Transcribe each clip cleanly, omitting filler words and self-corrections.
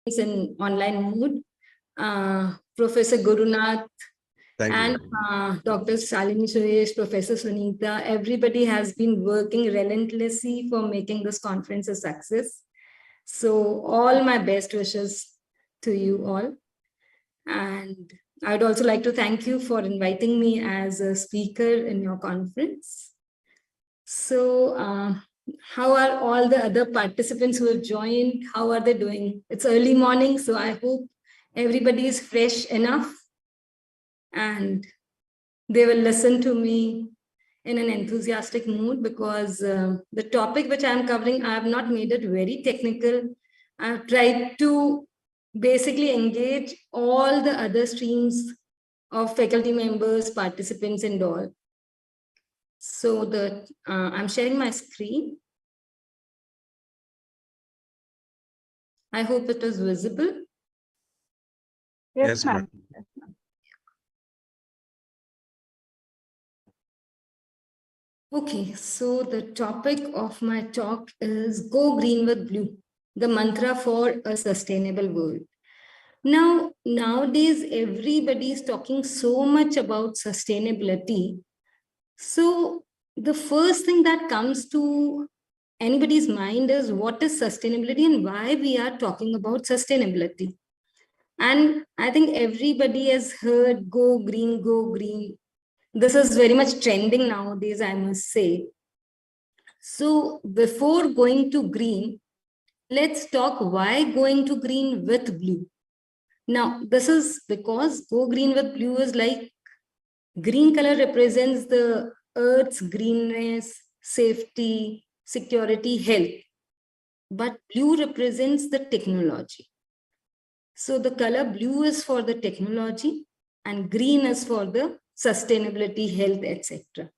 in online mode. Professor Gurunath and Dr. Shalini Suresh, Professor Sunita, everybody has been working relentlessly for making this conference a success. So all my best wishes to you all. And I'd also like to thank you for inviting me as a speaker in your conference. So how are all the other participants who have joined? How are they doing? It's early morning, so I hope everybody is fresh enough and they will listen to me in an enthusiastic mood, because the topic which I'm covering, I have not made it very technical. I've tried to basically engage all the other streams of faculty members, participants, and all. So I'm sharing my screen. I hope it is visible. Yes, ma'am. Okay, so the topic of my talk is Go Green with Blue, the mantra for a sustainable world. Now, nowadays, everybody is talking so much about sustainability. So the first thing that comes to anybody's mind is what is sustainability and why we are talking about sustainability. And I think everybody has heard go green, go green. This is very much trending nowadays, I must say. So before going to green, let's talk why going to green with blue. Now, this is because go green with blue is like green color represents the earth's greenness, safety, security, health. But blue represents the technology. So the color blue is for the technology and green is for the sustainability, health, etc.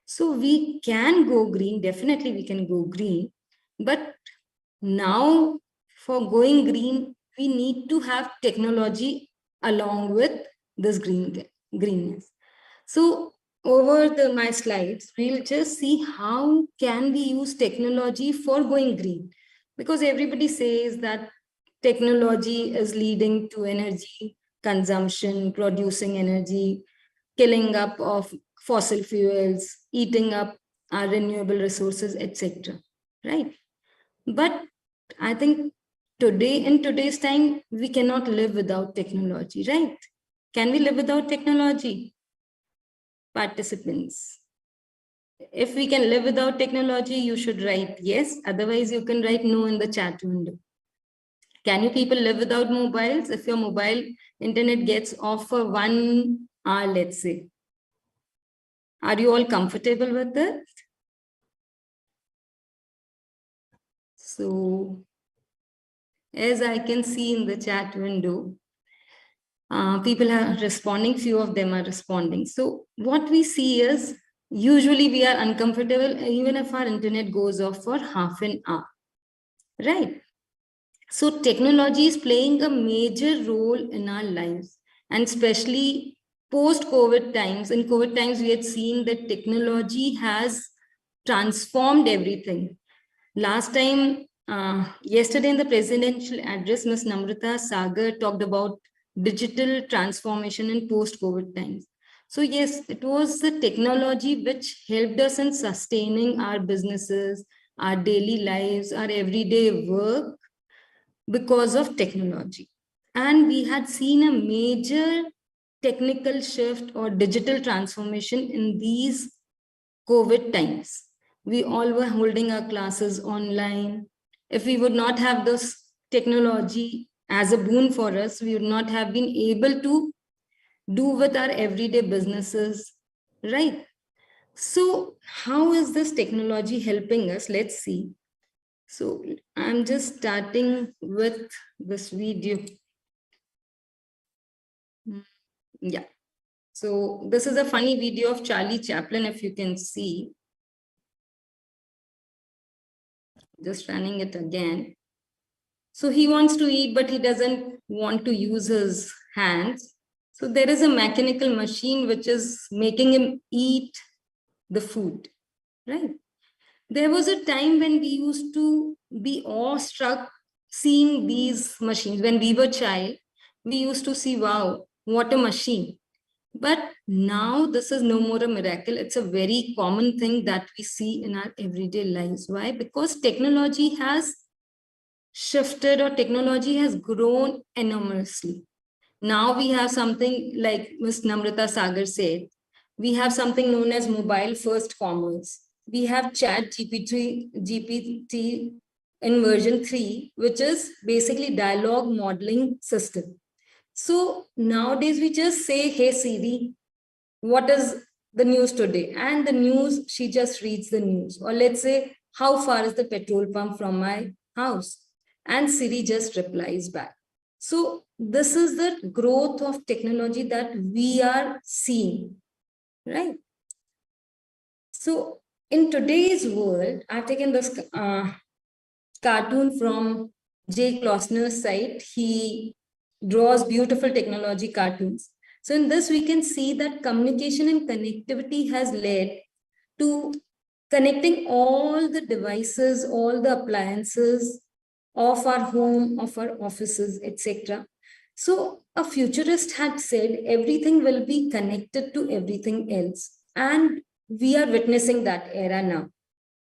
So we can go green, definitely we can go green. But now for going green, we need to have technology along with this greenness. So over my slides, we'll just see how can we use technology for going green. Because everybody says that technology is leading to energy consumption, producing energy, killing up of fossil fuels, eating up our renewable resources, etc. Right? But I think in today's time, we cannot live without technology, right? Can we live without technology? Participants. If we can live without technology, you should write yes. Otherwise, you can write no in the chat window. Can you people live without mobiles? If your mobile internet gets off for 1 hour, let's say, are you all comfortable with it? So, as I can see in the chat window, people are responding, few of them are responding. So what we see is, usually we are uncomfortable even if our internet goes off for half an hour, right? So technology is playing a major role in our lives, and especially post-COVID times. In COVID times, we had seen that technology has transformed everything. Last time, yesterday in the presidential address, Ms. Namrata Sagar talked about digital transformation in post-COVID times. So yes, it was the technology which helped us in sustaining our businesses, our daily lives, our everyday work, because of technology. And we had seen a major technical shift or digital transformation in these COVID times. We all were holding our classes online. If we would not have this technology as a boon for us, we would not have been able to do with our everyday businesses, right? So how is this technology helping us? Let's see. So I'm just starting with this video. Yeah. So this is a funny video of Charlie Chaplin, if you can see. Just running it again. So he wants to eat, but he doesn't want to use his hands. So there is a mechanical machine which is making him eat the food, right? There was a time when we used to be awestruck seeing these machines. When we were child, we used to see, wow, what a machine. But now this is no more a miracle. It's a very common thing that we see in our everyday lives. Why? Because technology has shifted, or technology has grown enormously. Now we have something like Ms. Namrata Sagar said, we have something known as mobile first commerce. We have GPT in version 3, which is basically dialogue modeling system. So nowadays we just say, hey Siri, what is the news today? And the news, she just reads the news. Or let's say, how far is the petrol pump from my house? And Siri just replies back. So this is the growth of technology that we are seeing, right? So in today's world, I've taken this cartoon from Jay Klossner's site. He draws beautiful technology cartoons. So in this, we can see that communication and connectivity has led to connecting all the devices, all the appliances of our home, of our offices, etc. So a futurist had said everything will be connected to everything else. And we are witnessing that era now,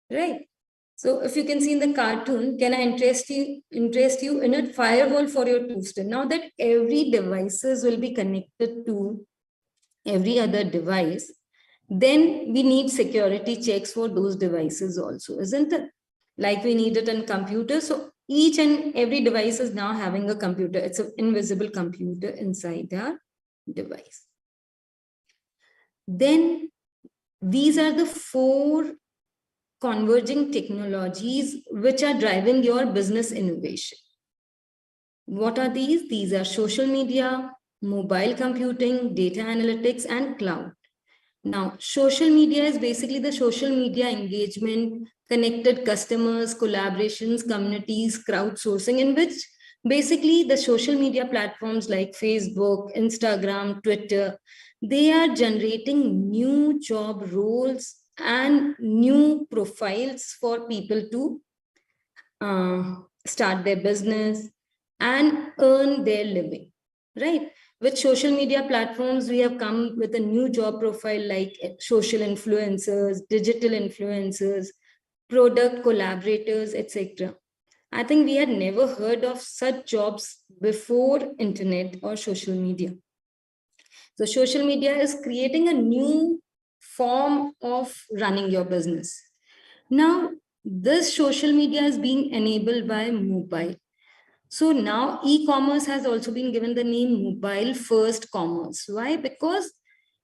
right? So if you can see in the cartoon, can I interest you in a firewall for your toaster? Now that every devices will be connected to every other device, then we need security checks for those devices also, isn't it? Like we need it in computers. So each and every device is now having a computer. It's an invisible computer inside their device. Then these are the 4 converging technologies which are driving your business innovation. What are these? These are social media, mobile computing, data analytics, and cloud. Now, social media is basically the social media engagement, connected customers, collaborations, communities, crowdsourcing, in which basically the social media platforms like Facebook, Instagram, Twitter, they are generating new job roles and new profiles for people to start their business and earn their living, right? With social media platforms, we have come with a new job profile like social influencers, digital influencers, product collaborators, etc. I think we had never heard of such jobs before internet or social media. So social media is creating a new form of running your business. Now, this social media is being enabled by mobile. So now e-commerce has also been given the name mobile first commerce. Why? Because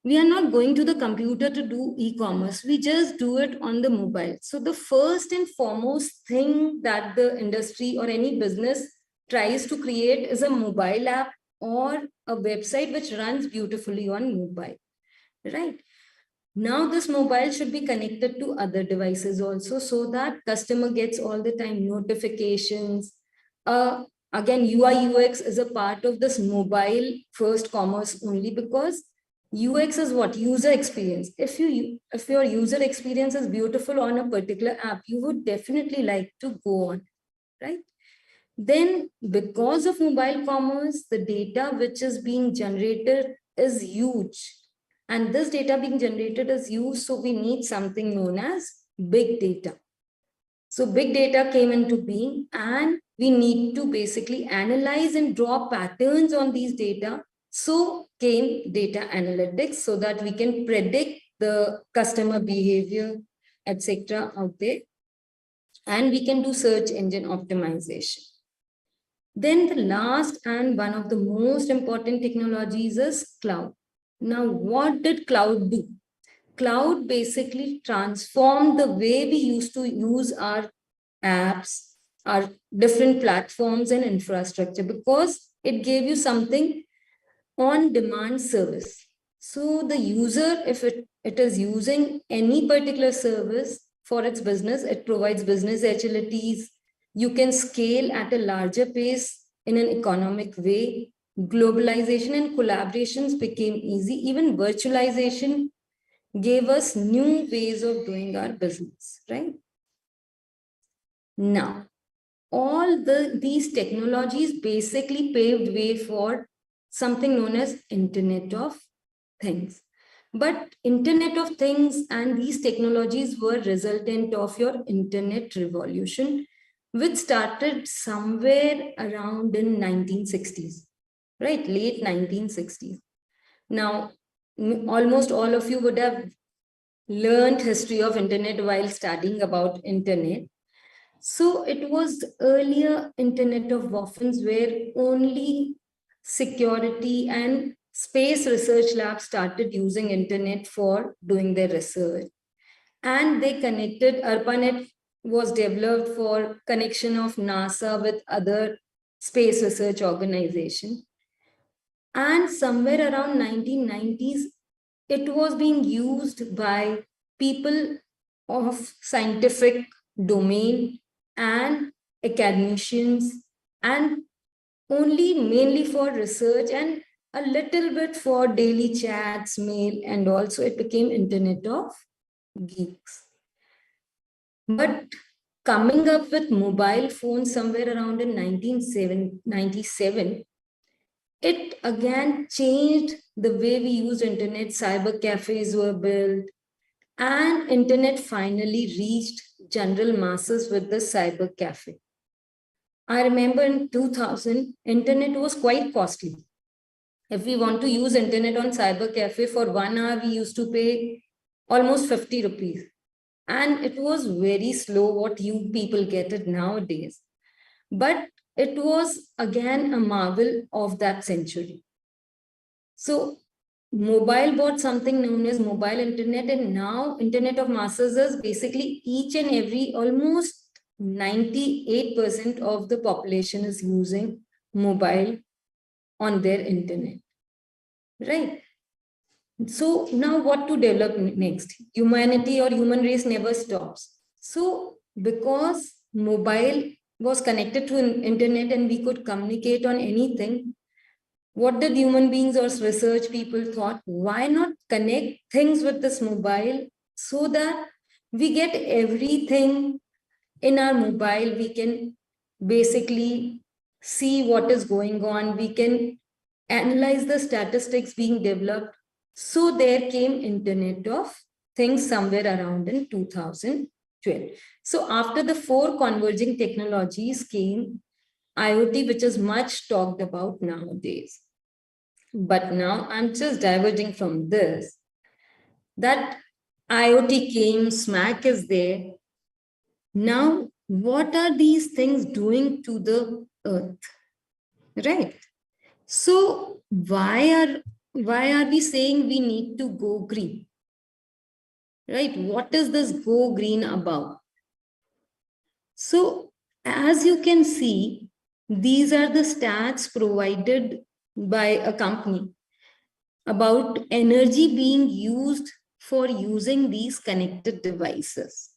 we are not going to the computer to do e-commerce. We just do it on the mobile. So the first and foremost thing that the industry or any business tries to create is a mobile app or a website which runs beautifully on mobile, right? Now this mobile should be connected to other devices also, so that customer gets all the time notifications. Again, UI UX is a part of this mobile first commerce only, because UX is what? User experience. If your user experience is beautiful on a particular app, you would definitely like to go on, right? Then because of mobile commerce, the data which is being generated is huge. And this data being generated is huge, so we need something known as big data. So big data came into being, and we need to basically analyze and draw patterns on these data. So came data analytics, so that we can predict the customer behavior, etc. out there. And we can do search engine optimization. Then the last and one of the most important technologies is cloud. Now, what did cloud do? Cloud basically transformed the way we used to use our apps, our different platforms and infrastructure, because it gave you something on-demand service. So the user, if it is using any particular service for its business, it provides business agilities. You can scale at a larger pace in an economic way. Globalization and collaborations became easy. Even virtualization gave us new ways of doing our business, right? Now, these technologies basically paved way for something known as Internet of Things. But Internet of Things and these technologies were resultant of your internet revolution, which started somewhere around in 1960s, right? Late 1960s. Now, almost all of you would have learned history of internet while studying about internet. So it was earlier Internet of Waffles where only security and space research labs started using internet for doing their research. And they connected, ARPANET was developed for connection of NASA with other space research organization. And somewhere around 1990s, it was being used by people of scientific domain and academicians, and only mainly for research and a little bit for daily chats, mail, and also it became Internet of Geeks. But coming up with mobile phones somewhere around in 1997, it again changed the way we use internet. Cyber cafes were built, and internet finally reached general masses with the cyber cafe. I remember in 2000, internet was quite costly. If we want to use internet on cyber cafe for 1 hour, we used to pay almost 50 rupees. And it was very slow what you people get it nowadays. But it was again a marvel of that century. So mobile bought something known as mobile internet, and now Internet of Masses is basically each and every, almost 98% of the population is using mobile on their internet, right? So now what to develop next? Humanity or human race never stops. So because mobile was connected to an internet and we could communicate on anything, what did human beings or research people thought? Why not connect things with this mobile so that we get everything in our mobile? We can basically see what is going on. We can analyze the statistics being developed. So there came Internet of Things somewhere around in 2012. So after the 4 converging technologies came IoT, which is much talked about nowadays. But now I'm just diverging from this, that IoT came, SMAC is there. Now, what are these things doing to the earth, right? So why are we saying we need to go green, right? What is this go green about? So as you can see, these are the stats provided by a company about energy being used for using these connected devices.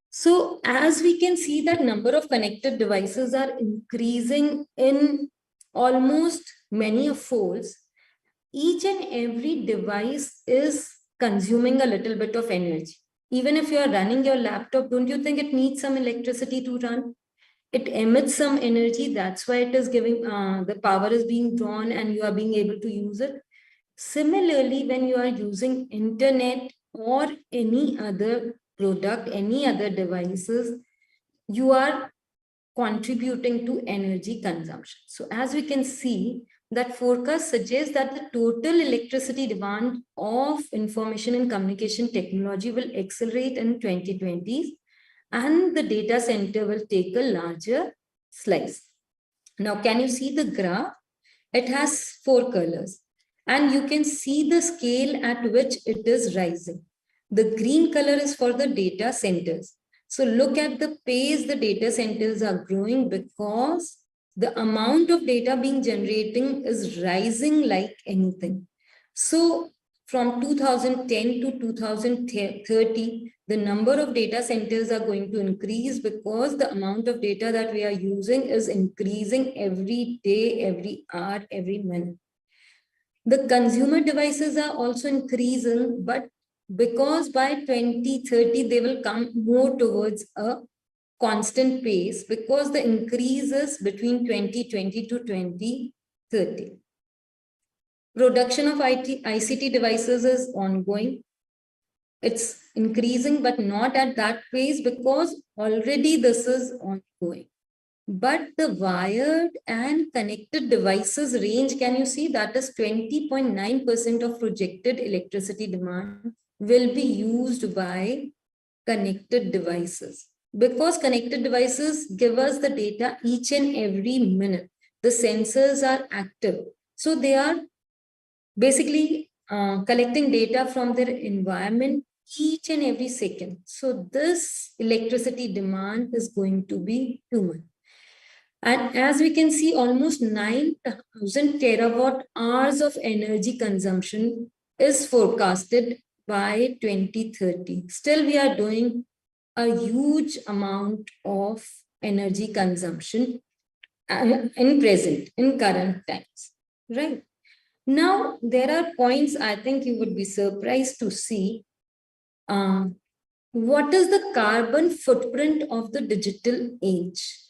So as we can see, that number of connected devices are increasing in almost many folds. Each and every device is consuming a little bit of energy. Even if you are running your laptop, don't you think it needs some electricity to run? It emits some energy. That's why it is giving, the power is being drawn and you are being able to use it. Similarly, when you are using internet or any other product, any other devices, you are contributing to energy consumption. So as we can see, that forecast suggests that the total electricity demand of information and communication technology will accelerate in 2020s, and the data center will take a larger slice. Now, can you see the graph? It has 4 colors, and you can see the scale at which it is rising. The green color is for the data centers. So look at the pace the data centers are growing, because the amount of data being generating is rising like anything. So from 2010 to 2030, the number of data centers are going to increase, because the amount of data that we are using is increasing every day, every hour, every minute. The consumer devices are also increasing, but because by 2030, they will come more towards a constant pace because the increase is between 2020 to 2030. Production of ICT devices is ongoing. It's increasing, but not at that pace because already this is ongoing. But the wired and connected devices range, can you see that is 20.9% of projected electricity demand will be used by connected devices. Because connected devices give us the data each and every minute. The sensors are active. So they are basically collecting data from their environment each and every second. So this electricity demand is going to be too much. And as we can see, almost 9,000 terawatt hours of energy consumption is forecasted by 2030. Still, we are doing a huge amount of energy consumption in current times, right? Now, there are points I think you would be surprised to see. What is the carbon footprint of the digital age?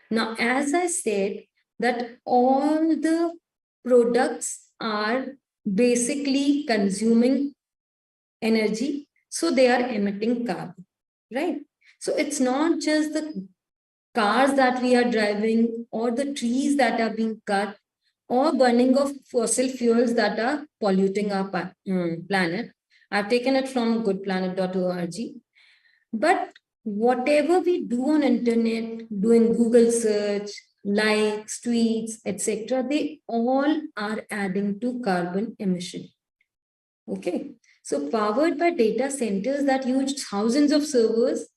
Now, as I said, that all the products are basically consuming energy, so they are emitting carbon, right? So it's not just the cars that we are driving or the trees that are being cut or burning of fossil fuels that are polluting our planet. I've taken it from goodplanet.org. But whatever we do on internet, doing Google search, likes, tweets, etc., they all are adding to carbon emission. Okay. So powered by data centers that use thousands of servers,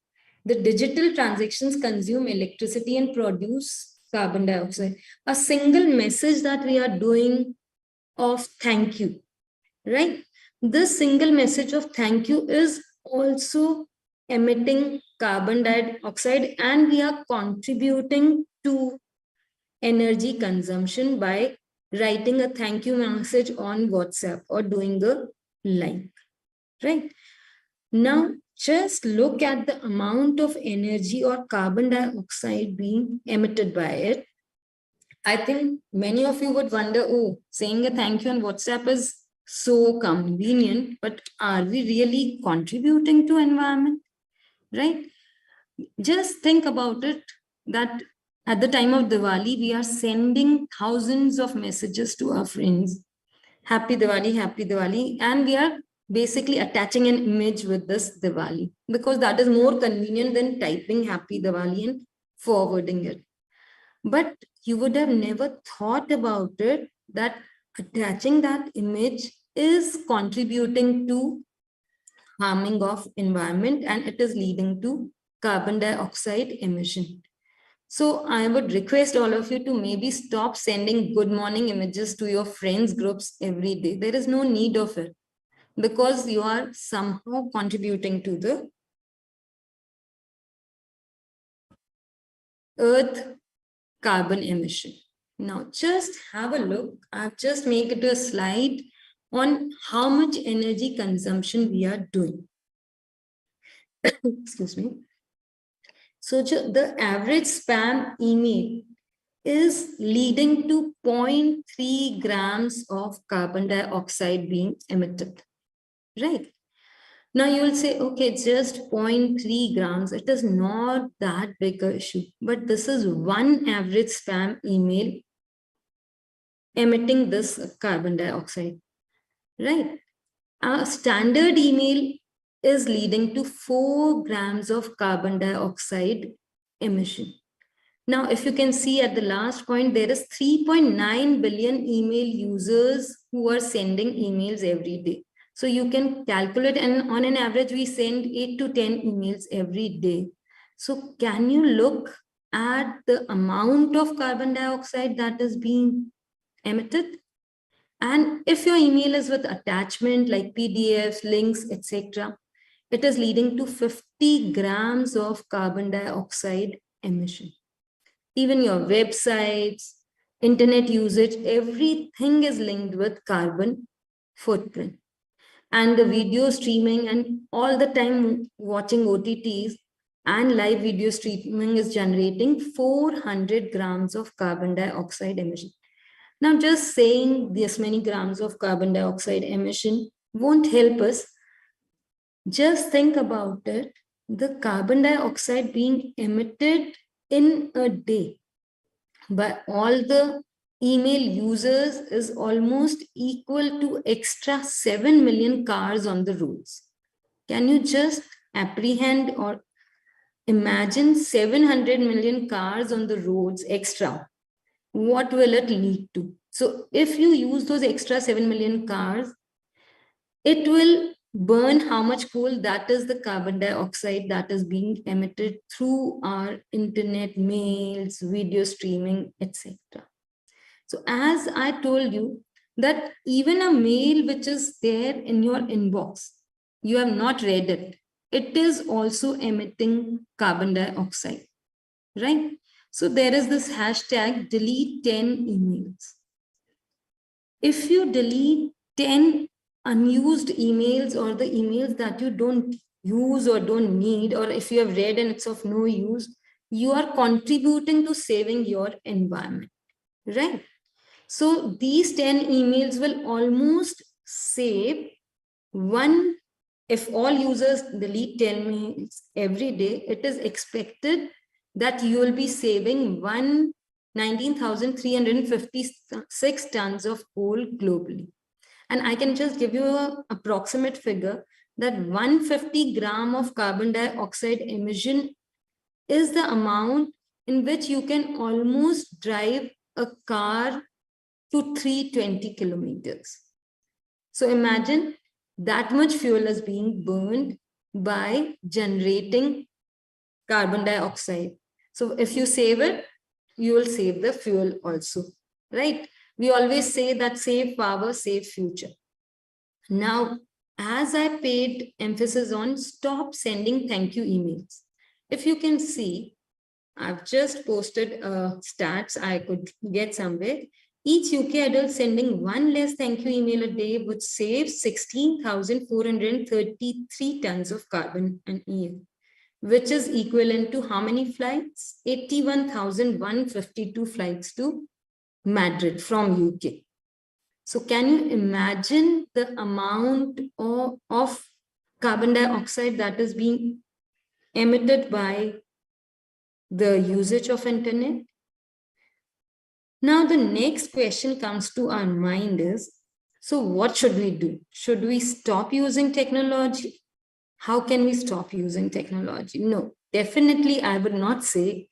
the digital transactions consume electricity and produce carbon dioxide. A single message that we are doing of thank you, right? This single message of thank you is also emitting carbon dioxide, and we are contributing to energy consumption by writing a thank you message on WhatsApp or doing a like, right? Now, just look at the amount of energy or carbon dioxide being emitted by it. I think many of you would wonder, oh, saying a thank you on WhatsApp is so convenient, but are we really contributing to environment, right? Just think about it, that at the time of Diwali, we are sending thousands of messages to our friends. Happy Diwali, and we are basically attaching an image with this Diwali because that is more convenient than typing Happy Diwali and forwarding it. But you would have never thought about it that attaching that image is contributing to harming of environment, and it is leading to carbon dioxide emission. So I would request all of you to maybe stop sending good morning images to your friends groups every day. There is no need of it because you are somehow contributing to the earth carbon emission. Now just have a look. I've just made it a slide on how much energy consumption we are doing. Excuse me. So the average spam email is leading to 0.3 grams of carbon dioxide being emitted, right? Now you will say, okay, just 0.3 grams. It is not that big an issue, but this is one average spam email emitting this carbon dioxide, right? A standard email is leading to 4 grams of carbon dioxide emission. Now, if you can see at the last point, there is 3.9 billion email users who are sending emails every day. So you can calculate, and on an average, we send 8 to 10 emails every day. So can you look at the amount of carbon dioxide that is being emitted? And if your email is with attachment like PDFs, links, etc., it is leading to 50 grams of carbon dioxide emission. Even your websites, internet usage, everything is linked with carbon footprint. And the video streaming and all the time watching OTTs, and live video streaming is generating 400 grams of carbon dioxide emission. Now, just saying this many grams of carbon dioxide emission won't help us. Just think about it. The carbon dioxide being emitted in a day by all the email users is almost equal to extra 7 million cars on the roads. Can you just apprehend or imagine 700 million cars on the roads extra? What will it lead to? So if you use those extra 7 million cars, it will burn how much coal? That is the carbon dioxide that is being emitted through our internet, mails, video streaming, etc. So as I told you, that even a mail which is there in your inbox, you have not read it, it is also emitting carbon dioxide, right? So there is this hashtag delete 10 emails. If you delete 10 unused emails or the emails that you don't use or don't need, or if you have read and it's of no use, you are contributing to saving your environment, right? So these 10 emails will almost save one. If all users delete 10 mails every day, it is expected that you will be saving 19,356 tons of coal globally. And I can just give you an approximate figure that 150 gram of carbon dioxide emission is the amount in which you can almost drive a car to 320 kilometers. So imagine that much fuel is being burned by generating carbon dioxide. So if you save it, you will save the fuel also, right? We always say that save power, save future. Now, as I paid emphasis on stop sending thank you emails. If you can see, I've just posted stats I could get somewhere. Each UK adult sending one less thank you email a day would save 16,433 tons of carbon an year, which is equivalent to how many flights? 81,152 flights to Madrid from UK. So can you imagine the amount of carbon dioxide that is being emitted by the usage of internet? Now, the next question comes to our mind is, so what should we do? Should we stop using technology? How can we stop using technology? No, definitely I would not say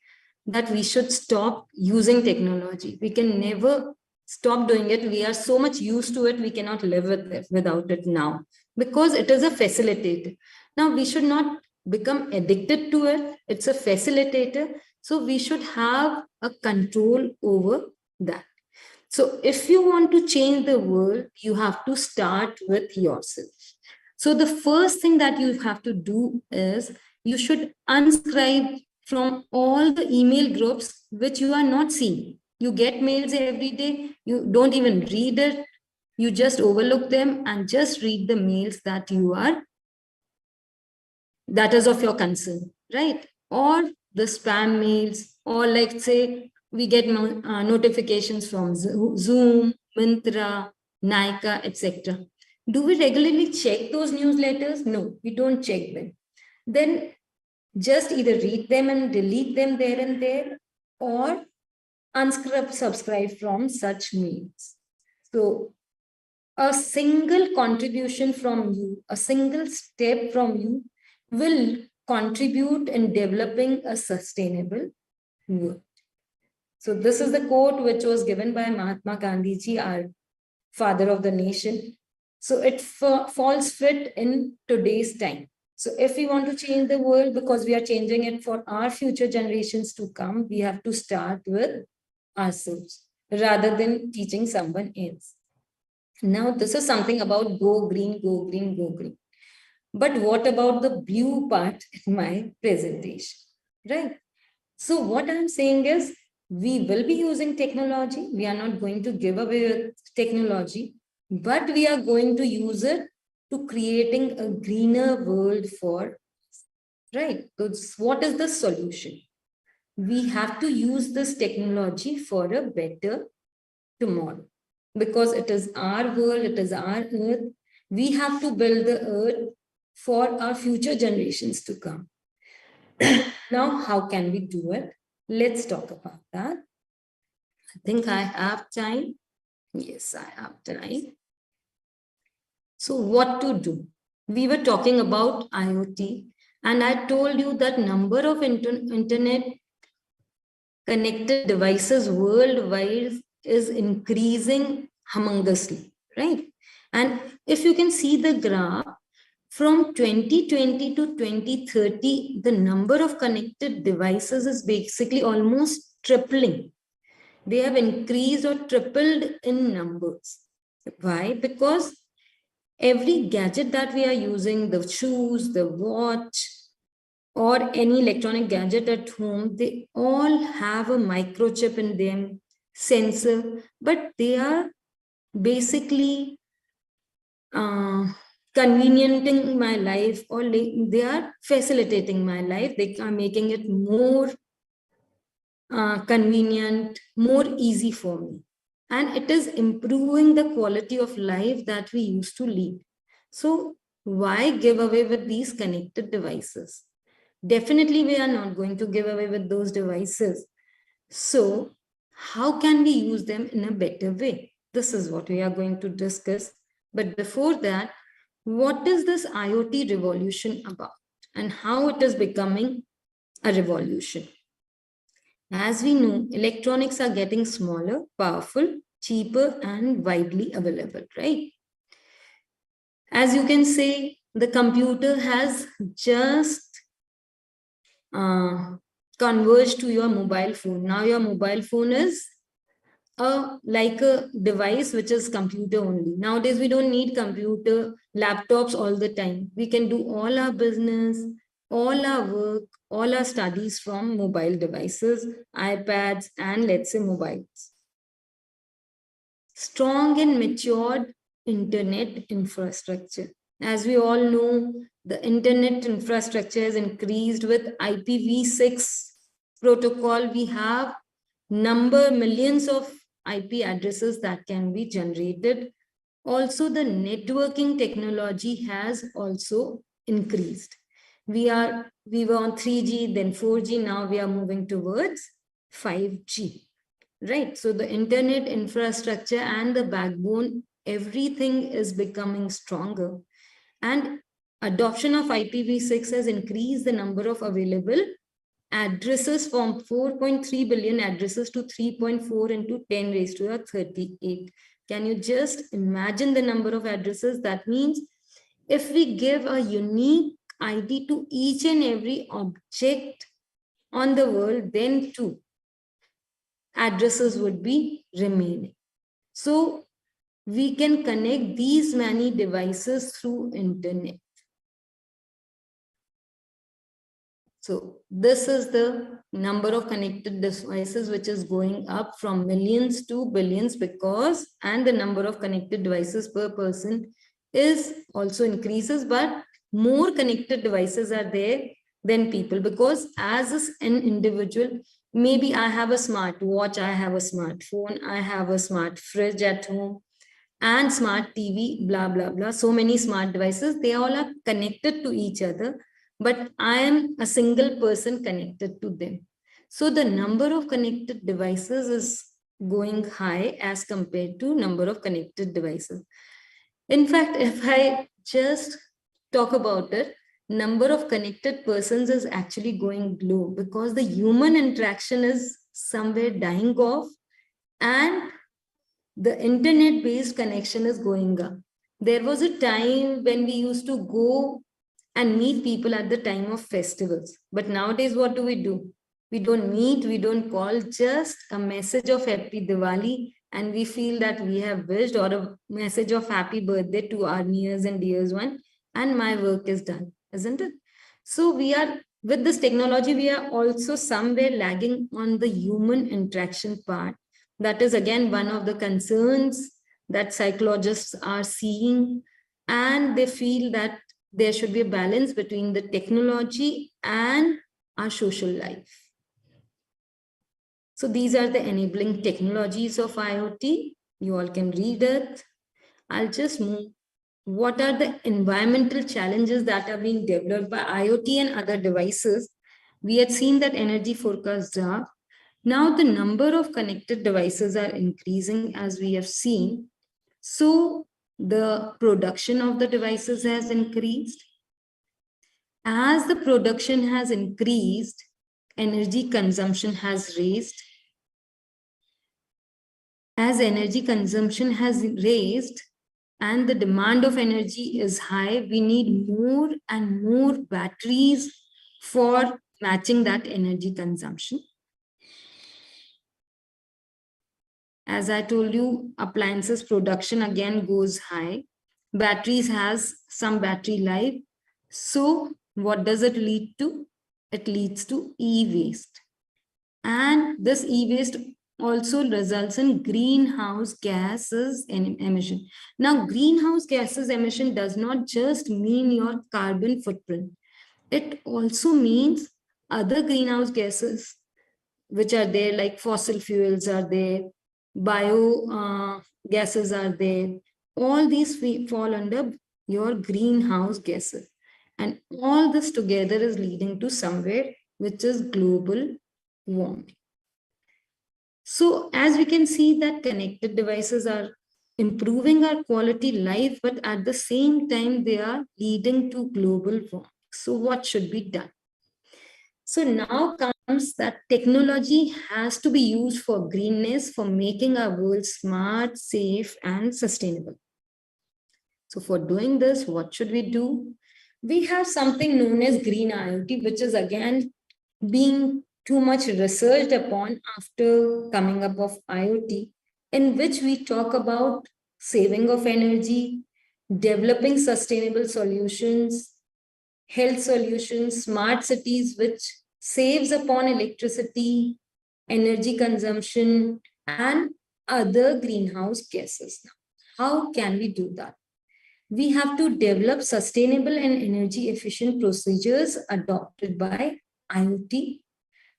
that we should stop using technology. We can never stop doing it. We are so much used to it, we cannot live with it, without it now, because it is a facilitator. Now, we should not become addicted to it. It's a facilitator. So we should have a control over that. So if you want to change the world, you have to start with yourself. So the first thing that you have to do is you should unsubscribe from all the email groups which you are not seeing. You get mails every day, you don't even read it, you just overlook them and just read the mails that is of your concern, right? Or the spam mails, or like say we get notifications from Zoom, Myntra, Nykaa, etc. Do we regularly check those newsletters? No, we don't check them. Then just either read them and delete them there and there, or unsubscribe from such mails. So a single contribution from you, a single step from you will contribute in developing a sustainable world. So this is the quote which was given by Mahatma Gandhi ji, our father of the nation. So it falls fit in today's time. So if we want to change the world, because we are changing it for our future generations to come, we have to start with ourselves rather than teaching someone else. Now, this is something about go green, go green, go green. But what about the blue part in my presentation, right? So what I'm saying is, we will be using technology. We are not going to give away technology, but we are going to use it to creating a greener world for us. right? So what is the solution? We have to use this technology for a better tomorrow, because it is our world, it is our earth. We have to build the earth for our future generations to come. Now, how can we do it? Let's talk about that. I think I have time. Yes, I have time. So what to do? We were talking about IoT, and I told you that number of internet connected devices worldwide is increasing humongously, right? And if you can see the graph, from 2020 to 2030, the number of connected devices is basically almost tripling. They have increased or tripled in numbers. Why? Because every gadget that we are using, the shoes, the watch, or any electronic gadget at home, they all have a microchip in them, sensor, but they are basically conveniencing my life, or they are facilitating my life. They are making it more convenient, more easy for me. And it is improving the quality of life that we used to lead. So why give away with these connected devices? Definitely, we are not going to give away with those devices. So how can we use them in a better way? This is what we are going to discuss. But before that, what is this IoT revolution about and how it is becoming a revolution? As we know, electronics are getting smaller, powerful, cheaper, and widely available, right? As you can say, the computer has just converged to your mobile phone. Now your mobile phone is like a device which is computer only. Nowadays, we don't need computer, laptops all the time. We can do all our business, all our work, all our studies from mobile devices, iPads, and let's say mobiles. Strong and matured internet infrastructure. As we all know, the internet infrastructure has increased with IPv6 protocol. We have millions of IP addresses that can be generated. Also, the networking technology has also increased. We were on 3G, then 4G, now we are moving towards 5G, right? So the internet infrastructure and the backbone, everything is becoming stronger. And adoption of IPv6 has increased the number of available addresses from 4.3 billion addresses to 3.4 into 10 raised to the 38. Can you just imagine the number of addresses? That means if we give a unique ID to each and every object on the world, then too, addresses would be remaining. So we can connect these many devices through internet. So this is the number of connected devices which is going up from millions to billions, because and the number of connected devices per person is also increases, but more connected devices are there than people, because as an individual, maybe I have a smart watch, I have a smartphone, I have a smart fridge at home, and smart TV, blah, blah, blah. So many smart devices, they all are connected to each other, but I am a single person connected to them. So the number of connected devices is going high as compared to number of connected devices. In fact, if I just talk about it, number of connected persons is actually going low, because the human interaction is somewhere dying off, and the internet-based connection is going up. There was a time when we used to go and meet people at the time of festivals. But nowadays, what do? We don't meet, we don't call, just a message of Happy Diwali, and we feel that we have wished, or a message of happy birthday to our nears and dears one, and my work is done, isn't it? So we are, with this technology, we are also somewhere lagging on the human interaction part. That is again one of the concerns that psychologists are seeing, and they feel that there should be a balance between the technology and our social life. So these are the enabling technologies of IoT. You all can read it. I'll just move. What are the environmental challenges that are being developed by IoT and other devices? We had seen that energy forecasts are. Now the number of connected devices are increasing, as we have seen. So the production of the devices has increased. As the production has increased, energy consumption has raised. As energy consumption has raised and the demand of energy is high, we need more and more batteries for matching that energy consumption. As I told you, appliances production again goes high. Batteries has some battery life. So what does it lead to? It leads to e-waste. And this e-waste also results in greenhouse gases emission. Now, greenhouse gases emission does not just mean your carbon footprint. It also means other greenhouse gases, which are there, like fossil fuels are there, bio gases are there. All these fall under your greenhouse gases. And all this together is leading to somewhere, which is global warming. So as we can see that connected devices are improving our quality life, but at the same time, they are leading to global warming. So what should be done? So now comes that technology has to be used for greenness, for making our world smart, safe, and sustainable. So for doing this, what should we do? We have something known as green IoT, which is again being too much researched upon after coming up of IoT, in which we talk about saving of energy, developing sustainable solutions, health solutions, smart cities, which saves upon electricity, energy consumption, and other greenhouse gases. How can we do that? We have to develop sustainable and energy efficient procedures adopted by IoT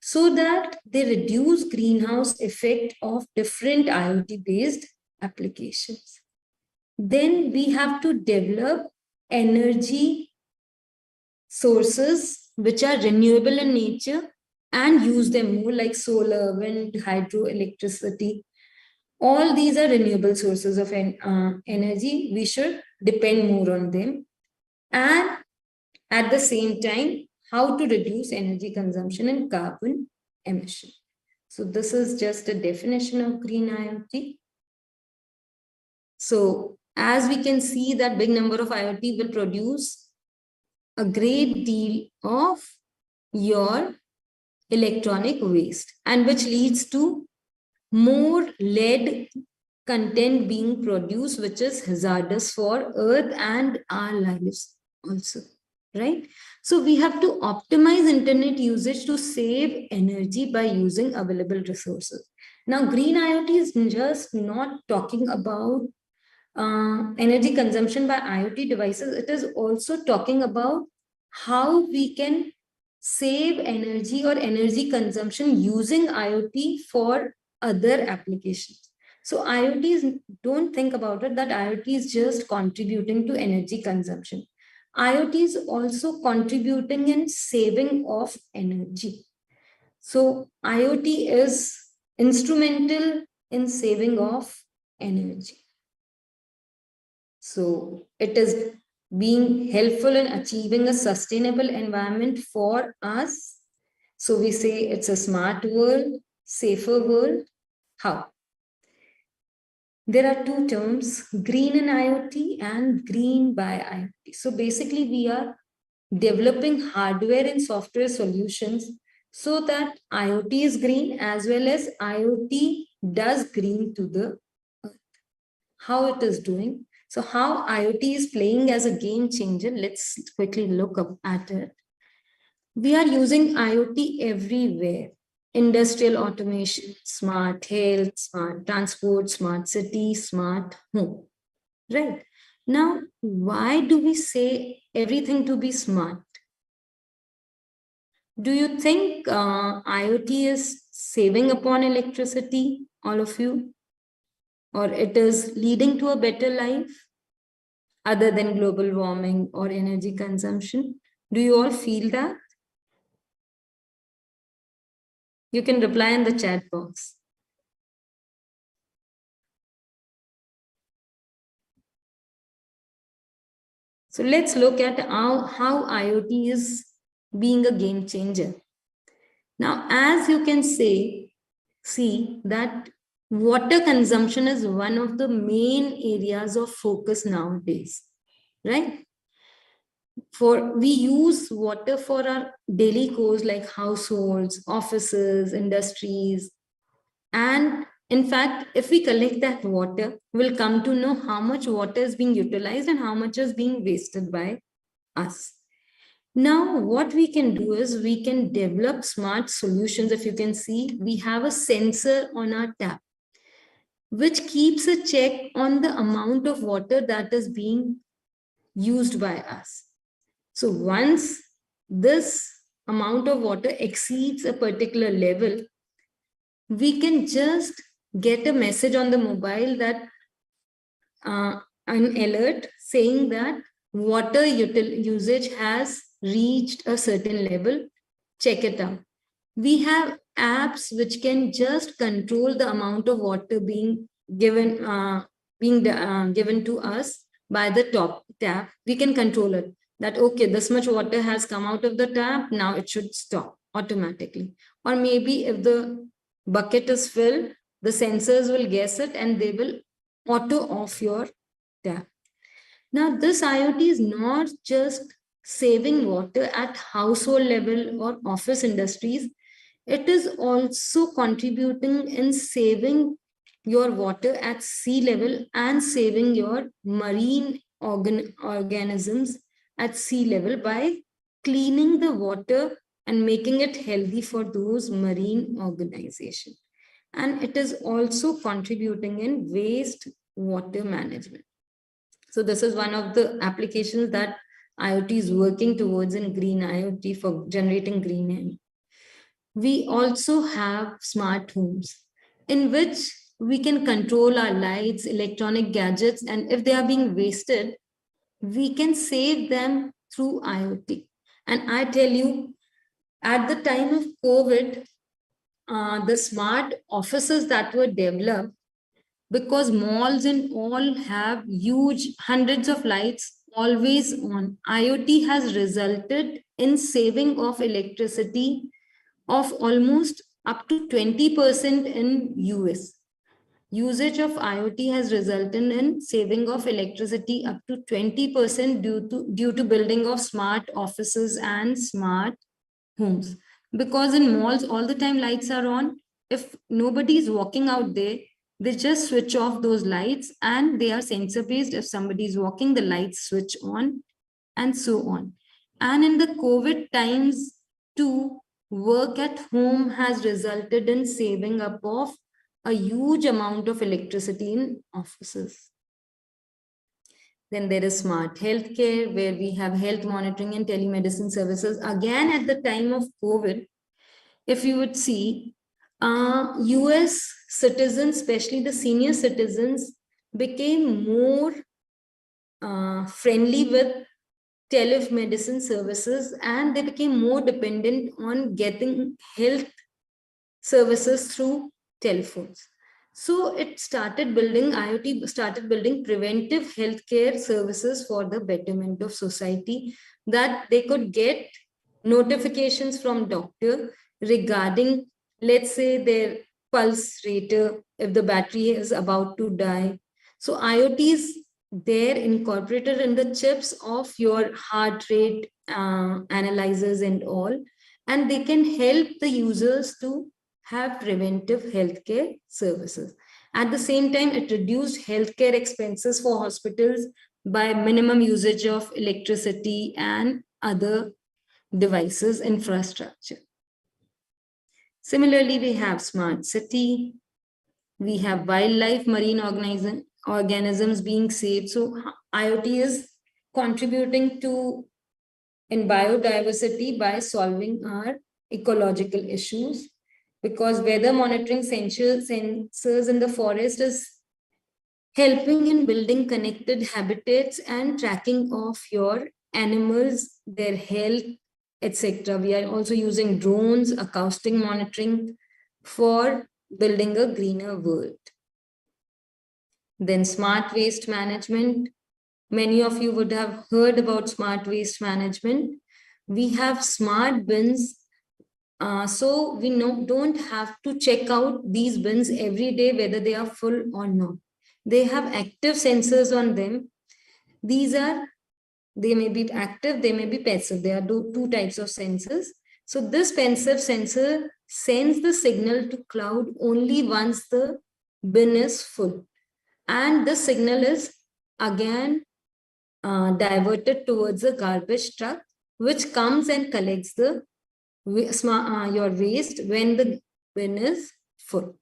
so that they reduce greenhouse effect of different IoT based applications. Then we have to develop energy sources which are renewable in nature and use them more, like solar, wind, hydroelectricity. All these are renewable sources of energy. We should depend more on them. And at the same time, how to reduce energy consumption and carbon emission. So this is just a definition of green IoT. So as we can see that big number of IoT will produce a great deal of your electronic waste, and which leads to more lead content being produced, which is hazardous for earth and our lives also, right? So we have to optimize internet usage to save energy by using available resources. Now, green IoT is just not talking about energy consumption by IoT devices. It is also talking about how we can save energy or energy consumption using IoT for other applications. So IoT don't think about it that IoT is just contributing to energy consumption. IoT is also contributing in saving of energy. So IoT is instrumental in saving of energy. So it is being helpful in achieving a sustainable environment for us. So we say it's a smart world, safer world. How? There are two terms, green in IoT and green by IoT. So basically we are developing hardware and software solutions so that IoT is green as well as IoT does green to the earth. How it is doing? So how IoT is playing as a game changer, let's quickly look up at it. We are using IoT everywhere. Industrial automation, smart health, smart transport, smart city, smart home, right? Now, why do we say everything to be smart? Do you think IoT is saving upon electricity, all of you? Or it is leading to a better life other than global warming or energy consumption? Do you all feel that? You can reply in the chat box. So let's look at how IoT is being a game changer. Now, as you can see that water consumption is one of the main areas of focus nowadays, right? We use water for our daily chores like households, offices, industries. And in fact, if we collect that water, we'll come to know how much water is being utilized and how much is being wasted by us. Now, what we can do is we can develop smart solutions. If you can see, we have a sensor on our tap, which keeps a check on the amount of water that is being used by us. So once this amount of water exceeds a particular level, we can just get a message on the mobile that an alert saying that water usage has reached a certain level. Check it out. We have apps which can just control the amount of water being given given to us by the top tap. We can control it that, okay, this much water has come out of the tap, now it should stop automatically. Or maybe if the bucket is filled, the sensors will guess it and they will auto off your tap. Now, this IoT is not just saving water at household level or office industries, it is also contributing in saving your water at sea level and saving your marine organisms at sea level by cleaning the water and making it healthy for those marine organizations. And it is also contributing in waste water management. So this is one of the applications that IoT is working towards in green IoT for generating green energy. We also have smart homes in which we can control our lights, electronic gadgets, and if they are being wasted, we can save them through IoT. And I tell you, at the time of COVID, the smart offices that were developed, because malls and all have huge hundreds of lights always on, IoT has resulted in saving of electricity of almost up to 20% in US. Usage of IoT has resulted in saving of electricity up to 20% due to building of smart offices and smart homes. Because in malls, all the time lights are on. If nobody is walking out there, they just switch off those lights and they are sensor based. If somebody is walking, the lights switch on and so on. And in the COVID times too, work at home has resulted in saving up of a huge amount of electricity in offices. Then there is smart healthcare, where we have health monitoring and telemedicine services. Again, at the time of COVID, if you would see, US citizens, especially the senior citizens, became more friendly with telemedicine services and they became more dependent on getting health services through telephones. So it started building, IoT started building preventive healthcare services for the betterment of society, that they could get notifications from doctor regarding, let's say, their pulse rate, if the battery is about to die. So IoT is there incorporated in the chips of your heart rate analyzers and all, and they can help the users to have preventive healthcare services. At the same time, it reduced healthcare expenses for hospitals by minimum usage of electricity and other devices infrastructure. Similarly, we have smart city, we have wildlife, marine organisms being saved. So IoT is contributing to in biodiversity by solving our ecological issues, because weather monitoring sensors in the forest is helping in building connected habitats and tracking of your animals, their health, etc. We are also using drones, acoustic monitoring for building a greener world. Then smart waste management. Many of you would have heard about smart waste management. We have smart bins. So we don't have to check out these bins every day, whether they are full or not. They have active sensors on them. They may be active, they may be passive. There are two types of sensors. So this passive sensor sends the signal to cloud only once the bin is full. And the signal is again diverted towards a garbage truck, which comes and collects the your waste when the bin is full.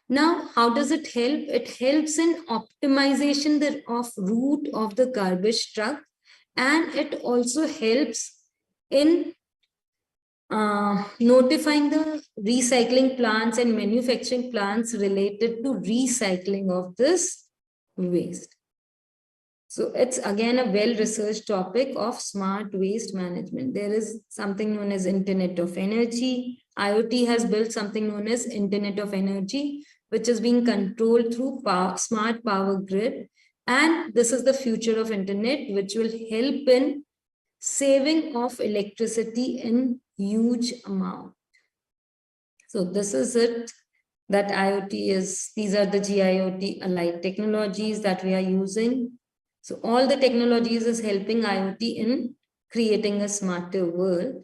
Now, how does it help? It helps in optimization of route of the garbage truck, and it also helps in notifying the recycling plants and manufacturing plants related to recycling of this waste. So it's again a well-researched topic of smart waste management. There is something known as Internet of Energy. IoT has built something known as Internet of Energy, which is being controlled through smart power grid. And this is the future of Internet, which will help in saving of electricity in huge amount. So this is it. That IoT is, these are the GIoT allied technologies that we are using. So all the technologies is helping IoT in creating a smarter world.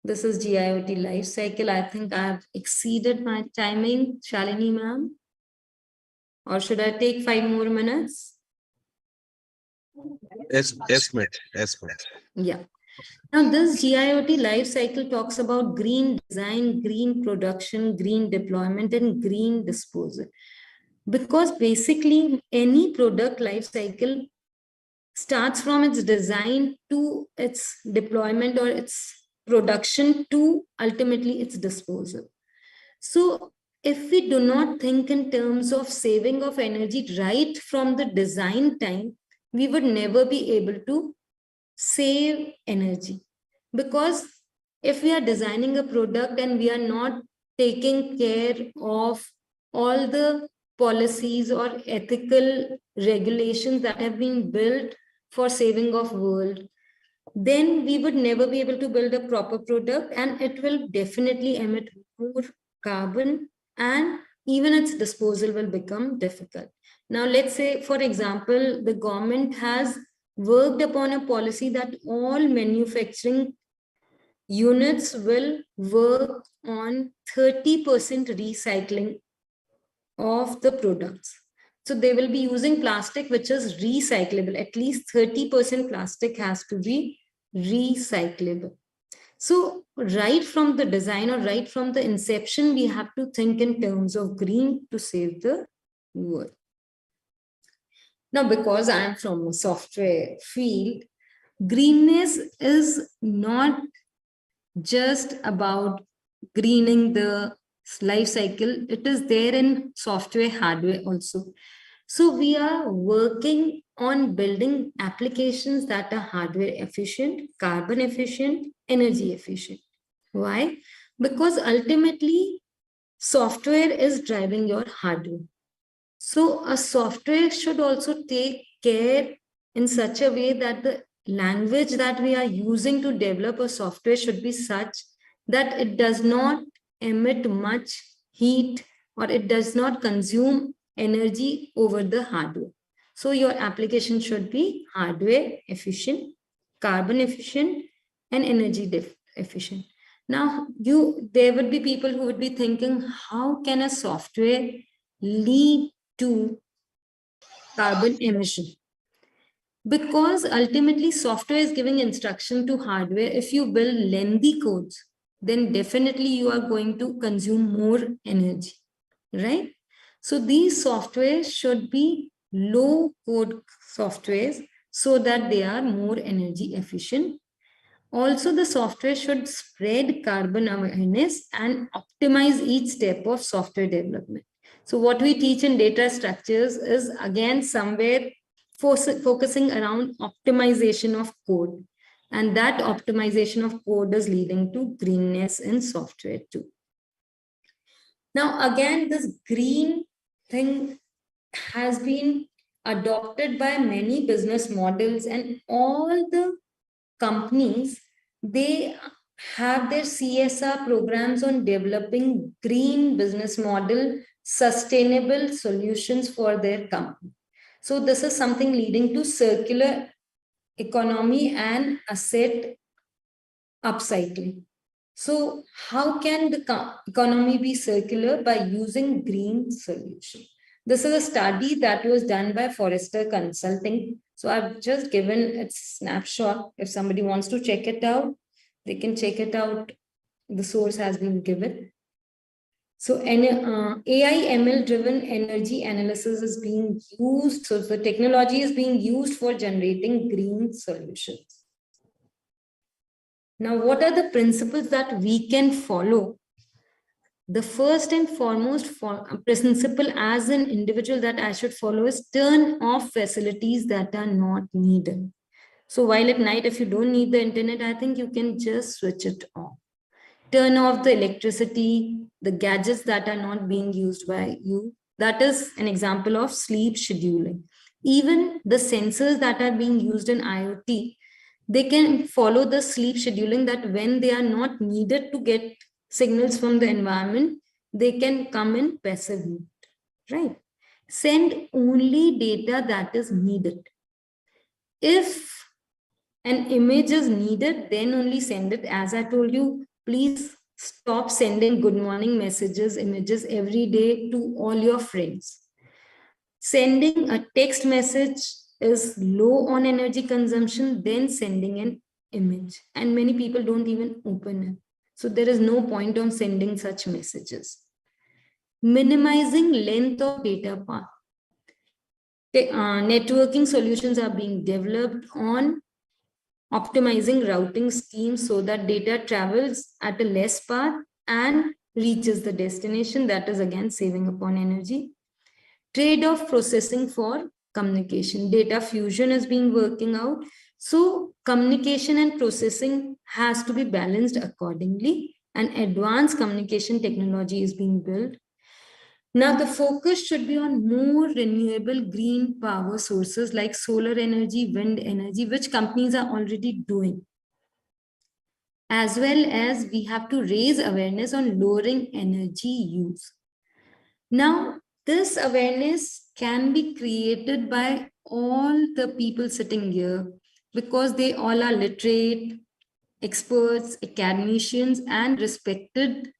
This is GIoT life cycle. I think I have exceeded my timing, Shalini ma'am. Or should I take 5 more minutes? Yes, ma'am. Yes, ma'am. Yeah. Now this GIoT life cycle talks about green design, green production, green deployment, and green disposal. Because basically any product life cycle starts from its design to its deployment or its production to ultimately its disposal. So if we do not think in terms of saving of energy right from the design time, we would never be able to save energy. Because if we are designing a product and we are not taking care of all the policies or ethical regulations that have been built for saving of world, then we would never be able to build a proper product, and it will definitely emit more carbon, and even its disposal will become difficult. Now, let's say, for example, the government has worked upon a policy that all manufacturing units will work on 30% recycling of the products. So they will be using plastic which is recyclable. At least 30% plastic has to be recyclable. So right from the design or right from the inception, we have to think in terms of green to save the world. Now, because I am from a software field, greenness is not just about greening the life cycle. It is there in software hardware also. So we are working on building applications that are hardware efficient, carbon efficient, energy efficient. Why? Because ultimately software is driving your hardware. So a software should also take care in such a way that the language that we are using to develop a software should be such that it does not emit much heat or it does not consume energy over the hardware. So your application should be hardware efficient, carbon efficient, and energy efficient. Now, there would be people who would be thinking, how can a software lead to carbon emission? Because ultimately software is giving instruction to hardware. If you build lengthy codes, then definitely you are going to consume more energy, right? So these softwares should be low code softwares so that they are more energy efficient. Also, the software should spread carbon awareness and optimize each step of software development. So what we teach in data structures is again somewhere focusing around optimization of code. And that optimization of code is leading to greenness in software too. Now, again, this green thing has been adopted by many business models, and all the companies, they have their CSR programs on developing green business model, sustainable solutions for their company. So this is something leading to circular economy and asset upcycling. So how can the economy be circular? By using green solution. This is a study that was done by Forrester Consulting. So I've just given its snapshot. If somebody wants to check it out, they can check it out. The source has been given. So AI ML driven energy analysis is being used. So the technology is being used for generating green solutions. Now, what are the principles that we can follow? The first and foremost principle as an individual that I should follow is turn off facilities that are not needed. So while at night, if you don't need the internet, I think you can just switch it off. Turn off the electricity, the gadgets that are not being used by you. That is an example of sleep scheduling. Even the sensors that are being used in IoT, they can follow the sleep scheduling that when they are not needed to get signals from the environment, they can come in passive mode, right? Send only data that is needed. If an image is needed, then only send it. As I told you, please stop sending good morning messages, images every day to all your friends. Sending a text message is low on energy consumption than sending an image. And many people don't even open it. So there is no point on sending such messages. Minimizing length of data path. Networking solutions are being developed on optimizing routing schemes so that data travels at a less path and reaches the destination. That is again saving upon energy. Trade-off processing for communication. Data fusion is being working out. So communication and processing has to be balanced accordingly, and advanced communication technology is being built. Now the focus should be on more renewable green power sources like solar energy, wind energy, which companies are already doing. As well as we have to raise awareness on lowering energy use. Now, this awareness can be created by all the people sitting here because they all are literate, experts, academicians, and respected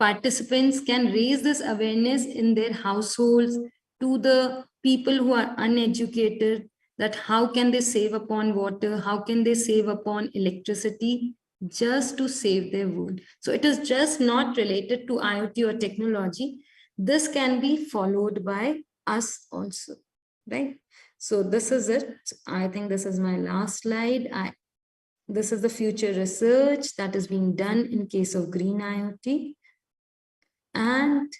participants can raise this awareness in their households to the people who are uneducated, that how can they save upon water, how can they save upon electricity, just to save their world. So it is just not related to IoT or technology. This can be followed by us also, right? So this is it. I think this is my last slide. This is the future research that is being done in case of green IoT. And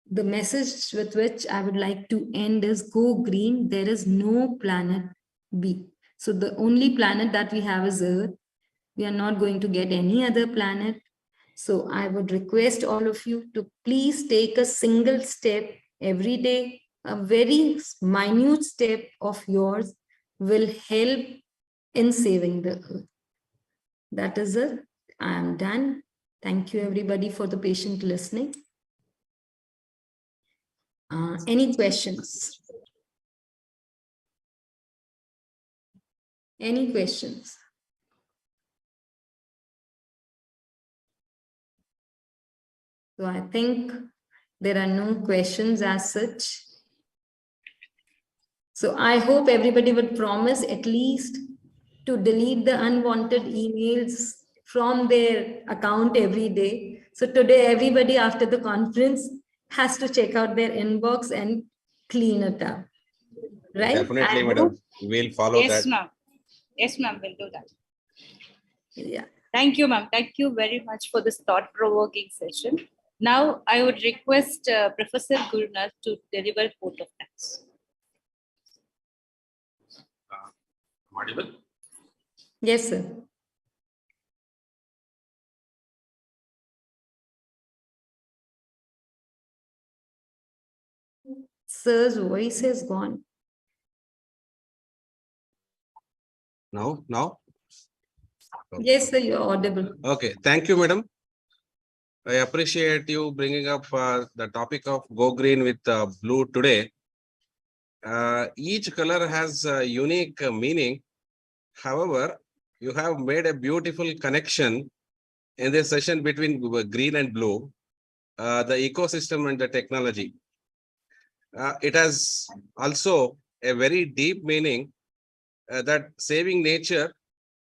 the message with which I would like to end is go green. There is no planet B. So the only planet that we have is Earth. We are not going to get any other planet. So I would request all of you to please take a single step every day. A very minute step of yours will help in saving the Earth. That is it. I am done. Thank you everybody for the patient listening. Any questions? Any questions? So I think there are no questions as such. So I hope everybody would promise at least to delete the unwanted emails from their account every day. So today, everybody after the conference has to check out their inbox and clean it up. Right? Definitely, madam. We'll follow that. Yes, ma'am. Yes, ma'am. We'll do that. Yeah. Thank you, ma'am. Thank you very much for this thought-provoking session. Now, I would request Professor Gurunath to deliver vote of thanks. Audible? Yes, sir. Sir's voice is gone. Now? Yes, sir, you're audible. Okay. Thank you, madam. I appreciate you bringing up the topic of go green with blue today. Each color has a unique meaning. However, you have made a beautiful connection in this session between green and blue, the ecosystem and the technology. It has also a very deep meaning that saving nature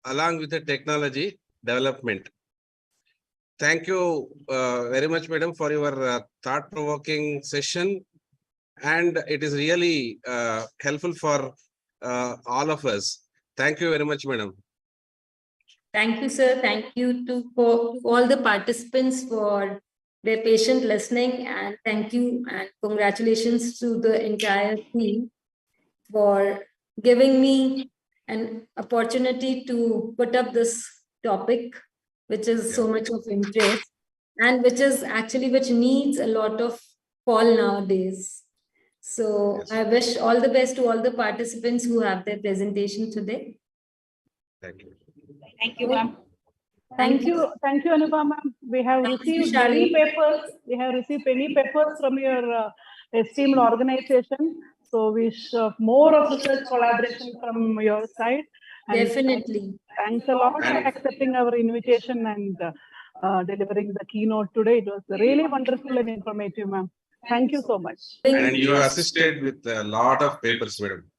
along with the technology development. Thank you very much, madam, for your thought-provoking session. And it is really helpful for all of us. Thank you very much, madam. Thank you, sir. Thank you to all the participants for their patient listening, and thank you and congratulations to the entire team for giving me an opportunity to put up this topic, which is so much of interest and which needs a lot of call nowadays. So Yes. I wish all the best to all the participants who have their presentation today. Thank you. Thank you, ma'am. Thank you, Anupama. Ma'am. We have Thank you, received many Shalini. papers. We have received many papers from your esteemed organization. So we wish more of research collaboration from your side. And Definitely. thanks a lot for accepting our invitation and delivering the keynote today. It was really wonderful and informative, ma'am. Thank you so much. And you assisted with a lot of papers, madam.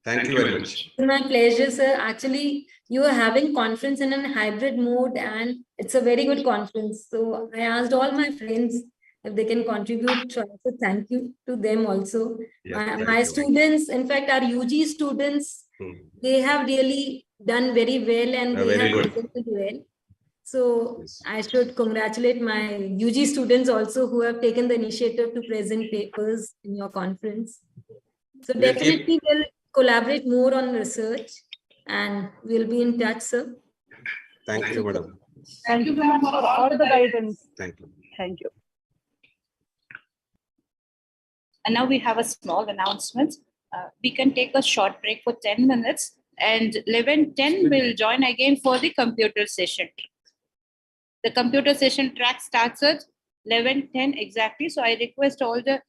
Thank you very much. It's my pleasure, sir. Actually, you are having conference in a hybrid mode and it's a very good conference. So I asked all my friends if they can contribute. So thank you to them also. Yes, My students, in fact, our UG students, they have really done very well and they very have good. presented well. So Yes. I should congratulate my UG students also who have taken the initiative to present papers in your conference. So We'll definitely we'll collaborate more on research and we'll be in touch, sir. Thank you, madam. Thank you, ma'am, for all the guidance. Thank you. Thank you. And now we have a small announcement. We can take a short break for 10 minutes and 11:10 will join again for the computer session. The computer session track starts at 11:10 exactly. So I request all the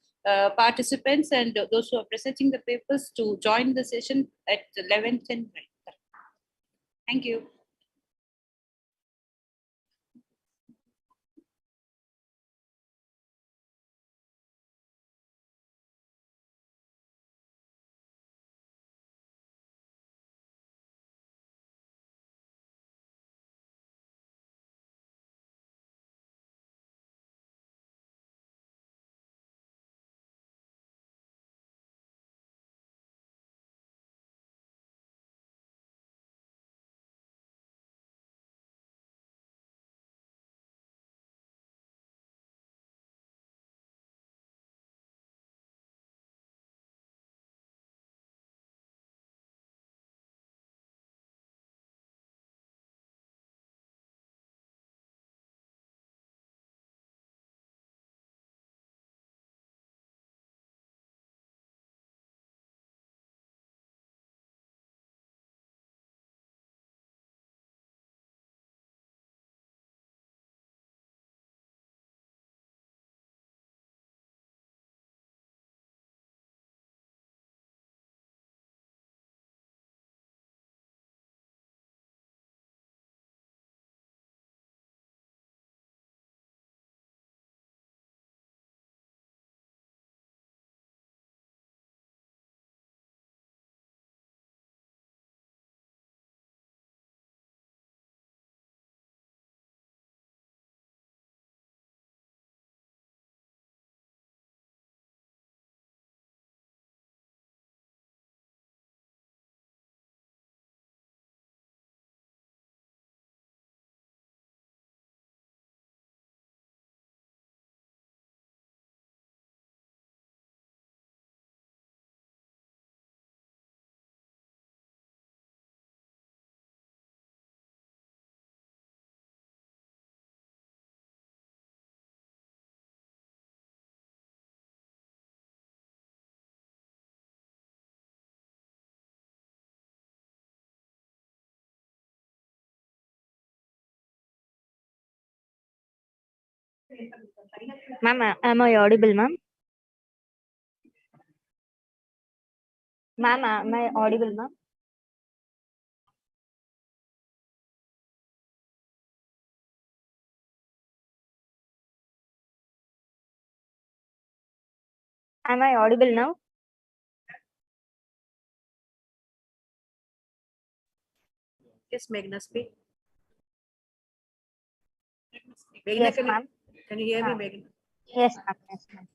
participants and those who are presenting the papers to join the session at 11:10. Thank you. Ma'am, am I audible, ma'am? Ma'am, am I audible, ma'am? Am I audible now? Yes, Meghna, speak. Meghna, Yes, ma'am. can you hear me, Meghna? Yes, ma'am. Yes, ma'am.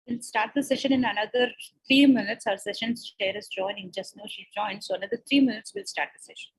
We'll start the session in another 3 minutes. Our session chair is joining. Just now she joined. So another 3 minutes, we'll start the session.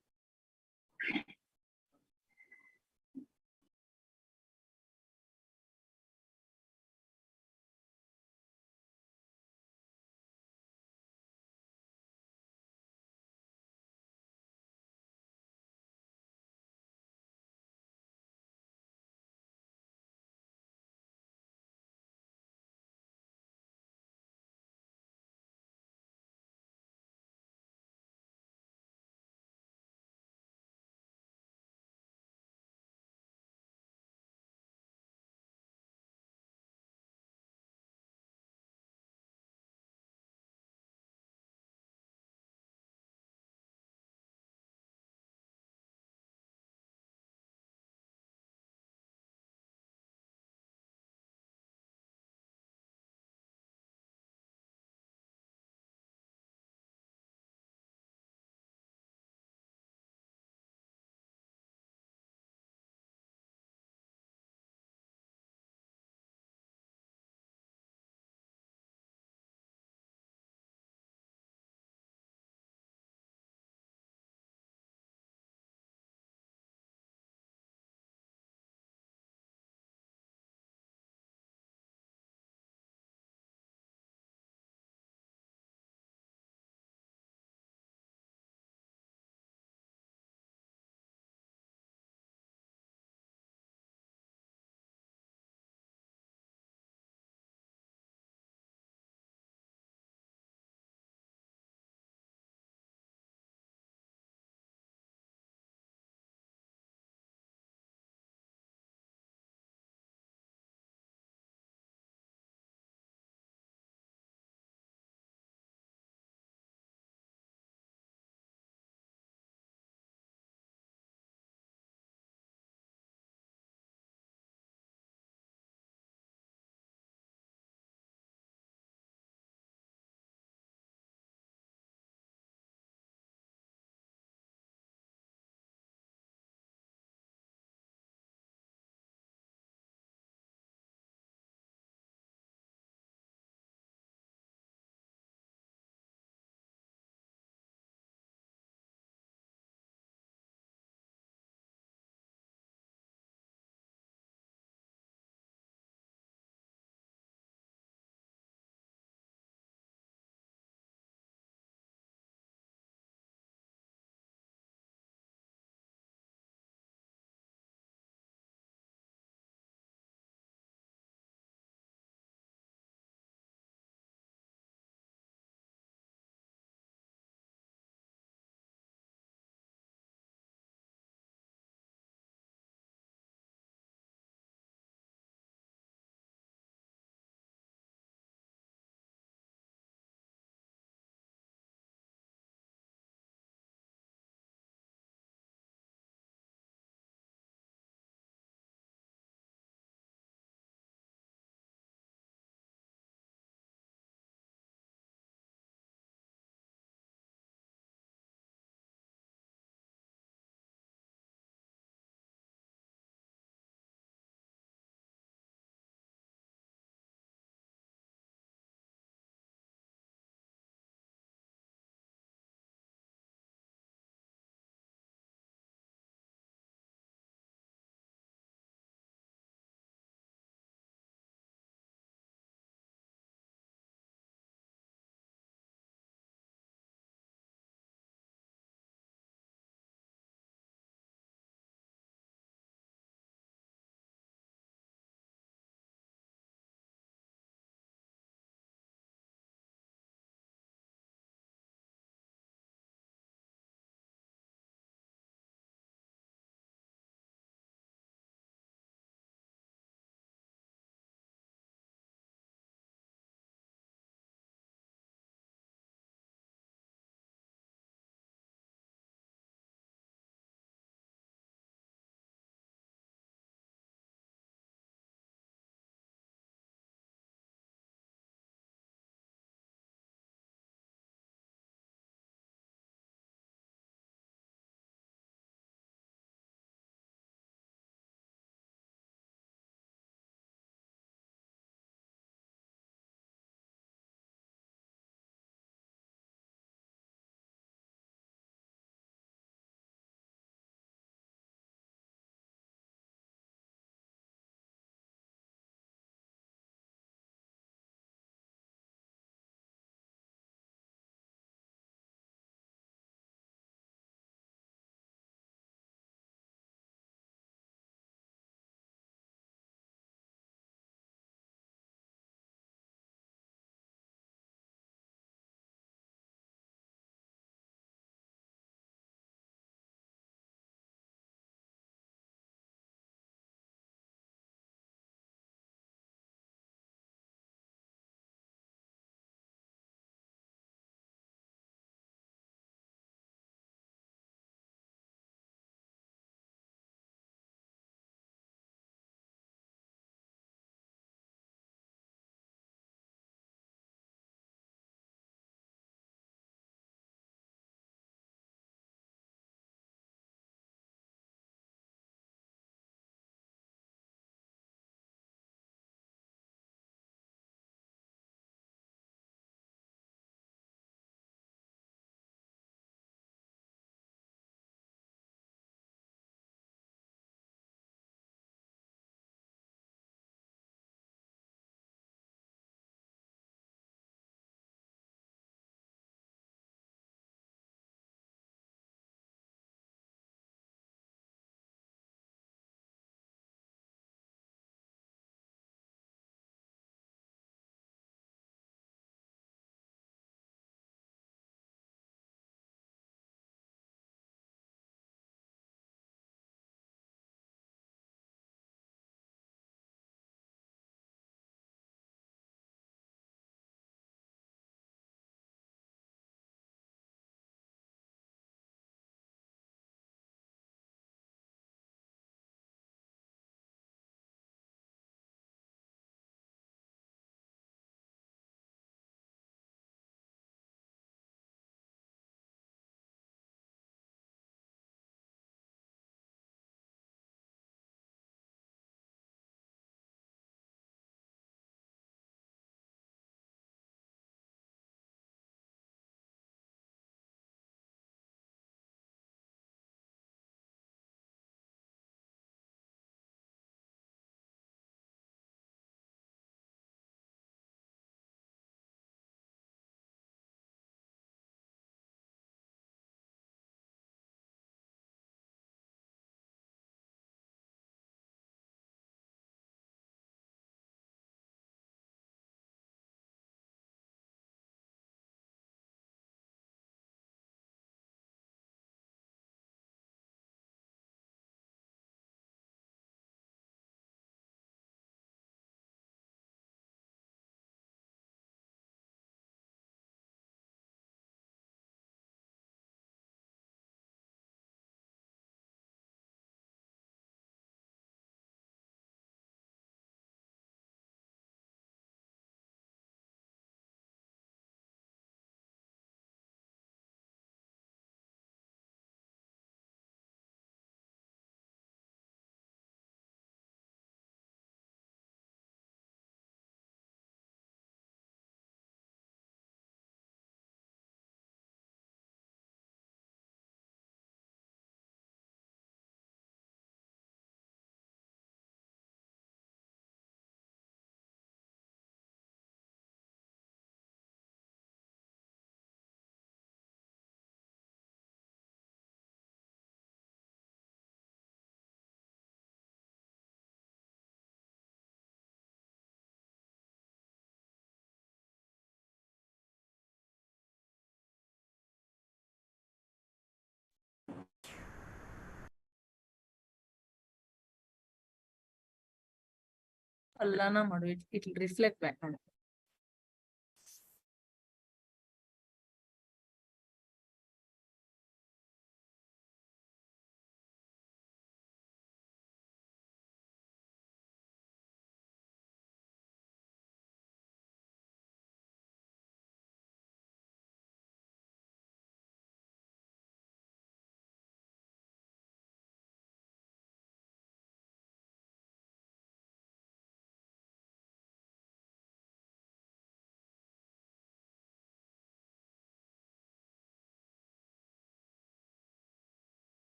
Allana madu, it will reflect back on.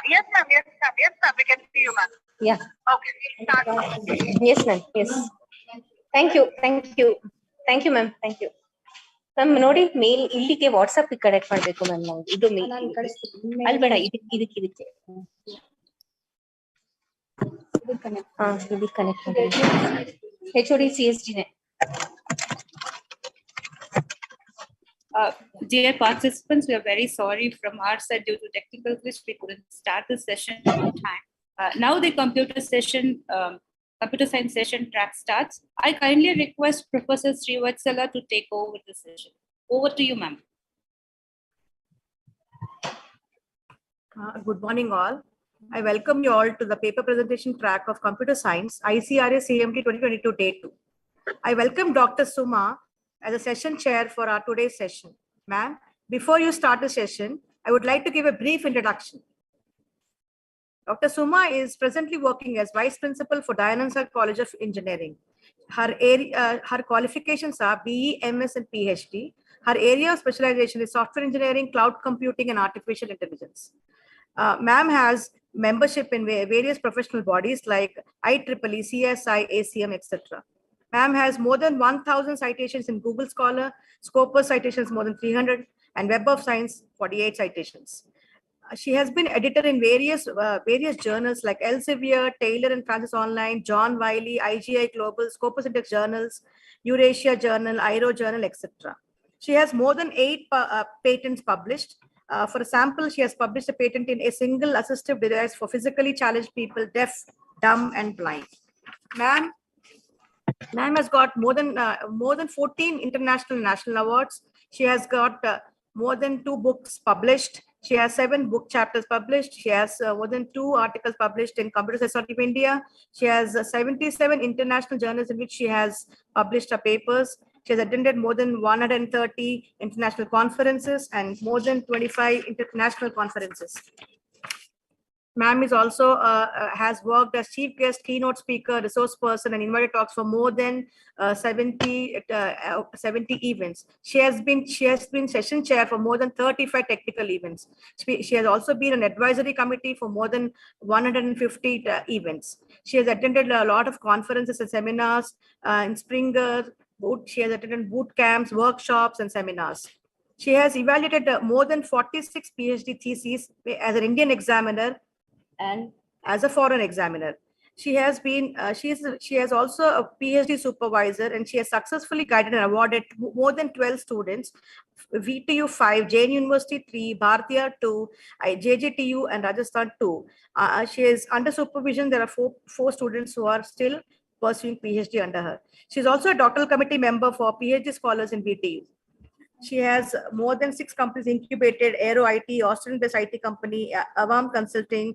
Yes, ma'am. Yes, ma'am. Yes, ma'am. We can see you, ma'am. Yeah. Okay, we'll start. Yes, ma'am. Yes. Thank you. Thank you. Thank you, ma'am. Thank you. Ma'am ನೋಡಿ ಮೇಲ್ ಇಲ್ಲಿಗೆ WhatsApp connect ಮಾಡ್ಬೇಕು ma'am ನಾವು ಇದು ಅಲ್ಲಿ ಬೇಡ ಇದಕ್ಕೆ ಹಾ ಇದಕ್ಕೆ ಕನೆಕ್ಟ್ ಮಾಡಿ HOD CSG ನೇ. Dear participants, we are very sorry from our side due to technical glitch. We couldn't start the session on time. Now the computer science session track starts. I kindly request Professor Srivatsala to take over the session. Over to you, ma'am. Good morning, all. I welcome you all to the paper presentation track of Computer Science, ICRACMT 2022 Day 2. I welcome Dr. Suma as a session chair for our today's session. Ma'am, before you start the session, I would like to give a brief introduction. Dr. Suma is presently working as Vice Principal for Dayananda College of Engineering. Her qualifications are BE, MS, and PhD. Her area of specialization is software engineering, cloud computing, and artificial intelligence. Ma'am has membership in various professional bodies like IEEE, CSI, ACM, etc. Ma'am has more than 1,000 citations in Google Scholar, Scopus citations more than 300, and Web of Science 48 citations. She has been editor in various journals like Elsevier, Taylor and Francis Online, John Wiley, IGI Global, Scopus Index journals, Eurasia Journal, IRO Journal, etc. She has more than 8 patents published. For a sample, she has published a patent in a single assistive device for physically challenged people, deaf, dumb, and blind. Ma'am has got more than 14 international and national awards. She has got more than 2 books published. She has 7 book chapters published. She has more than 2 articles published in Computer Society of India. She has 77 international journals in which she has published her papers. She has attended more than 130 international conferences and more than 25 international conferences. Ma'am is also has worked as chief guest, keynote speaker, resource person, and invited talks for more than 70 events. She has been session chair for more than 35 technical events. She has also been an advisory committee for more than 150 events. She has attended a lot of conferences and seminars in Springer. She has attended boot camps, workshops, and seminars. She has evaluated more than 46 PhD theses as an Indian examiner and as a foreign examiner. She has also a PhD supervisor, and she has successfully guided and awarded more than 12 students, VTU 5, Jain University 3, Bharatiya 2, JJTU, and Rajasthan 2. She is under supervision. There are four students who are still pursuing PhD under her. She is also a doctoral committee member for PhD scholars in VTU. She has more than 6 companies incubated: Aero IT, Australian-based IT company, Avam Consulting,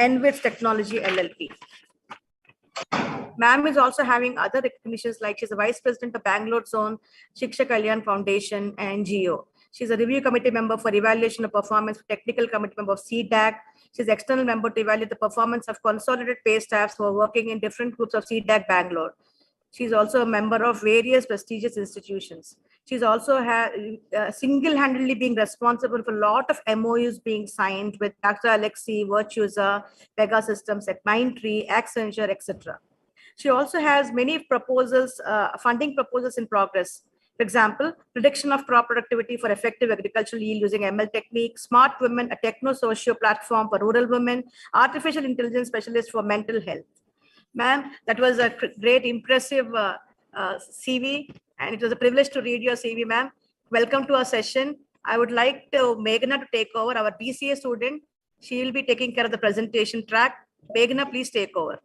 Enwits Technology LLP. Ma'am is also having other recognitions, like she's a vice president of Bangalore Zone, Shiksha Kalyan Foundation, and NGO. She's a review committee member for evaluation of performance, technical committee member of CDAC. She's external member to evaluate the performance of consolidated pay staffs who are working in different groups of CDAC Bangalore. She's also a member of various prestigious institutions. She's also single-handedly being responsible for a lot of MOUs being signed with Dr. Alexi, Virtusa, Pegasystems, Mindtree, Accenture, etc. She also has many proposals, funding proposals in progress. For example, prediction of crop productivity for effective agricultural yield using ML technique, Smart Women, a techno-socio platform for rural women, artificial intelligence specialist for mental health. Ma'am, that was a great, impressive CV, and it was a privilege to read your CV, ma'am. Welcome to our session. I would like to Meghna to take over, our BCA student. She will be taking care of the presentation track. Meghna, please take over.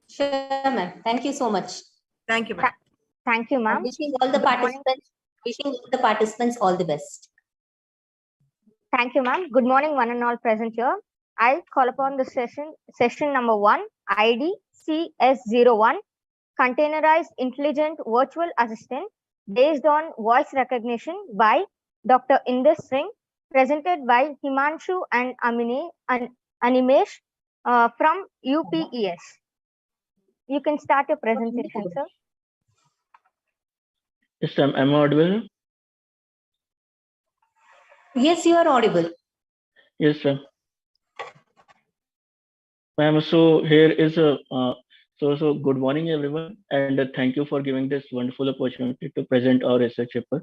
Sure, ma'am. Thank you so much. Thank you, ma'am. Thank you, ma'am. Wishing all the participants all the best. Thank you, ma'am. Good morning, one and all present here. I'll call upon the session number 1, ID CS01, Containerized Intelligent Virtual Assistant based on voice recognition by Dr. Inder Singh, presented by Himanshu and Animesh from UPES. You can start your presentation, sir. Yes, ma'am. Am I audible? Yes, you are audible. Yes, ma'am. Ma'am, so here is a so good morning, everyone, and thank you for giving this wonderful opportunity to present our research paper.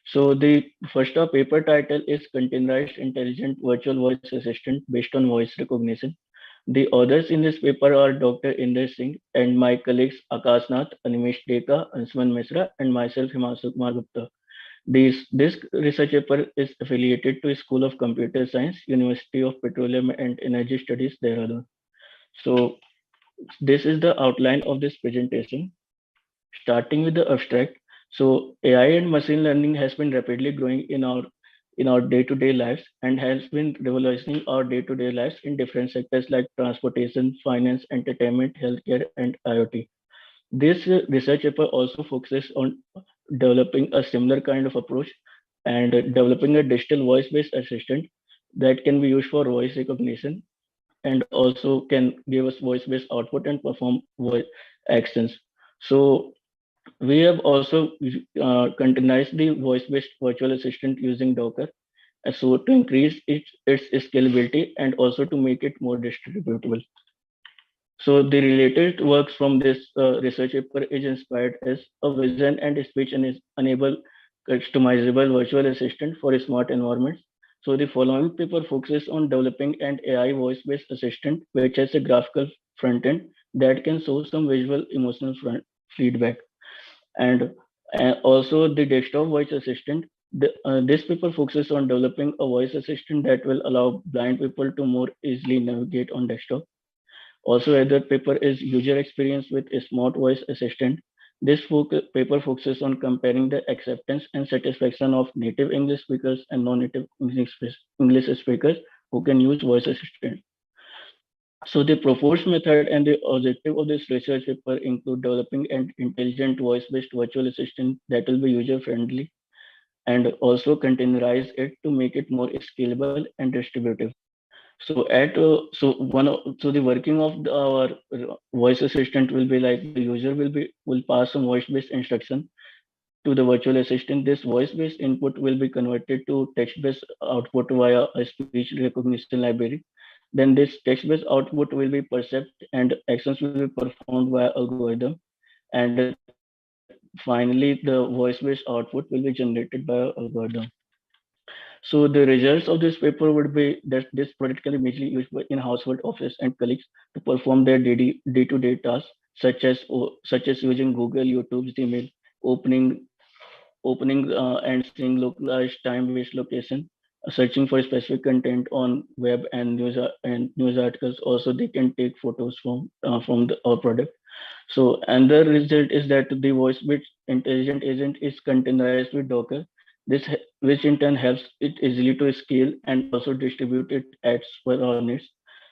So the first paper title is Containerized Intelligent Virtual Voice Assistant based on voice recognition. The authors in this paper are Dr. Inder Singh and my colleagues Akash Nath, Animesh Deka, Anshuman Misra, and myself Himanshu Kumar Gupta. This research paper is affiliated to School of Computer Science, University of Petroleum and Energy Studies, Dehradun. So this is the outline of this presentation. Starting with the abstract. So AI and machine learning has been rapidly growing in our day-to-day lives and has been revolutionizing our day-to-day lives in different sectors like transportation, finance, entertainment, healthcare, and IoT. This research paper also focuses on developing a similar kind of approach and developing a digital voice-based assistant that can be used for voice recognition and also can give us voice-based output and perform voice actions. So we have also containerized the voice-based virtual assistant using Docker, so to increase its scalability and also to make it more distributable. So the related works from this research paper is inspired as a vision and speech enable customizable virtual assistant for smart environments. So the following paper focuses on developing an AI voice-based assistant which has a graphical front end that can show some visual emotional feedback. And also the desktop voice assistant. This paper focuses on developing a voice assistant that will allow blind people to more easily navigate on desktop. Also, other paper is user experience with a smart voice assistant. This paper focuses on comparing the acceptance and satisfaction of native English speakers and non-native English speakers who can use voice assistant. So the proposed method and the objective of this research paper include developing an intelligent voice-based virtual assistant that will be user-friendly and also containerize it to make it more scalable and distributive. So the working of our voice assistant will be like the user will pass some voice-based instruction to the virtual assistant. This voice-based input will be converted to text-based output via a speech recognition library. Then this text-based output will be perceived and actions will be performed via algorithm. And finally, the voice-based output will be generated by algorithm. So the results of this paper would be that this product can be majorly used in household office and colleagues to perform their day-to-day tasks, such as using Google, YouTube, Gmail, opening and seeing localized time-based location, searching for specific content on web and news articles. Also, they can take photos from our product. So, and the result is that the voice-based intelligent agent is containerized with Docker. Which in turn helps it easily to scale and also distribute it as per our needs.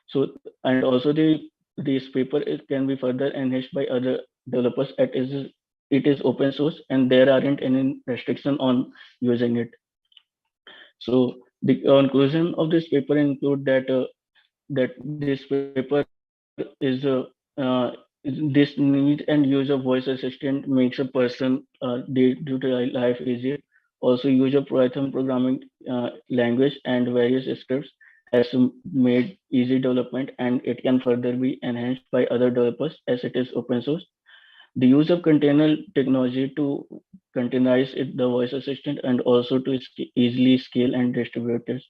So, and also this paper can be further enhanced by other developers as it is open source and there aren't any restriction on using it. So the conclusion of this paper include that this paper is this need and use of voice assistant makes a person day-to-day life easier. Also, use of Python programming language and various scripts has made easy development, and it can further be enhanced by other developers as it is open source. The use of container technology to containerize the voice assistant and also to easily scale and distribute it.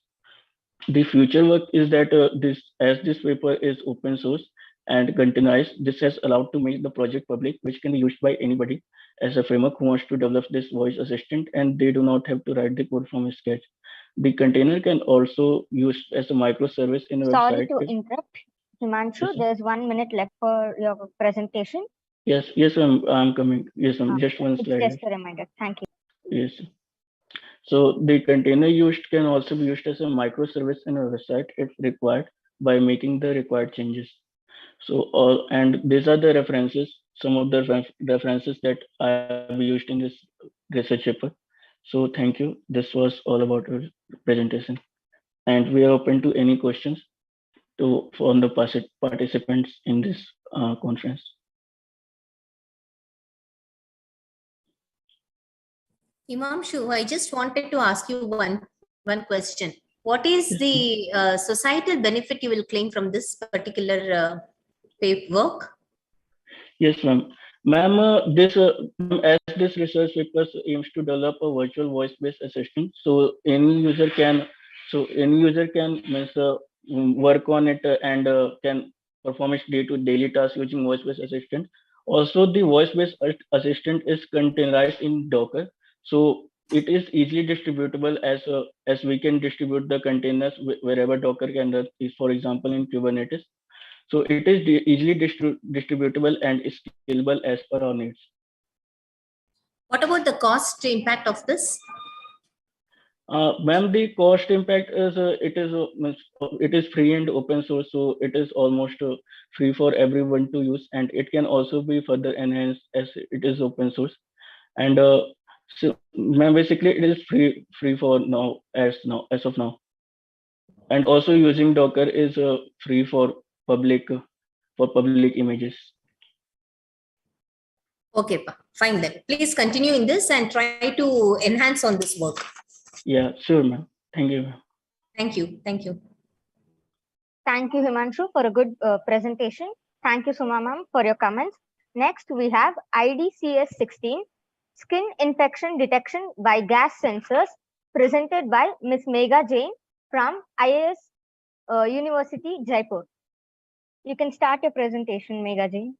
The future work is that this paper is open source and containerized, this has allowed to make the project public, which can be used by anybody as a framework who wants to develop this voice assistant, and they do not have to write the code from scratch. The container can also use as a microservice in a Sorry website. to interrupt, Himanshu. Yes, There's 1 minute left for your presentation. yes, I'm coming. Yes, just one It's slide. just a reminder. Thank you. Yes. So the container used can also be used as a microservice in a website if required by making the required changes. So all, and these are the references, some of the references that I have used in this research paper. So thank you. This was all about our presentation, and we are open to any questions from the participants in this conference. Himanshu, I just wanted to ask you one question. What is the societal benefit you will claim from this particular work? Yes, ma'am. Ma'am, as this research paper aims to develop a virtual voice-based assistant, so any user can work on it and can perform its daily tasks using voice-based assistant. Also, the voice-based assistant is containerized in Docker, so it is easily distributable as we can distribute the containers wherever Docker can run is, for example, in Kubernetes. So it is easily distributable and scalable as per our needs. What about the cost impact of this? Ma'am, the cost impact is it is free and open source, so it is almost free for everyone to use, and it can also be further enhanced as it is open source. And so, ma'am, basically it is free for now as of now. And also using Docker is free for public images. Okay, fine then. Please continue in this and try to enhance on this work. Yeah, sure, ma'am. Thank you, ma'am. Thank you. Thank you. Thank you, Himanshu, for a good presentation. Thank you, Suma ma'am, for your comments. Next, we have IDCS16, Skin Infection Detection by Gas Sensors, presented by Ms. Megha Jain from IIS University, Jaipur. You can start your presentation, Megha Jain.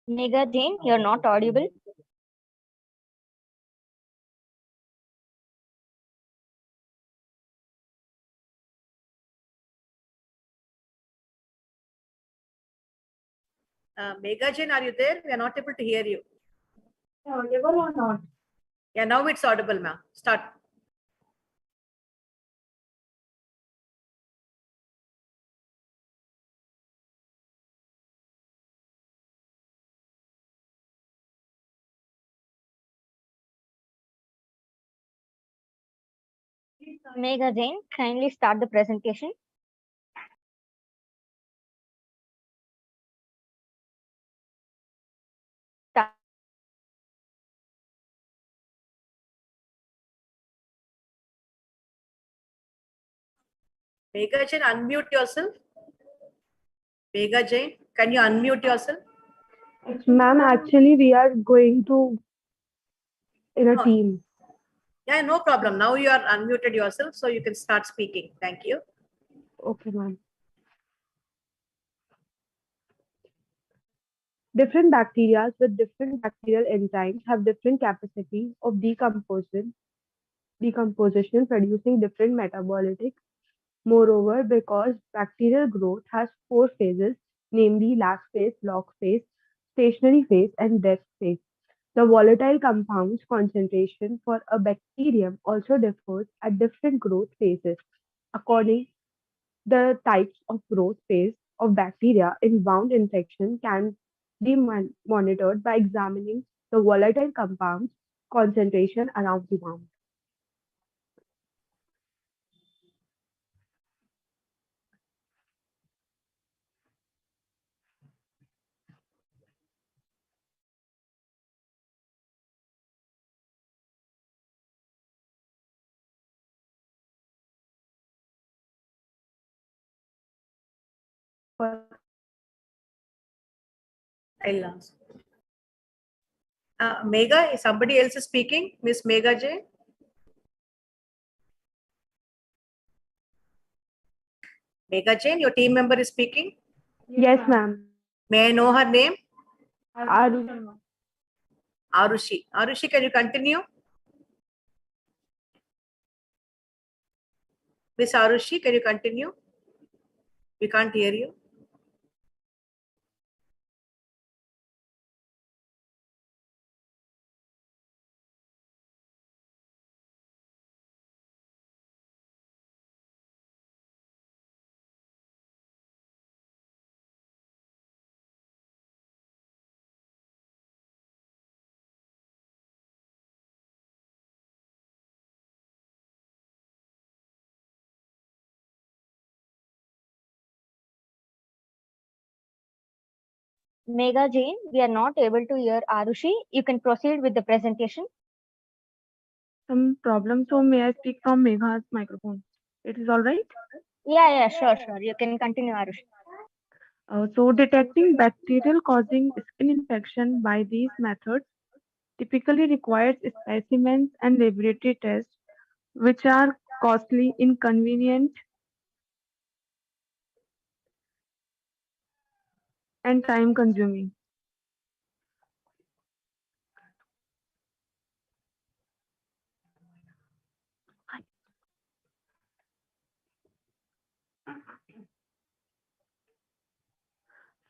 Megha Jain, you're not audible. Megha Jain, are you there? We are not able to hear you. Audible or not? Yeah, now it's audible, ma'am. Start. Megha Jain, kindly start the presentation. Megha Jain, unmute yourself. Megha Jain, can you unmute yourself? Ma'am, actually, we are going to in a team. Yeah, no problem. Now you are unmuted yourself, so you can start speaking. Thank you. Okay, ma'am. Different bacteria with different bacterial enzymes have different capacities of decomposition, producing different metabolites. Moreover, because bacterial growth has 4 phases, namely lag phase, log phase, stationary phase, and death phase. The volatile compounds concentration for a bacterium also differs at different growth phases. According the types of growth phase of bacteria in wound infection can be monitored by examining the volatile compounds concentration around the wound. for I'll ask. Megha, is somebody else is speaking? Miss Megha J. Megha Jain, your team member is speaking. Yes, ma'am. May I know her name? Arushi. Arushi. Arushi, can you continue? Miss Arushi, can you continue? We can't hear you. Mega Jane, we are not able to hear Arushi. You can proceed with the presentation. Some problem, so may I speak from Megha's microphone? It is all right? Yeah, sure. You can continue, Arushi. So detecting bacterial causing skin infection by these methods typically requires specimens and laboratory tests, which are costly, inconvenient, and time consuming.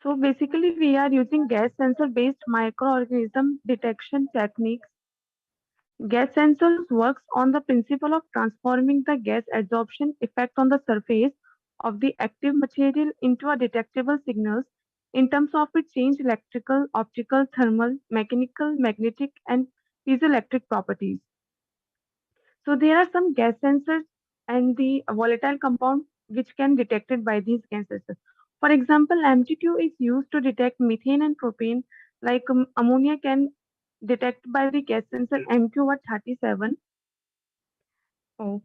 So basically, we are using gas sensor based microorganism detection techniques. Gas sensors works on the principle of transforming the gas adsorption effect on the surface of the active material into a detectable signals in terms of its change electrical, optical, thermal, mechanical, magnetic, and piezoelectric properties. So there are some gas sensors and the volatile compound which can detected by these gas sensors. For example, MT2 is used to detect methane and propane, like ammonia can detect by the gas sensor MQ37. Oh.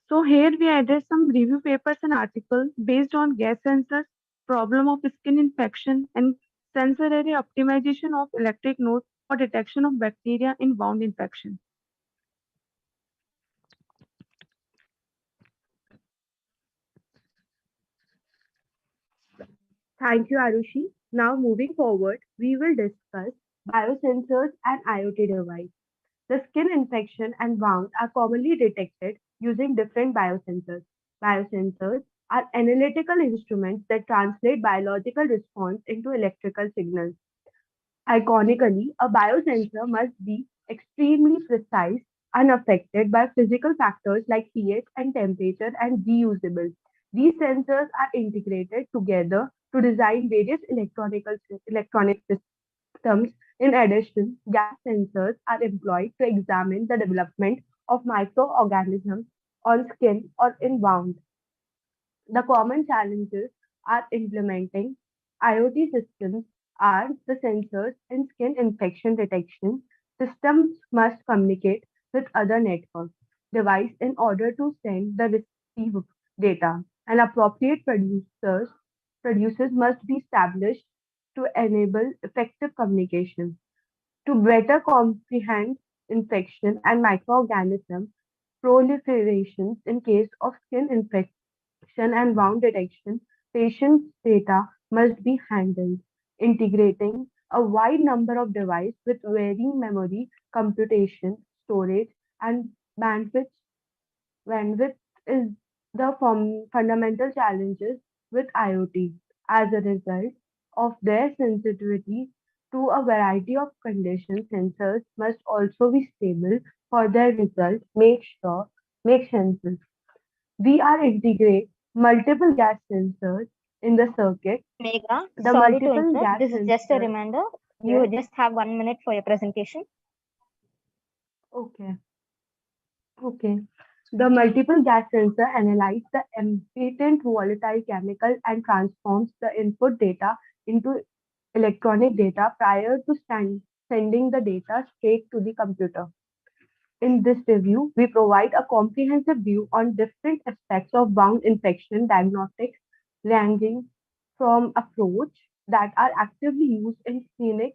So here we added some review papers and articles based on gas sensors, problem of skin infection, and sensor array optimization of electric nodes for detection of bacteria in wound infection. Thank you, Arushi. Now, moving forward, we will discuss biosensors and IoT device. The skin infection and wound are commonly detected using different biosensors. Biosensors are analytical instruments that translate biological response into electrical signals. Iconically, a biosensor must be extremely precise, unaffected by physical factors like pH and temperature, and reusable. These sensors are integrated together to design various electronic systems. In addition, gas sensors are employed to examine the development of microorganisms on skin or in wound. The common challenges are implementing IoT systems are the sensors in skin infection detection. Systems must communicate with other network device in order to send the received data. And appropriate producers must be established to enable effective communication. To better comprehend infection and microorganism proliferations in case of skin infection and wound detection, patient's data must be handled, integrating a wide number of devices with varying memory, computation, storage, and bandwidth. Bandwidth is the fundamental challenges with IoT. As a result of their sensitivity to a variety of conditions, sensors must also be stable for their result. Make sense. We are integrate multiple gas sensors in the circuit. Mega, The sorry to multiple interrupt. gas This is just a sensors. reminder. You Yes. just have 1 minute for your presentation. Okay. Okay. The multiple gas sensor analyze the ambient volatile chemical and transforms the input data into electronic data prior to sending the data straight to the computer. In this review, we provide a comprehensive view on different aspects of wound infection diagnostics, ranging from approach that are actively used in clinic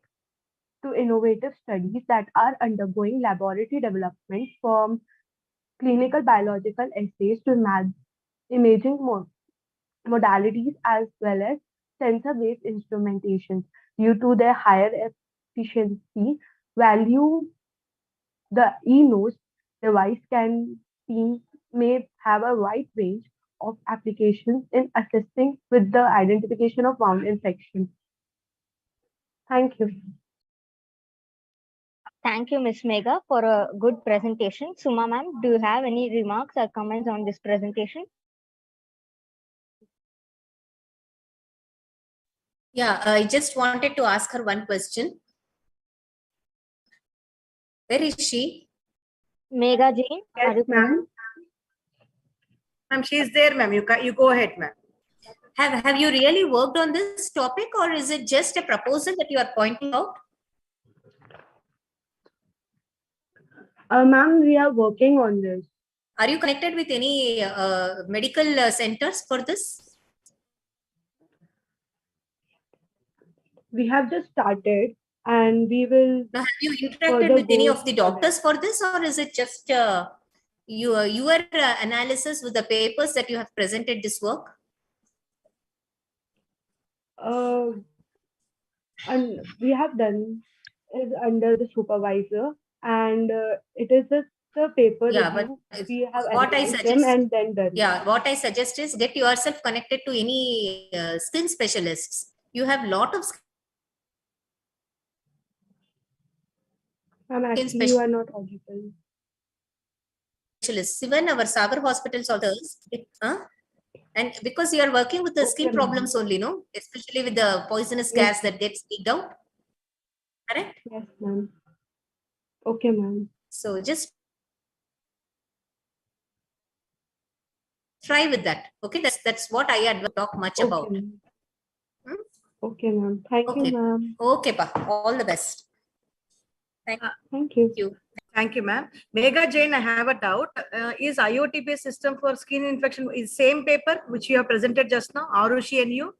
to innovative studies that are undergoing laboratory development, from clinical biological assays to imaging modalities as well as sensor-based instrumentation. Due to their higher efficiency value, the eNose device may have a wide range of applications in assisting with the identification of wound infection. Thank you. Thank you, Ms. Megha, for a good presentation. Suma ma'am, do you have any remarks or comments on this presentation? Yeah, I just wanted to ask her one question. Where is she? Megha Jain, are you ma'am. Ma'am, she is there, ma'am. You go ahead, ma'am. Have you really worked on this topic, or is it just a proposal that you are pointing out? Ma'am, we are working on this. Are you connected with any medical centers for this? We have just started and we will. Now, have you interacted with any of the doctors for this, or is it just your analysis with the papers that you have presented this work? And we have done is under the supervisor, and it is just the paper review. We have what I suggest, them and then done. Yeah, what I suggest is get yourself connected to any skin specialists. You have lot of Actually, you are not audible. Specialists. Even our Sagar hospitals also, and because you are working with the skin problems only, no, especially with the poisonous gas that gets leaked out. Correct? Yes, ma'am. Okay, ma'am. So just try with that. Okay, that's what I had talk much about. Okay, ma'am. Thank you, ma'am. Okay, pa. All the best. Thank you. Thank you, ma'am. Megha Jain, I have a doubt. Is IoT-based system for skin infection is same paper which you have presented just now, Arushi and you?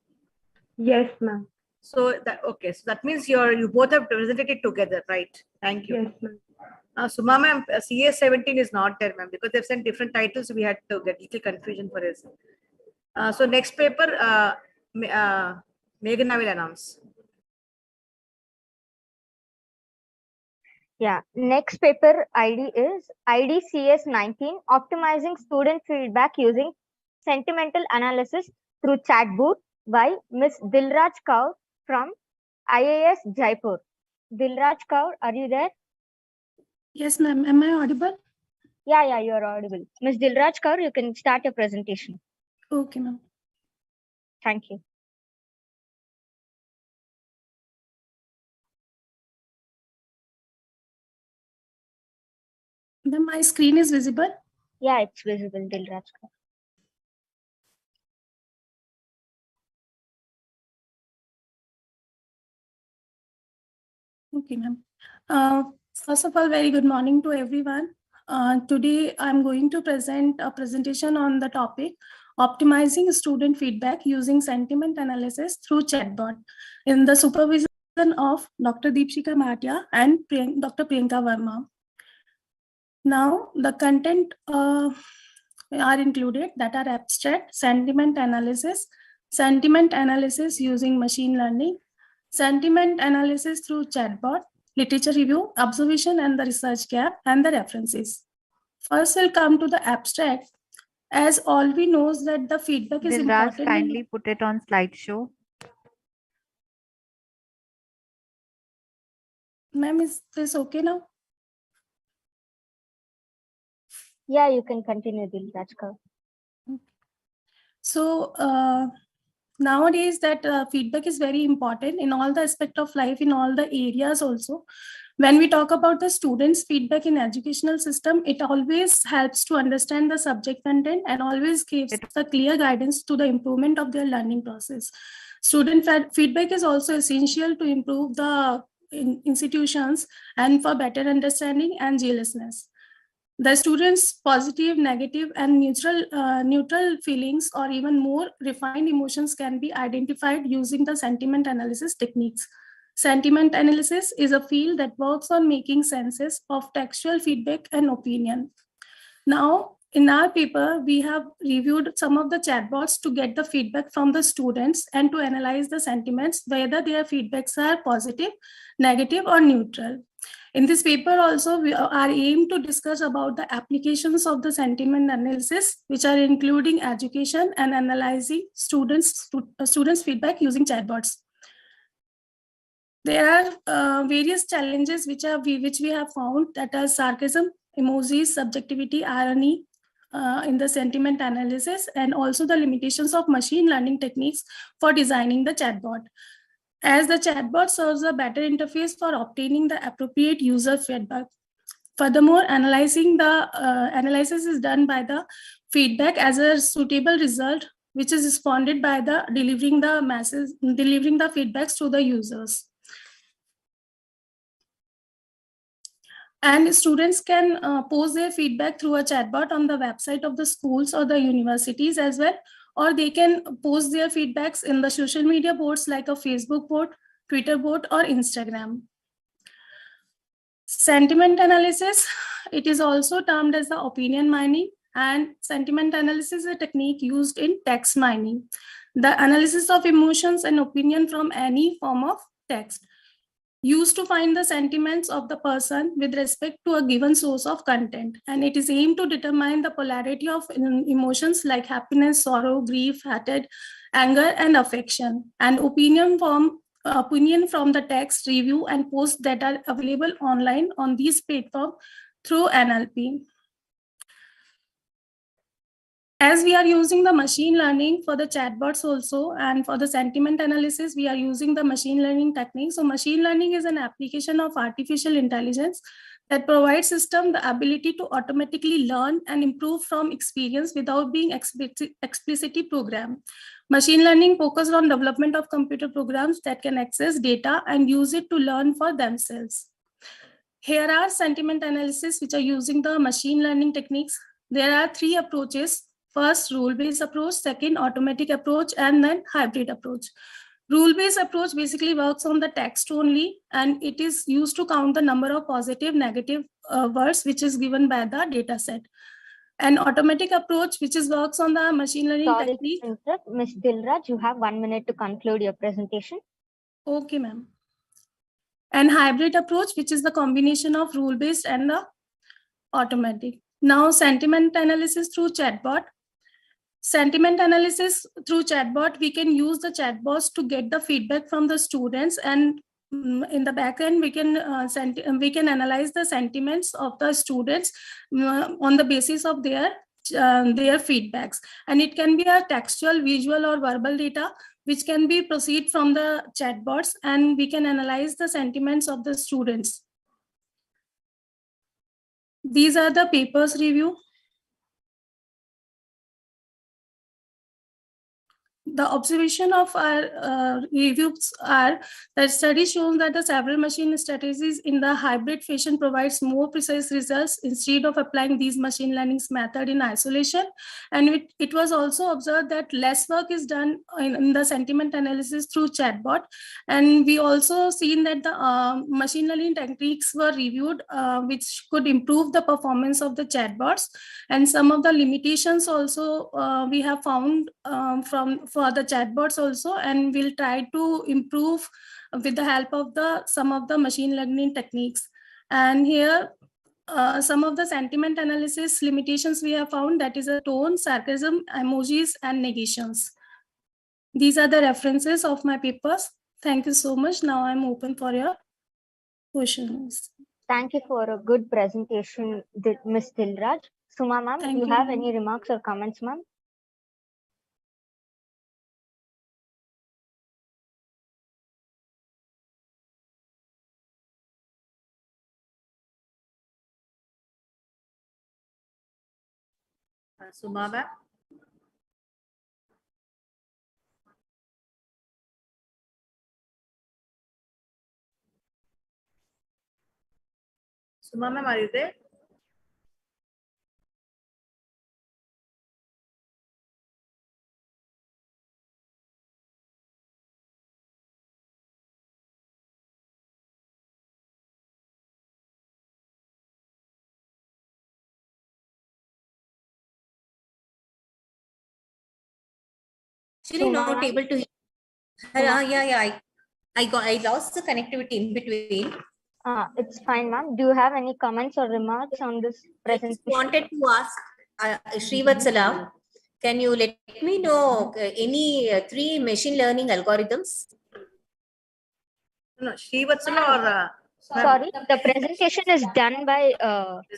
Yes, ma'am. So that means you both have presented it together, right? Thank you. Yes, ma'am. Suma ma'am, CA17 is not there, ma'am, because they've sent different titles. We had to get little confusion for us. So next paper, Meghana will announce. Yeah, next paper ID is IDCS19, Optimizing Student Feedback Using Sentimental Analysis Through Chatbot by Ms. Dilraj Kaur from IAS Jaipur. Dilraj Kaur, are you there? Yes, ma'am. Am I audible? Yeah, you are audible. Ms. Dilraj Kaur, you can start your presentation. Okay, ma'am. Thank you. Then my screen is visible? Yeah, it's visible, Dilraj Kaur. Okay, ma'am. First of all, very good morning to everyone. Today, I'm going to present a presentation on the topic Optimizing Student Feedback Using Sentiment Analysis Through Chatbot in the supervision of Dr. Deepshika Matia and Dr. Priyanka Verma. Now, the content are included that are abstract, sentiment analysis using machine learning, sentiment analysis through chatbot, literature review, observation and the research gap, and the references. First, we'll come to the abstract. As all we know is that the feedback is important. Kindly put it on slideshow. Ma'am, is this okay now? Yeah, you can continue, Dilraj Kaur. So nowadays that feedback is very important in all the aspect of life, in all the areas also. When we talk about the students' feedback in educational system, it always helps to understand the subject content and always gives the clear guidance to the improvement of their learning process. Student feedback is also essential to improve the institutions and for better understanding and zealousness. The students' positive, negative, and neutral feelings or even more refined emotions can be identified using the sentiment analysis techniques. Sentiment analysis is a field that works on making senses of textual feedback and opinion. Now, in our paper, we have reviewed some of the chatbots to get the feedback from the students and to analyze the sentiments, whether their feedbacks are positive, negative, or neutral. In this paper also, we are aimed to discuss about the applications of the sentiment analysis, which are including education and analyzing students' feedback using chatbots. There are various challenges which we have found, that are sarcasm, emojis, subjectivity, irony in the sentiment analysis, and also the limitations of machine learning techniques for designing the chatbot. As the chatbot serves a better interface for obtaining the appropriate user feedback. Furthermore, analysis is done by the feedback as a suitable result, which is responded by the delivering the feedbacks to the users. And students can post their feedback through a chatbot on the website of the schools or the universities as well, or they can post their feedbacks in the social media boards like a Facebook board, Twitter board, or Instagram. Sentiment analysis, it is also termed as the opinion mining, and sentiment analysis is a technique used in text mining, the analysis of emotions and opinion from any form of text, used to find the sentiments of the person with respect to a given source of content. And it is aimed to determine the polarity of emotions like happiness, sorrow, grief, hatred, anger, and affection, and opinion from the text, review, and posts that are available online on these platforms through NLP. As we are using the machine learning for the chatbots also, and for the sentiment analysis, we are using the machine learning technique. So machine learning is an application of artificial intelligence that provides system the ability to automatically learn and improve from experience without being explicitly programmed. Machine learning focuses on development of computer programs that can access data and use it to learn for themselves. Here are sentiment analysis which are using the machine learning techniques. There are three approaches. First, rule-based approach, second, automatic approach, and then hybrid approach. Rule-based approach basically works on the text only, and it is used to count the number of positive, negative words which is given by the data set. An automatic approach which is works on the machine learning technique. Ms. Dilraj, you have 1 minute to conclude your presentation. Okay, ma'am. And hybrid approach, which is the combination of rule-based and the automatic. Now, sentiment analysis through chatbot. Sentiment analysis through chatbot, we can use the chatbots to get the feedback from the students, and in the back end, we can analyze the sentiments of the students on the basis of their feedbacks. And it can be a textual, visual, or verbal data, which can be proceed from the chatbots, and we can analyze the sentiments of the students. These are the papers review. The observation of our reviews are that study shows that the several machine strategies in the hybrid fashion provides more precise results instead of applying these machine learning method in isolation. And it was also observed that less work is done in the sentiment analysis through chatbot. And we also seen that the machine learning techniques were reviewed, which could improve the performance of the chatbots. And some of the limitations also we have found for the chatbots also, and we'll try to improve with the help of some of the machine learning techniques. And here some of the sentiment analysis limitations we have found, that is a tone, sarcasm, emojis, and negations. These are the references of my papers. Thank you so much. Now I'm open for your questions. Thank you for a good presentation, Ms. Dilraj. Suma ma'am, you have any remarks or comments, ma'am? Suma ma'am. Suma ma'am, are you there? Actually not able to hear. Yeah. I lost the connectivity in between. It's fine, ma'am. Do you have any comments or remarks on this I just presentation? wanted to ask Srivatsala, can you let me know any 3 machine learning algorithms? No, Srivatsala or Sorry, the presentation is done by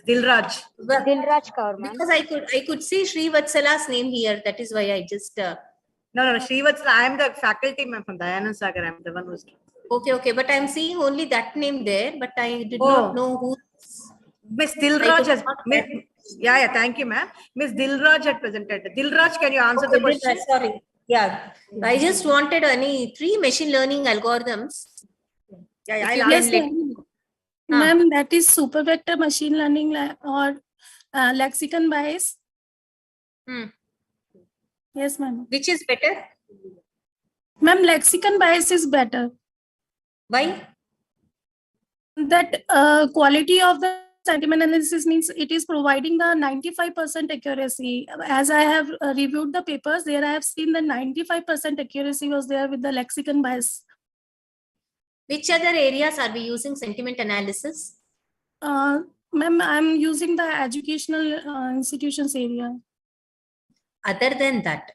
Dilraj. Dilraj Kaur, ma'am. Because I could see Srivatsala's name here. That is why I just. No, Srivatsala. I am the faculty member from Dayananda Sagar. I am the one who's. Okay, but I'm seeing only that name there, but I did not know who. Miss Dilraj has. Yeah, thank you, ma'am. Miss Dilraj had presented. Dilraj, can you answer the question? Sorry. Yeah, I just wanted any 3 machine learning algorithms. Yeah, Yes, ma'am, that is super vector machine learning or lexicon bias. Yes, ma'am. Which is better? Ma'am, lexicon bias is better. Why? That quality of the sentiment analysis means it is providing the 95% accuracy. As I have reviewed the papers, there I have seen the 95% accuracy was there with the lexicon bias. Which other areas are we using sentiment analysis? Ma'am, I'm using the educational institutions area. Other than that?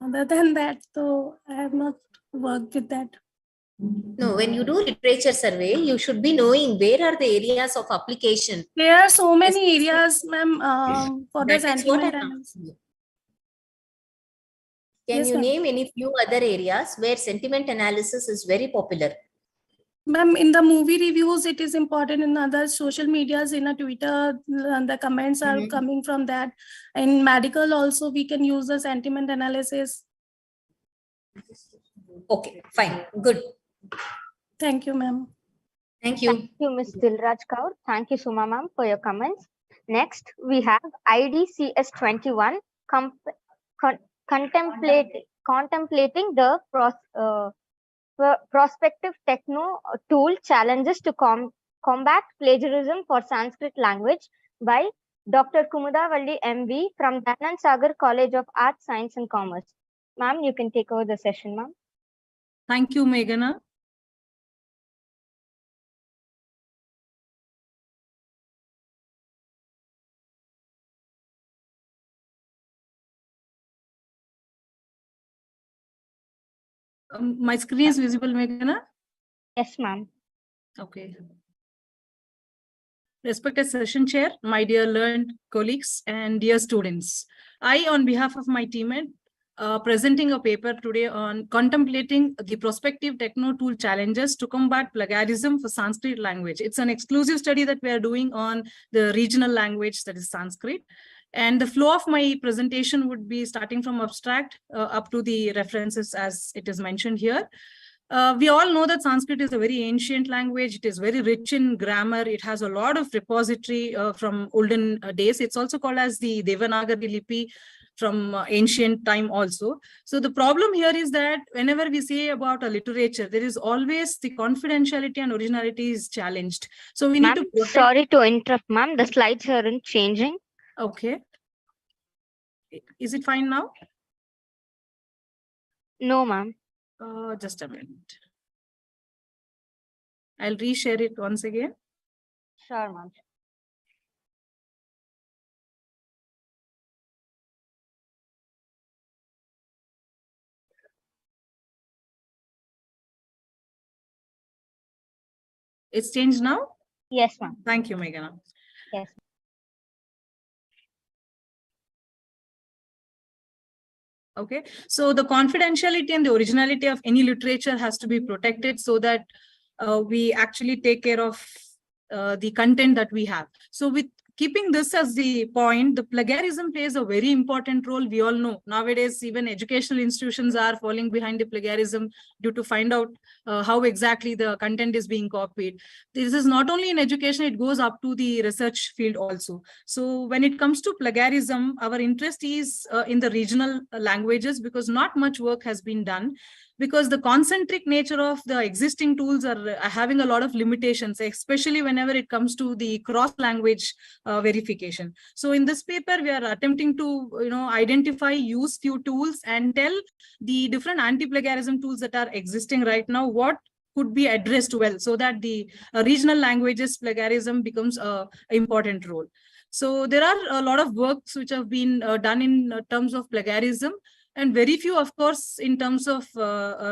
Other than that, so I have not worked with that. No, when you do literature survey, you should be knowing where are the areas of application. There are so many areas, ma'am, for the sentiment analysis. Can you name any few other areas where sentiment analysis is very popular? Ma'am, in the movie reviews, it is important. In other social medias, in a Twitter, the comments are coming from that. In medical also, we can use the sentiment analysis. Okay, fine, good. Thank you, ma'am. Thank you. Thank you, Ms. Dilraj Kaur. Thank you, Suma ma'am, for your comments. Next, we have IDCS-21 contemplating the prospective techno tool challenges to combat plagiarism for Sanskrit language by Dr. Kumudavali MV from Dayananda Sagar College of Arts, Science and Commerce. Ma'am, you can take over the session, ma'am. Thank you, Meghana. My screen is visible, Meghana? Yes, ma'am. Okay. Respected session chair, my dear learned colleagues and dear students. I, on behalf of my teammate, presenting a paper today on contemplating the prospective techno tool challenges to combat plagiarism for Sanskrit language. It's an exclusive study that we are doing on the regional language, that is Sanskrit. And the flow of my presentation would be starting from abstract up to the references as it is mentioned here. We all know that Sanskrit is a very ancient language. It is very rich in grammar. It has a lot of repository from olden days. It's also called as the Devanagari Lipi from ancient time also. So the problem here is that whenever we say about a literature, there is always the confidentiality and originality is challenged. So we need to protect. Sorry to interrupt, ma'am. The slides aren't changing. Okay. Is it fine now? No, ma'am. Just a minute. I'll reshare it once again. Sure, ma'am. It's changed now? Yes, ma'am. Thank you, Meghana. Yes. Okay, so the confidentiality and the originality of any literature has to be protected so that we actually take care of the content that we have. So with keeping this as the point, the plagiarism plays a very important role. We all know nowadays even educational institutions are falling behind the plagiarism due to find out how exactly the content is being copied. This is not only in education, it goes up to the research field also. So when it comes to plagiarism, our interest is in the regional languages because not much work has been done. because the concentric nature of the existing tools are having a lot of limitations, especially whenever it comes to the cross-language verification. So in this paper, we are attempting to identify, use few tools and tell the different anti-plagiarism tools that are existing right now, what could be addressed well, so that the regional languages plagiarism becomes an important role. So there are a lot of works which have been done in terms of plagiarism, and very few, of course, in terms of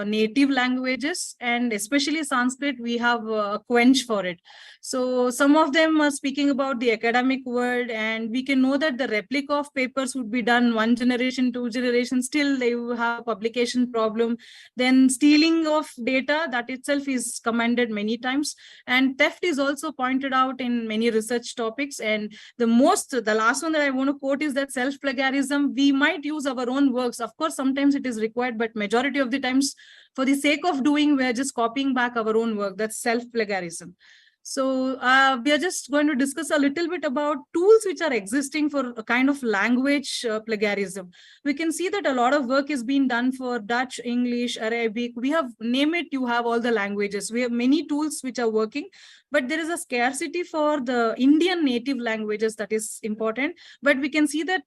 native languages, and especially Sanskrit, we have a quench for it. So some of them are speaking about the academic world, and we can know that the replica of papers would be done 1 generation, 2 generations, still they will have a publication problem. Then stealing of data, that itself is commended many times. And theft is also pointed out in many research topics. And the last one that I want to quote is that self-plagiarism, we might use our own works. Of course, sometimes it is required, but majority of the times, for the sake of doing, we're just copying back our own work. That's self-plagiarism. So we are just going to discuss a little bit about tools which are existing for a kind of language plagiarism. We can see that a lot of work is being done for Dutch, English, Arabic. We have, name it, you have all the languages. We have many tools which are working, but there is a scarcity for the Indian native languages that is important. But we can see that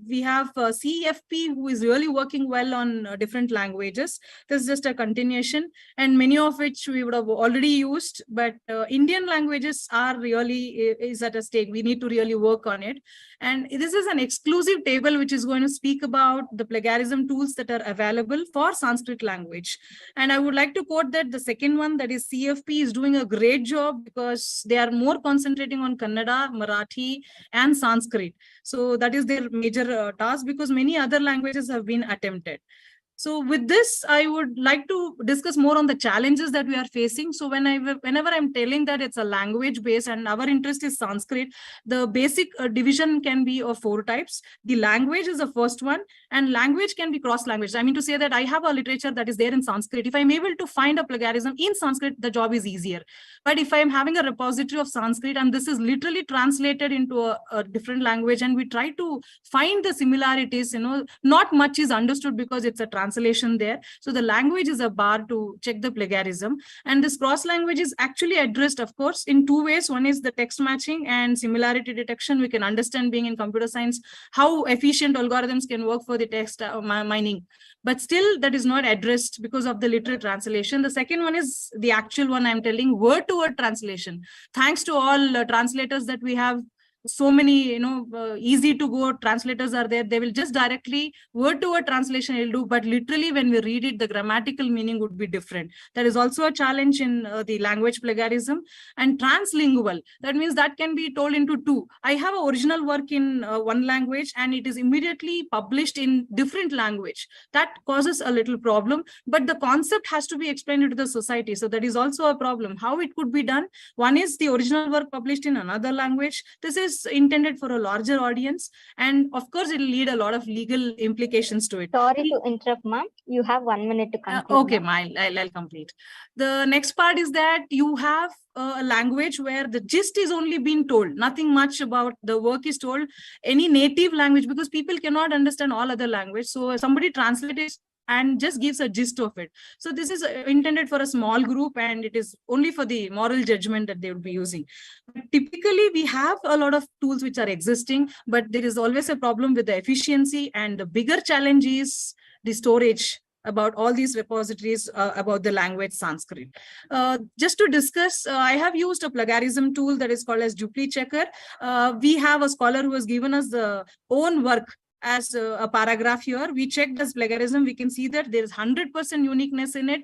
we have CFP who is really working well on different languages. This is just a continuation, and many of which we would have already used, but Indian languages are really is at a stage. We need to really work on it. And this is an exclusive table which is going to speak about the plagiarism tools that are available for Sanskrit language. And I would like to quote that the second one, that is CFP, is doing a great job because they are more concentrating on Kannada, Marathi, and Sanskrit. So that is their major task, because many other languages have been attempted. So with this, I would like to discuss more on the challenges that we are facing. So whenever I'm telling that it's a language base and our interest is Sanskrit, the basic division can be of 4 types. The language is the first one, and language can be cross language. I mean to say that I have a literature that is there in Sanskrit. If I'm able to find a plagiarism in Sanskrit, the job is easier. But if I'm having a repository of Sanskrit and this is literally translated into a different language, and we try to find the similarities, not much is understood because it's a translation there. So the language is a bar to check the plagiarism. And this cross language is actually addressed, of course, in 2 ways. One is the text matching and similarity detection. We can understand, being in computer science, how efficient algorithms can work for the text mining. But still, that is not addressed because of the literal translation. The second one is the actual one I'm telling, word-to-word translation. Thanks to all translators that we have, so many easy to go translators are there. They will just directly word-to-word translation will do, but literally when we read it, the grammatical meaning would be different. That is also a challenge in the language plagiarism. And translingual, that means that can be told into 2. I have an original work in one language and it is immediately published in different language. That causes a little problem, but the concept has to be explained to the society. So that is also a problem. How it could be done? One is the original work published in another language. This is intended for a larger audience, and of course it will lead a lot of legal implications to it. Sorry to interrupt, ma'am. You have 1 minute to complete. Okay, I'll complete. The next part is that you have a language where the gist is only being told, nothing much about the work is told. Any native language, because people cannot understand all other language, so somebody translates and just gives a gist of it. So this is intended for a small group, and it is only for the moral judgment that they would be using. But typically, we have a lot of tools which are existing, but there is always a problem with the efficiency, and the bigger challenge is the storage about all these repositories about the language Sanskrit. Just to discuss, I have used a plagiarism tool that is called as Dupli Checker. We have a scholar who has given us the own work as a paragraph here. We checked as plagiarism. We can see that there is 100% uniqueness in it,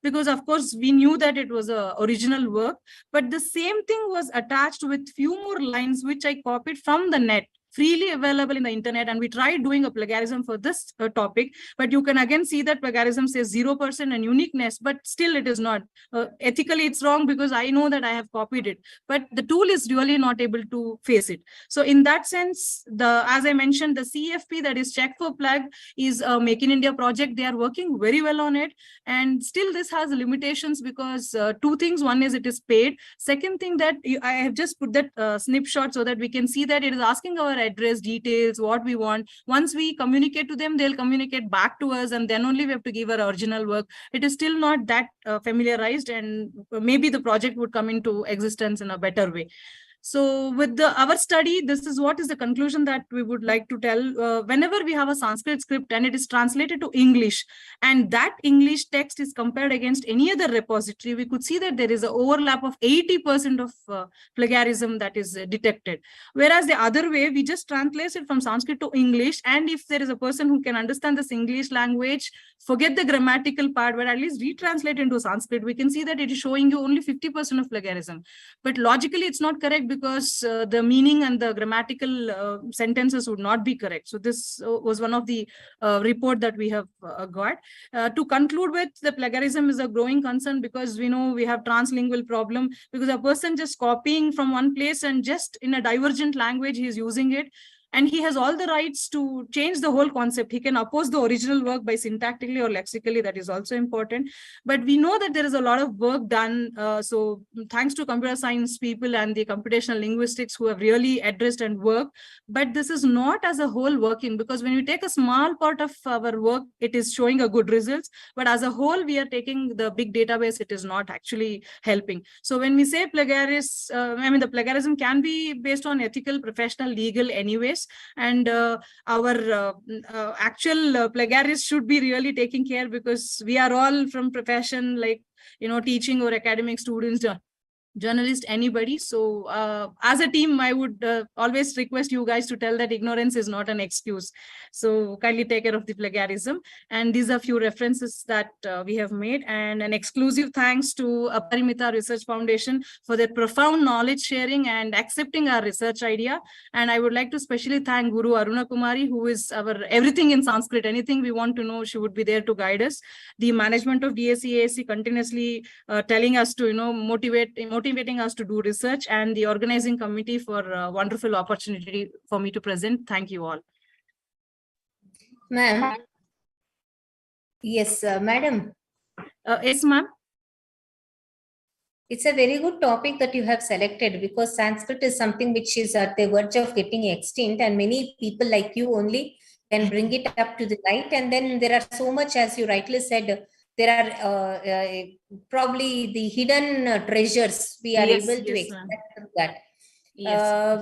because of course we knew that it was a original work, but the same thing was attached with few more lines which I copied from the net, freely available in the internet, and we tried doing a plagiarism for this topic, but you can again see that plagiarism says 0% and uniqueness, but still it is not. Ethically, it's wrong because I know that I have copied it, but the tool is really not able to face it. So in that sense, as I mentioned, the CFP, that is Check for Plag, is a Make in India project. They are working very well on it, and still this has limitations because 2 things. One is it is paid. Second thing, that I have just put that snapshot so that we can see that it is asking our address details, what we want. Once we communicate to them, they'll communicate back to us, and then only we have to give our original work. It is still not that familiarized, and maybe the project would come into existence in a better way. So with our study, this is what is the conclusion that we would like to tell. Whenever we have a Sanskrit script and it is translated to English, and that English text is compared against any other repository, we could see that there is an overlap of 80% of plagiarism that is detected. Whereas the other way, we just translate it from Sanskrit to English, and if there is a person who can understand this English language, forget the grammatical part, but at least retranslate into Sanskrit, we can see that it is showing you only 50% of plagiarism. But logically, it's not correct, because the meaning and the grammatical sentences would not be correct. So this was one of the report that we have got. To conclude with, the plagiarism is a growing concern, because we know we have translingual problem, because a person just copying from one place and just in a divergent language, he is using it. And he has all the rights to change the whole concept. He can oppose the original work by syntactically or lexically. That is also important. But we know that there is a lot of work done. So thanks to computer science people and the computational linguistics who have really addressed and worked. But this is not as a whole working, because when we take a small part of our work, it is showing a good results. But as a whole, we are taking the big database, it is not actually helping. So when we say plagiarism, the plagiarism can be based on ethical, professional, legal anyways. And our actual plagiarists should be really taking care, because we are all from profession, like, teaching or academic students, journalist, anybody. So as a team, I would always request you guys to tell that ignorance is not an excuse. So kindly take care of the plagiarism. And these are few references that we have made, and an exclusive thanks to Aparimita Research Foundation for their profound knowledge sharing and accepting our research idea. And I would like to specially thank Guru Aruna Kumari, who is our everything in Sanskrit. Anything we want to know, she would be there to guide us. The management of DSEAC continuously telling us to, motivating us to do research, and the organizing committee for a wonderful opportunity for me to present. Thank you all. Ma'am. Yes, madam. Yes, ma'am. It's a very good topic that you have selected, because Sanskrit is something which is at the verge of getting extinct, and many people like you only can bring it up to the light. And then there are so much, as you rightly said, there are probably the hidden treasures we are able to extract from that.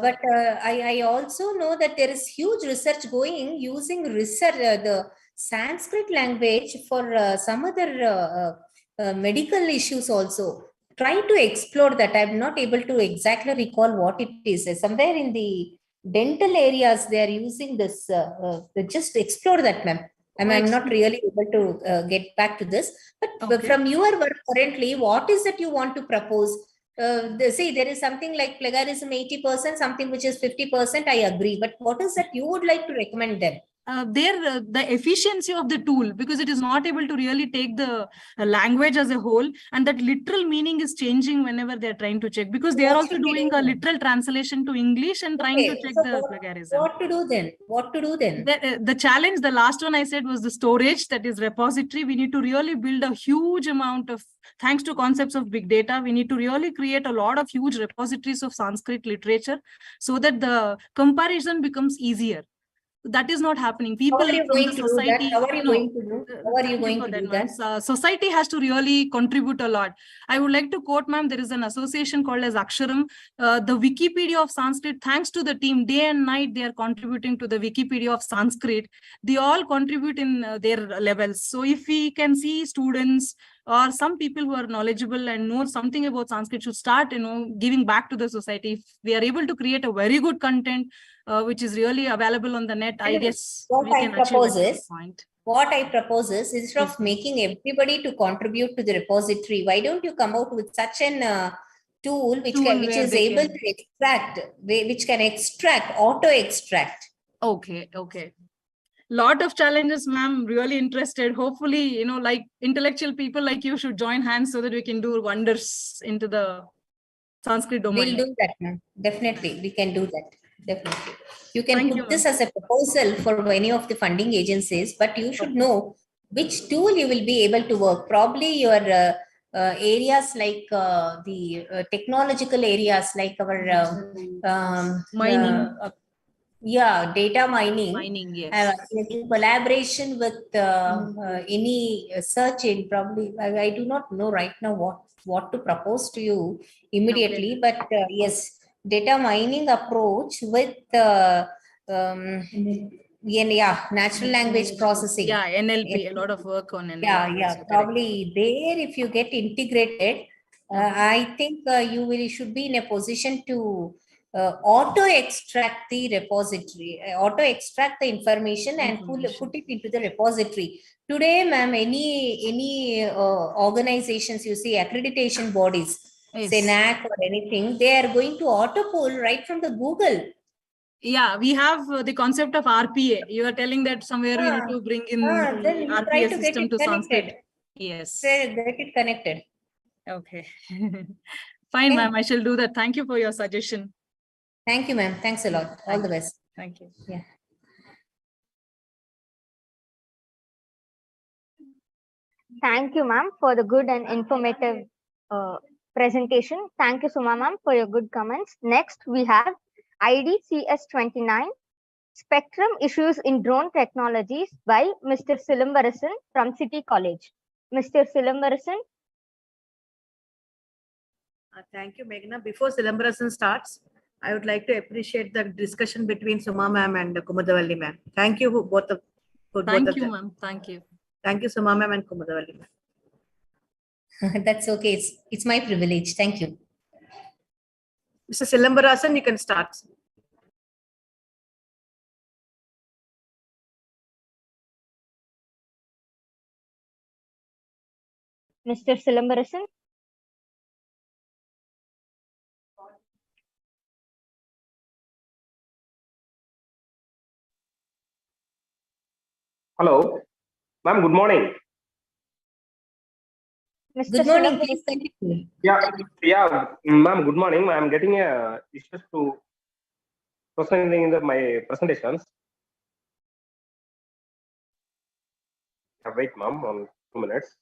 But I also know that there is huge research going using the Sanskrit language for some other medical issues also. Try to explore that. I'm not able to exactly recall what it is. Somewhere in the dental areas, they are using this. Just explore that, ma'am. I'm not really able to get back to this. But from your work currently, what is that you want to propose? See, there is something like plagiarism 80%, something which is 50%. I agree. But what is that you would like to recommend them? The efficiency of the tool, because it is not able to really take the language as a whole, and that literal meaning is changing whenever they're trying to check, because they are also doing a literal translation to English and trying to check the plagiarism. What to do then? What to do then? The challenge, the last one I said, was the storage, that is repository. We need to really build a huge amount of, thanks to concepts of big data, we need to really create a lot of huge repositories of Sanskrit literature, so that the comparison becomes easier. That is not happening. People from the society. How are you going to do? How are you going to do that? Society has to really contribute a lot. I would like to quote, ma'am, there is an association called as Aksharam. The Wikipedia of Sanskrit, thanks to the team, day and night, they are contributing to the Wikipedia of Sanskrit. They all contribute in their levels. So if we can see students or some people who are knowledgeable and know something about Sanskrit should start, giving back to the society. If we are able to create a very good content, which is really available on the net, I guess we can achieve this point. What I propose is, instead of making everybody to contribute to the repository, why don't you come out with such an tool which is able to extract, which can extract, auto-extract. Okay. Lot of challenges, ma'am. Really interested. Hopefully, like intellectual people like you should join hands so that we can do wonders into the Sanskrit domain. We'll do that, ma'am. Definitely, we can do that. Definitely. You can put this as a proposal for any of the funding agencies, but you should know which tool you will be able to work. Probably your areas like the technological areas, like our mining. Yeah, data mining. Mining, yes. In collaboration with any search in probably, I do not know right now what to propose to you immediately, but yes, data mining approach with natural language processing. Yeah, NLP, a lot of work on NLP. Yeah, probably there if you get integrated, I think you should be in a position to auto extract the repository, auto extract the information and put it into the repository. Today, ma'am, any organizations you see, accreditation bodies, say NAAC or anything, they are going to auto pull right from the Google. Yeah, we have the concept of RPA. You are telling that somewhere we need to bring in the RPA system to Sanskrit. Yes. Get it connected. Okay. Fine, ma'am. I shall do that. Thank you for your suggestion. Thank you, ma'am. Thanks a lot. All the best. Thank you. Yeah. Thank you, ma'am, for the good and informative presentation. Thank you, Suma, ma'am, for your good comments. Next, we have IDCS-29, Spectrum Issues in Drone Technologies by Mr. Silambarasan from City College. Mr. Silambarasan. Thank you, Meghna. Before Silambarasan starts, I would like to appreciate the discussion between Suma ma'am and Kumaraswamy ma'am. Thank you both of Thank you, ma'am. Thank you. Thank you, Suma ma'am and Kumaraswamy ma'am. That's okay. It's my privilege. Thank you. Mr. Silambarasan, you can start. Mr. Silambarasan. Hello, ma'am. Good morning. Mr. Good morning. Please continue. Yeah, ma'am. Good morning. I'm getting issues to presenting in my presentations. Wait, ma'am, on 2 minutes.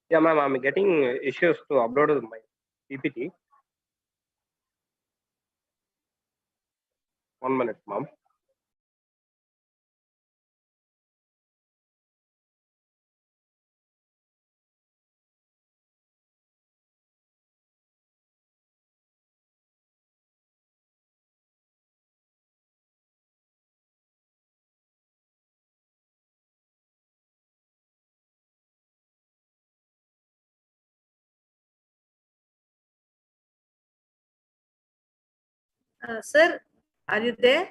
Yeah, ma'am, I'm getting issues to upload my PPT. 1 minute, ma'am. Sir, are you there?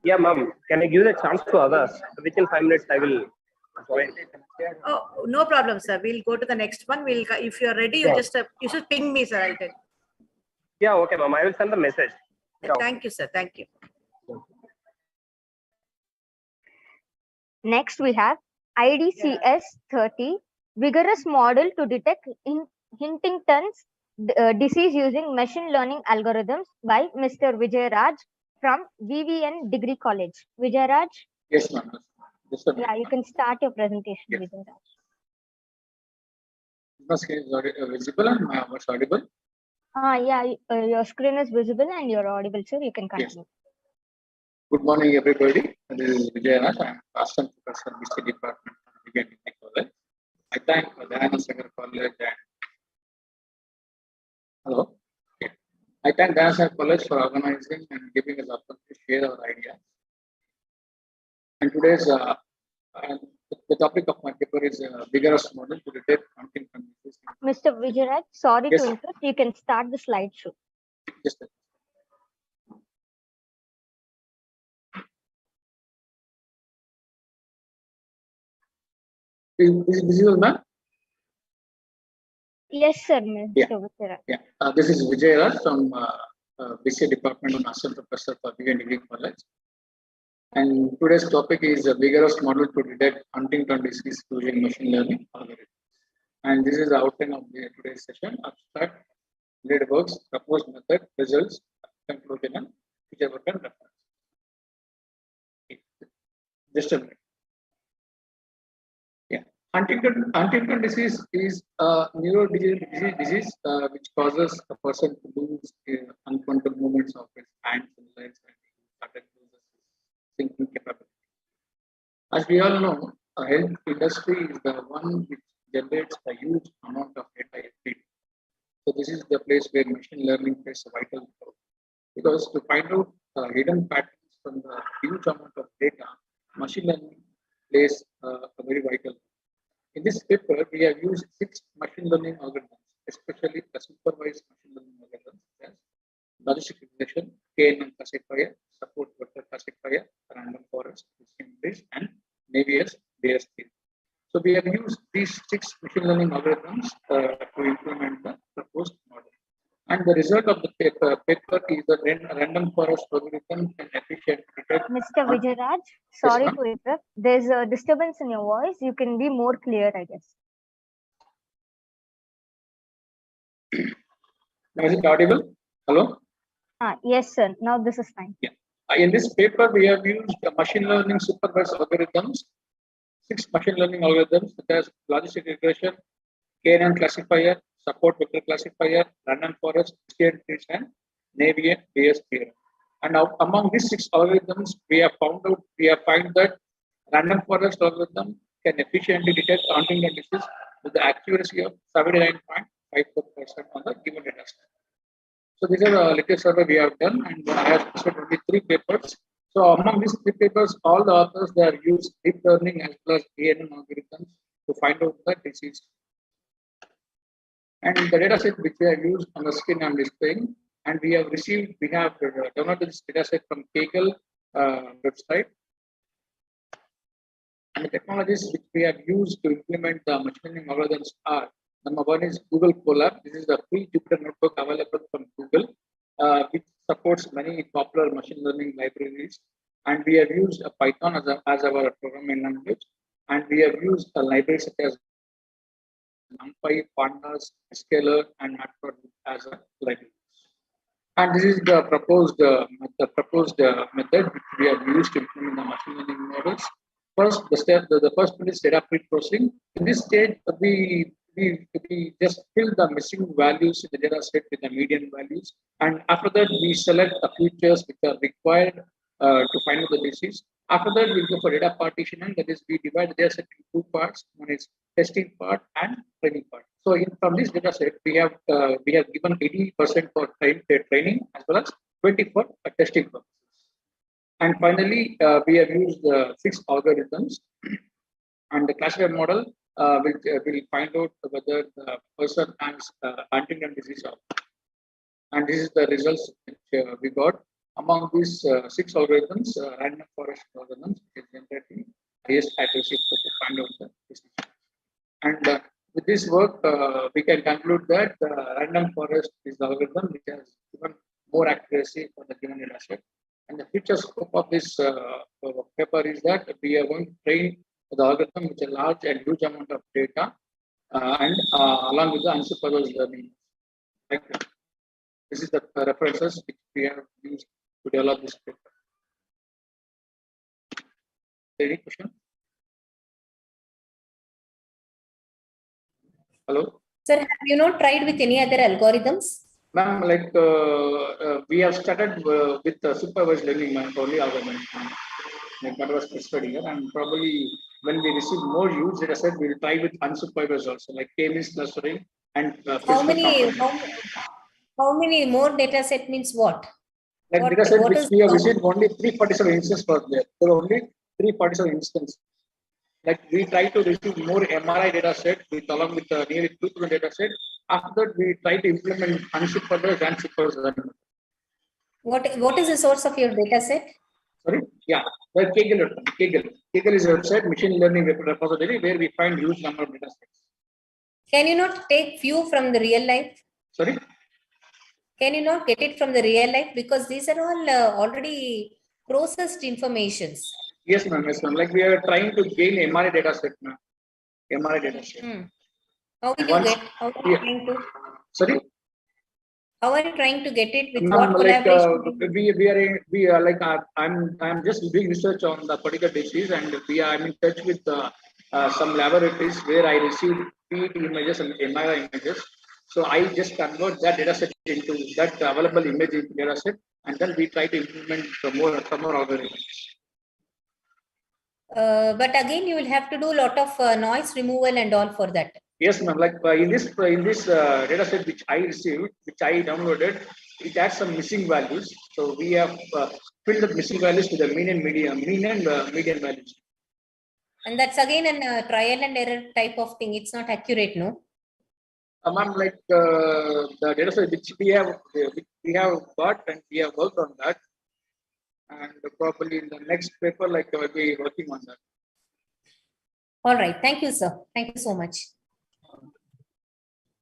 Yeah, ma'am. Can I give the chance to others? Within 5 minutes, I will join. Oh, no problem, sir. We'll go to the next one. If you're ready, you just you should ping me, sir. I'll tell. Yeah, okay, ma'am. I will send the message. Yeah. Thank you, sir. Thank you. Next, we have IDCS-30, Vigorous Model to Detect Huntington's Disease Using Machine Learning Algorithms by Mr. Vijay Raj from VVN Degree College. Vijay Raj? Yes, ma'am. Yeah, you can start your presentation, yes. Vijay Raj. My screen is visible and my voice audible? Yeah, your screen is visible and you're audible, sir. You can continue. Yes. Good morning, everybody. This is Vijay Raj. I'm Assistant Professor, History Department of VVN Degree College. I thank Dayananda Sagar College and hello. Okay. I thank Dayananda Sagar College for organizing and giving us the opportunity to share our ideas. And today's the topic of my paper is vigorous model to detect Huntington's disease. Mr. Vijay Raj, sorry to interrupt. You can start the slideshow. Just Is visible, ma'am? Yes, sir, Mr. Yeah. Vijay. Yeah. This is Vijay Raj from BCA Department of Assistant Professor for Big Degree College. And today's topic is a vigorous model to detect Huntington disease using machine learning algorithm. And this is the outline of today's session: abstract, lead works, proposed method, results, conclusion, and future work and reference. Just a minute. Yeah, Huntington disease is a neurodegenerative disease which causes a person to lose uncontrolled movements of his hands and legs and thinking capability. As we all know, the health industry is the one which generates a huge amount of data every day. So this is the place where machine learning plays a vital role. Because to find out hidden patterns from the huge amount of data, machine learning plays a very vital role. In this paper, we have used 6 machine learning algorithms, especially the supervised machine learning algorithms such as logistic regression, KNN classifier, support vector classifier, random forest, trees, and Navier Bayes theory. So we have used these 6 machine learning algorithms to implement the proposed model. And the result of the paper is that random forest algorithm can efficiently detect. Mr. Vijay Raj, sorry to interrupt. There's a disturbance in your voice. You can be more clear, I guess. Now, is it audible? Hello? Yes, sir. Now this is fine. Yeah. In this paper, we have used machine learning supervised algorithms, 6 machine learning algorithms such as logistic regression, KNN classifier, support vector classifier, random forest, trees, and Navier Bayes theorem. And now, among these 6 algorithms, we have found that random forest algorithm can efficiently detect Huntington disease with the accuracy of 79.54% on the given data set. So these are the latest survey we have done, and I have listed only 3 papers. So among these 3 papers, all the authors they have used deep learning as well as ANN algorithms to find out the disease. And the data set which we have used on the screen I'm displaying, and we have downloaded this data set from Kaggle website. And the technologies which we have used to implement the machine learning algorithms are: number one is Google Colab. This is the free Jupyter notebook available from Google, which supports many popular machine learning libraries. And we have used Python as our programming language. And we have used a library such as NumPy, Pandas, Scalar, and Matplotlib as a library. And this is the proposed method which we have used to implement the machine learning models. First, the first one is data pre-processing. In this stage, we just fill the missing values in the data set with the median values, and after that we select the features which are required to find out the disease. After that, we go for data partitioning. That is, we divide the data set into 2 parts. One is testing part and training part. So from this data set, we have given 80% for training as well as 20% for testing purposes. And finally, we have used 6 algorithms, and the classifier model will find out whether the person has Huntington disease or not. And this is the results which we got. Among these 6 algorithms, random forest algorithms is generating highest accuracy to find out the disease. And with this work, we can conclude that random forest is the algorithm which has given more accuracy for the given data set. And the future scope of this paper is that we are going to train the algorithm with a large and huge amount of data, and along with the unsupervised learning. Thank you. This is the references which we have used to develop this paper. Any question? Hello? Sir, have you not tried with any other algorithms? Ma'am, like we have started with supervised learning only algorithm. Like that was specified here, and probably when we receive more huge data set, we will try with unsupervised also, like k-means clustering and how many more data set means what? Like data set which we have received only 347 instances for there. There are only 347 instances. Like we try to receive more MRI data set along with nearly 2,000 data set. After that, we try to implement unsupervised and supervised. What is the source of your data set? Sorry? Yeah, Kaggle TCL is a website, machine learning repository, where we find huge number of data sets. Can you not take few from the real life? Sorry? Can you not get it from the real life? Because these are all already processed informations. Yes, ma'am. Yes, ma'am. Like we are trying to gain MRI data set, ma'am. MRI data set. How will you get? How are you trying to? Sorry? How are you trying to get it? With Ma'am, what like collaboration? we are like I'm just doing research on the particular disease, and I'm in touch with some laboratories where I receive PET images and MRI images. So I just convert that data set into that available image data set, and then we try to implement some more algorithms. But again, you will have to do a lot of noise removal and all for that. Yes, ma'am. Like in this data set which I received, which I downloaded, it has some missing values. So we have filled the missing values to the mean and median values. And that's again a trial and error type of thing. It's not accurate, no? Ma'am, like the data set which we have got and we have worked on that, and probably in the next paper, like we'll be working on that. All right. Thank you, sir. Thank you so much.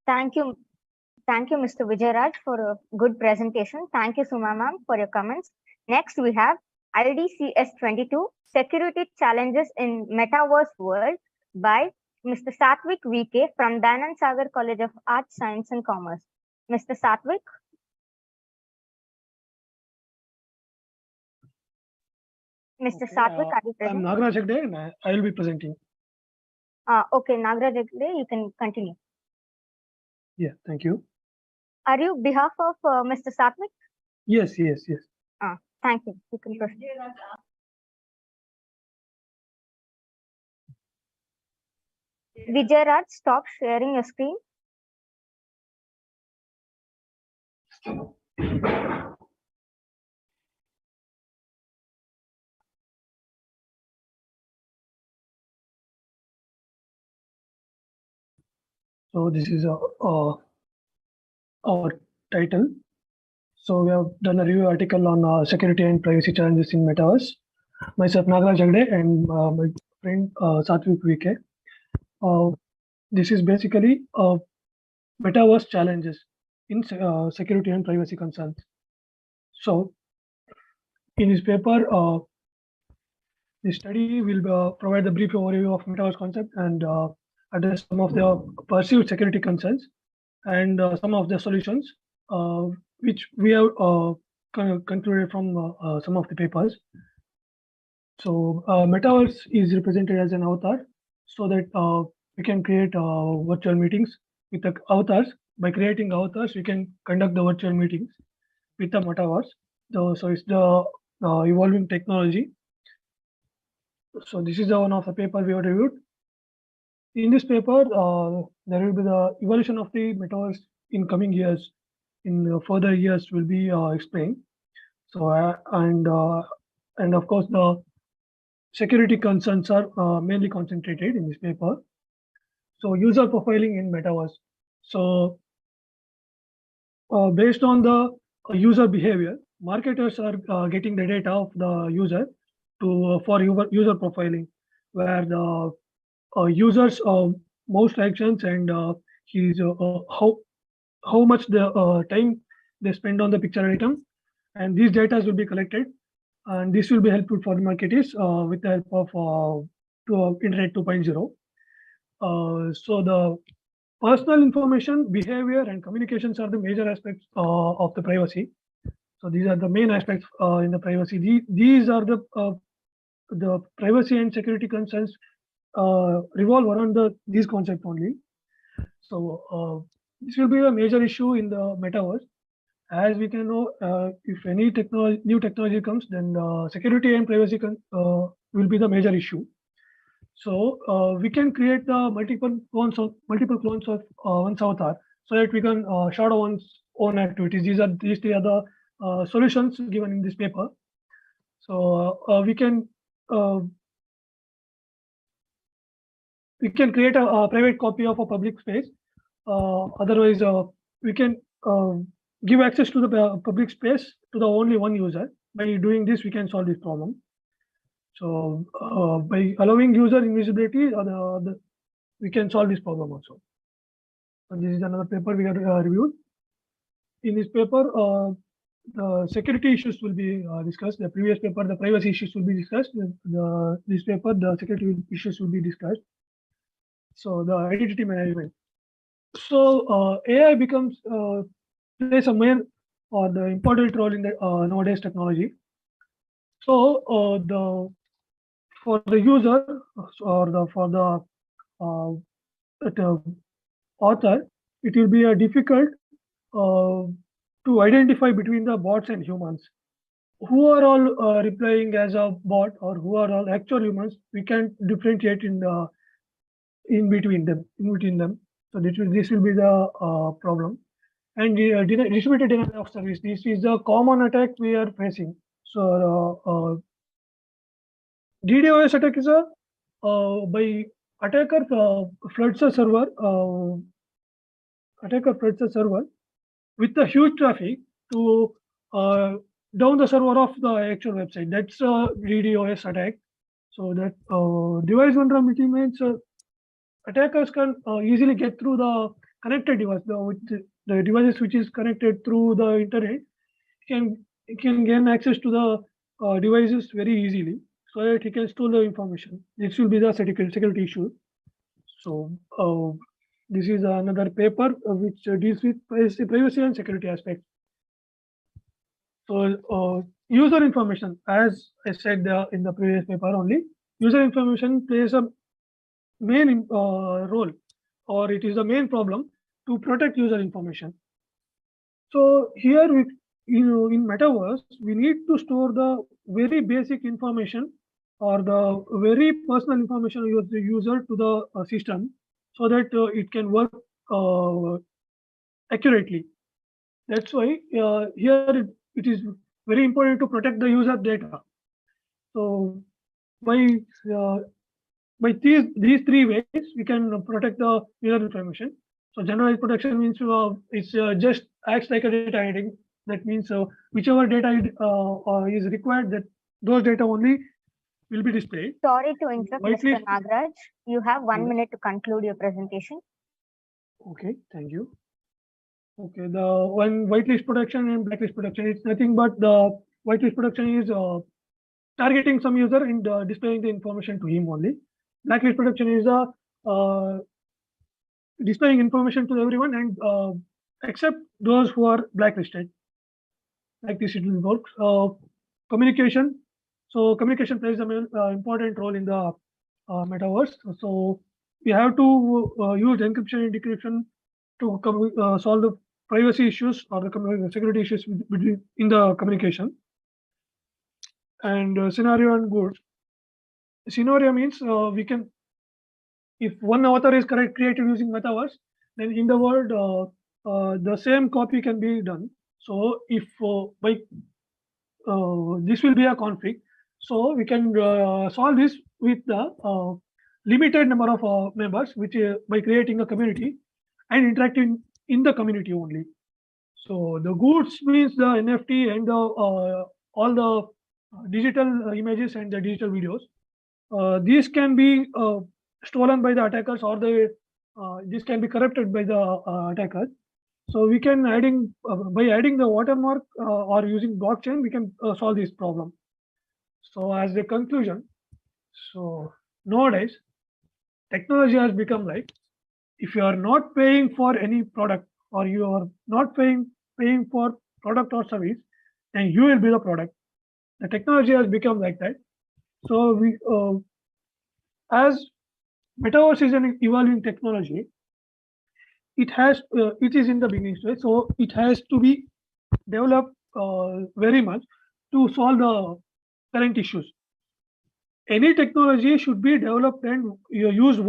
Thank you. Thank you, Mr. Vijayaraj, for a good presentation. Thank you, Suma ma'am, for your comments. Next, we have IDCS-22, Security Challenges in Metaverse World by Mr. Satvik VK from Dayananda Sagar College of Arts, Science and Commerce. Mr. Satvik. Mr. Satvik, are you present? I'm Nagaraj Hegde and I will be presenting. Okay, Nagaraj Hegde, you can continue. Yeah, thank you. Are you behalf of Mr. Satvik? Yes. Thank you. You can proceed. Vijayaraj, stop sharing your screen. So this is our title. So we have done a review article on security and privacy challenges in Metaverse. Myself, Nagaraj Hegde, and my friend Satvik VK. This is basically Metaverse challenges in security and privacy concerns. So in this paper, the study will provide a brief overview of Metaverse concept and address some of the perceived security concerns and some of the solutions which we have concluded from some of the papers. So Metaverse is represented as an avatar so that we can create virtual meetings with the avatars. By creating avatars, we can conduct the virtual meetings with the Metaverse. So it's the evolving technology. So this is the one of the paper we have reviewed. In this paper, there will be the evolution of the Metaverse in coming years. In further years will be explained. So and of course the security concerns are mainly concentrated in this paper. So user profiling in Metaverse. So based on the user behavior, marketers are getting the data of the user for user profiling, where the users most actions and his how much the time they spend on the picture item, and these data will be collected, and this will be helpful for the marketers with the help of Internet 2.0. So the personal information, behavior, and communications are the major aspects of the privacy. So these are the main aspects in the privacy. These are the privacy and security concerns revolve around these concepts only. So this will be a major issue in the Metaverse. As we can know, if any new technology comes, then security and privacy will be the major issue. So we can create the multiple clones of one's avatar, so that we can shadow one's own activities. These are the solutions given in this paper. So we can create a private copy of a public space. Otherwise, we can give access to the public space to the only one user. By doing this, we can solve this problem. So by allowing user invisibility, we can solve this problem also. So this is another paper we have reviewed. In this paper, the security issues will be discussed. The previous paper, the privacy issues will be discussed. This paper, the security issues will be discussed. So the identity management. So AI becomes plays a main or the important role in the nowadays technology. So for the user or for the author, it will be difficult to identify between the bots and humans. Who are all replying as a bot or who are all actual humans? We can differentiate in between them. So this will be the problem. And distributed denial of service. This is the common attack we are facing. So DDoS attack is by attacker floods a server. Attacker floods a server with the huge traffic to down the server of the actual website. That's a DDoS attack. So that device vulnerability means attackers can easily get through the connected device. The devices which is connected through the internet can gain access to the devices very easily, so that he can store the information. This will be the security issue. So this is another paper which deals with privacy and security aspects. So user information, as I said in the previous paper only, user information plays a main role, or it is the main problem to protect user information. So here in metaverse, we need to store the very basic information or the very personal information of the user to the system, so that it can work accurately. That's why here it is very important to protect the user data. So by these three ways, we can protect the user information. So generalized protection means it's just acts like a data hiding. That means whichever data is required, that those data only will be displayed. Sorry to interrupt, Mr. Nagaraj. You have 1 minute to conclude your presentation. Okay, thank you. Okay, the one whitelist protection and blacklist protection, it's nothing but the whitelist protection is targeting some user and displaying the information to him only. Blacklist protection is displaying information to everyone and except those who are blacklisted. Like this, it will work. Communication. So communication plays an important role in the metaverse. So we have to use encryption and decryption to solve the privacy issues or the security issues in the communication. And scenario and goods. Scenario means we can, if one author is created using metaverse, then in the world the same copy can be done. So if this will be a conflict, so we can solve this with the limited number of members, which by creating a community and interacting in the community only. So the goods means the NFT and the all the digital images and the digital videos. These can be stolen by the attackers, or this can be corrupted by the attackers. So we can by adding the watermark or using blockchain, we can solve this problem. So as a conclusion, so nowadays technology has become like, if you are not paying for any product or you are not paying for product or service, then you will be the product. The technology has become like that. So we as metaverse is an evolving technology, it is in the beginning stage, so it has to be developed very much to solve the current issues. Any technology should be developed and used in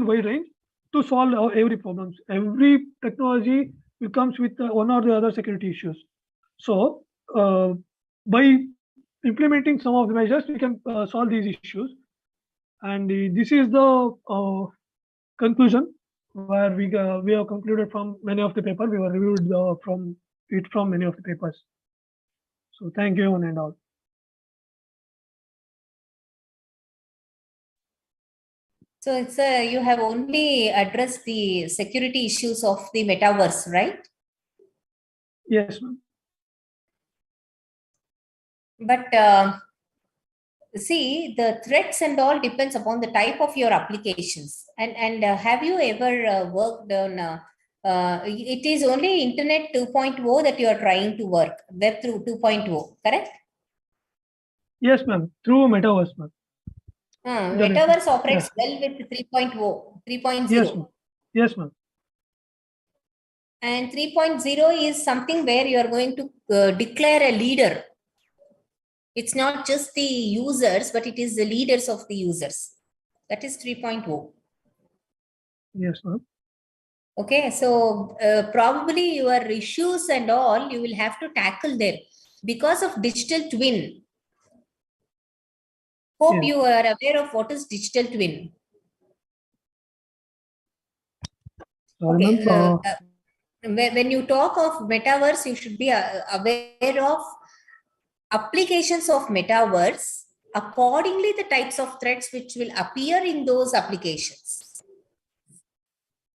wide range to solve every problem. Every technology comes with one or the other security issues. So by implementing some of the measures, we can solve these issues. And this is the conclusion, where we have concluded from many of the papers. We were reviewed from many of the papers. So thank you one and all. So it's you have only addressed the security issues of the metaverse, right? Yes, ma'am. But see, the threats and all depends upon the type of your applications. And have you ever worked on? It is only Internet 2.0 that you are trying to work, Web through 2.0, correct? Yes, ma'am. Through metaverse, ma'am. Metaverse operates well with 3.0, 3.0. Yes, ma'am. Yes, ma'am. And 3.0 is something where you are going to declare a leader. It's not just the users, but it is the leaders of the users. That is 3.0. Yes, ma'am. Okay, so probably your issues and all you will have to tackle there because of digital twin. Hope you are aware of what is digital twin. Sorry, Okay, ma'am. when you talk of metaverse, you should be aware of applications of metaverse, accordingly the types of threats which will appear in those applications.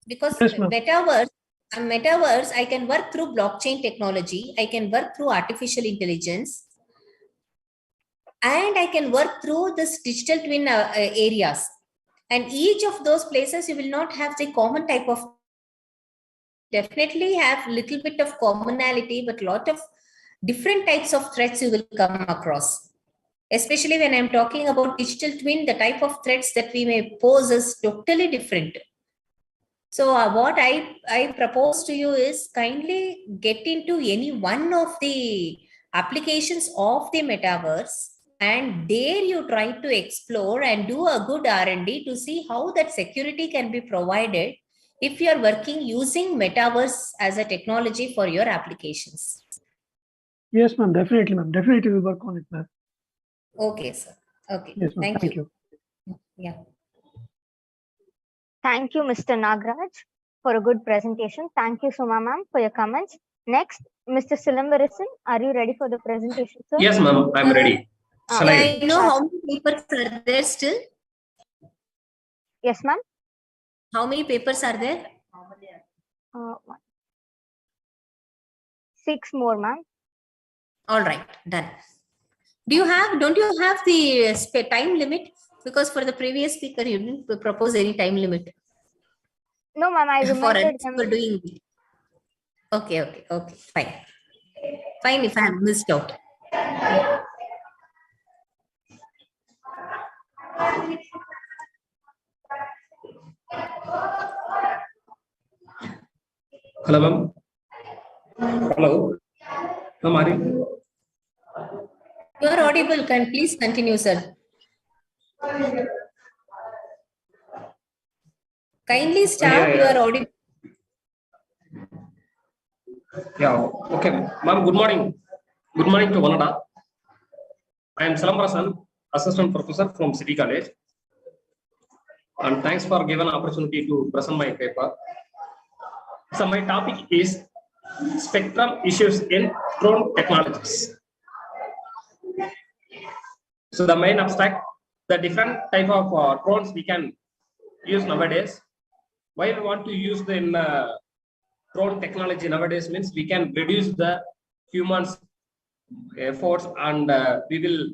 Because Yes, ma'am. metaverse, I can work through blockchain technology, I can work through artificial intelligence, and I can work through this digital twin areas. And each of those places, you will not have the common type of, definitely have little bit of commonality, but lot of different types of threats you will come across. Especially when I'm talking about digital twin, the type of threats that we may pose is totally different. So what I propose to you is kindly get into any one of the applications of the metaverse and there you try to explore and do a good R&D to see how that security can be provided if you are working using metaverse as a technology for your applications. Yes, ma'am. Definitely, ma'am. Definitely we'll work on it, ma'am. Okay, sir. Okay. Yes, ma'am. Thank you. Yeah. Thank you, Mr. Nagraj, for a good presentation. Thank you, Suma ma'am, for your comments. Next, Mr. Silamvarasan, are you ready for the presentation, sir? Yes, ma'am. I'm ready. Shall I know how many papers are there still? Yes, ma'am. How many papers are there? 6 more, ma'am. All right, done. Don't you have the time limit? Because for the previous speaker, you didn't propose any time limit. No, ma'am, I reminded him. For doing. Okay, fine. Fine if I have missed out. Hello, ma'am. Hello. Ma'am, are you? You are audible. Can please continue, sir. Kindly start. Yeah. You are audible. Yeah. Okay, ma'am. Good morning. Good morning to one and all. I am Silamvarasan, Assistant Professor from City College. And thanks for giving an opportunity to present my paper. So my topic is spectrum issues in drone technologies. So the main abstract, the different type of drones we can use nowadays. Why we want to use the drone technology nowadays means we can reduce the humans' efforts and we will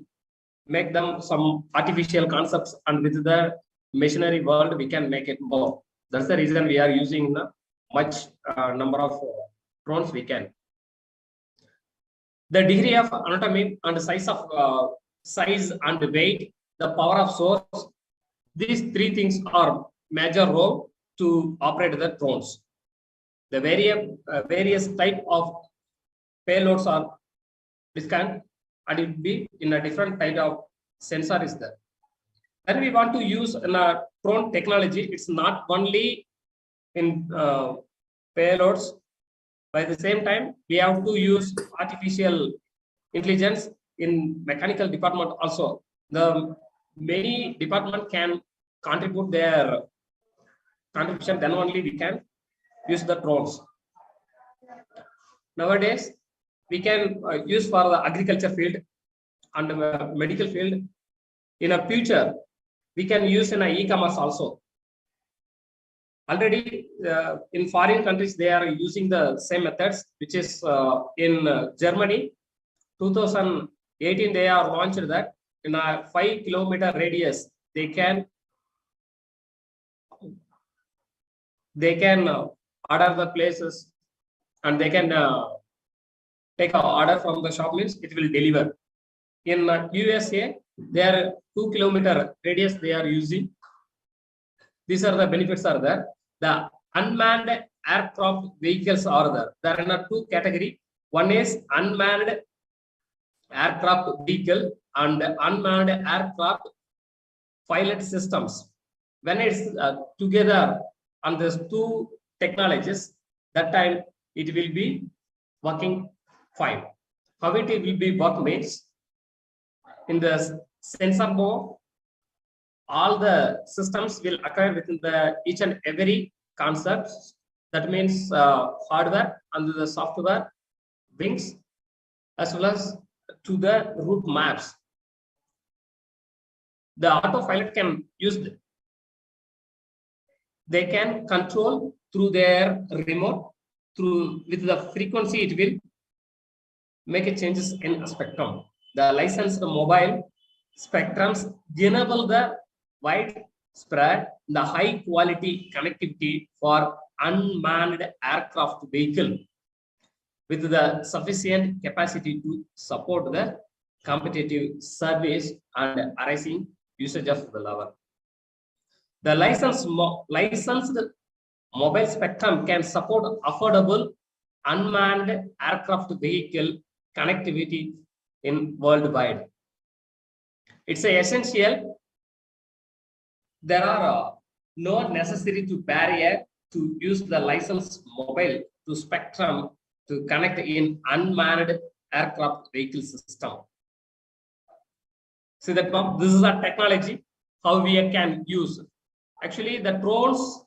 make them some artificial concepts, and with the machinery world we can make it more. That's the reason we are using the much number of drones we can. The degree of anatomy and size of size and weight, the power of source, these three things are major role to operate the drones. The various type of payloads are discussed, and it will be in a different type of sensor is there. Then we want to use in a drone technology. It's not only in payloads. By the same time, we have to use artificial intelligence in mechanical department also. The many department can contribute their contribution, then only we can use the drones. Nowadays, we can use for the agriculture field and medical field. In a future, we can use in e-commerce also. Already in foreign countries, they are using the same methods, which is in Germany, 2018, they are launched that in a 5-kilometer radius, they can order the places and they can take an order from the shop, means it will deliver. In USA, they are 2-kilometer radius they are using. These are the benefits are there. The unmanned aircraft vehicles are there. There are two categories. One is unmanned aircraft vehicle and unmanned aircraft pilot systems. When it's together on these two technologies, that time it will be working fine. How it will be work means, in the sensor mode, all the systems will occur within the each and every concept. That means hardware and the software, wings, as well as to the route maps. The autopilot can use, they can control through their remote, through with the frequency it will make a changes in spectrum. The licensed mobile spectrums enable the widespread, the high quality connectivity for unmanned aircraft vehicle with the sufficient capacity to support the competitive service and arising usage of the level. The licensed mobile spectrum can support affordable unmanned aircraft vehicle connectivity in worldwide. It's essential. There are no necessary to barrier to use the licensed mobile to spectrum to connect in unmanned aircraft vehicle system. See that this is a technology how we can use. Actually, the drones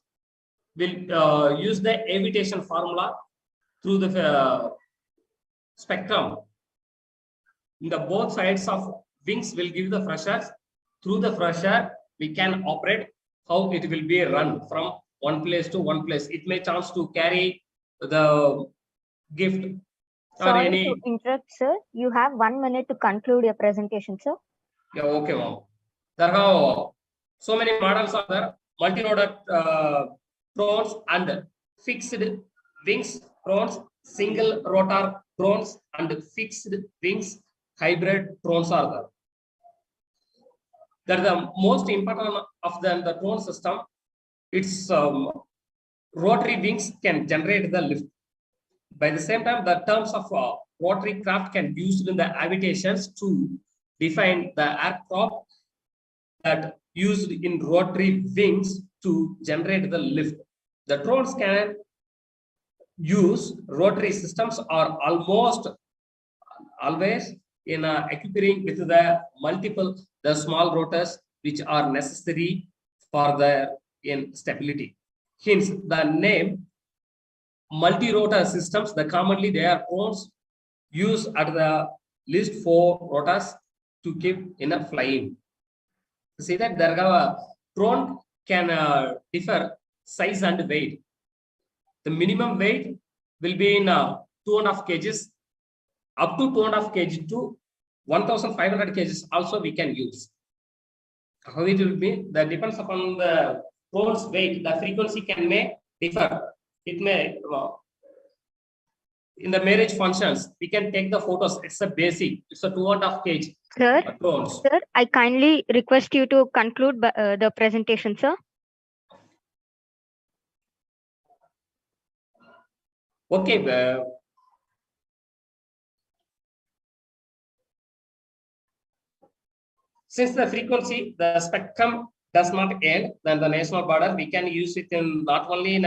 will use the aviation formula through the spectrum. In the both sides of wings will give the pressure. Through the pressure, we can operate how it will be run from one place to one place. It may chance to carry the gift. Sorry or any. to interrupt, sir. You have 1 minute to conclude your presentation, sir. Yeah, okay, ma'am. There are so many models are there. Multi-rotor drones and fixed wings drones, single rotor drones and fixed wings hybrid drones are there. They're the most important of them, the drone system. Its rotary wings can generate the lift. By the same time, the terms of rotary craft can be used in the aviations to define the aircraft that used in rotary wings to generate the lift. The drones can use rotary systems or almost always in equipping with the multiple the small rotors which are necessary for the stability. Hence, the name multi-rotor systems, the commonly they are drones used at the least 4 rotors to keep in a flying. See that there are drone can differ size and weight. The minimum weight will be in 2.5 kgs, up to 2.5 kg to 1,500 kgs also we can use. How it will be, that depends upon the drone's weight, the frequency may differ. It may, in the marriage functions, we can take the photos, it's a basic, it's a 2.5 kg. Sir, I kindly request you to conclude the presentation, sir. Okay. Since the frequency, the spectrum does not end, then the national border, we can use it in not only in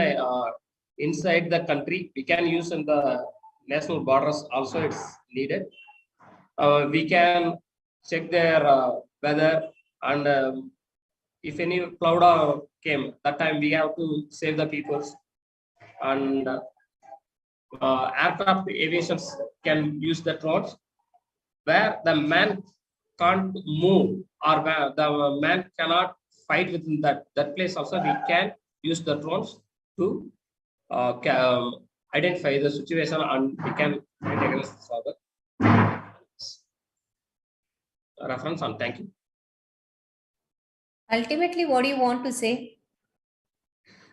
inside the country, we can use in the national borders also it's needed. We can check their weather and if any cloud came, that time we have to save the peoples. And aircraft aviations can use the drones where the man can't move or where the man cannot fight within that place also, we can use the drones to identify the situation and we can fight against the reference on. Thank you. Ultimately, what do you want to say?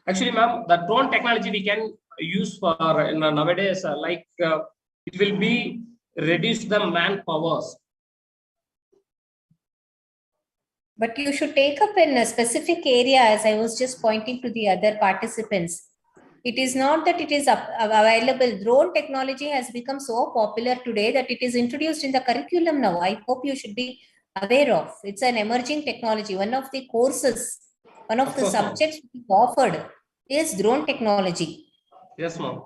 Actually, ma'am, the drone technology we can use for nowadays, it will be reduce the manpowers. But you should take up in a specific area, as I was just pointing to the other participants. It is not that it is available. Drone technology has become so popular today that it is introduced in the curriculum now. I hope you should be aware of. It's an emerging technology. One of the courses, one of the subjects offered is drone technology. Yes, ma'am.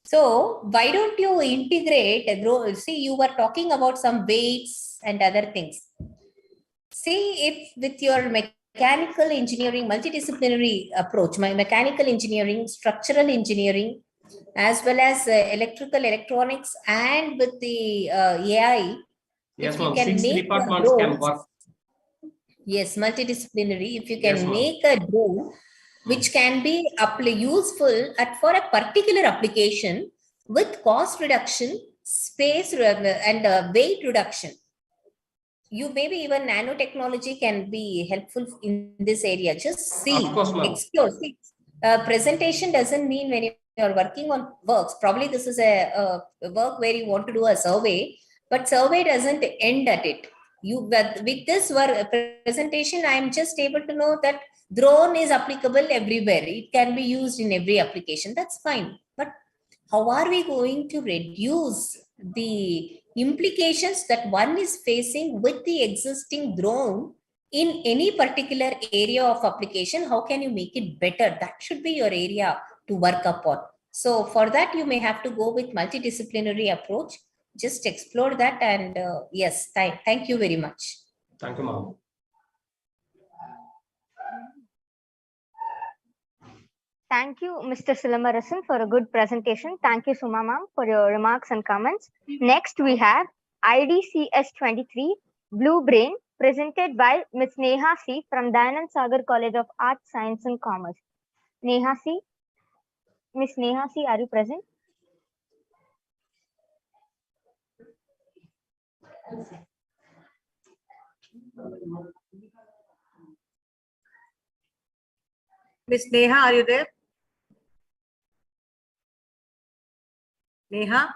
So why don't you integrate a drone? See, you were talking about some weights and other things. See if with your mechanical engineering, multidisciplinary approach, my mechanical engineering, structural engineering, as well as electrical, electronics, and with the AI, yes, if you can 6 make departments can work. Yes, multidisciplinary. If you can make a drone which can be useful for a particular application with cost reduction, space and weight reduction. You maybe even nanotechnology can be helpful in this area. Just see, explore. See, presentation doesn't mean when you're working on works. Probably this is a work where you want to do a survey, but survey doesn't end at it. With this work presentation, I'm just able to know that drone is applicable everywhere. It can be used in every application. That's fine. But how are we going to reduce the implications that one is facing with the existing drone in any particular area of application? How can you make it better? That should be your area to work upon. So for that, you may have to go with multidisciplinary approach. Just explore that, and yes, thank you very much. Thank you, ma'am. Thank you, Mr. Silamarasan, for a good presentation. Thank you, Suma ma'am, for your remarks and comments. Next, we have IDCS-23 Blue Brain, presented by Ms. Neha C. from Dayananda Sagar College of Arts, Science and Commerce. Neha C. Ms. Neha C., are you present? Miss Neha, are you there? Neha?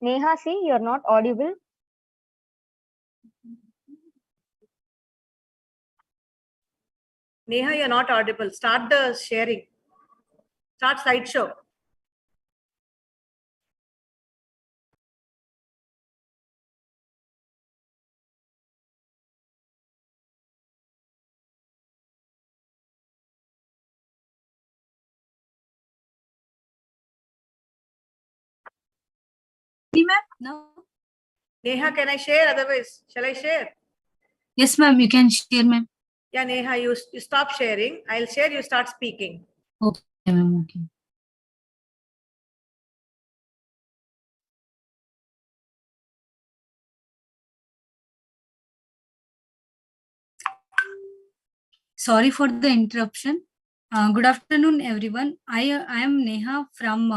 Neha C., you're not audible. Neha, you're not audible. Start the sharing. Start slideshow. No. Neha, can I share? Otherwise, shall I share? Yes, ma'am. You can share, ma'am. Yeah, Neha, you stop sharing. I'll share. You start speaking. Okay, ma'am. Okay. Sorry for the interruption. Good afternoon, everyone. I am Neha from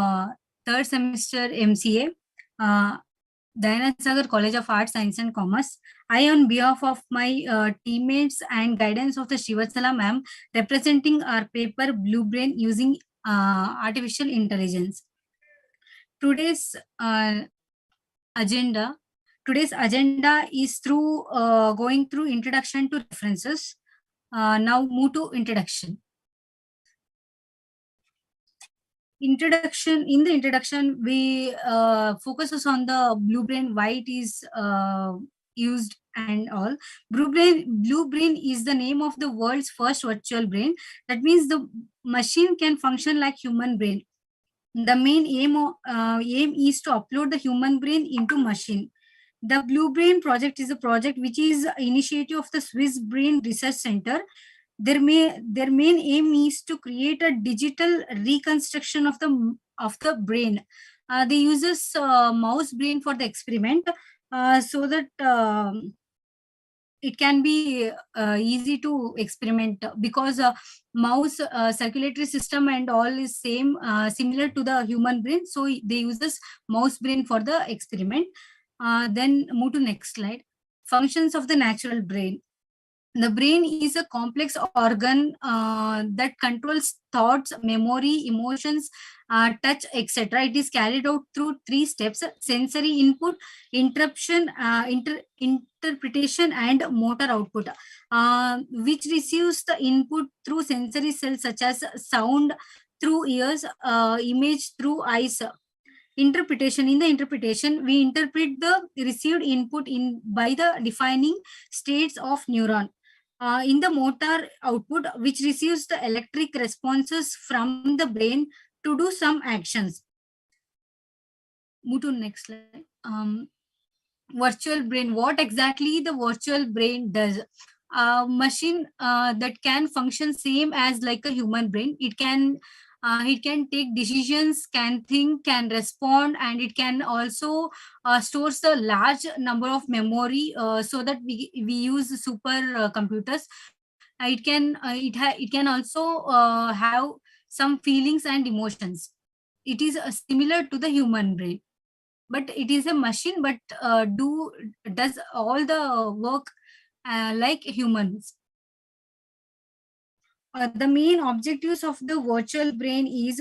third semester MCA, Dayananda Sagar College of Arts, Science and Commerce. I, on behalf of my teammates and guidance of the Shivatsala ma'am, representing our paper Blue Brain using artificial intelligence. Today's agenda is through going through introduction to references. Now move to introduction. In the introduction, we focuses on the Blue Brain, why it is used and all. Blue Brain is the name of the world's first virtual brain. That means the machine can function like human brain. The main aim is to upload the human brain into machine. The Blue Brain project is a project which is initiative of the Swiss Brain Research Center. Their main aim is to create a digital reconstruction of the brain. They uses mouse brain for the experiment, so that it can be easy to experiment, because mouse circulatory system and all is similar to the human brain, so they use this mouse brain for the experiment. Then move to next slide. Functions of the natural brain. The brain is a complex organ that controls thoughts, memory, emotions, touch, etc. It is carried out through 3 steps: sensory input, interpretation, and motor output, which receives the input through sensory cells such as sound through ears, image through eyes. Interpretation. In the interpretation, we interpret the received input by the defining states of neuron. In the motor output, which receives the electric responses from the brain to do some actions. Move to next slide. Virtual brain. What exactly the virtual brain does? Machine that can function same as like a human brain. It can take decisions, can think, can respond, and it can also stores a large number of memory, so that we use super computers. It can also have some feelings and emotions. It is similar to the human brain, but it is a machine, but does all the work like humans. The main objectives of the virtual brain is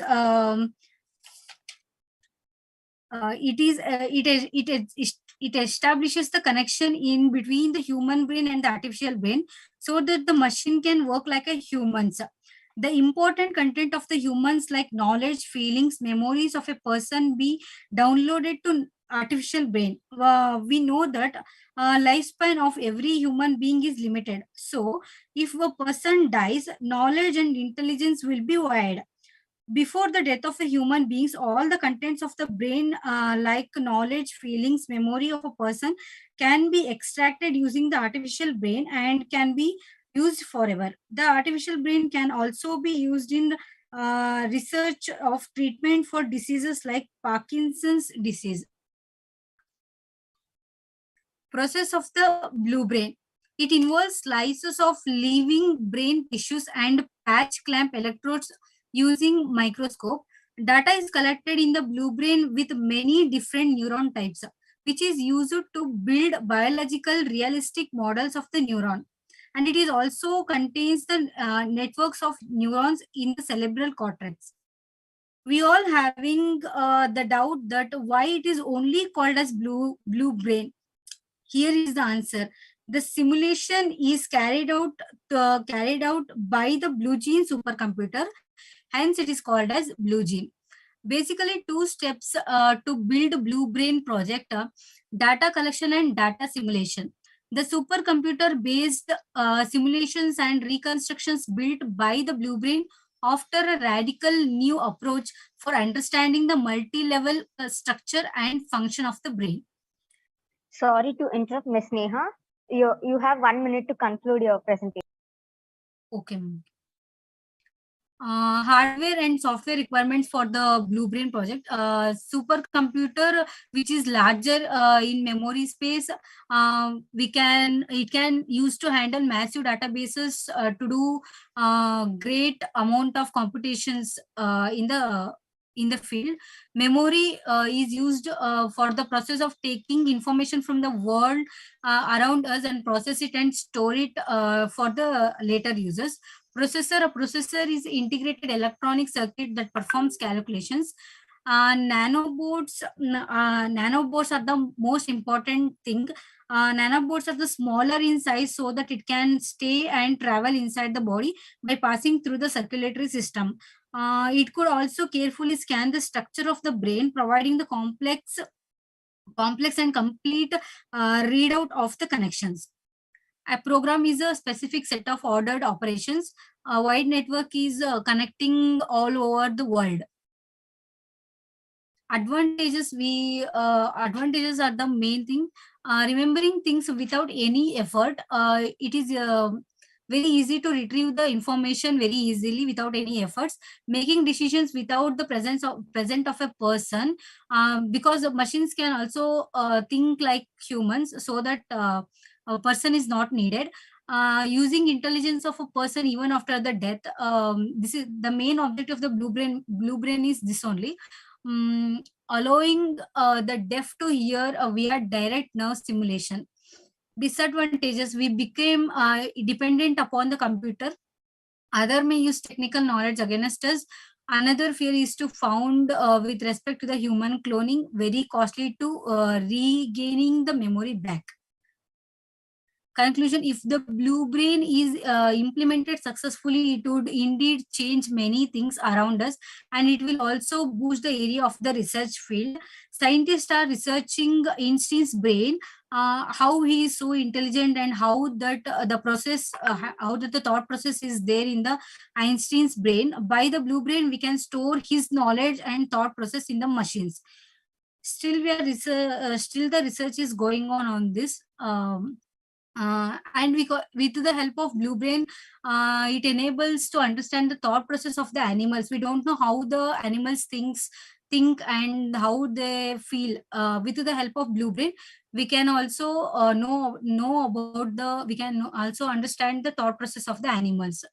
it establishes the connection in between the human brain and the artificial brain, so that the machine can work like a humans. The important content of the humans, like knowledge, feelings, memories of a person, be downloaded to artificial brain. We know that lifespan of every human being is limited. So if a person dies, knowledge and intelligence will be wired. Before the death of a human beings, all the contents of the brain, like knowledge, feelings, memory of a person, can be extracted using the artificial brain and can be used forever. The artificial brain can also be used in research of treatment for diseases like Parkinson's disease. Process of the blue brain. It involves slices of living brain tissues and patch clamp electrodes using microscope. Data is collected in the blue brain with many different neuron types, which is used to build biological realistic models of the neuron. And it is also contains the networks of neurons in the cerebral cortex. We all having the doubt that why it is only called as blue brain. Here is the answer. The simulation is carried out by the Blue Gene supercomputer. Hence, it is called as Blue Gene. Basically, 2 steps to build Blue Brain project: data collection and data simulation. The supercomputer-based simulations and reconstructions built by the Blue Brain after a radical new approach for understanding the multi-level structure and function of the brain. Sorry to interrupt, Ms. Neha. You have 1 minute to conclude your presentation. Okay. Hardware and software requirements for the Blue Brain project. Supercomputer, which is larger in memory space, it can use to handle massive databases to do great amount of computations in the field. Memory is used for the process of taking information from the world around us and process it and store it for the later users. Processor. A processor is integrated electronic circuit that performs calculations. Nanoboards are the most important thing. Nanoboards are the smaller in size so that it can stay and travel inside the body by passing through the circulatory system. It could also carefully scan the structure of the brain, providing the complex and complete readout of the connections. A program is a specific set of ordered operations. A wide network is connecting all over the world. advantages advantages are the main thing. Remembering things without any effort. It is very easy to retrieve the information very easily without any efforts. Making decisions without the presence of a person, because the machines can also think like humans, so that a person is not needed. Using intelligence of a person even after the death. This is the main object of the blue brain is this only. Allowing the deaf to hear via direct nerve stimulation. Disadvantages: we became dependent upon the computer. Other may use technical knowledge against us. Another fear is to found with respect to the human cloning, very costly to regaining the memory back. Conclusion: if the blue brain is implemented successfully, it would indeed change many things around us, and it will also boost the area of the research field. Scientists are researching Einstein's brain, how he is so intelligent, and how that the process, how that the thought process is there in the Einstein's brain. By the blue brain, we can store his knowledge and thought process in the machines. Still, still the research is going on this. And with the help of blue brain, it enables to understand the thought process of the animals. We don't know how the animals think and how they feel. With the help of blue brain, we can also know about we can also understand the thought process of the animals.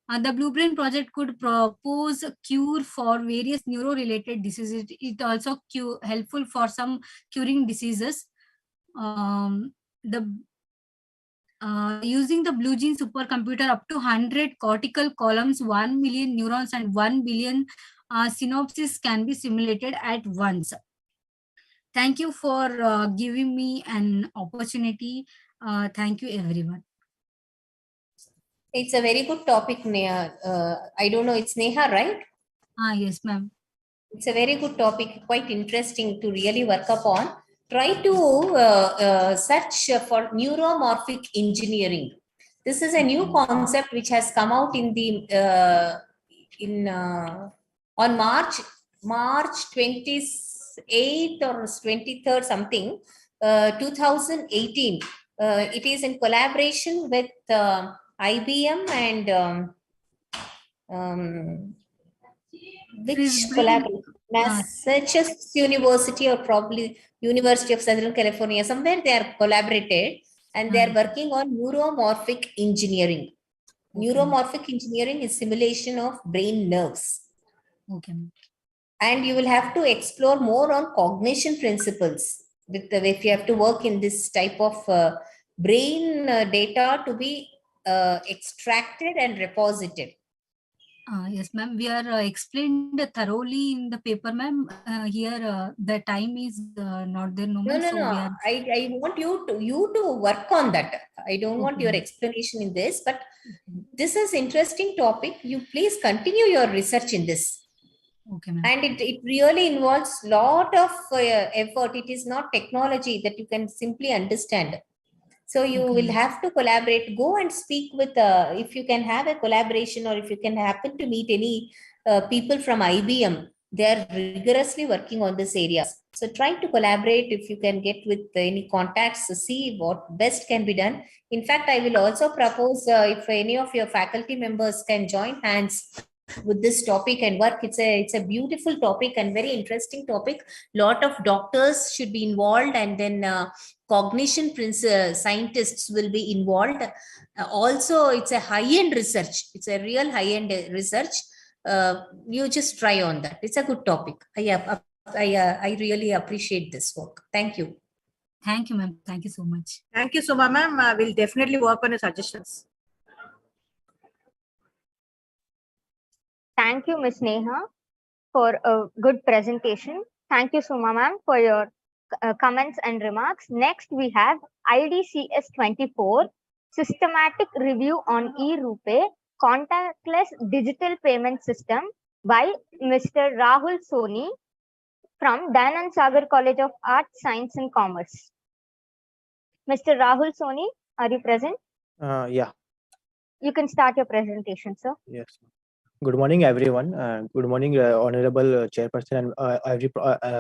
The Blue Brain Project could propose a cure for various neuro-related diseases. It also helpful for some curing diseases. Using the Blue Gene supercomputer, up to 100 cortical columns, 1 million neurons, and 1 billion synapses can be simulated at once. Thank you for giving me an opportunity. Thank you, everyone. It's a very good topic, Neha. I don't know, it's Neha, right? Yes, ma'am. It's a very good topic, quite interesting to really work upon. Try to search for neuromorphic engineering. This is a new concept which has come out in the on March 28th or 23rd something, 2018. It is in collaboration with IBM and which collaboration? Massachusetts University, or probably University of Southern California, somewhere they are collaborated, and they are working on neuromorphic engineering. Neuromorphic engineering is simulation of brain nerves. Okay. And you will have to explore more on cognition principles with the, if you have to work in this type of brain data to be extracted and reposited. Yes, ma'am. We are explained thoroughly in the paper, ma'am. Here, the time is not there. No, no. I want you to work on that. I don't want your explanation in this, but this is interesting topic. You please continue your research in this. Okay, ma'am. And it really involves lot of effort. It is not technology that you can simply understand. So you will have to collaborate, go and speak with, if you can have a collaboration, or if you can happen to meet any people from IBM, they are rigorously working on this area. So try to collaborate if you can get with any contacts to see what best can be done. In fact, I will also propose if any of your faculty members can join hands with this topic and work. It's a beautiful topic and very interesting topic. Lot of doctors should be involved, and then cognition scientists will be involved. Also, it's a high-end research. It's a real high-end research. You just try on that. It's a good topic. I really appreciate this work. Thank you. Thank you, ma'am. Thank you so much. Thank you, Suma, ma'am. We'll definitely work on your suggestions. Thank you, Ms. Neha, for a good presentation. Thank you, Suma ma'am, for your comments and remarks. Next, we have IDCS-24, Systematic Review on eRupee, Contactless Digital Payment System by Mr. Rahul Soni from Dayananda Sagar College of Arts, Science and Commerce. Mr. Rahul Soni, are you present? Yeah. You can start your presentation, sir. Yes. Good morning, everyone. Good morning, Honorable Chairperson and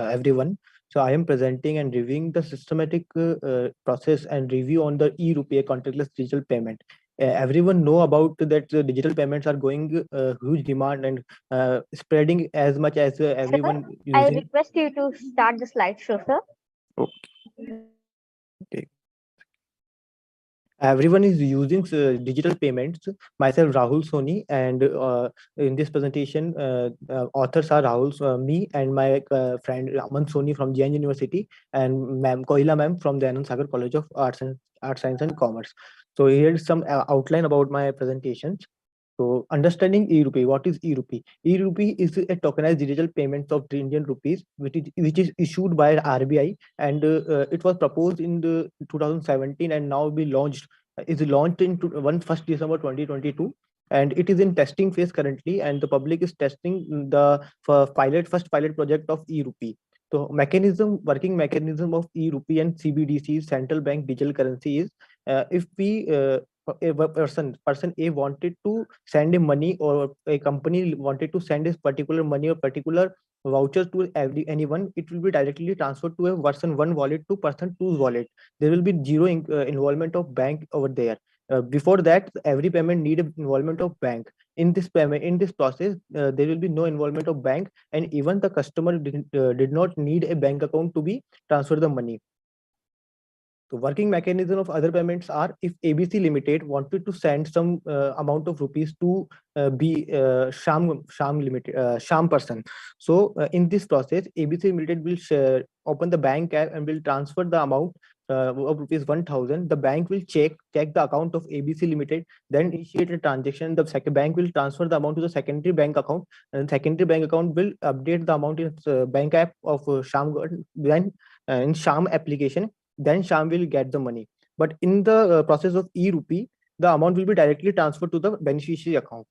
everyone. So I am presenting and reviewing the systematic process and review on the e-rupee contactless digital payment. Everyone know about that digital payments are going huge demand and spreading as much as everyone I using. request you to start the slideshow, sir. Okay. Everyone is using digital payments. Myself, Rahul Soni, and in this presentation, authors are me, and my friend Aman Soni from JN University, and Ma'am Koila Ma'am from the Dayananda Sagar College of Arts, Science, and Commerce. So here is some outline about my presentations. So understanding e-rupee, what is e-rupee? E-rupee is a tokenized digital payment of the Indian rupees, which is issued by RBI, and it was proposed in the 2017 and now be launched. Is launched in 1st December 2022, and it is in testing phase currently, and the public is testing the first pilot project of e-rupee. So working mechanism of e-rupee and CBDC, central bank digital currency, is if a person A wanted to send a money, or a company wanted to send a particular money or particular voucher to anyone, it will be directly transferred to a person 1 wallet to person 2's wallet. There will be zero involvement of bank over there. Before that, every payment need involvement of bank. In this process, there will be no involvement of bank, and even the customer did not need a bank account to be transfer the money. The working mechanism of other payments are, if ABC Limited wanted to send some amount of rupees to Sham person. So in this process, ABC Limited will open the bank app and will transfer the amount of rupees 1,000. The bank will check the account of ABC Limited, then initiate a transaction. The second bank will transfer the amount to the secondary bank account, and secondary bank account will update the amount in bank app of Sham. Then in Sham application, then Sham will get the money. But in the process of e-rupee, the amount will be directly transferred to the beneficiary account.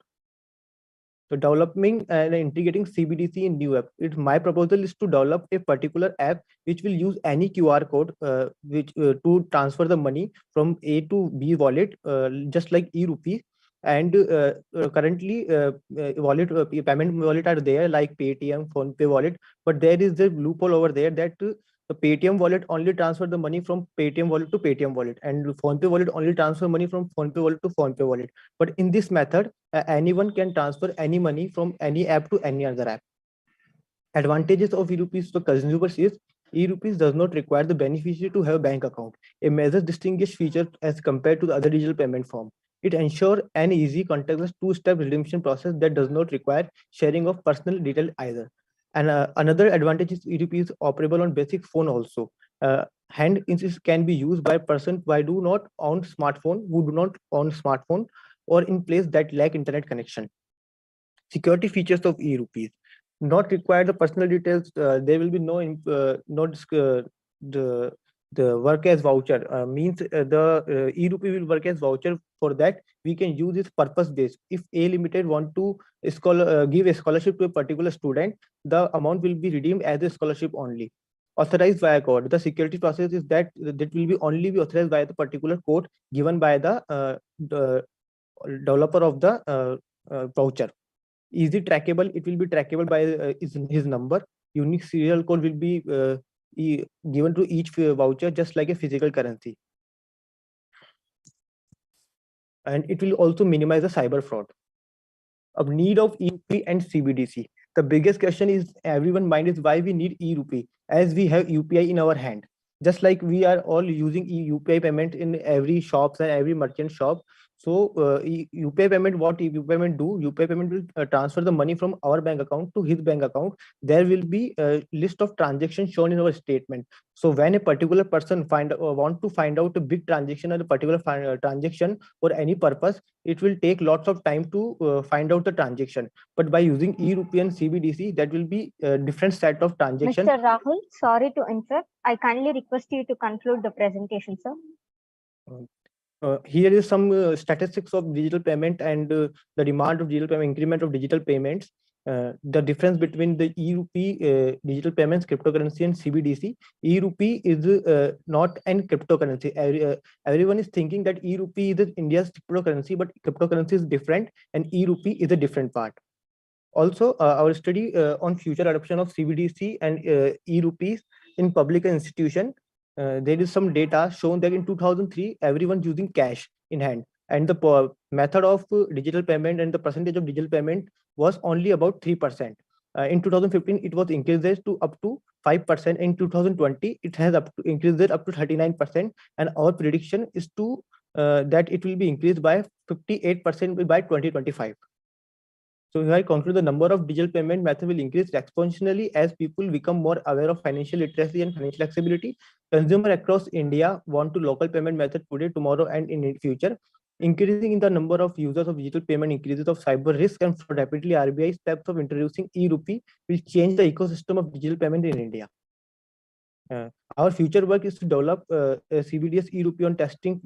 So developing and integrating CBDC in new app. My proposal is to develop a particular app which will use any QR code to transfer the money from A to B wallet, just like e-rupee. And currently, payment wallet are there like Paytm, PhonePe wallet, but there is a loophole over there that the Paytm wallet only transfer the money from Paytm wallet to Paytm wallet, and PhonePe wallet only transfer money from PhonePe wallet to PhonePe wallet. But in this method, anyone can transfer any money from any app to any other app. Advantages of e-rupees to consumers is, e-rupees does not require the beneficiary to have a bank account, a major distinguished feature as compared to the other digital payment form. It ensures an easy contactless two-step redemption process that does not require sharing of personal detail either. And another advantage is e-rupee is operable on basic phone also. Hand can be used by person who do not own smartphone, or in place that lack internet connection. Security features of e-rupees: not require the personal details. There will be the work as voucher, means the e-rupee will work as voucher. For that, we can use this purpose based. If A Limited want to give a scholarship to a particular student, the amount will be redeemed as a scholarship only. Authorized via code. The security process is that will be only be authorized by the particular code given by the developer of the voucher. Easy trackable. It will be trackable by his number. Unique serial code will be given to each voucher, just like a physical currency. And it will also minimize the cyber fraud. Of need of e-rupee and CBDC. The biggest question is everyone's mind is why we need e-rupee, as we have UPI in our hand. Just like we are all using UPI payment in every shops and every merchant shop. So UPI payment, what UPI payment do? UPI payment will transfer the money from our bank account to his bank account. There will be a list of transactions shown in our statement. So when a particular person want to find out a big transaction or a particular transaction for any purpose, it will take lots of time to find out the transaction. But by using e-rupee and CBDC, that will be a different set of transaction. Mr. Rahul, sorry to interrupt. I kindly request you to conclude the presentation, sir. Here is some statistics of digital payment and the demand of digital payment, increment of digital payments. The difference between the e-rupee, digital payments, cryptocurrency, and CBDC. E-rupee is not an cryptocurrency. Everyone is thinking that e-rupee is India's cryptocurrency, but cryptocurrency is different, and e-rupee is a different part. Also, our study on future adoption of CBDC and e-rupees in public institution, there is some data shown that in 2003, everyone using cash in hand, and the method of digital payment and the percentage of digital payment was only about 3%. In 2015, it was increased to up to 5%. In 2020, it has increased up to 39%, and our prediction is to that it will be increased by 58% by 2025. So if I conclude, the number of digital payment methods will increase exponentially as people become more aware of financial literacy and financial accessibility. Consumers across India want to local payment method today, tomorrow, and in the future. Increasing in the number of users of digital payment, increases of cyber risk and fraud rapidly. RBI steps of introducing e-rupee will change the ecosystem of digital payment in India. Our future work is to develop a CBDS e-rupee on testing.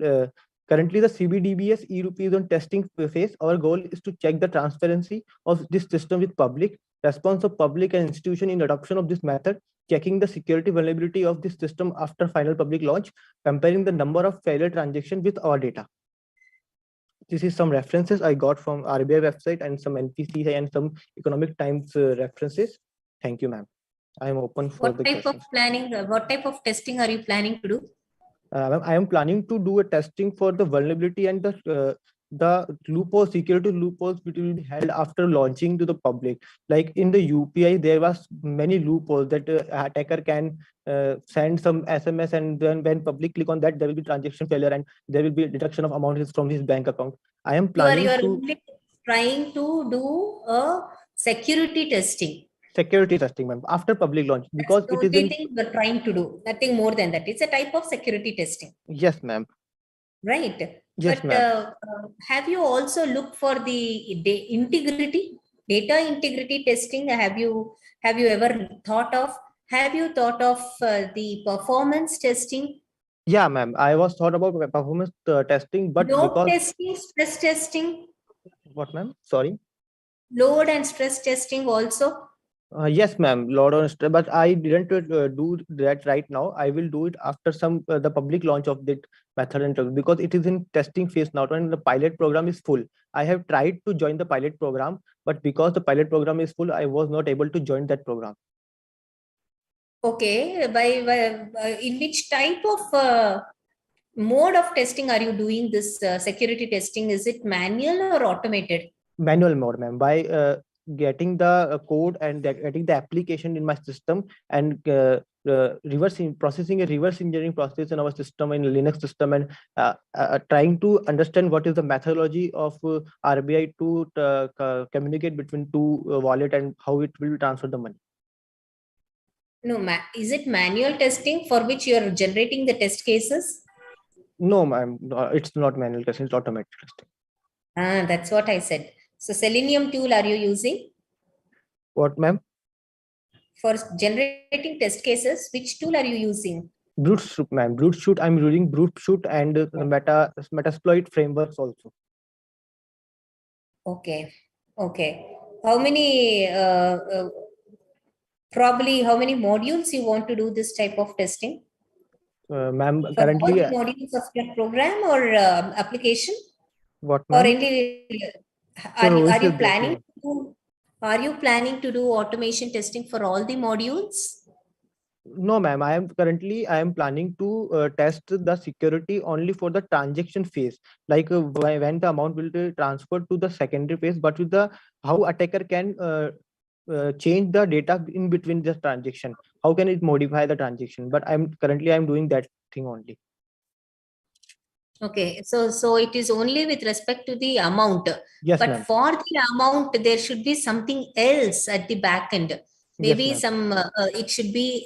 Currently, the CBDBS e-rupee is on testing phase. Our goal is to check the transparency of this system with public, response of public and institution in adoption of this method, checking the security vulnerability of this system after final public launch, comparing the number of failure transactions with our data. This is some references I got from RBI website and some NPC and some Economic Times references. Thank you, ma'am. I am open for the questions. What type of testing are you planning to do? I am planning to do a testing for the vulnerability and the loopholes, security loopholes, which will be held after launching to the public. Like in the UPI, there was many loopholes that attacker can send some SMS, and then when public click on that, there will be transaction failure and there will be deduction of amounts from his bank account. I am planning trying to do a security testing. Security testing, ma'am, after public launch, because it is thing we're trying to do, nothing more than that. It's a type of security testing. Yes, ma'am. Right. Yes, but have you also looked for the data integrity testing? Have you ever thought of? Have you thought of the performance testing? Yeah, ma'am. I was thought about performance testing, but load testing, stress testing. What, ma'am? Sorry. Load and stress testing also. Yes, ma'am. Load on stress, but I didn't do that right now. I will do it after some the public launch of that method and because it is in testing phase now, and the pilot program is full. I have tried to join the pilot program, but because the pilot program is full, I was not able to join that program. Okay, in which type of mode of testing are you doing this security testing? Is it manual or automated? Manual mode, ma'am. By getting the code and getting the application in my system and processing a reverse engineering process in our system, in Linux system, and trying to understand what is the methodology of RBI to communicate between two wallet and how it will transfer the money. No, is it manual testing for which you are generating the test cases? No, ma'am. It's not manual testing, it's automatic testing. That's what I said. So Selenium tool are you using? What, ma'am? For generating test cases, which tool are you using? Brute, ma'am. Brute, I'm using Brute and Metasploit frameworks also. Okay. Okay. How many probably how many modules you want to do this type of testing? Ma'am, for currently all the modules of your program or application? What, or ma'am? any are you planning to do automation testing for all the modules? No, ma'am. I am planning to test the security only for the transaction phase, like when the amount will be transferred to the secondary phase, but with the how attacker can change the data in between the transaction. How can it modify the transaction? But I'm doing that thing only. Okay, so it is only with respect to the amount. Yes, but for the amount, there should be something else at the back end. Maybe yes, some it should be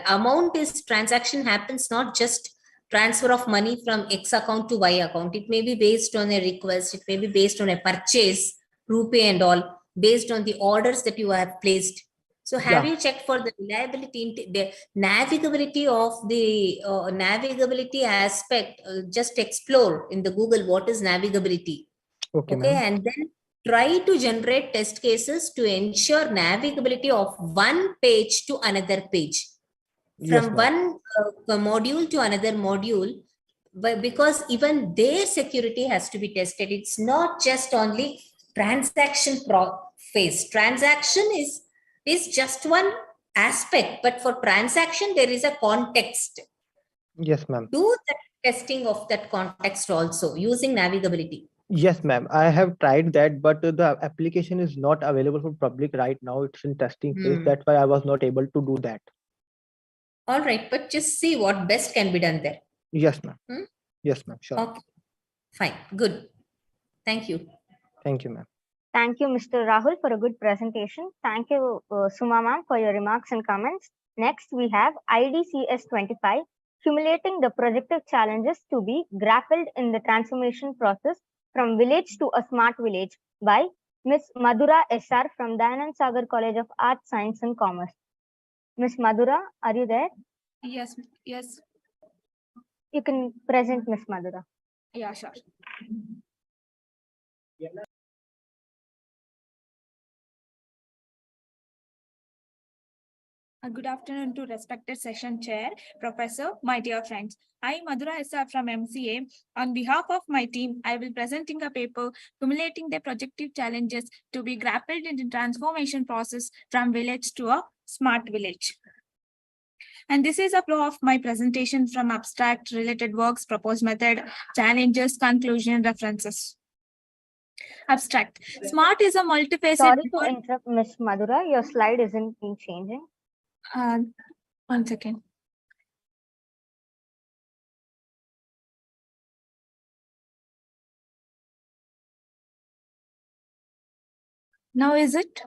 amount is transaction happens not just transfer of money from X account to Y account. It may be based on a request. It may be based on a purchase, RuPay and all, based on the orders that you have placed. So have you checked for the reliability, the navigability of the navigability aspect? Just explore in the Google what is navigability. Okay, and then try to generate test cases to ensure navigability of one page to another page. From one module to another module, but because even their security has to be tested. It's not just only transaction phase. Transaction is just one aspect, but for transaction, there is a context. Yes, ma'am. Do the testing of that context also using navigability. Yes, ma'am. I have tried that, but the application is not available for public right now. It's in testing phase. That's why I was not able to do that. All right, but just see what best can be done there. Yes, ma'am. Yes, ma'am. Sure. Okay, fine, good. Thank you. Thank you, ma'am. Thank you, Mr. Rahul, for a good presentation. Thank you, Suma ma'am, for your remarks and comments. Next, we have IDCS-25, Cumulating the Projective Challenges to be Grappled in the Transformation Process from Village to a Smart Village by Ms. Madhura SR from Dayananda Sagar College of Arts, Science and Commerce. Ms. Madhura, are you there? Yes, yes. You can present, Ms. Madhura. Yeah, sure. Good afternoon to respected session chair, professor, my dear friends. I, Madhura SR from MCA. On behalf of my team, I will presenting a paper cumulating the projective challenges to be grappled in the transformation process from village to a smart village. And this is a flow of my presentation from abstract, related works, proposed method, challenges, conclusion, references. Abstract. Smart is a multifaceted. Sorry to interrupt, Ms. Madhura. Your slide isn't been changing. 1 second. Now is it?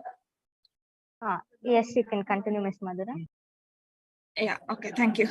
Yes, you can continue, Ms. Madhura. Yeah, okay, thank you.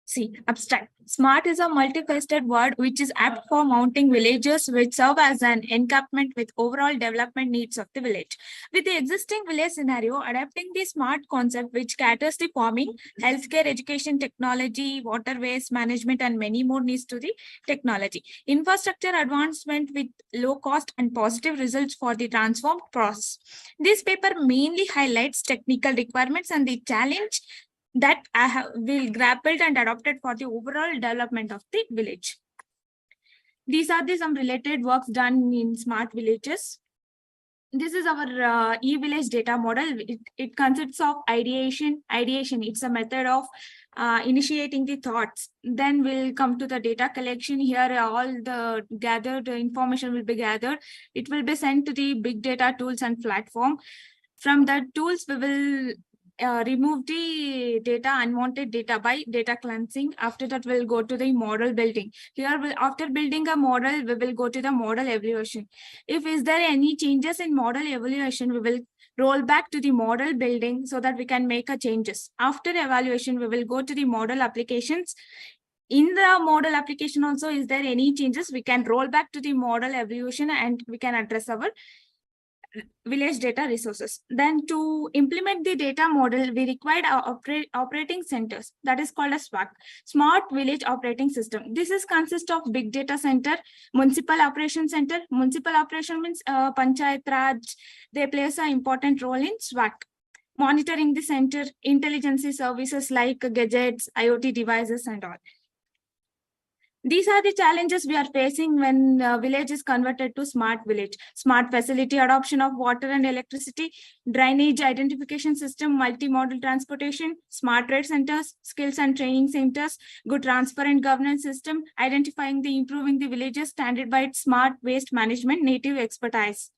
See, abstract. Smart is a multifaceted word which is apt for mounting villages which serve as an encampment with overall development needs of the village. With the existing village scenario, adapting the smart concept which caters the farming, healthcare, education, technology, waterways, management, and many more needs to the technology. Infrastructure advancement with low cost and positive results for the transformed process. This paper mainly highlights technical requirements and the challenge that will grappled and adopted for the overall development of the village. These are some related works done in smart villages. This is our e-village data model. It consists of ideation. It's a method of initiating the thoughts. Then we'll come to the data collection. Here all the gathered information will be gathered. It will be sent to the big data tools and platform. From the tools, we will remove the data, unwanted data by data cleansing. After that, we'll go to the model building. Here, after building a model, we will go to the model evaluation. If is there any changes in model evaluation, we will roll back to the model building so that we can make a changes. After evaluation, we will go to the model applications. In the model application also, is there any changes? We can roll back to the model evaluation and we can address our village data resources. Then to implement the data model, we required our operating centers, that is called a SWAC, Smart Village Operating System. This is consist of big data center, municipal operation center. Municipal operation means Panchayat Raj. They plays an important role in SWAC. Monitoring the center, intelligence services like gadgets, IoT devices and all. These are the challenges we are facing when village is converted to smart village. Smart facility adoption of water and electricity, drainage identification system, multimodal transportation, smart trade centers, skills and training centers, good transfer and governance system, identifying the improving the villages standard by its smart waste management, native expertise.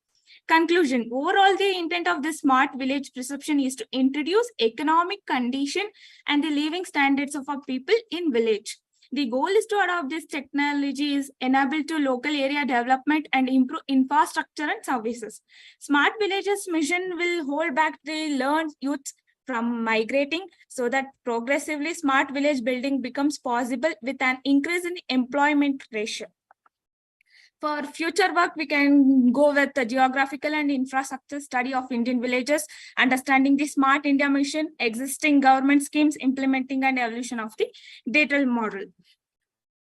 Conclusion. Overall, the intent of this smart village perception is to introduce economic condition and the living standards of our people in village. The goal is to adopt this technology is enable to local area development and improve infrastructure and services. Smart villages mission will hold back the learned youth from migrating so that progressively smart village building becomes possible with an increase in employment ratio. For future work, we can go with the geographical and infrastructure study of Indian villages, understanding the Smart India mission, existing government schemes, implementing and evolution of the data model.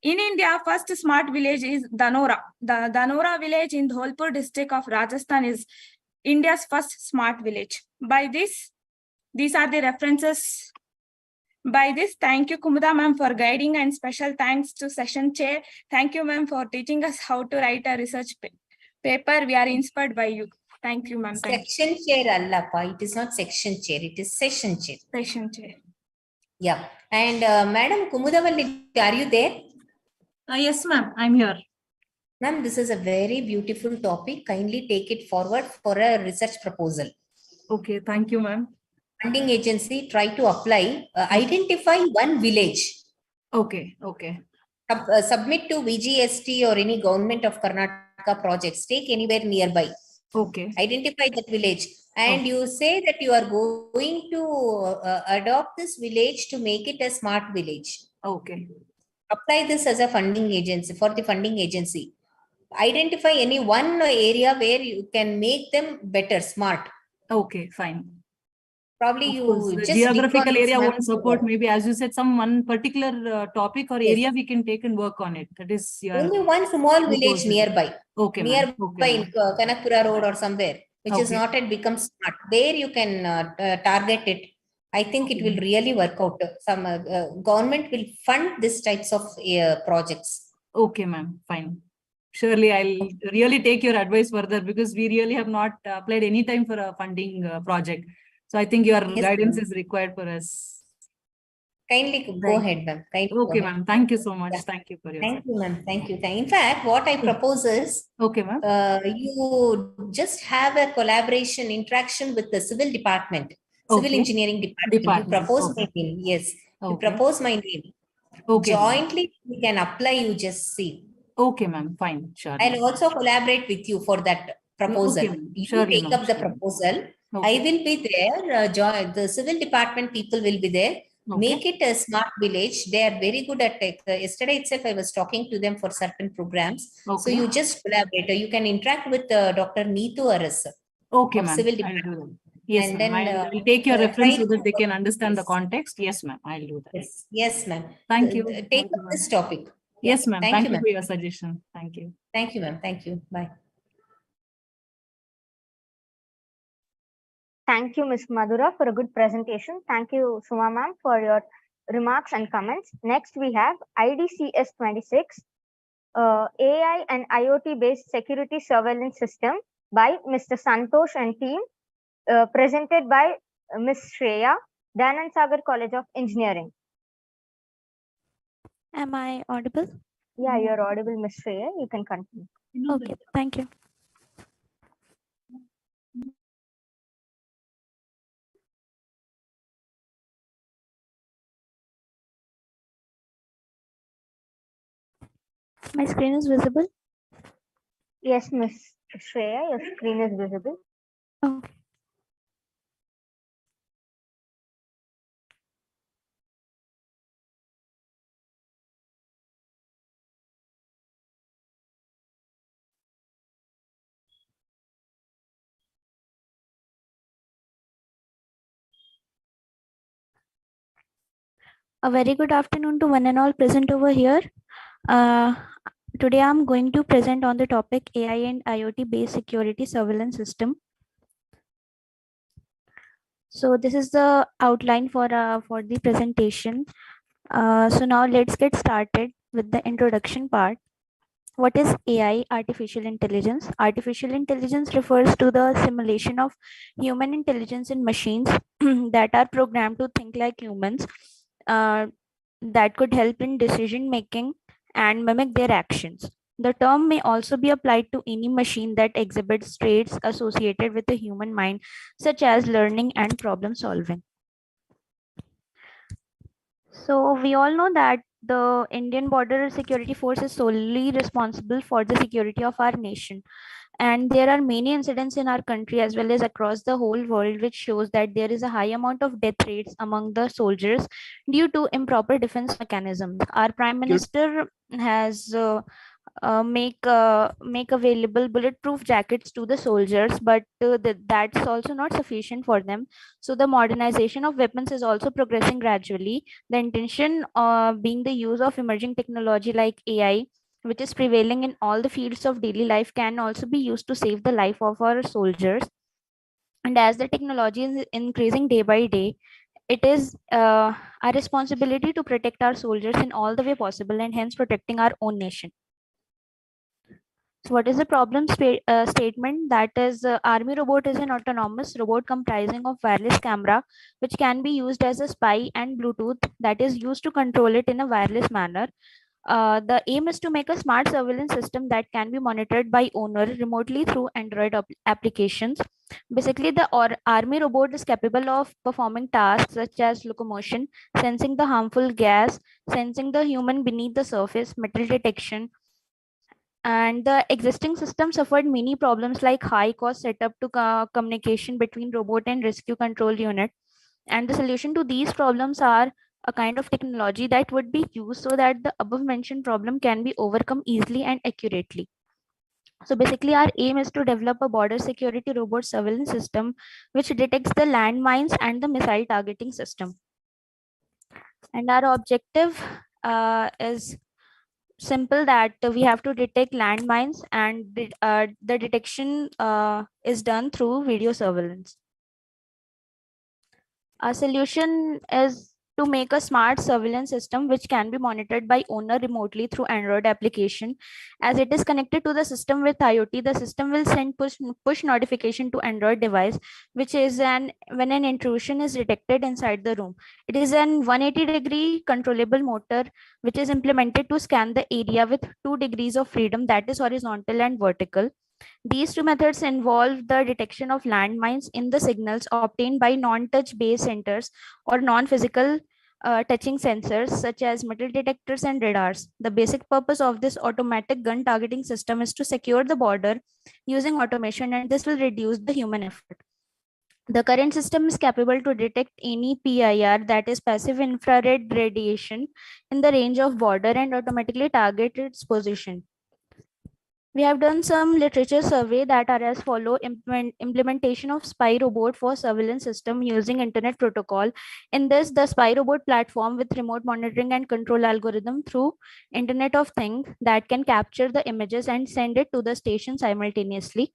In India, first smart village is Danora. The Danora village in Dholpur district of Rajasthan is India's first smart village. By this, these are the references. By this, thank you, Kumuda ma'am, for guiding, and special thanks to session chair. Thank you, ma'am, for teaching us how to write a research paper. We are inspired by you. Thank you, ma'am. Thank you. Section chair allappa. It is not section chair. It is session chair. Session chair. Yeah. And Madam Kumudavalli, are you there? Yes, ma'am. I'm here. Ma'am, this is a very beautiful topic. Kindly take it forward for a research proposal. Okay. Thank you, ma'am. Funding agency try to apply. Identify one village. Okay. Okay. Submit to VGST or any government of Karnataka projects. Take anywhere nearby. Okay. Identify that village. And you say that you are going to adopt this village to make it a smart village. Okay. Apply this as a funding agency for the funding agency. Identify any one area where you can make them better, smart. Okay, fine. Probably Of you course, the just geographical area map won't support. Maybe, as you said, some one particular topic or Yes. area we can take and work on it. That is your only one small village proposal. nearby. Okay, ma'am. Nearby Okay, in Kanakpura Road or somewhere, which is Okay. not yet become smart. There you can target it. I think it will really work out. Some government will fund these types of projects. Okay, ma'am. Fine. Surely I'll really take your advice further, because we really have not applied any time for a funding project. So I think your Yes, guidance ma'am. is required for us. Kindly go Right. ahead, ma'am. Kindly Okay, go ahead. ma'am. Thank you so much. Yeah. Thank you for your Thank you, ma'am. Thank you. In fact, what I propose is, okay, ma'am. You just have a collaboration interaction with the civil department, civil Okay. engineering department. You propose Okay. my name. Yes. You Okay. propose my name. Okay, ma'am. Jointly, we can apply. You just see. Okay, ma'am. Fine. Sure. I'll also collaborate with you for that proposal. Okay, ma'am. You Surely, take ma'am. up the Surely. proposal. Okay. I will be there. The civil department people will be there. Okay. Make it a smart village. They are very good at tech. Yesterday itself, I was talking to them for certain programs. So Okay. you just collaborate. You can interact with Dr. Neetu Aras Okay, of ma'am. civil I'll department. do that. Yes, And ma'am. then I'll take your reference so try that they can understand the yes. context. Yes, ma'am. I'll do that. Yes, yes, ma'am. Thank you. Take Thank up you, this ma'am. topic. Yes, ma'am. Thank Thank you, you ma'am. for your suggestion. Thank you. Thank you, ma'am. Thank you. Bye. Thank you, Ms. Madhura, for a good presentation. Thank you, Suma ma'am, for your remarks and comments. Next, we have IDCS-26, AI and IoT-based security surveillance system by Mr. Santosh and team, presented by Ms. Shreya, Dayananda Sagar College of Engineering. Am I audible? Yeah, you're audible, Ms. Shreya. You can continue. Okay, thank you. My screen is visible? Yes, Ms. Shreya, your screen is visible. Okay. A very good afternoon to one and all present over here. Today I'm going to present on the topic AI and IoT based security surveillance system. So this is the outline for the presentation. So now let's get started with the introduction part. What is AI, artificial intelligence? Artificial intelligence refers to the simulation of human intelligence in machines that are programmed to think like humans, that could help in decision making and mimic their actions. The term may also be applied to any machine that exhibits traits associated with the human mind, such as learning and problem solving. So we all know that the Indian Border Security Force is solely responsible for the security of our nation. And there are many incidents in our country as well as across the whole world, which shows that there is a high amount of death rates among the soldiers due to improper defense mechanisms. Our Prime Minister has make available bulletproof jackets to the soldiers, but that's also not sufficient for them. So the modernization of weapons is also progressing gradually. The intention being the use of emerging technology like AI, which is prevailing in all the fields of daily life, can also be used to save the life of our soldiers. And as the technology is increasing day by day, it is our responsibility to protect our soldiers in all the way possible, and hence protecting our own nation. So what is the problem statement? That is, Army robot is an autonomous robot comprising of wireless camera, which can be used as a spy, and Bluetooth that is used to control it in a wireless manner. The aim is to make a smart surveillance system that can be monitored by owner remotely through Android applications. Basically, the army robot is capable of performing tasks such as locomotion, sensing the harmful gas, sensing the human beneath the surface, metal detection. And the existing system suffered many problems like high cost setup to communication between robot and rescue control unit. And the solution to these problems are a kind of technology that would be used so that the above mentioned problem can be overcome easily and accurately. So basically, our aim is to develop a border security robot surveillance system which detects the landmines and the missile targeting system. And our objective is simple, that we have to detect landmines, and the detection is done through video surveillance. Our solution is to make a smart surveillance system which can be monitored by owner remotely through Android application. As it is connected to the system with IoT, the system will send push notification to Android device, which is when an intrusion is detected inside the room. It is an 180-degree controllable motor which is implemented to scan the area with 2 degrees of freedom, that is horizontal and vertical. These two methods involve the detection of landmines in the signals obtained by non-touch base sensors or non-physical touching sensors such as metal detectors and radars. The basic purpose of this automatic gun targeting system is to secure the border using automation, and this will reduce the human effort. The current system is capable to detect any PIR, that is passive infrared radiation, in the range of border and automatically target its position. We have done some literature survey that are as follow: implementation of spy robot for surveillance system using internet protocol. In this, the spy robot platform with remote monitoring and control algorithm through Internet of Things that can capture the images and send it to the station simultaneously.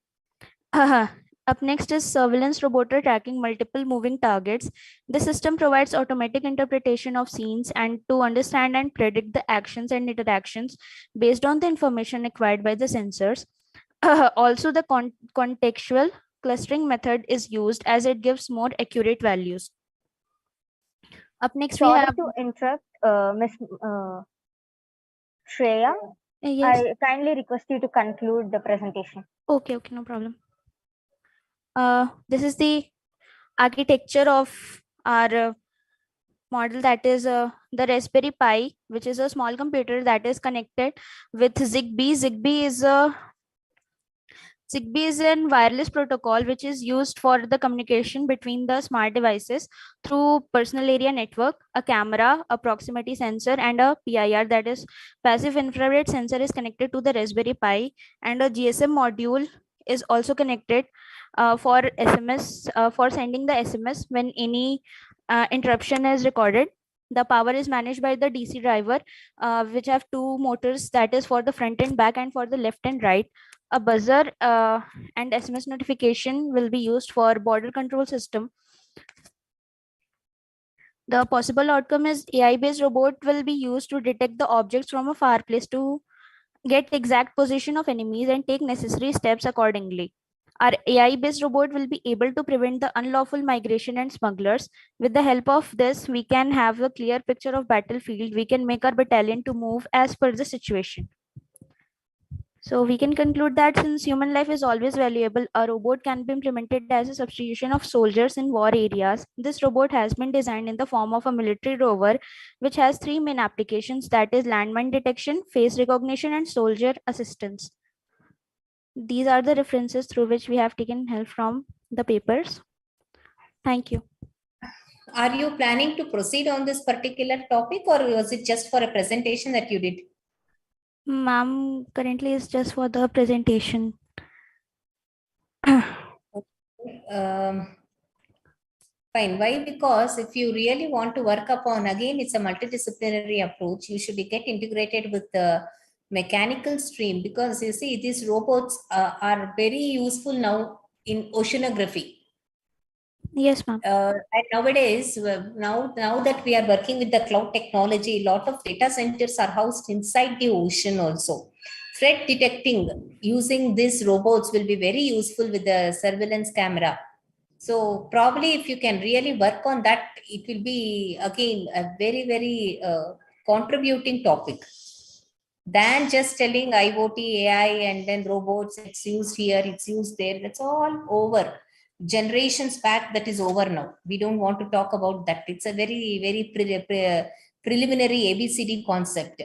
Up next is surveillance robot tracking multiple moving targets. The system provides automatic interpretation of scenes and to understand and predict the actions and interactions based on the information acquired by the sensors. Also, the contextual clustering method is used as it gives more accurate values. Up next, we have to interrupt, Ms. Shreya. Yes. I kindly request you to conclude the presentation. Okay, no problem. This is the architecture of our model, that is the Raspberry Pi, which is a small computer that is connected with Zigbee. Zigbee is a wireless protocol which is used for the communication between the smart devices through personal area network. A camera, a proximity sensor, and a PIR, that is passive infrared sensor, is connected to the Raspberry Pi, and a GSM module is also connected for SMS, for sending the SMS when any interruption is recorded. The power is managed by the DC driver, which have 2 motors, that is for the front and back and for the left and right. A buzzer and SMS notification will be used for border control system. The possible outcome is AI-based robot will be used to detect the objects from a far place to get exact position of enemies and take necessary steps accordingly. Our AI-based robot will be able to prevent the unlawful migration and smugglers. With the help of this, we can have a clear picture of battlefield. We can make our battalion to move as per the situation. So we can conclude that since human life is always valuable, a robot can be implemented as a substitution of soldiers in war areas. This robot has been designed in the form of a military rover, which has 3 main applications, that is landmine detection, face recognition, and soldier assistance. These are the references through which we have taken help from the papers. Thank you. Are you planning to proceed on this particular topic, or was it just for a presentation that you did? Ma'am, currently is just for the presentation. Fine. Why? Because if you really want to work upon, again, it's a multidisciplinary approach. You should get integrated with the mechanical stream, because you see these robots are very useful now in oceanography. Yes, ma'am. And nowadays, now that we are working with the cloud technology, a lot of data centers are housed inside the ocean also. threat detecting using these robots will be very useful with the surveillance camera. So probably if you can really work on that, it will be again a very, very contributing topic than just telling IoT, AI, and then robots, it's used here, it's used there. That's all over. Generations back, that is over now. We don't want to talk about that. It's a very, very preliminary ABCD concept.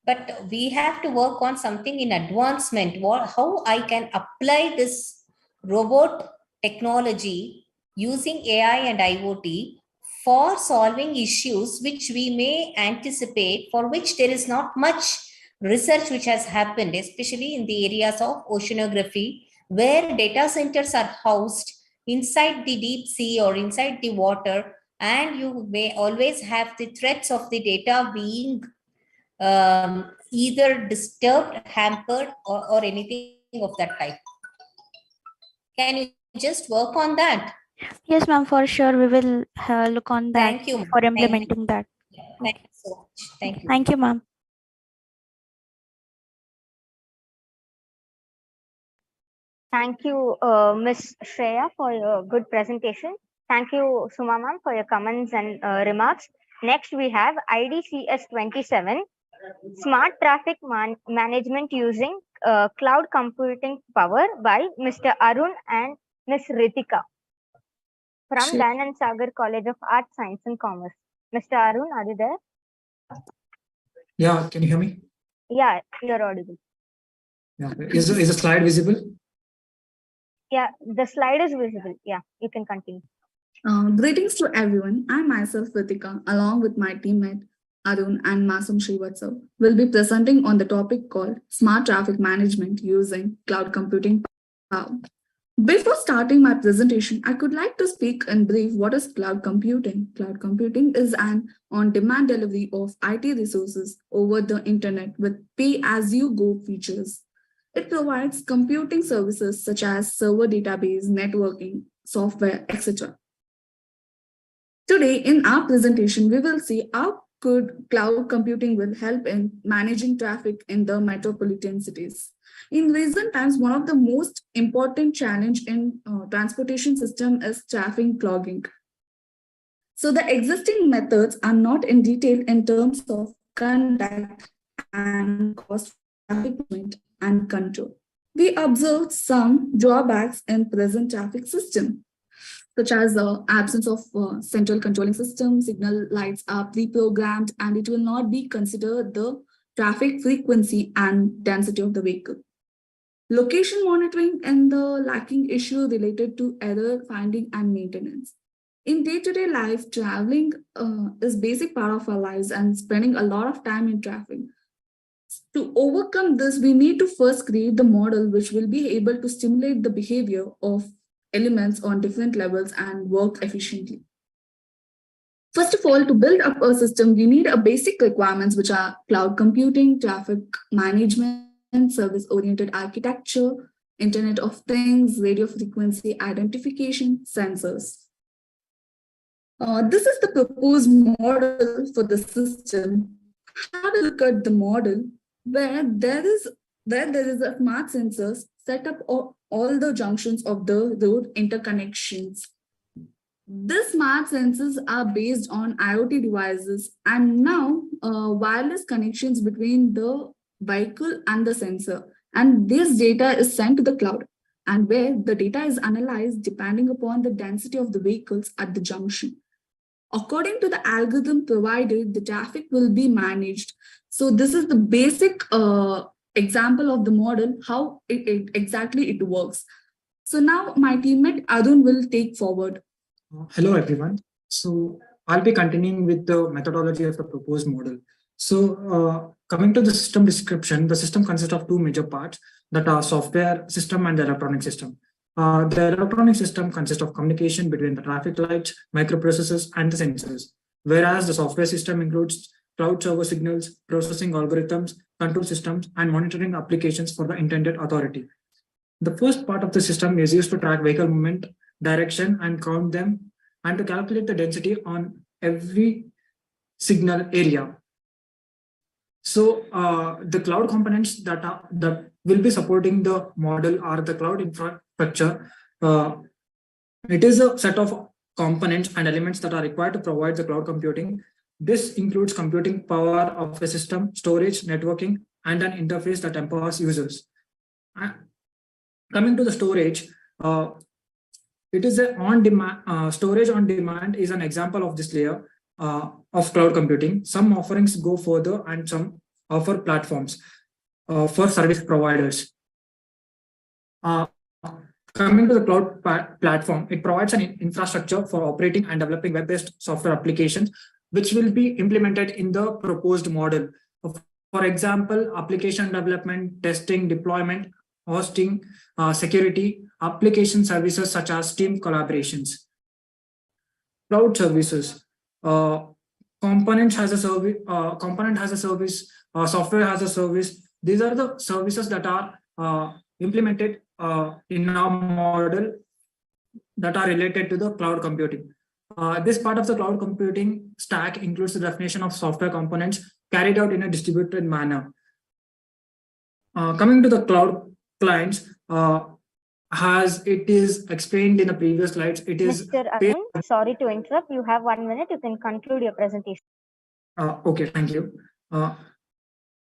But we have to work on something in advancement. How I can apply this robot technology using AI and IoT for solving issues which we may anticipate, for which there is not much research which has happened, especially in the areas of oceanography, where data centers are housed inside the deep sea or inside the water, and you may always have the threats of the data being either disturbed, hampered, or anything of that type. Can you just work on that? Yes, ma'am, for sure. We will look on that. Thank you for implementing that. Thank you so much. Thank you. Thank you, ma'am. Thank you, Ms. Shreya, for your good presentation. Thank you, Suma ma'am, for your comments and remarks. Next, we have IDCS-27, Smart Traffic Management using Cloud Computing Power by Mr. Arun and Ms. Ritika from Sure. Dayananda Sagar College of Arts, Science and Commerce. Mr. Arun, are you there? Yeah, can you hear me? Yeah, you're audible. Yeah. Is the slide visible? Yeah, the slide is visible. Yeah, you can continue. Greetings to everyone. I myself, Ritika, along with my teammate Arun and Masum Srivatsav, will be presenting on the topic called Smart Traffic Management using Cloud Computing Power. Before starting my presentation, I could like to speak in brief what is cloud computing. Cloud computing is an on-demand delivery of IT resources over the internet with pay-as-you-go features. It provides computing services such as server database, networking, software, etc. Today, in our presentation, we will see how cloud computing will help in managing traffic in the metropolitan cities. In recent times, one of the most important challenge in transportation system is traffic clogging. So the existing methods are not in detail in terms of conduct and cost traffic movement and control. We observed some drawbacks in present traffic system, such as the absence of central controlling system, signal lights are pre-programmed, and it will not be considered the traffic frequency and density of the vehicle. Location monitoring and the lacking issue related to error finding and maintenance. In day-to-day life, traveling is basic part of our lives and spending a lot of time in traffic. To overcome this, we need to first create the model which will be able to stimulate the behavior of elements on different levels and work efficiently. First of all, to build up a system, we need a basic requirements which are cloud computing, traffic management, service-oriented architecture, Internet of Things, radio frequency identification, sensors. This is the proposed model for the system. Have a look at the model where there is a smart sensors set up all the junctions of the road interconnections. These smart sensors are based on IoT devices and now wireless connections between the vehicle and the sensor. And this data is sent to the cloud, and where the data is analyzed depending upon the density of the vehicles at the junction. According to the algorithm provided, the traffic will be managed. So this is the basic example of the model, how exactly it works. So now my teammate Arun will take forward. Hello, everyone. So I'll be continuing with the methodology of the proposed model. So coming to the system description, the system consists of two major parts that are software system and the electronic system. The electronic system consists of communication between the traffic lights, microprocessors, and the sensors, whereas the software system includes cloud server signals, processing algorithms, control systems, and monitoring applications for the intended authority. The first part of the system is used to track vehicle movement, direction, and count them, and to calculate the density on every signal area. So the cloud components that will be supporting the model are the cloud infrastructure. It is a set of components and elements that are required to provide the cloud computing. This includes computing power of a system, storage, networking, and an interface that empowers users. Coming to the storage, it is a on-demand storage on demand is an example of this layer of cloud computing. Some offerings go further and some offer platforms for service providers. Coming to the cloud platform, it provides an infrastructure for operating and developing web-based software applications, which will be implemented in the proposed model. For example, application development, testing, deployment, hosting, security, application services such as team collaborations. Cloud services. Component has a service, software has a service. These are the services that are implemented in our model that are related to the cloud computing. This part of the cloud computing stack includes the definition of software components carried out in a distributed manner. Coming to the cloud clients, as it is explained in the previous slides, it is... Mr. Arun, sorry to interrupt. You have 1 minute. You can conclude your presentation. Okay, thank you.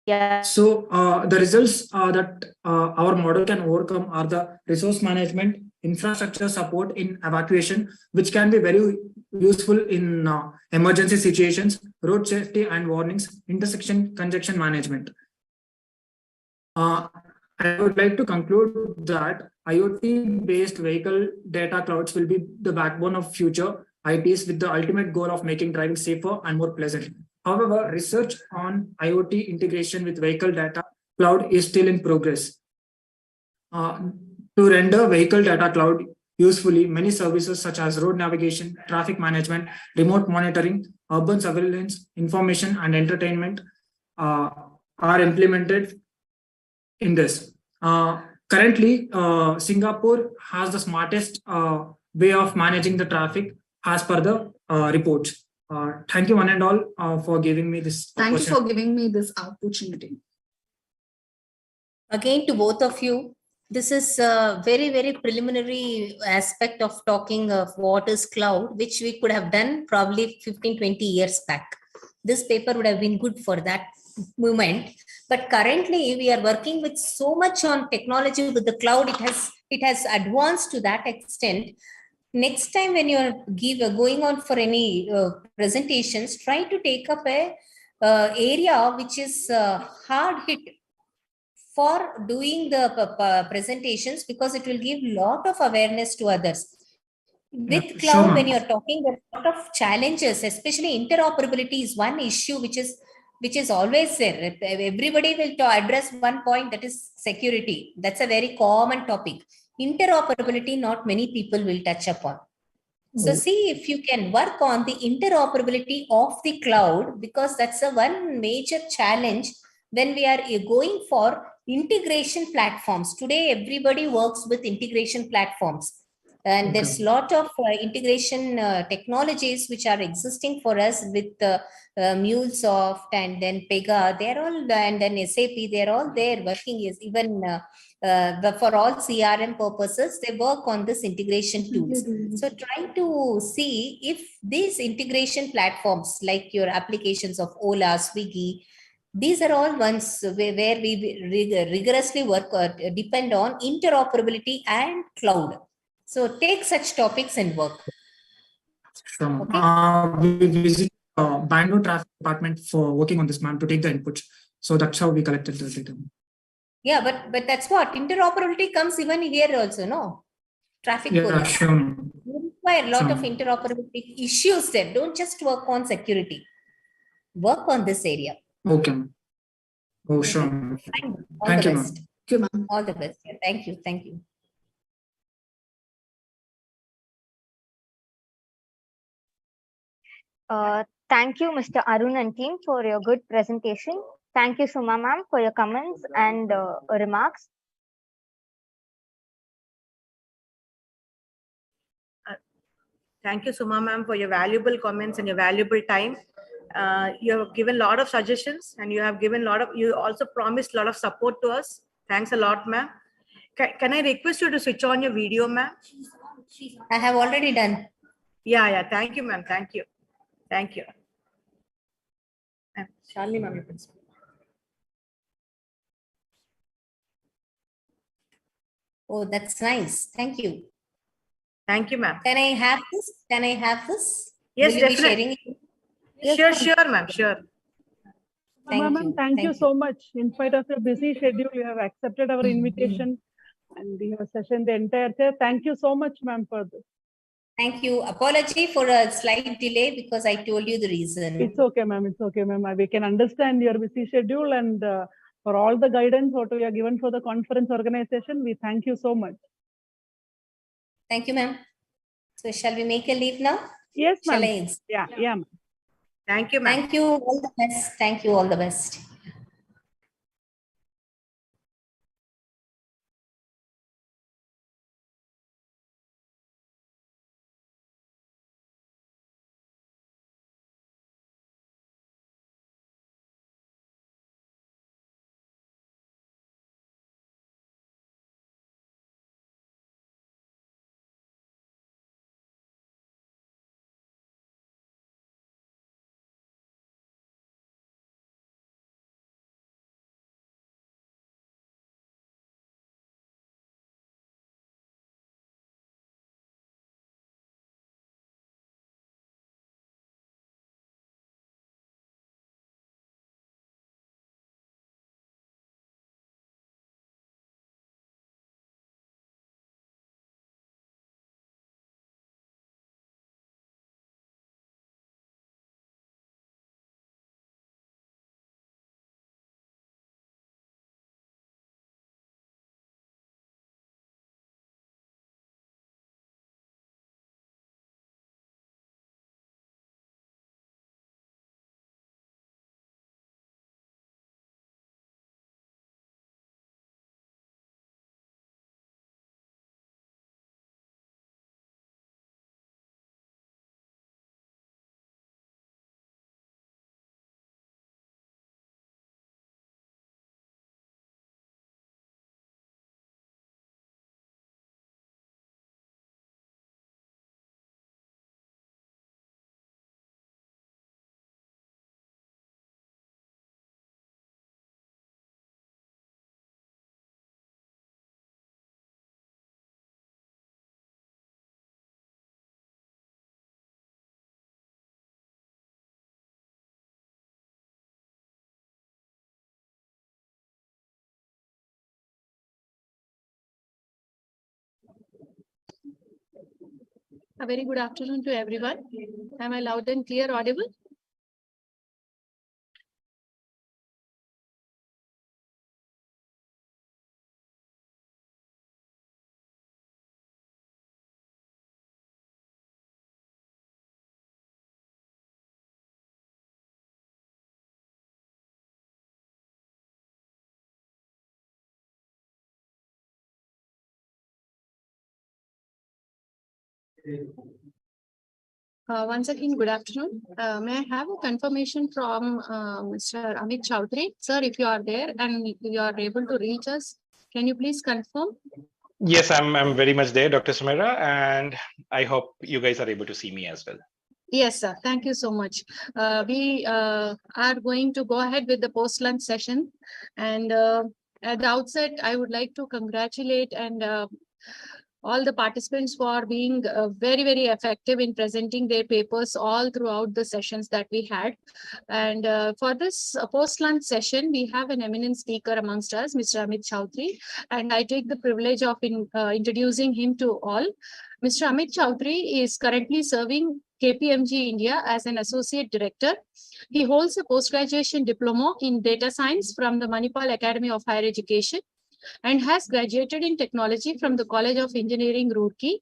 Yeah. So the results that our model can overcome are the resource management, infrastructure support in evacuation, which can be very useful in emergency situations, road safety and warnings, intersection congestion management. I would like to conclude that IoT-based vehicle data clouds will be the backbone of future ITs with the ultimate goal of making driving safer and more pleasant. However, research on IoT integration with vehicle data cloud is still in progress. To render vehicle data cloud usefully, many services such as road navigation, traffic management, remote monitoring, urban surveillance, information and entertainment are implemented in this. Currently, Singapore has the smartest way of managing the traffic as per the reports. Thank you one and all for giving me this Thank you for giving me this opportunity. Again, to both of you, this is a very, very preliminary aspect of talking of what is cloud, which we could have done probably 15, 20 years back. This paper would have been good for that moment. But currently we are working with so much on technology with the cloud. It has advanced to that extent. Next time when you're going on for any presentations, try to take up a area which is hard hit for doing the presentations, because it will give lot of awareness to others. With cloud, sure. when you're talking, there are a lot of challenges, especially interoperability is one issue which is always there. Everybody will address one point, that is security. That's a very common topic. Interoperability, not many people will touch upon. So see if you can work on the interoperability of the cloud, because that's a one major challenge when we are going for integration platforms. Today, everybody works with integration platforms. And there's a lot of integration technologies which are existing for us with MuleSoft and then Pega. They're all, and then SAP, they're all there working is even for all CRM purposes, they work on this integration tools. So try to see if these integration platforms like your applications of Ola, Swiggy, these are all ones where we rigorously work depend on interoperability and cloud. So take such topics and work. Sure. Okay. We visit Bangalore traffic department for working on this, ma'am, to take the inputs. So that's how we collected the data. Yeah, but that's what interoperability comes even here also, no? Traffic police. Sure. You require a lot of interoperability issues there. Don't just work on security. Work on this area. Okay. Oh, sure. Thank you, Thank you, ma'am. All the best. Thank you. Thank you. Thank you, Mr. Arun and team, for your good presentation. Thank you, Suma ma'am, for your comments and remarks. Thank you, Suma ma'am, for your valuable comments and your valuable time. You have given a lot of suggestions, and you have given you also promised a lot of support to us. Thanks a lot, ma'am. Can I request you to switch on your video, ma'am? I have already done. Yeah. Thank you, ma'am. Thank you. Thank you. Shalini, ma'am, you can speak. Oh, that's nice. Thank you. Thank you, ma'am. Can I have this? Can I have this? Yes, Will you be definitely. sharing it? Yes, Sure, ma'am. Sure. Ma'am, thank you so much. In spite of your busy schedule, you have accepted our invitation and you have sessioned the entire day. Thank you so much, ma'am, for this. Thank you. Apology for a slight delay because I told you the reason. It's okay, ma'am. It's okay, ma'am. We can understand your busy schedule, and for all the guidance what we are given for the conference organization, we thank you so much. Thank you, ma'am. So shall we make a leave now? Yes, ma'am. Shall I? Yeah, ma'am. Thank you, ma'am. Thank you. All the best. Thank you. All the best. A very good afternoon to everyone. Am I loud and clear, audible? Once again, good afternoon. May I have a confirmation from Mr. Amit Chowdhury? Sir, if you are there and you are able to reach us, can you please confirm? Yes, I'm very much there, Dr. Sumera, and I hope you guys are able to see me as well. Yes, sir. Thank you so much. We are going to go ahead with the post-lunch session. And at the outset, I would like to congratulate and all the participants for being very, very effective in presenting their papers all throughout the sessions that we had. And for this post-lunch session, we have an eminent speaker amongst us, Mr. Amit Chowdhury, and I take the privilege of introducing him to all. Mr. Amit Chowdhury is currently serving KPMG India as an associate director. He holds a post-graduation diploma in data science from the Manipal Academy of Higher Education and has graduated in technology from the College of Engineering, Roorkee.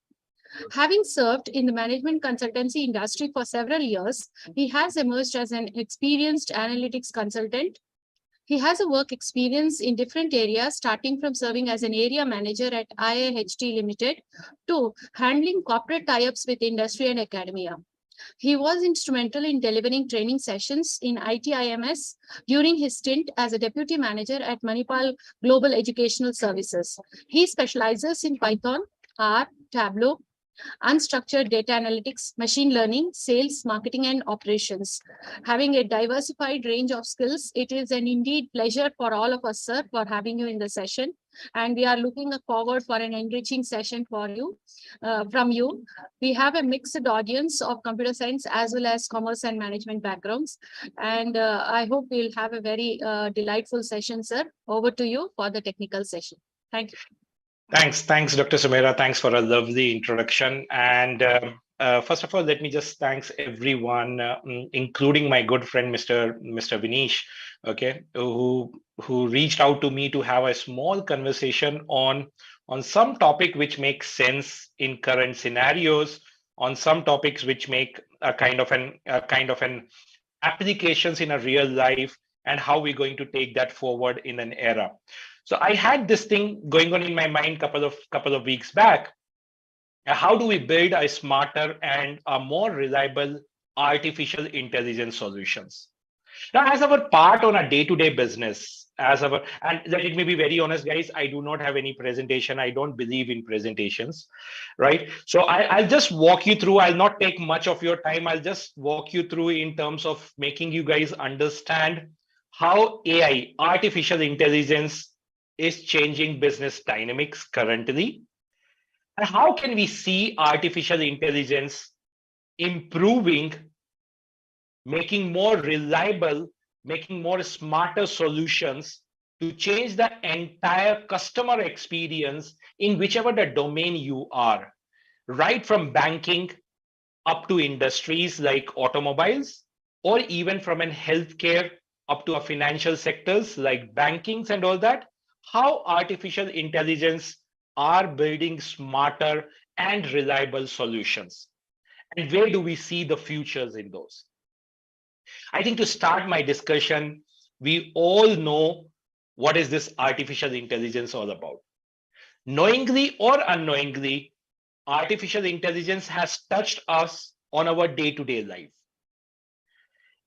Having served in the management consultancy industry for several years, he has emerged as an experienced analytics consultant. He has a work experience in different areas, starting from serving as an area manager at IAHT Limited to handling corporate tie-ups with industry and academia. He was instrumental in delivering training sessions in ITIMS during his stint as a deputy manager at Manipal Global Educational Services. He specializes in Python, R, Tableau, unstructured data analytics, machine learning, sales, marketing, and operations. Having a diversified range of skills, it is an indeed pleasure for all of us, sir, for having you in the session. And we are looking forward for an enriching session for you, from you. We have a mixed audience of computer science as well as commerce and management backgrounds. And I hope we'll have a very delightful session, sir. Over to you for the technical session. Thank you. Thanks, Dr. Sumaira. Thanks for a lovely introduction. And first of all, let me just thanks everyone, including my good friend, Mr. Vinish, okay, who reached out to me to have a small conversation on some topic which makes sense in current scenarios, on some topics which make a kind of an applications in a real life, and how we're going to take that forward in an era. So I had this thing going on in my mind couple of weeks back. How do we build a smarter and a more reliable artificial intelligence solutions? Now, as our part on a day-to-day business, and let me be very honest, guys, I do not have any presentation. I don't believe in presentations, right? So I'll just walk you through. I'll not take much of your time. I'll just walk you through in terms of making you guys understand how AI, artificial intelligence, is changing business dynamics currently, and how can we see artificial intelligence improving, making more reliable, making more smarter solutions to change the entire customer experience in whichever the domain you are, right from banking up to industries like automobiles, or even from an healthcare up to a financial sectors like bankings and all that. How artificial intelligence are building smarter and reliable solutions, and where do we see the futures in those? I think to start my discussion, we all know what is this artificial intelligence all about. Knowingly or unknowingly, artificial intelligence has touched us on our day-to-day life.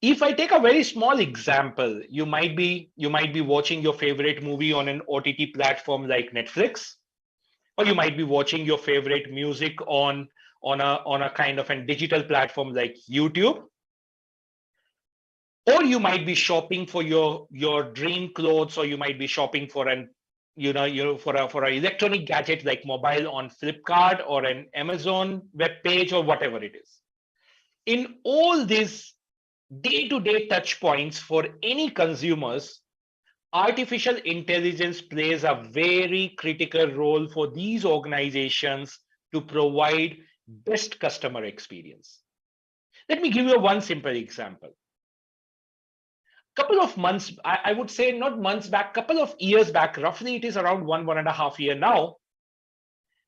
If I take a very small example, you might be watching your favorite movie on an OTT platform like Netflix, or you might be watching your favorite music on a kind of a digital platform like YouTube, or you might be shopping for your dream clothes, or you might be shopping for an for an electronic gadget like mobile on Flipkart or an Amazon web page or whatever it is. In all these day-to-day touch points for any consumers, artificial intelligence plays a very critical role for these organizations to provide best customer experience. Let me give you one simple example. Couple of months, I would say not months back, couple of years back, roughly it is around 1.5 years now,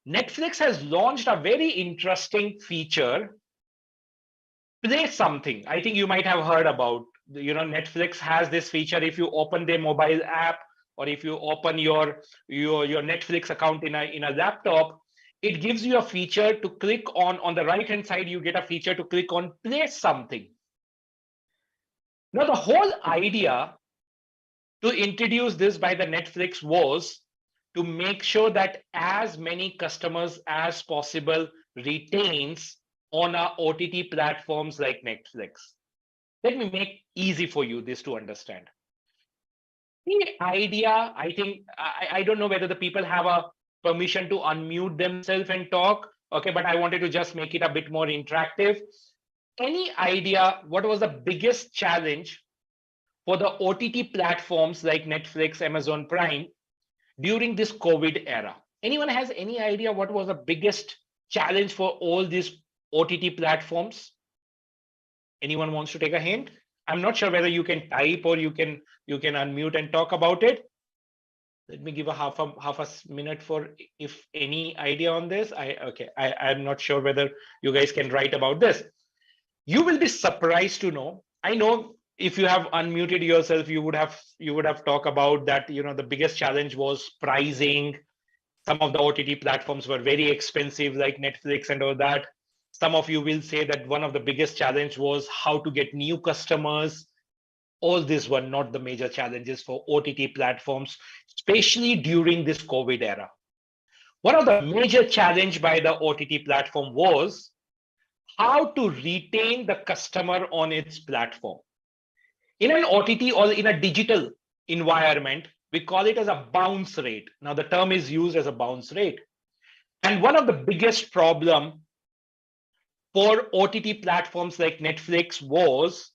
Netflix has launched a very interesting feature, Play Something. I think you might have heard about, Netflix has this feature. If you open their mobile app, or if you open your Netflix account in a laptop, it gives you a feature to click on the right hand side. You get a feature to click on Play Something. Now, the whole idea to introduce this by the Netflix was to make sure that as many customers as possible retains on our OTT platforms like Netflix. Let me make easy for you this to understand. The idea, I think, I don't know whether the people have a permission to unmute themselves and talk, okay, but I wanted to just make it a bit more interactive. Any idea what was the biggest challenge for the OTT platforms like Netflix, Amazon Prime during this COVID era? Anyone has any idea what was the biggest challenge for all these OTT platforms? Anyone wants to take a hint? I'm not sure whether you can type or you can unmute and talk about it. Let me give a half a minute for if any idea on this. I'm not sure whether you guys can write about this. You will be surprised to know. I know if you have unmuted yourself, you would have talked about that. The biggest challenge was pricing. Some of the OTT platforms were very expensive, like Netflix and all that. Some of you will say that one of the biggest challenge was how to get new customers. All these were not the major challenges for OTT platforms, especially during this COVID era. One of the major challenge by the OTT platform was how to retain the customer on its platform. In an OTT or in a digital environment, we call it as a bounce rate. Now the term is used as a bounce rate. And one of the biggest problem for OTT platforms like Netflix was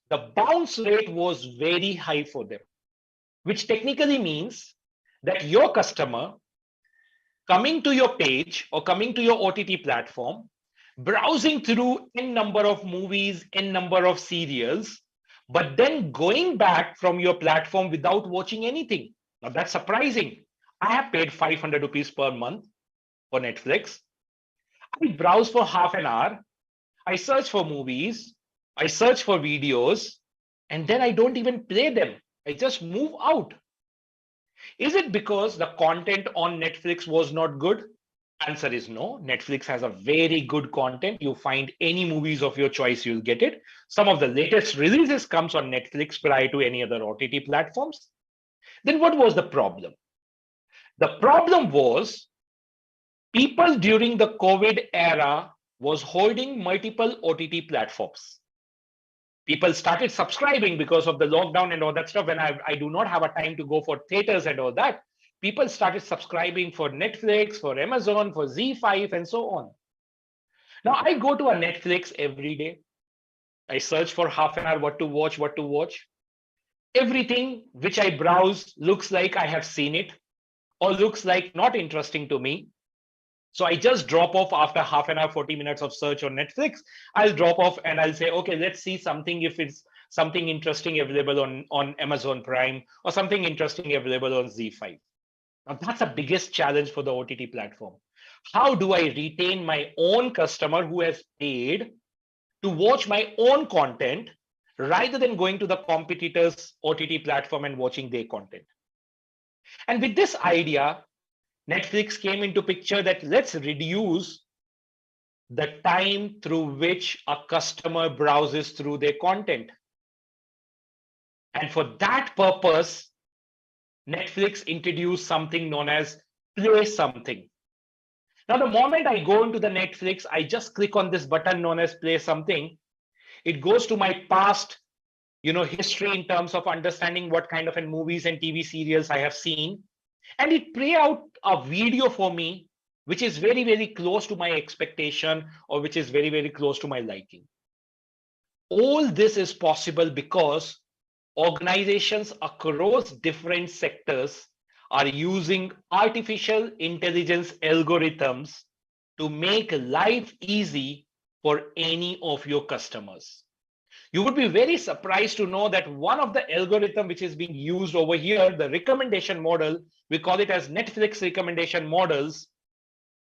the bounce rate was very high for them, which technically means that your customer coming to your page or coming to your OTT platform, browsing through n number of movies, n number of serials, but then going back from your platform without watching anything. Now that's surprising. I have paid 500 rupees per month for Netflix. I browse for half an hour. I search for movies. I search for videos, and then I don't even play them. I just move out. Is it because the content on Netflix was not good? Answer is no. Netflix has a very good content. You find any movies of your choice, you'll get it. Some of the latest releases comes on Netflix prior to any other OTT platforms. Then what was the problem? The problem was people during the COVID era was holding multiple OTT platforms. People started subscribing because of the lockdown and all that stuff. When I do not have a time to go for theaters and all that, people started subscribing for Netflix, for Amazon, for Z5, and so on. Now I go to a Netflix every day. I search for half an hour what to watch. Everything which I browse looks like I have seen it or looks like not interesting to me. So I just drop off after half an hour, 40 minutes of search on Netflix. I'll drop off and I'll say, okay, let's see something if it's something interesting available on Amazon Prime or something interesting available on Z5. Now that's the biggest challenge for the OTT platform. How do I retain my own customer who has paid to watch my own content rather than going to the competitor's OTT platform and watching their content? And with this idea, Netflix came into picture that let's reduce the time through which a customer browses through their content. And for that purpose, Netflix introduced something known as play something. Now, the moment I go into the Netflix, I just click on this button known as play something. It goes to my past, history in terms of understanding what kind of movies and TV serials I have seen. And it play out a video for me, which is very, very close to my expectation or which is very, very close to my liking. All this is possible because organizations across different sectors are using artificial intelligence algorithms to make life easy for any of your customers. You would be very surprised to know that one of the algorithm which is being used over here, the recommendation model, we call it as Netflix recommendation models,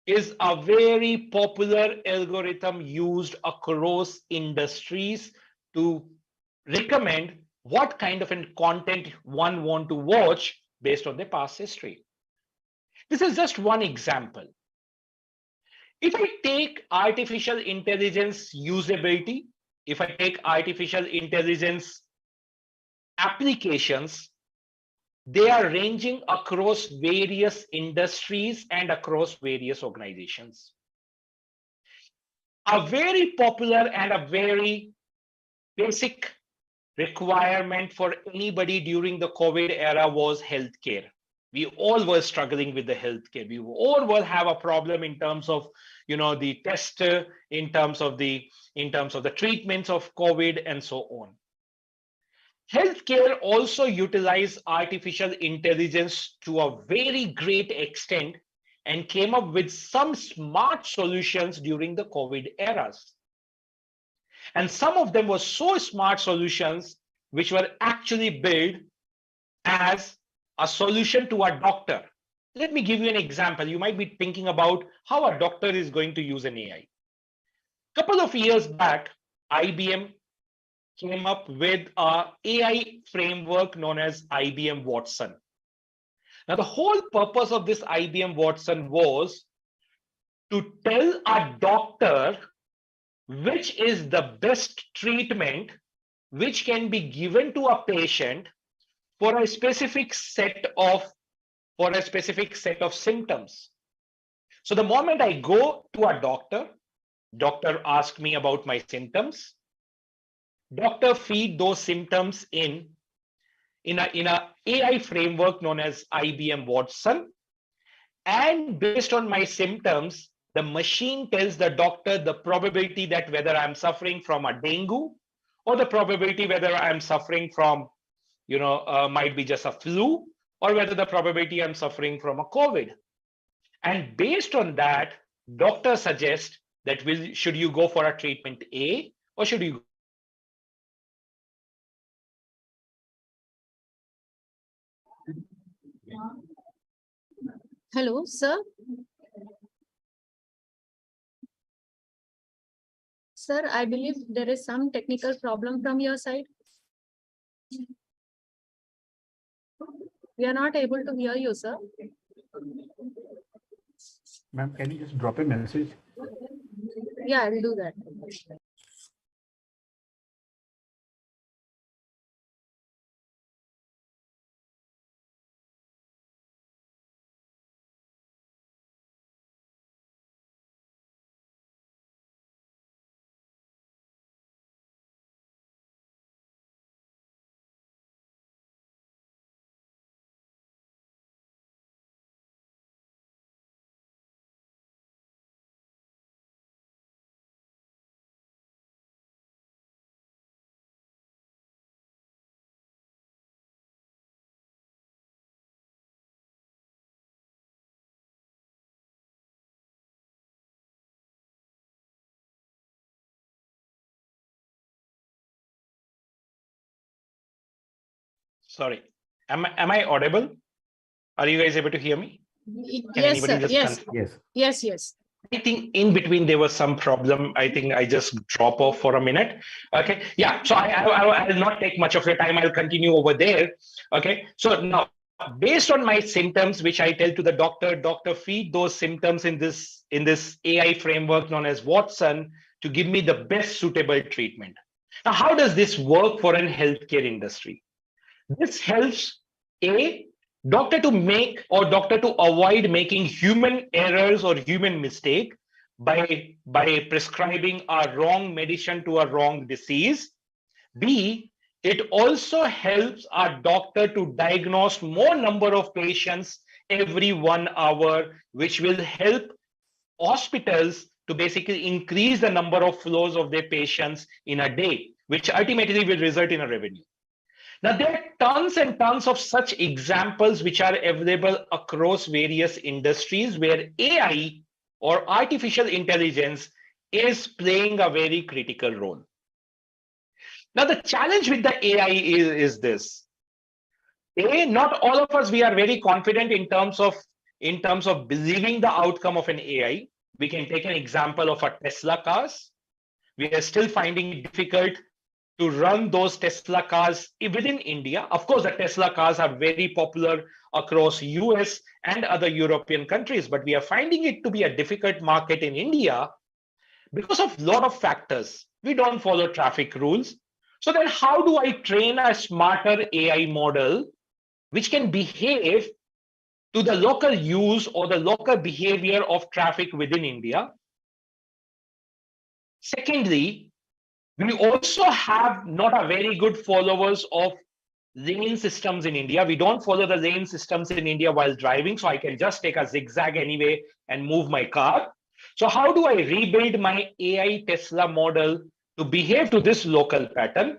is a very popular algorithm used across industries to recommend what kind of content one want to watch based on their past history. This is just one example. If I take artificial intelligence usability, if I take artificial intelligence applications, they are ranging across various industries and across various organizations. A very popular and a very basic requirement for anybody during the COVID era was healthcare. We all were struggling with the healthcare. We all will have a problem in terms of, the test, in terms of the treatments of COVID and so on. Healthcare also utilized artificial intelligence to a very great extent and came up with some smart solutions during the COVID eras. And some of them were so smart solutions which were actually built as a solution to a doctor. Let me give you an example. You might be thinking about how a doctor is going to use an AI. A couple of years back, IBM came up with an AI framework known as IBM Watson. Now, the whole purpose of this IBM Watson was to tell a doctor which is the best treatment which can be given to a patient for a specific set of symptoms. So the moment I go to a doctor asks me about my symptoms, doctor feed those symptoms in a AI framework known as IBM Watson, and based on my symptoms, the machine tells the doctor the probability that whether I'm suffering from a dengue or the probability whether I'm suffering from, might be just a flu, or whether the probability I'm suffering from a COVID. And based on that, doctor suggests that should you go for a treatment A or should you? Hello, sir. Sir, I believe there is some technical problem from your side. We are not able to hear you, sir. Ma'am, can you just drop a message? Yeah, I will do that. Sorry, am I audible? Are you guys able to hear me? Yes, sir. Yes. Yes, yes. I think in between there was some problem. I think I just drop off for a minute. Okay. Yeah. So I will not take much of your time. I'll continue over there. Okay. So now, based on my symptoms, which I tell to the doctor feed those symptoms in this AI framework known as Watson to give me the best suitable treatment. Now, how does this work for an healthcare industry? This helps doctor to avoid making human errors or human mistake by prescribing a wrong medicine to a wrong disease. B, it also helps our doctor to diagnose more number of patients every 1 hour, which will help hospitals to basically increase the number of flows of their patients in a day, which ultimately will result in a revenue. Now, there are tons and tons of such examples which are available across various industries where AI or artificial intelligence is playing a very critical role. Now, the challenge with the AI is this. Not all of us, we are very confident in terms of believing the outcome of an AI. We can take an example of a Tesla cars. We are still finding it difficult to run those Tesla cars within India. Of course, the Tesla cars are very popular across US and other European countries, but we are finding it to be a difficult market in India because of a lot of factors. We don't follow traffic rules. So then how do I train a smarter AI model which can behave to the local use or the local behavior of traffic within India? Secondly, we also have not a very good followers of lane systems in India. We don't follow the lane systems in India while driving, so I can just take a zigzag anyway and move my car. So how do I rebuild my AI Tesla model to behave to this local pattern?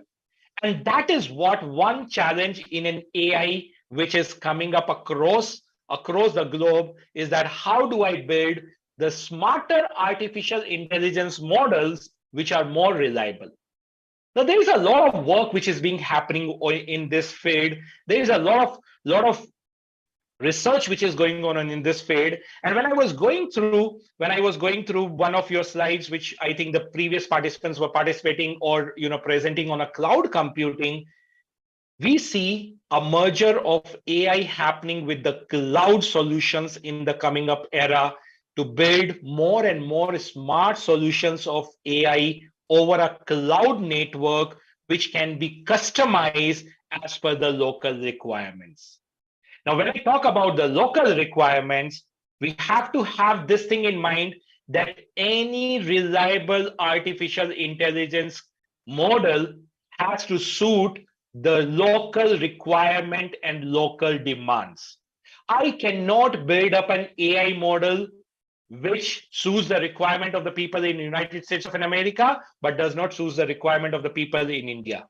And that is what one challenge in an AI which is coming up across the globe is that how do I build the smarter artificial intelligence models which are more reliable? Now, there is a lot of work which is being happening in this field. There is a lot of research which is going on in this field. And when I was going through one of your slides, which I think the previous participants were participating or presenting on a cloud computing, we see a merger of AI happening with the cloud solutions in the coming up era. to build more and more smart solutions of AI over a cloud network, which can be customized as per the local requirements. Now, when I talk about the local requirements, we have to have this thing in mind that any reliable artificial intelligence model has to suit the local requirement and local demands. I cannot build up an AI model which suits the requirement of the people in the United States of America, but does not suit the requirement of the people in India.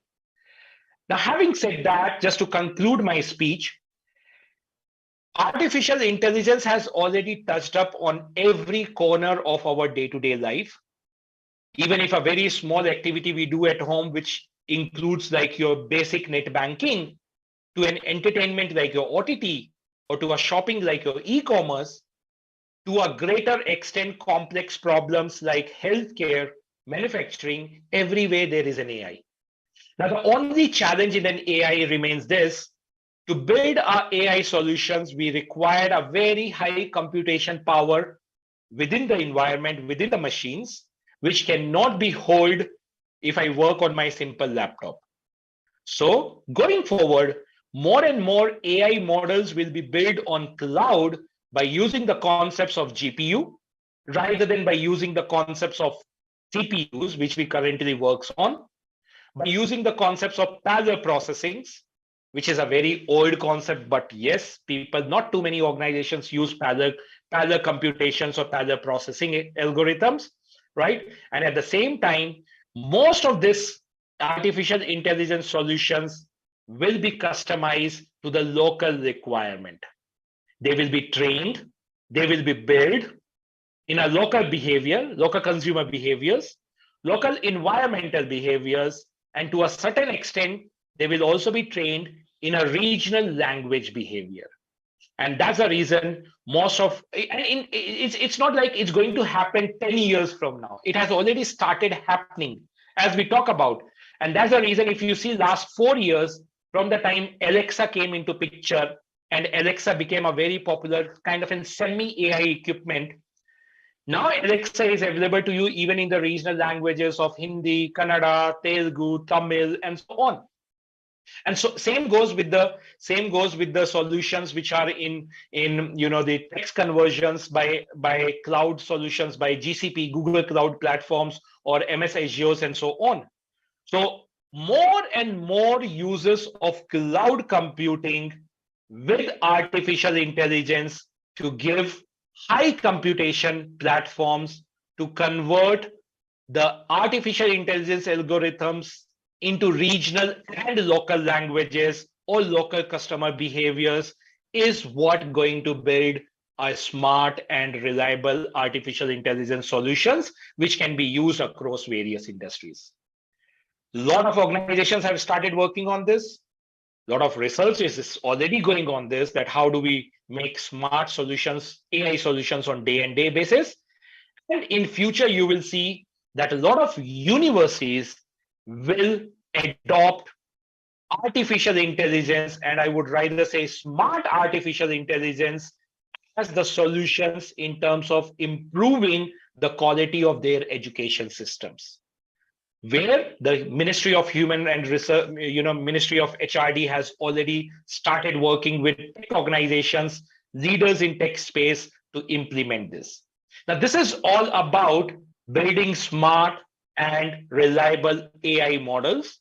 Now, having said that, just to conclude my speech, artificial intelligence has already touched up on every corner of our day-to-day life. Even if a very small activity we do at home, which includes like your basic net banking, to an entertainment like your OTT, or to a shopping like your e-commerce, to a greater extent complex problems like healthcare, manufacturing, everywhere there is an AI. Now, the only challenge in an AI remains this: to build our AI solutions, we require a very high computation power within the environment, within the machines, which cannot be held if I work on my simple laptop. So going forward, more and more AI models will be built on cloud by using the concepts of GPU rather than by using the concepts of CPUs, which we currently works on, by using the concepts of parallel processing, which is a very old concept, but yes, people, not too many organizations use parallel computations or parallel processing algorithms, right? And at the same time, most of this artificial intelligence solutions will be customized to the local requirement. They will be trained, they will be built in a local behavior, local consumer behaviors, local environmental behaviors, and to a certain extent, they will also be trained in a regional language behavior. And that's the reason most of, it's not like it's going to happen 10 years from now. It has already started happening as we talk about. And that's the reason if you see last 4 years from the time Alexa came into picture and Alexa became a very popular kind of a semi-AI equipment. Now Alexa is available to you even in the regional languages of Hindi, Kannada, Telugu, Tamil, and so on. And so same goes with the solutions which are in the text conversions by cloud solutions by GCP, Google Cloud platforms, or MS Azure, and so on. So more and more uses of cloud computing with artificial intelligence to give high computation platforms to convert the artificial intelligence algorithms into regional and local languages or local customer behaviors is what going to build a smart and reliable artificial intelligence solutions which can be used across various industries. A lot of organizations have started working on this. A lot of research is already going on this, that how do we make smart solutions, AI solutions on day-to-day basis. And in future, you will see that a lot of universities will adopt artificial intelligence, and I would rather say smart artificial intelligence, as the solutions in terms of improving the quality of their education systems. Where the Ministry of Human and Research, Ministry of HRD has already started working with tech organizations, leaders in tech space to implement this. Now, this is all about building smart and reliable AI models.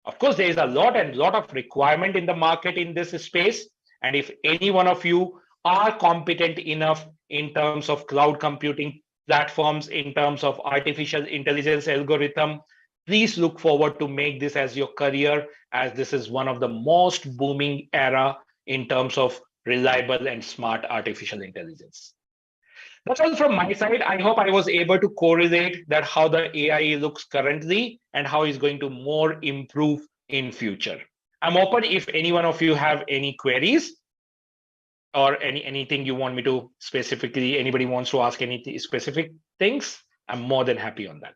Of course, there is a lot of requirement in the market in this space. And if any one of you are competent enough in terms of cloud computing platforms, in terms of artificial intelligence algorithm, please look forward to make this as your career, as this is one of the most booming era in terms of reliable and smart artificial intelligence. That's all from my side. I hope I was able to correlate that how the AI looks currently and how it's going to more improve in future. I'm open if any one of you have any queries or anything you want me to specifically, anybody wants to ask any specific things, I'm more than happy on that.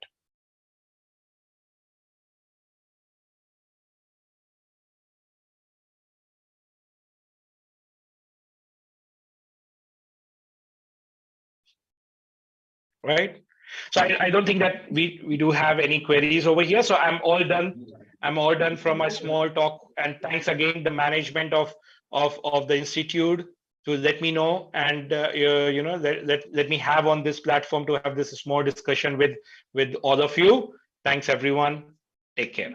right? So I don't think that we do have any queries over here. So I'm all done. I'm all done from my small talk. And thanks again, the management of the institute to let me know and let me have on this platform to have this small discussion with all of you. Thanks everyone. Take care.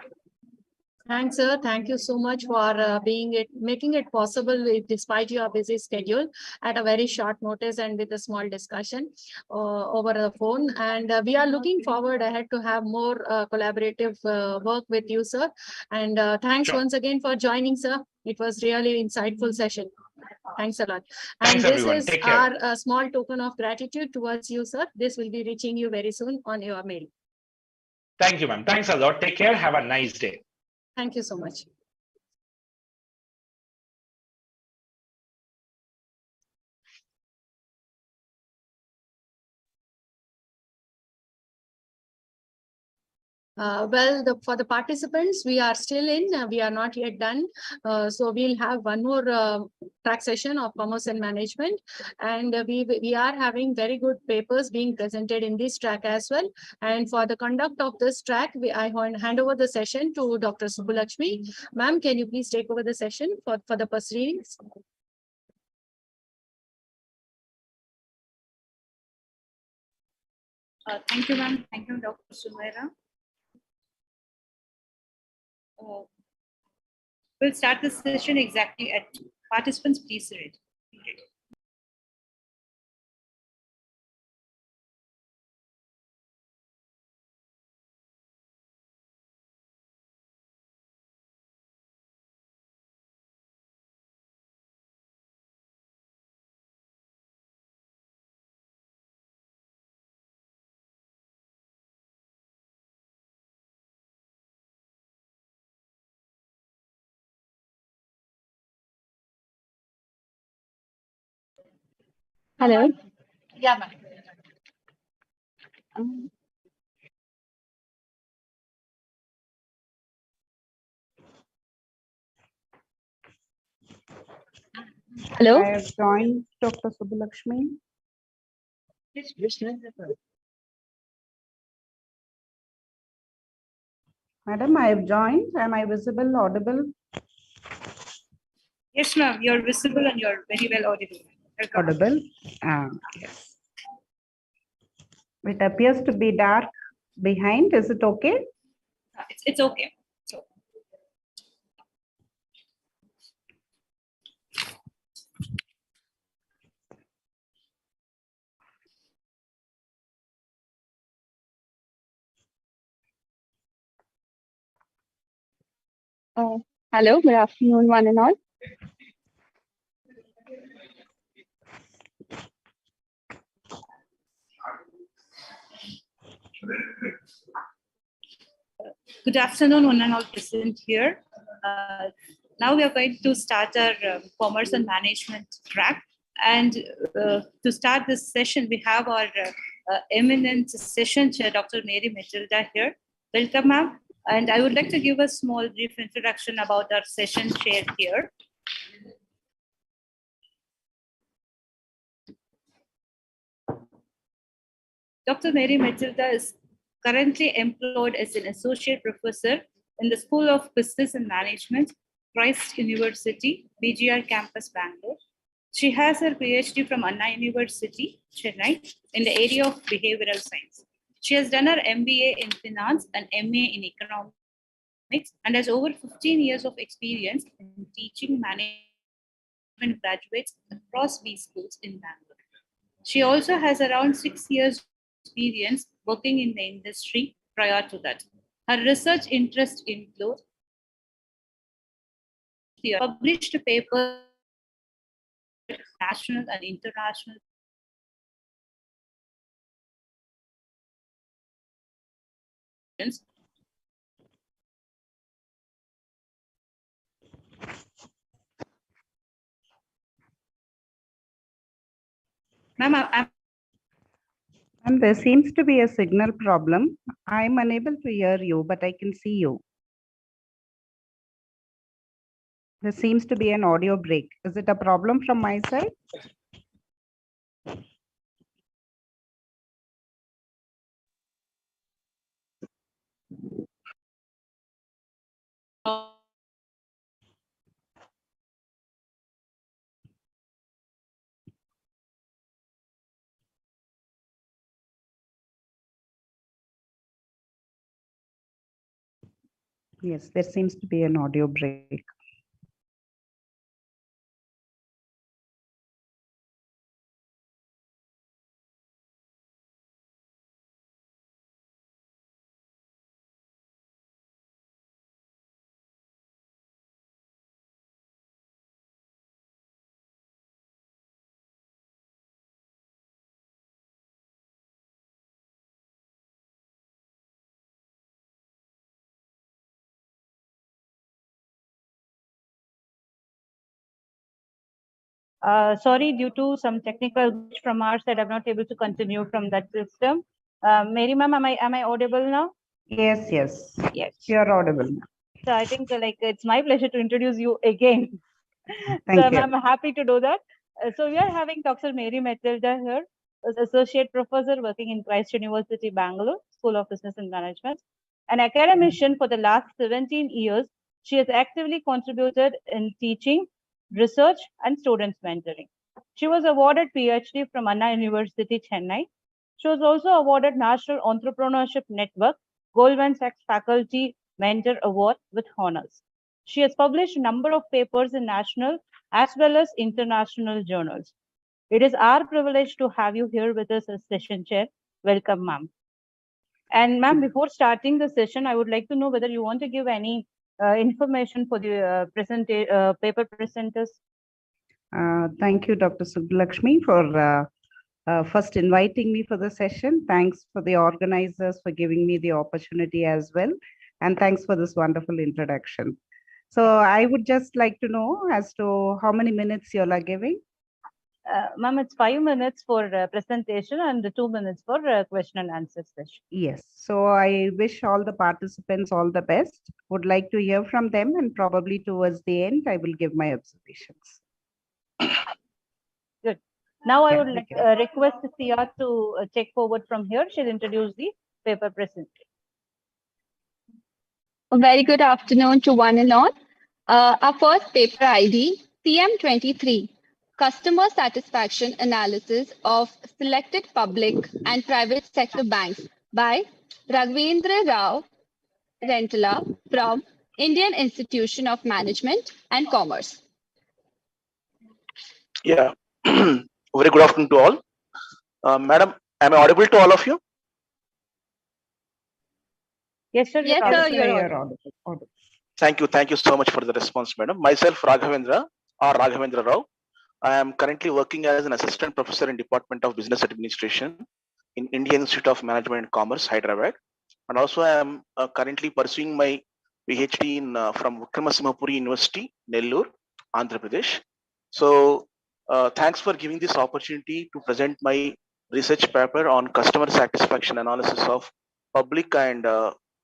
Thanks, sir. Thank you so much for making it possible despite your busy schedule at a very short notice and with a small discussion over the phone. And we are looking forward ahead to have more collaborative work with you, sir. And thanks once again for joining, sir. It was really insightful session. Thanks a lot. And Thanks, this everyone. is Take care. our small token of gratitude towards you, sir. This will be reaching you very soon on your mail. Thank you, ma'am. Thanks a lot. Take care. Have a nice day. Thank you so much. For the participants, we are still in, we are not yet done. So we'll have one more track session of commerce and management. And we are having very good papers being presented in this track as well. And for the conduct of this track, I hand over the session to Dr. Subbulakshmi. Ma'am, can you please take over the session for the proceedings? Thank you, ma'am. Thank you, Dr. Sumaira. We'll start the session exactly at participants, please read. Hello. Yeah, ma'am. Hello. I have joined Dr. Subbulakshmi. Madam, I have joined. Am I visible, audible? Yes, ma'am. You're visible and you're very well audible. Audible. Yes. It appears to be dark behind. Is it okay? It's okay. Hello, good afternoon, one and all. Good afternoon, one and all present here. Now we are going to start our commerce and management track. And to start this session, we have our eminent session chair, Dr. Mary Matilda here. Welcome, ma'am. And I would like to give a small brief introduction about our session chair here. Dr. Mary Matilda is currently employed as an associate professor in the School of Business and Management, Christ University, BGR campus, Bangalore. She has her PhD from Anna University, Chennai, in the area of behavioral science. She has done her MBA in finance and MA in economics and has over 15 years of experience in teaching management graduates across B schools in Bangalore. She also has around 6 years experience working in the industry prior to that. Her research interests include published papers, national and international Ma'am, And there seems to be a signal problem. I'm unable to hear you, but I can see you. There seems to be an audio break. Is it a problem from my side? Yes, there seems to be an audio break. Sorry, due to some technical glitch from our side, I'm not able to continue from that system. Mary ma'am, am I audible now? Yes, yes. Yes. You're audible. So I think it's my pleasure to introduce you again. Thank you. I'm happy to do that. So we are having Dr. Mary Matilda here, as Associate Professor working in Christ University, Bangalore, School of Business and Management. An academician for the last 17 years, she has actively contributed in teaching, research, and students mentoring. She was awarded PhD from Anna University, Chennai. She was also awarded National Entrepreneurship Network Goldman Sachs Faculty Mentor Award with honors. She has published a number of papers in national as well as international journals. It is our privilege to have you here with us as session chair. Welcome, ma'am. And ma'am, before starting the session, I would like to know whether you want to give any information for the paper presenters. Thank you, Dr. Subbulakshmi, for first inviting me for the session. Thanks for the organizers for giving me the opportunity as well. And thanks for this wonderful introduction. So I would just like to know as to how many minutes you all are giving. Ma'am, it's 5 minutes for presentation and 2 minutes for question and answer session. Yes. So I wish all the participants all the best. Would like to hear from them, and probably towards the end, I will give my observations. Good. Now I would request Sia to take forward from here. She'll introduce the paper presentation. A very good afternoon to one and all. Our first paper ID, CM23, Customer Satisfaction Analysis of Selected Public and Private Sector Banks by Raghavendra Rao Rentala from Indian Institution of Management and Commerce. Yeah, very good afternoon to all. Madam, am I audible to all of you? Yes, sir. Yes, sir, you're audible. Thank you so much for the response, madam. Myself, Raghavendra Rao. I am currently working as an assistant professor in Department of Business Administration in Indian Institute of Management and Commerce, Hyderabad. And also I am currently pursuing my PhD from Kumaraswamy University, Nellore, Andhra Pradesh. So thanks for giving this opportunity to present my research paper on customer satisfaction analysis of public and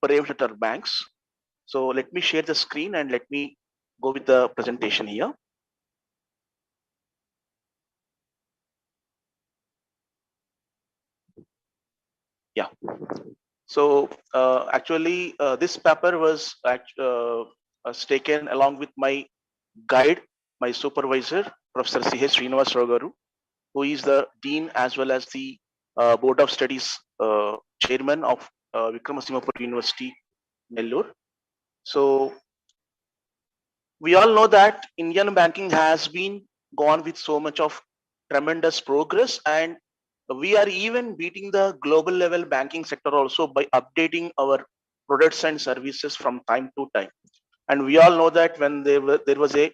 private sector banks. So let me share the screen and let me go with the presentation here. Yeah. So actually, this paper was taken along with my guide, my supervisor, Professor C.H. Srinivasarao Garu, who is the Dean as well as the Board of Studies Chairman of Vikramasinghe University, Nellore. So we all know that Indian banking has been gone with so much of tremendous progress, and we are even beating the global level banking sector also by updating our products and services from time to time. And we all know that when there was a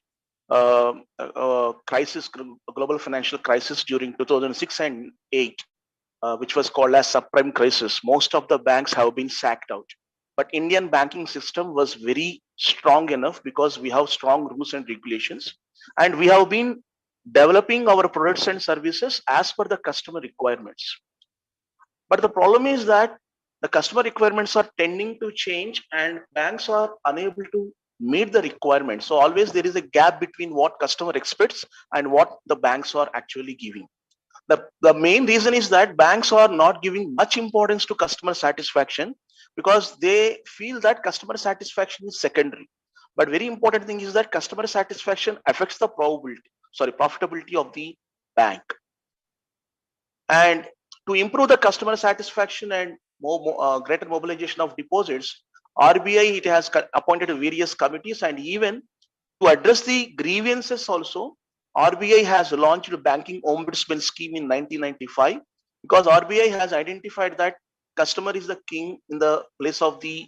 crisis, a global financial crisis during 2006 and 8, which was called as subprime crisis, most of the banks have been sacked out. But Indian banking system was very strong enough because we have strong rules and regulations, and we have been developing our products and services as per the customer requirements. But the problem is that the customer requirements are tending to change and banks are unable to meet the requirements. So always there is a gap between what customer expects and what the banks are actually giving. The main reason is that banks are not giving much importance to customer satisfaction because they feel that customer satisfaction is secondary. But very important thing is that customer satisfaction affects the profitability of the bank. And to improve the customer satisfaction and greater mobilization of deposits, RBI, it has appointed various committees, and even to address the grievances also, RBI has launched a banking ombudsman scheme in 1995, because RBI has identified that customer is the king in the place of the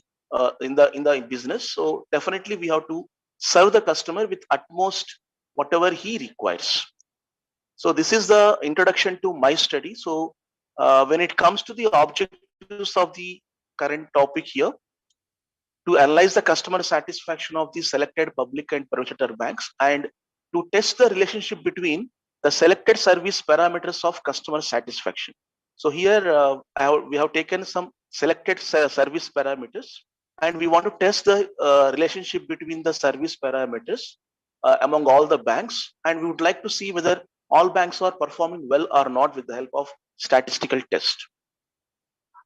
in the business. So definitely we have to serve the customer with utmost whatever he requires. So this is the introduction to my study. So when it comes to the objectives of the current topic here, to analyze the customer satisfaction of the selected public and private sector banks, and to test the relationship between the selected service parameters of customer satisfaction. So here we have taken some selected service parameters, and we want to test the relationship between the service parameters among all the banks, and we would like to see whether all banks are performing well or not with the help of statistical test.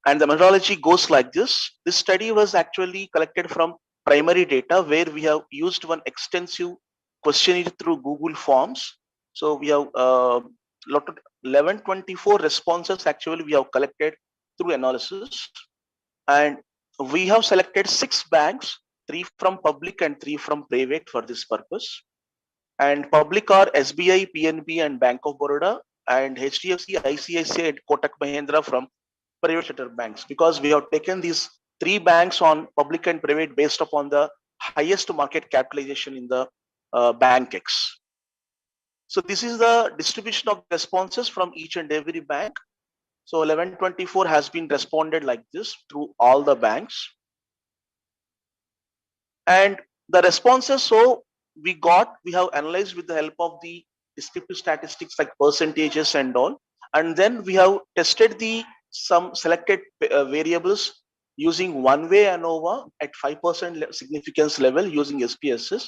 And the methodology goes like this. This study was actually collected from primary data, where we have used one extensive questionnaire through Google Forms. So we have 1124 responses actually we have collected through analysis. And we have selected 6 banks, 3 from public and 3 from private for this purpose. And public are SBI, PNB and Bank of Baroda, and HDFC, ICICI and Kotak Mahindra from private sector banks, because we have taken these 3 banks on public and private based upon the highest market capitalization in the Bank X. So this is the distribution of responses from each and every bank. So 1124 has been responded like this through all the banks. And the responses, so we have analyzed with the help of the descriptive statistics like percentages and all. And then we have tested some selected variables using one-way ANOVA at 5% significance level using SPSS.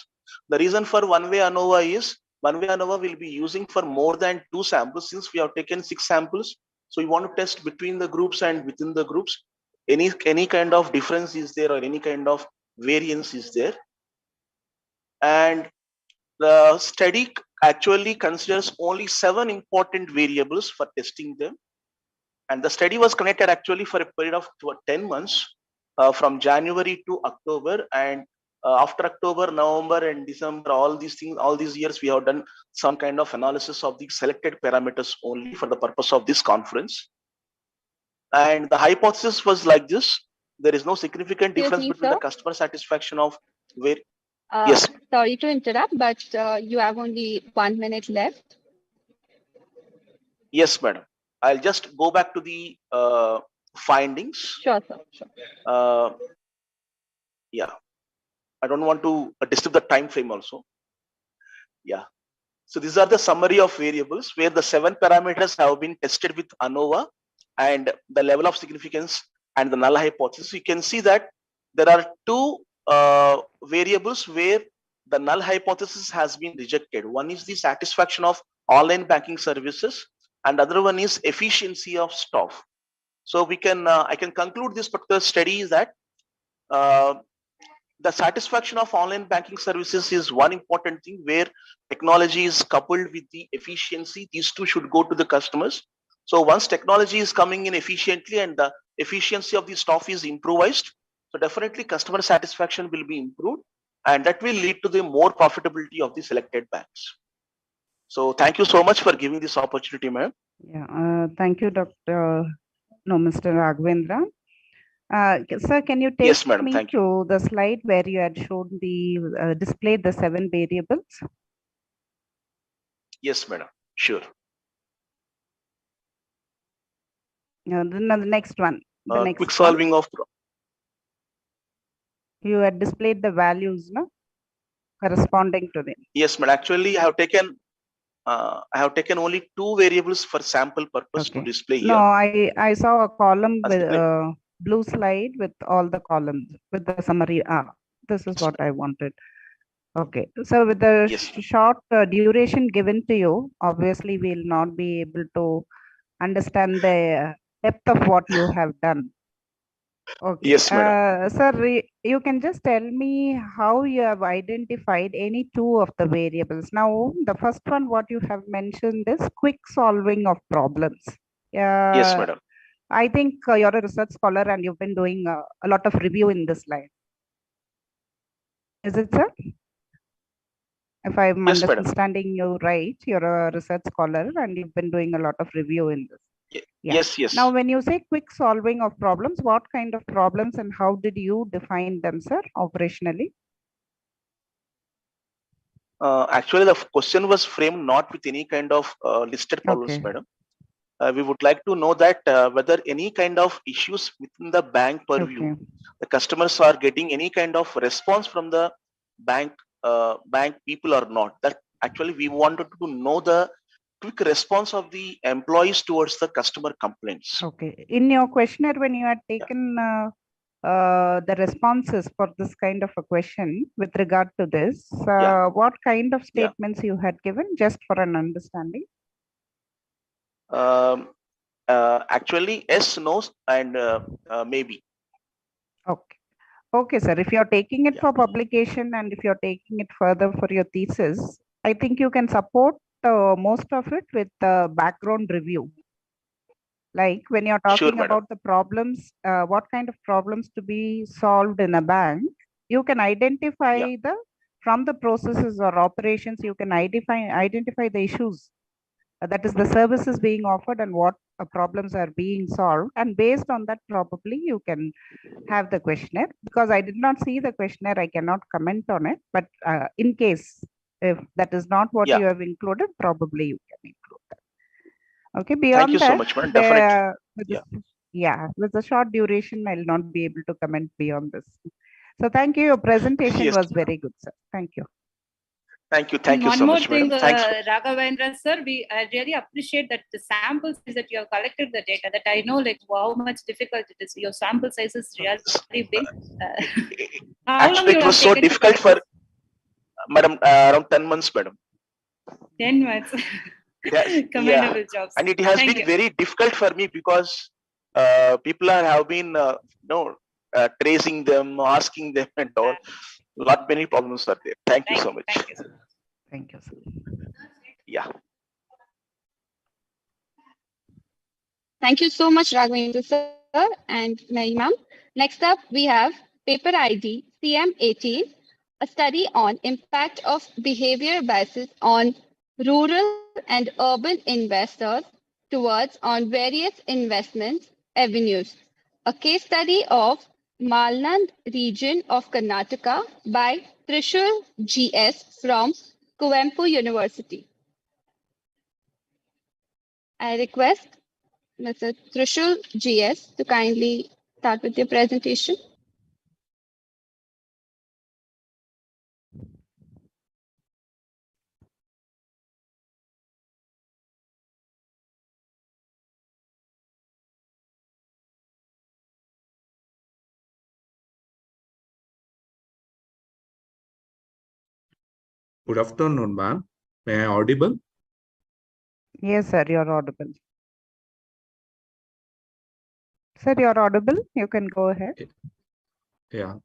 The reason for one-way ANOVA is one-way ANOVA will be using for more than 2 samples, since we have taken 6 samples. So we want to test between the groups and within the groups. Any kind of difference is there or any kind of variance is there. And the study actually considers only 7 important variables for testing them. And the study was conducted actually for a period of 10 months from January to October. And after October, November and December, all these years, we have done some kind of analysis of the selected parameters only for the purpose of this conference. And the hypothesis was like this. There is no significant difference between the customer satisfaction of where. Yes. Sorry to interrupt, but you have only 1 minute left. Yes, madam. I'll just go back to the findings. Sure, sir. Sure. Yeah. I don't want to disturb the time frame also. Yeah. So these are the summary of variables where the 7 parameters have been tested with ANOVA and the level of significance and the null hypothesis. You can see that there are 2 variables where the null hypothesis has been rejected. One is the satisfaction of online banking services, and other one is efficiency of staff. So we can I can conclude this particular study is that the satisfaction of online banking services is one important thing, where technology is coupled with the efficiency. These 2 should go to the customers. So once technology is coming in efficiently and the efficiency of the staff is improvised, so definitely customer satisfaction will be improved, and that will lead to the more profitability of the selected banks. So thank you so much for giving this opportunity, ma'am. Yeah, thank you, Mr. Raghavendra. Sir, can you take Yes, madam. me Thank you. to the slide where you had shown the displayed the 7 variables? Yes, madam. Sure. The next one. The next quick solving one. of. You had displayed the values, no, corresponding to them. Yes, madam. Actually, I have taken only 2 variables for sample purpose to display here. No, I saw a column with blue slide with all the columns with the summary. This is what I wanted. Okay, so with the short duration given to you, obviously we'll not be able to understand the depth of what you have done. Okay. Yes, madam. Sir, you can just tell me how you have identified any 2 of the variables. Now, the first one, what you have mentioned is quick solving of problems. Yes, madam. I think you're a research scholar and you've been doing a lot of review in this line. Is it, sir? If I'm Yes, madam. understanding you right, you're a research scholar and you've been doing a lot of review in this. Yeah. Yes, yes. Now, when you say quick solving of problems, what kind of problems and how did you define them, sir, operationally? Actually, the question was framed not with any kind of listed problems, madam. We would like to know that whether any kind of issues within the bank purview, the customers are getting any kind of response from the bank people or not. That actually we wanted to know the quick response of the employees towards the customer complaints. Okay. In your questionnaire, when you had taken the responses for this kind of a question with regard to this, what kind of statements you had given, just for an understanding? Actually, yes, no, and maybe. Okay. Okay, sir. If you're taking it for publication and if you're taking it further for your thesis, I think you can support most of it with background review. Like when you're talking about the problems, what kind of problems to be solved in a bank, you can identify from the processes or operations, you can identify the issues. That is the services being offered and what problems are being solved. And based on that, probably you can have the questionnaire. Because I did not see the questionnaire, I cannot comment on it. But in case if that is not what you have included, probably you can include that. Okay, beyond Thank you that, so much, madam. Definitely. With the short duration, I'll not be able to comment beyond this. So thank you. Your presentation was very good, sir. Thank you. Thank you. Thank you One so more much, thing, madam. Thanks. Raghavendra sir, I really appreciate that the samples that you have collected the data, that I know like how much difficult it is. Your sample size is really big. Actually, it was so difficult for madam, around 10 months, madam. 10 months. Commendable jobs. And it has been very difficult for me because people have been tracing them, asking them and all. Lot many problems are there. Thank you so much. Thank you, sir. Thank you, sir. Yeah. Thank you so much, Raghavendra sir and Mary ma'am. Next up, we have paper ID CM18, a study on impact of behavior biases on rural and urban investors towards on various investment avenues. A case study of Malnad region of Karnataka by Trishul GS from Kuwempu University. I request Mr. Trishul GS to kindly start with your presentation. Good afternoon, ma'am. May I audible? Yes, sir, you're audible. Sir, you're audible. You can go ahead. Yeah.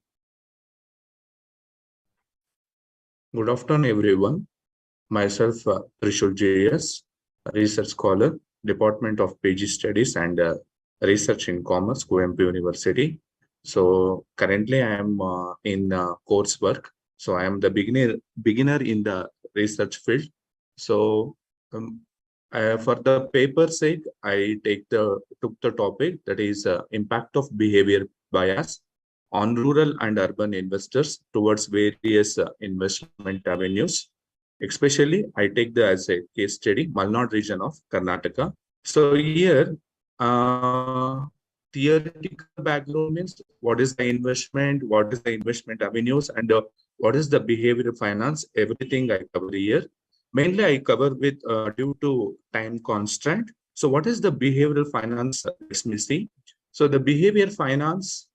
Good afternoon, everyone. Myself, Trishul JS, research scholar, Department of PG Studies and Research in Commerce, Kuwempu University. So currently I am in coursework. So I am the beginner in the research field. So for the paper sake, I took the topic that is impact of behavior bias on rural and urban investors towards various investment avenues. Especially, I take as a case study, Malnad region of Karnataka. So here, theoretical background means what is the investment avenues, and what is the behavioral finance, everything I cover here. Mainly I cover with due to time constraint. So what is the behavioral finance? Let me see. So the behavior finance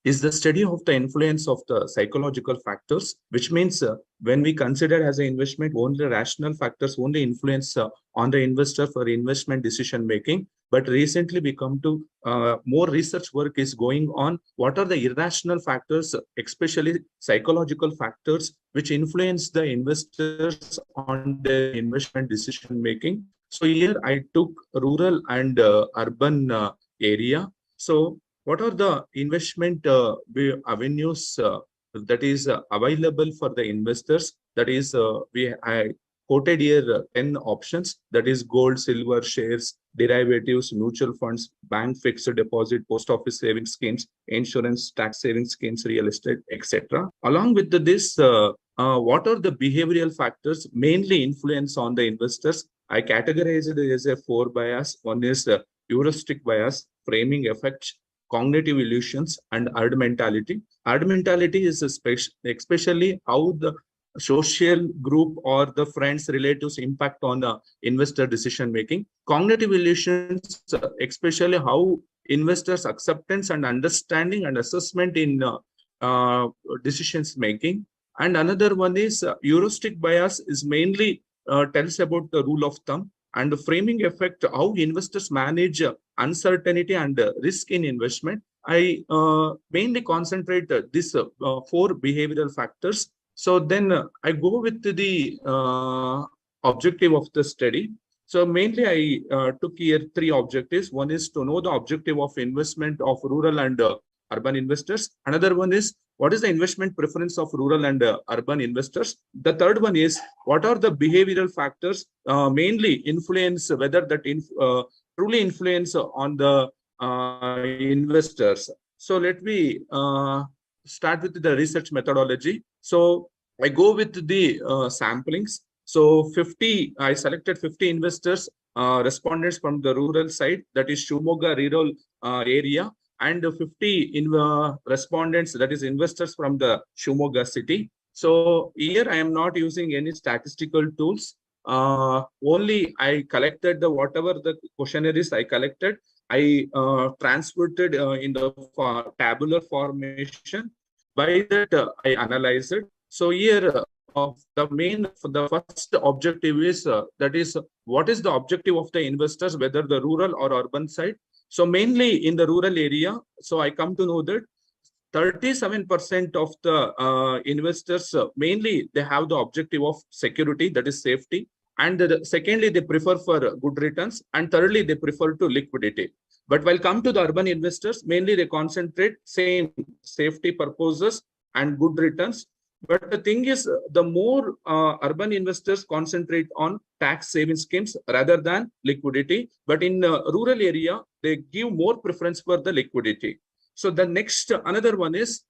is the study of the influence of the psychological factors, which means when we consider as an investment, only rational factors only influence on the investor for investment decision making. But recently we come to more research work is going on. What are the irrational factors, especially psychological factors, which influence the investors on their investment decision making? So here I took rural and urban area. So what are the investment avenues that is available for the investors. That is, I quoted here 10 options, that is gold, silver, shares, derivatives, mutual funds, bank fixed deposit, post office savings schemes, insurance, tax savings schemes, real estate, etc. Along with this, what are the behavioral factors mainly influence on the investors? I categorize it as a 4 bias. One is heuristic bias, framing effect, cognitive illusions, and herd mentality. Herd mentality is especially how the social group or the friends, relatives impact on the investor decision making. Cognitive illusions, especially how investors' acceptance and understanding and assessment in decisions making. And another one is heuristic bias is mainly tells about the rule of thumb, and the framing effect, how investors manage uncertainty and risk in investment. I mainly concentrate these 4 behavioral factors. So then I go with the objective of the study. So mainly I took here 3 objectives. One is to know the objective of investment of rural and urban investors. Another one is what is the investment preference of rural and urban investors. The third one is what are the behavioral factors mainly influence whether that truly influence on the investors. So let me start with the research methodology. So I go with the samplings. So I selected 50 investors, respondents from the rural side, that is Shivamogga rural area, and 50 respondents, that is investors from the Shivamogga city. So here I am not using any statistical tools. Only I collected the whatever the questionnaire is I collected. I transferred it in the tabular formation. By that I analyzed it. So here the first objective is that is what is the objective of the investors, whether the rural or urban side. So mainly in the rural area. So I come to know that 37% of the investors mainly they have the objective of security, that is safety. And secondly, they prefer for good returns. And thirdly, they prefer to liquidity. But while come to the urban investors, mainly they concentrate same safety purposes and good returns. But the thing is, the more urban investors concentrate on tax saving schemes rather than liquidity. But in rural area, they give more preference for the liquidity. So the next, another one is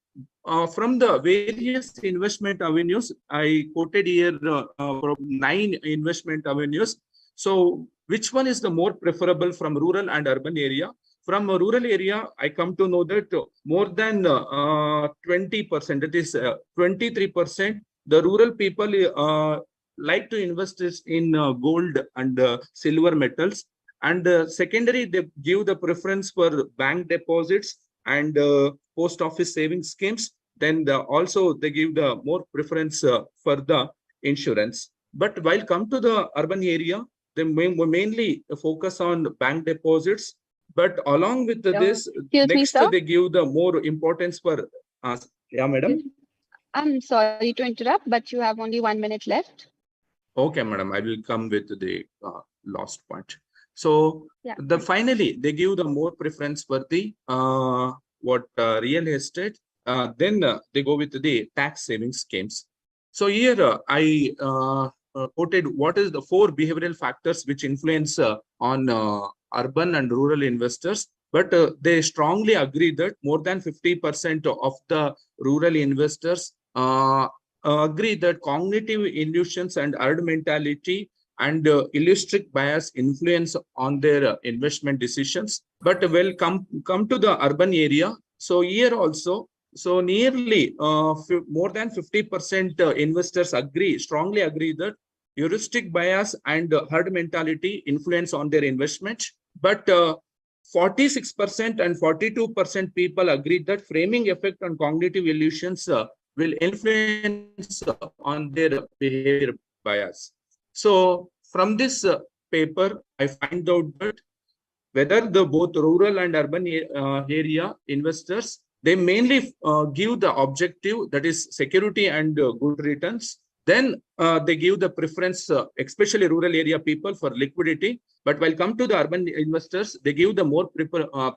from the various investment avenues, I quoted here 9 investment avenues. So which one is the more preferable from rural and urban area? From a rural area, I come to know that more than 20%, that is 23%, the rural people like to invest in gold and silver metals. And secondary, they give the preference for bank deposits and post office savings schemes. Then also they give the more preference for the insurance. But while come to the urban area, they mainly focus on bank deposits. But along with this, next they give the more importance for yeah, madam. I'm sorry to interrupt, but you have only 1 minute left. Okay, madam, I will come with the last point. So finally, they give the more preference for the real estate. Then they go with the tax saving schemes. So here I quoted what is the 4 behavioral factors which influence on urban and rural investors. But they strongly agree that more than 50% of the rural investors agree that cognitive illusions and herd mentality and heuristic bias influence on their investment decisions. But well, come to the urban area. So here also, so nearly more than 50% investors strongly agree that heuristic bias and herd mentality influence on their investment. But 46% and 42% people agree that framing effect on cognitive illusions will influence on their behavior bias. So from this paper, I find out that whether the both rural and urban area investors, they mainly give the objective, that is security and good returns. Then they give the preference, especially rural area people, for liquidity. But while come to the urban investors, they give the more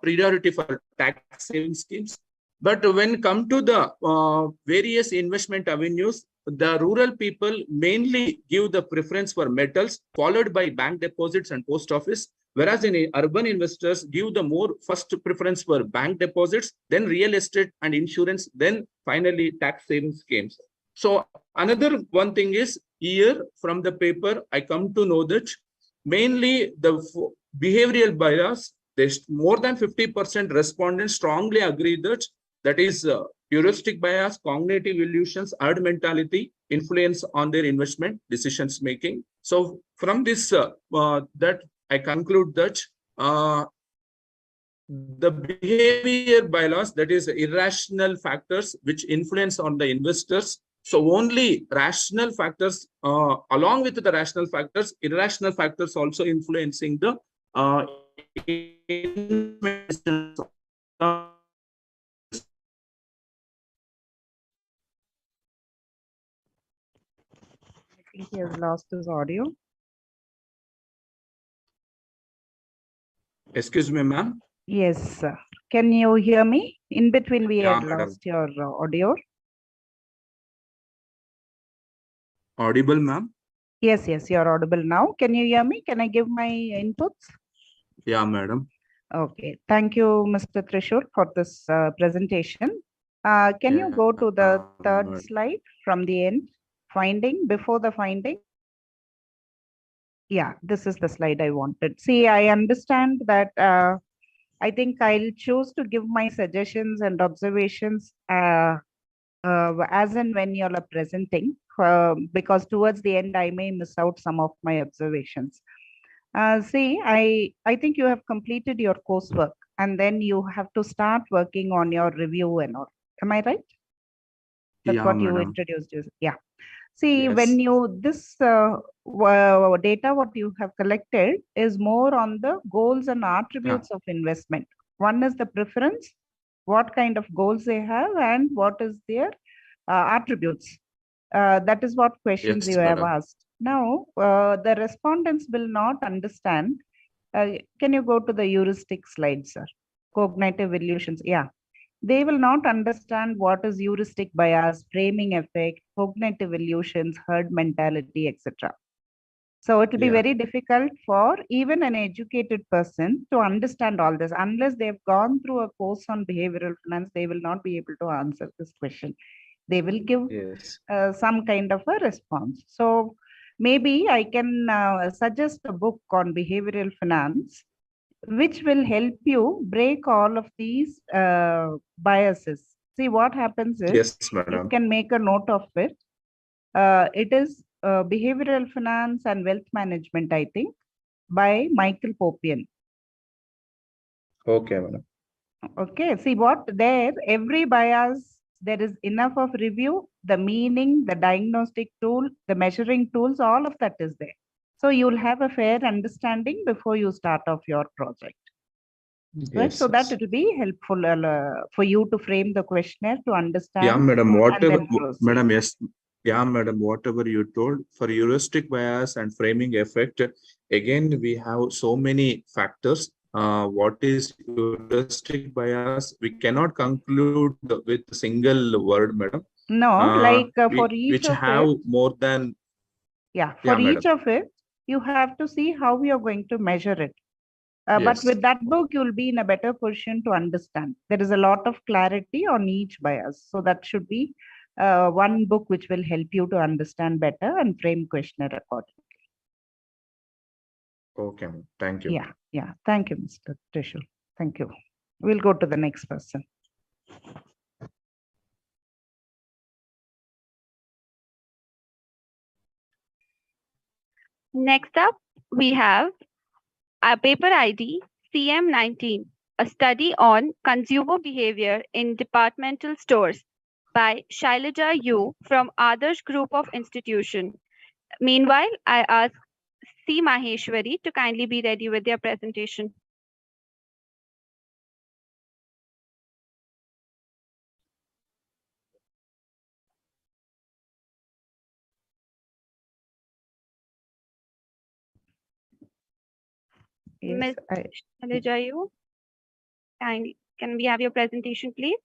priority for tax saving schemes. But when come to the various investment avenues, the rural people mainly give the preference for metals, followed by bank deposits and post office. Whereas in urban investors give the more first preference for bank deposits, then real estate and insurance, then finally tax saving schemes. So another one thing is here from the paper, I come to know that mainly the behavioral bias, there's more than 50% respondents strongly agree that is heuristic bias, cognitive illusions, herd mentality, influence on their investment decisions making. So from this, that I conclude that the behavior bias, that is irrational factors which influence on the investors. So only rational factors, along with the rational factors, irrational factors also influencing the I think he has lost his audio. Excuse me, ma'am. Yes, sir. Can you hear me? In between, we Yeah, had madam. lost your audio. Audible, ma'am? Yes, yes, you're audible now. Can you hear me? Can I give my inputs? Yeah, madam. Okay. Thank you, Mr. Trishul, for this presentation. Can you Yeah, go to the third madam. slide from the end? Finding, before the finding? Yeah, this is the slide I wanted. See, I understand that I think I'll choose to give my suggestions and observations as and when you all are presenting, because towards the end, I may miss out some of my observations. See, I think you have completed your coursework and then you have to start working on your review and all. Am I right? That's Yeah, what you madam. introduced. Yeah. See, Yes. when you, this data, what you have collected is more on the goals and attributes of investment. One is the preference, what kind of goals they have, and what is their attributes. That is what questions Yes, you have madam. asked. Now, the respondents will not understand. Can you go to the heuristic slide, sir? Cognitive illusions. Yeah. They will not understand what is heuristic bias, framing effect, cognitive illusions, herd mentality, etc. So it will be very difficult for even an educated person to understand all this. Unless they've gone through a course on behavioral finance, they will not be able to answer this question. They will give some kind of a response. So maybe I can suggest a book on behavioral finance, which will help you break all of these biases. See, what happens is, Yes, madam. you can make a note of it. It is Behavioral Finance and Wealth Management, I think, by Michael Popian. Okay, madam. Okay, see what there, every bias, there is enough of review, the meaning, the diagnostic tool, the measuring tools, all of that is there. So you'll have a fair understanding before you start off your project. Right? Yes, So that it will be helpful for you to frame the questionnaire to understand. yeah, madam. and Whatever, then proceed. madam. Yes, yeah, madam. Whatever you told for heuristic bias and framing effect, again we have so many factors. What is heuristic bias? We cannot conclude with a single word, madam. No, for each which of have it, more than for madam. each of it, you have to see how you're going to measure it. But Yes. with that book, you'll be in a better position to understand. There is a lot of clarity on each bias. So that should be one book which will help you to understand better and frame questionnaire accordingly. Okay, ma'am. Thank you. Yeah. Thank you, Mr. Trishul. Thank you. We'll go to the next person. Next up, we have a paper ID CM19, a study on consumer behavior in departmental stores by Shailaja U from Adarsh Group of Institution. Meanwhile, I ask C. Maheshwari to kindly be ready with their presentation. Ms. Shailaja U, can we have your presentation, please?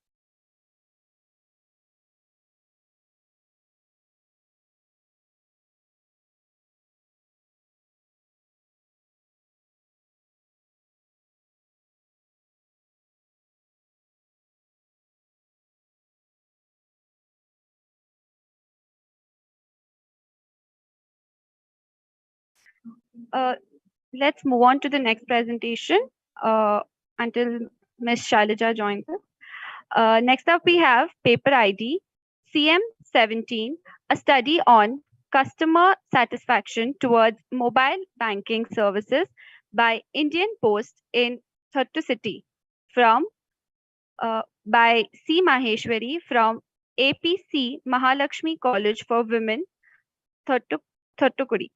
Let's move on to the next presentation until Ms. Shailaja joins us. Next up, we have paper ID CM17, a study on customer satisfaction towards mobile banking services by Indian Post in Thattu City from by C. Maheshwari from APC Mahalakshmi College for Women, Thattukudi.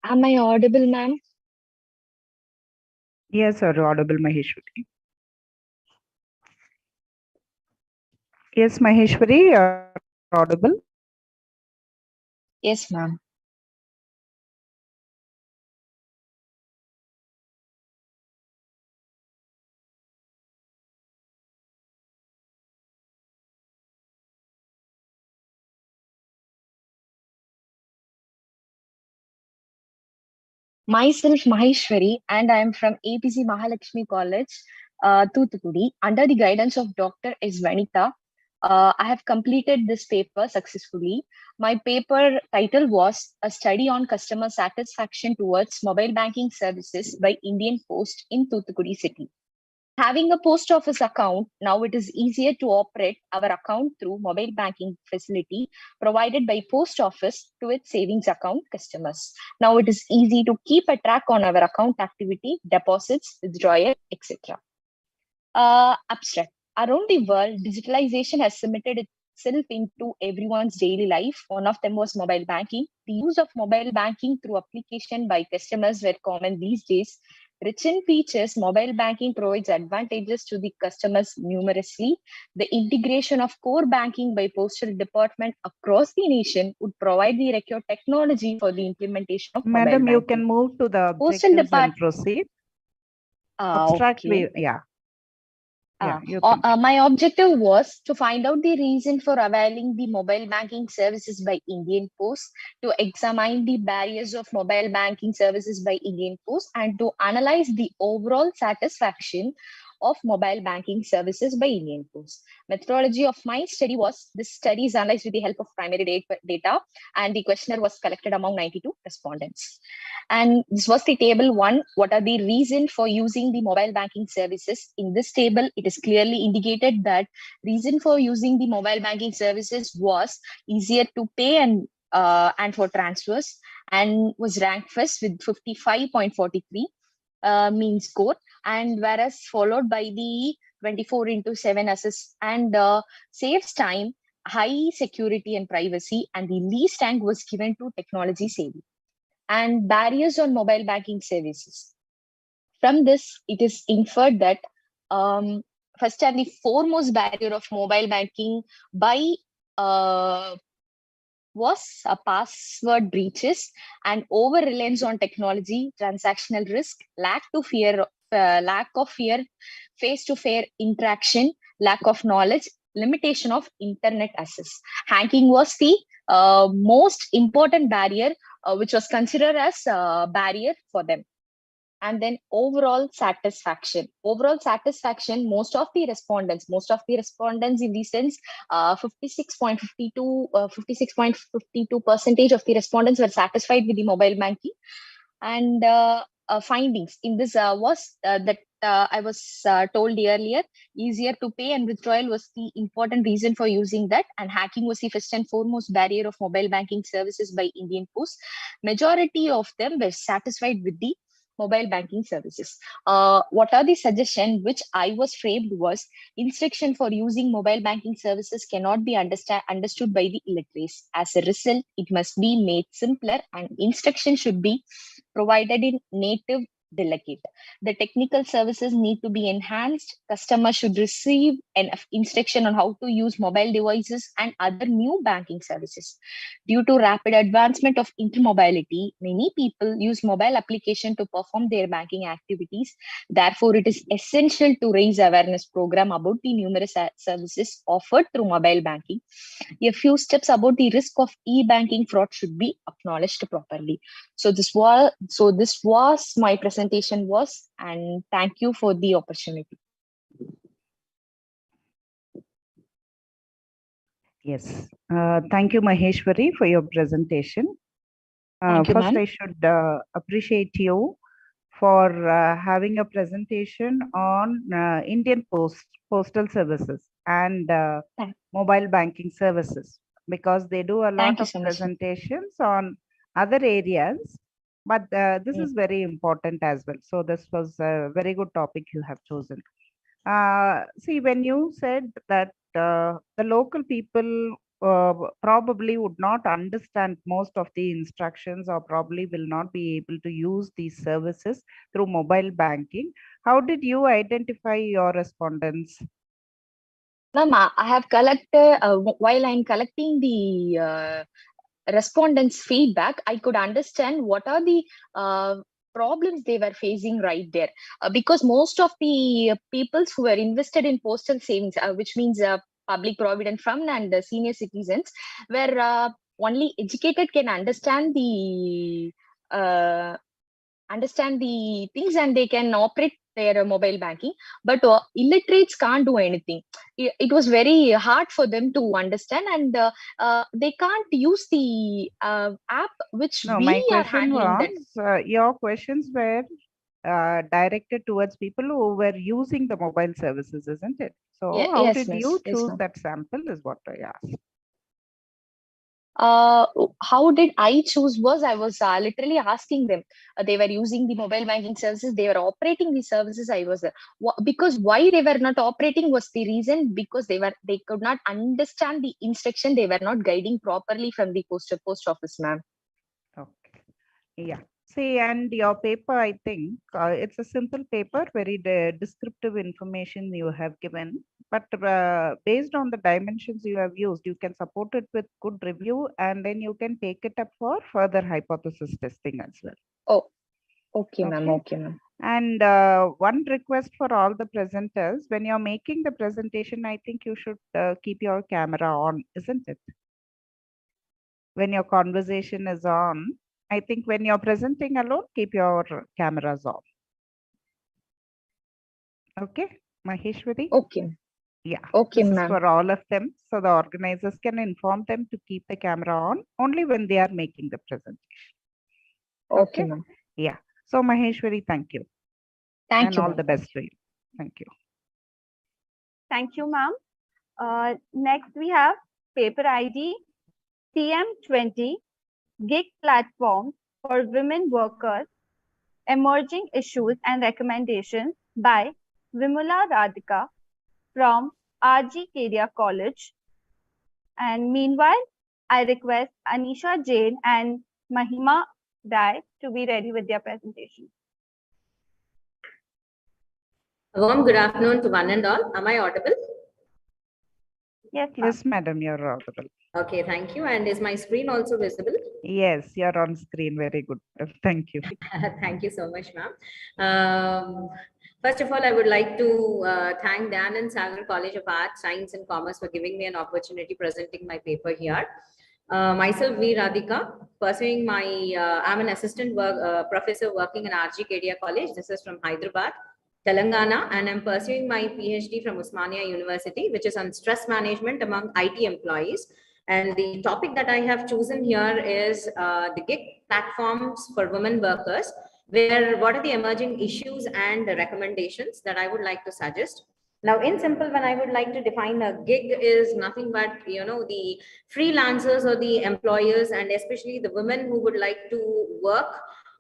Am I audible, ma'am? Yes, sir, audible, Maheshwari. Yes, Maheshwari, you're audible. Yes, ma'am. Myself, Maheshwari, and I am from APC Mahalakshmi College, Thoothukudi. Under the guidance of Dr. S. Vanitha, I have completed this paper successfully. My paper title was A Study on Customer Satisfaction Towards Mobile Banking Services by Indian Post in Thoothukudi City. Having a post office account, now it is easier to operate our account through mobile banking facility provided by post office to its savings account customers. Now it is easy to keep a track on our account activity, deposits, withdrawal, etc. Abstract. Around the world, digitalization has cemented itself into everyone's daily life. One of them was mobile banking. The use of mobile banking through application by customers were common these days. Rich in features, mobile banking provides advantages to the customers numerously. The integration of core banking by postal department across the nation would provide the required technology for the implementation of Madam, mobile you banking. can move to the Postal objectives and Department. proceed. Abstract, Okay. yeah. Yeah, you My objective was to find out the reason for availing the mobile banking services by Indian Post, to examine the barriers of mobile banking services by Indian Post, and to analyze the overall satisfaction of mobile banking services by Indian Post. Methodology of my study was, this study is analyzed with the help of primary data, and the questionnaire was collected among 92 respondents. And this was the table 1. What are the reasons for using the mobile banking services? In this table, it is clearly indicated that reason for using the mobile banking services was easier to pay and for transfers, and was ranked first with 55.43 mean score, and whereas followed by the 24/7 assist and saves time, high security and privacy, and the least rank was given to technology saving. And barriers on mobile banking services. From this, it is inferred that first and the foremost barrier of mobile banking by was password breaches and over reliance on technology, transactional risk, lack of fear, face-to-face interaction, lack of knowledge, limitation of internet access. Hacking was the most important barrier, which was considered as a barrier for them. And then overall satisfaction. Overall satisfaction, most of the respondents in the sense, 56.52% of the respondents were satisfied with the mobile banking. And findings in this was that I was told earlier, easier to pay and withdrawal was the important reason for using that, and hacking was the first and foremost barrier of mobile banking services by Indian Post. Majority of them were satisfied with the mobile banking services. What are the suggestions which I was framed was, instruction for using mobile banking services cannot be understood by the illiterates. As a result, it must be made simpler, and instruction should be provided in native delicate. The technical services need to be enhanced. Customers should receive enough instruction on how to use mobile devices and other new banking services. Due to rapid advancement of intermobility, many people use mobile application to perform their banking activities. Therefore, it is essential to raise awareness program about the numerous services offered through mobile banking. A few steps about the risk of e-banking fraud should be acknowledged properly. So this was my presentation was, and thank you for the opportunity. Yes, thank you, Maheshwari, for your presentation. Thank you, first, I should appreciate you for having a presentation on Indian Postal Services and mobile banking services, because they do a lot of presentations on other areas, but this is very important as well. So this was a very good topic you have chosen. See, when you said that the local people probably would not understand most of the instructions, or probably will not be able to use these services through mobile banking, how did you identify your respondents? Ma'am, I have collected, while I'm collecting the respondents' feedback, I could understand what are the problems they were facing right there. Because most of the peoples who were invested in postal savings, which means public provident fund and senior citizens, where only educated can understand the things and they can operate their mobile banking, but illiterates can't do anything. It was very hard for them to understand, and they can't use the app which my we are question handling. was, your questions were directed towards people who were using the mobile services, isn't it? So how did you choose that sample is what I asked. How did I choose was I was literally asking them. They were using the mobile banking services. They were operating the services. I was because why they were not operating was the reason, because they could not understand the instruction. They were not guiding properly from the post office, ma'am. Okay. Yeah. See, and your paper, I think it's a simple paper, very descriptive information you have given, but based on the dimensions you have used, you can support it with good review, and then you can take it up for further hypothesis testing as well. Oh, okay, ma'am. Okay, ma'am. And one request for all the presenters, when you're making the presentation, I think you should keep your camera on, isn't it? When your conversation is on, I think when you're presenting alone, keep your cameras on. Okay, Maheshwari? Okay. Yeah. Okay, this is ma'am. for all of them. So the organizers can inform them to keep the camera on only when they are making the presentation. Okay, ma'am. Yeah. So Maheshwari, thank you. Thank and you. all the best to you. Thank you. Thank you, ma'am. Next, we have paper ID TM20 Gig Platform for Women Workers, Emerging Issues and Recommendations by Vimula Radhika from RG Kedia College. And meanwhile, I request Anisha Jain and Mahima Dai to be ready with their presentation. A warm good afternoon to one and all. Am I audible? Yes, yes, madam, you're audible. Okay, thank you. And is my screen also visible? Yes, you're on screen. Very good. Thank you. Thank you so much, ma'am. First of all, I would like to thank Dan and Sagar College of Arts, Science and Commerce for giving me an opportunity presenting my paper here. Myself, V. Radhika, pursuing my, I'm an assistant professor working in RG Kedia College. This is from Hyderabad, Telangana, and I'm pursuing my PhD from Osmania University, which is on stress management among IT employees. And the topic that I have chosen here is the gig platforms for women workers, where what are the emerging issues and recommendations that I would like to suggest. Now, in simple, when I would like to define a gig is nothing but, you know, the freelancers or the employers, and especially the women who would like to work,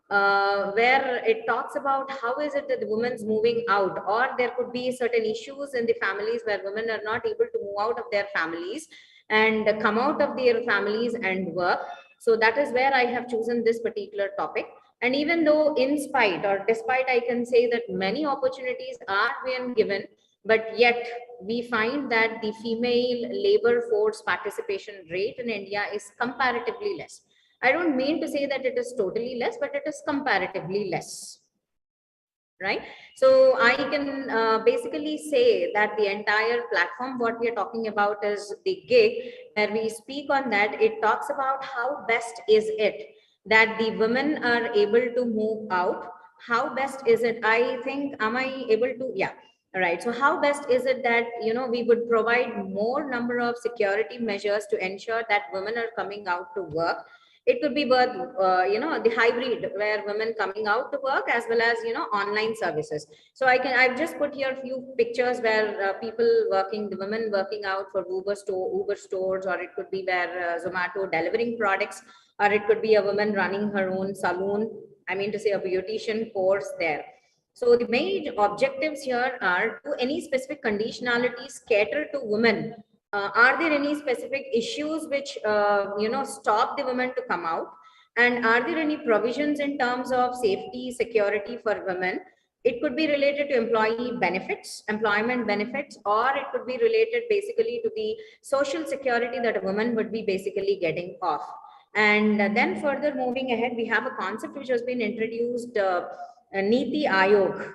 where it talks about how is it that the woman's moving out, or there could be certain issues in the families where women are not able to move out of their families and come out of their families and work. So that is where I have chosen this particular topic. And even though in spite or despite, I can say that many opportunities are being given, but yet we find that the female labor force participation rate in India is comparatively less. I don't mean to say that it is totally less, but it is comparatively less. Right? So I can basically say that the entire platform, what we are talking about is the gig, where we speak on that. It talks about how best is it that the women are able to move out. How best is it? I think, am I able to? Yeah. All right. So how best is it that, you know, we would provide more number of security measures to ensure that women are coming out to work. It could be both, you know, the hybrid where women coming out to work as well as, you know, online services. So I've just put here a few pictures where people working, the women working out for Uber stores, or it could be where Zomato delivering products, or it could be a woman running her own salon. I mean to say a beautician course there. So the main objectives here are to any specific conditionalities cater to women. Are there any specific issues which you know, stop the women to come out, and are there any provisions in terms of safety, security for women? It could be related to employment benefits, or it could be related basically to the social security that a woman would be basically getting off. And then further moving ahead, we have a concept which has been introduced, Niti Ayog,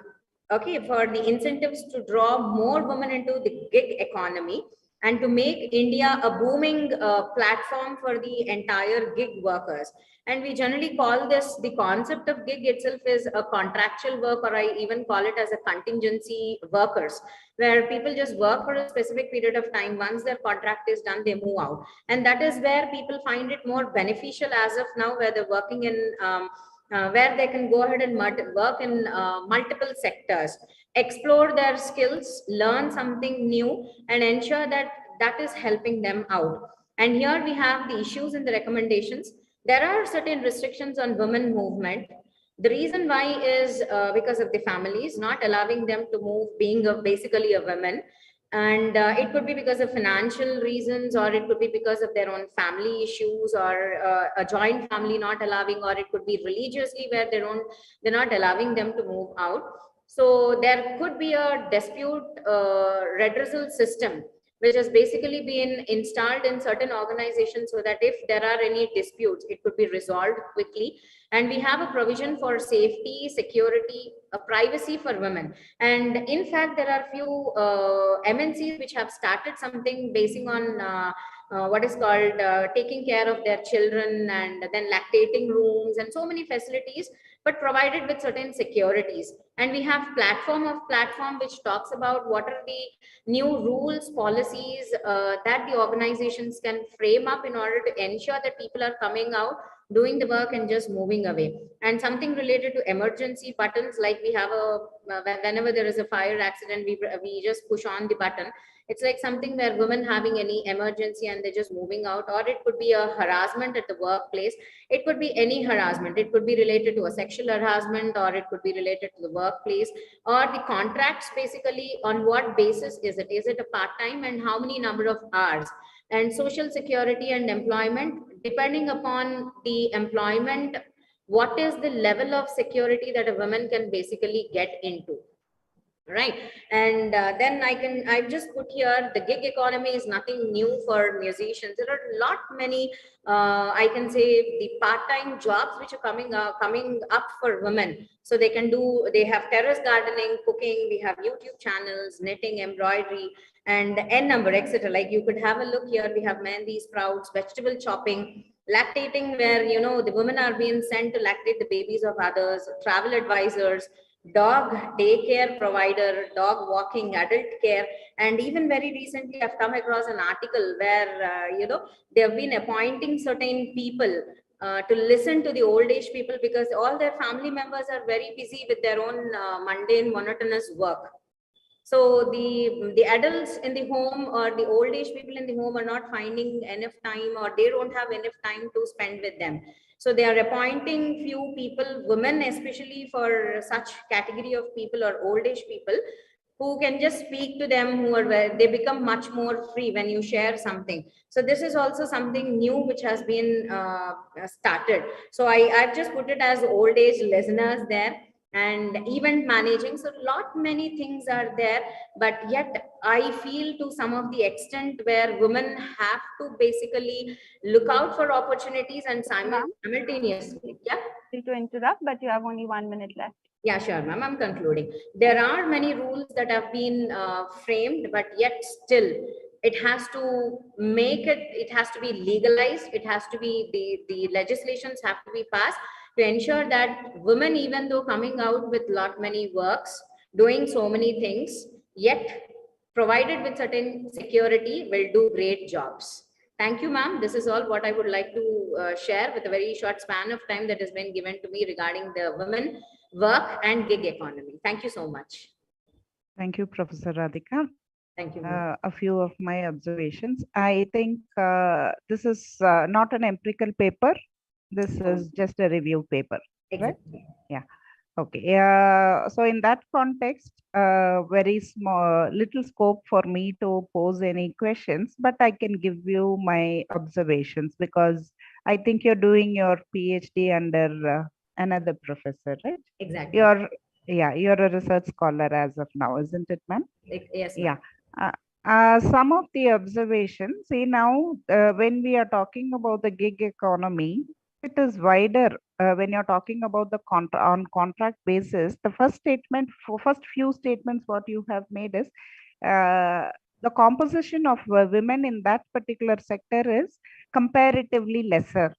okay, for the incentives to draw more women into the gig economy and to make India a booming platform for the entire gig workers. And we generally call this, the concept of gig itself is a contractual work, or I even call it as a contingency workers, where people just work for a specific period of time. Once their contract is done, they move out. And that is where people find it more beneficial as of now, where they're working in, where they can go ahead and work in multiple sectors, explore their skills, learn something new, and ensure that that is helping them out. And here we have the issues and the recommendations. There are certain restrictions on women movement. The reason why is because of the families not allowing them to move, being basically a woman. And it could be because of financial reasons, or it could be because of their own family issues, or a joint family not allowing, or it could be religiously where they're not allowing them to move out. So there could be a dispute redressal system which has basically been installed in certain organizations, so that if there are any disputes, it could be resolved quickly. And we have a provision for safety, security, privacy for women. And in fact, there are few MNCs which have started something basing on what is called taking care of their children, and then lactating rooms and so many facilities, but provided with certain securities. And we have platform which talks about what are the new rules, policies that the organizations can frame up in order to ensure that people are coming out, doing the work, and just moving away. And something related to emergency buttons, like we have whenever there is a fire accident, we just push on the button. It's like something where women having any emergency and they're just moving out. Or it could be a harassment at the workplace. It could be any harassment. It could be related to a sexual harassment, or it could be related to the workplace, or the contracts. Basically, on what basis is it? Is it a part-time, and how many number of hours? And social security and employment, depending upon the employment, what is the level of security that a woman can basically get into? Right. And then I've just put here, the gig economy is nothing new for musicians. There are many I can say the part-time jobs which are coming up for women. So they have terrace gardening, cooking, we have YouTube channels, knitting, embroidery, and n number, etc. Like you could have a look here. We have mehndi, sprouts, vegetable chopping, lactating, where, you know, the women are being sent to lactate the babies of others, travel advisors, dog daycare provider, dog walking, adult care. And even very recently, I've come across an article where, you know, they have been appointing certain people to listen to the old age people, because all their family members are very busy with their own mundane, monotonous work. So the adults in the home, or the old age people in the home, are not finding enough time, or they don't have enough time to spend with them. So they are appointing few people, women especially, for such category of people or old age people, who can just speak to them, who are where they become much more free when you share something. So this is also something new which has been started. So I've just put it as old age listeners there, and event managing. So many things are there, but yet I feel to some of the extent where women have to basically look out for opportunities and simultaneously. Yeah. To interrupt, but you have only 1 minute left. Yeah, sure, ma'am. I'm concluding. There are many rules that have been framed, but yet still it has to make it, it has to be legalized. It has to be, the legislations have to be passed to ensure that women, even though coming out with many works, doing so many things, yet provided with certain security, will do great jobs. Thank you, ma'am. This is all what I would like to share with a very short span of time that has been given to me regarding the women work and gig economy. Thank you so much. Thank you, Professor Radhika. Thank you. A few of my observations. I think this is not an empirical paper. This is just a review paper, exactly. Right? Yeah. Okay. So in that context, very small, little scope for me to pose any questions, but I can give you my observations because I think you're doing your PhD under another professor, right? Exactly. You're a research scholar as of now, isn't it, ma'am? Yes. Yeah. Some of the observations, see now, when we are talking about the gig economy, it is wider. When you're talking about the on contract basis, the first few statements what you have made is the composition of women in that particular sector is comparatively lesser.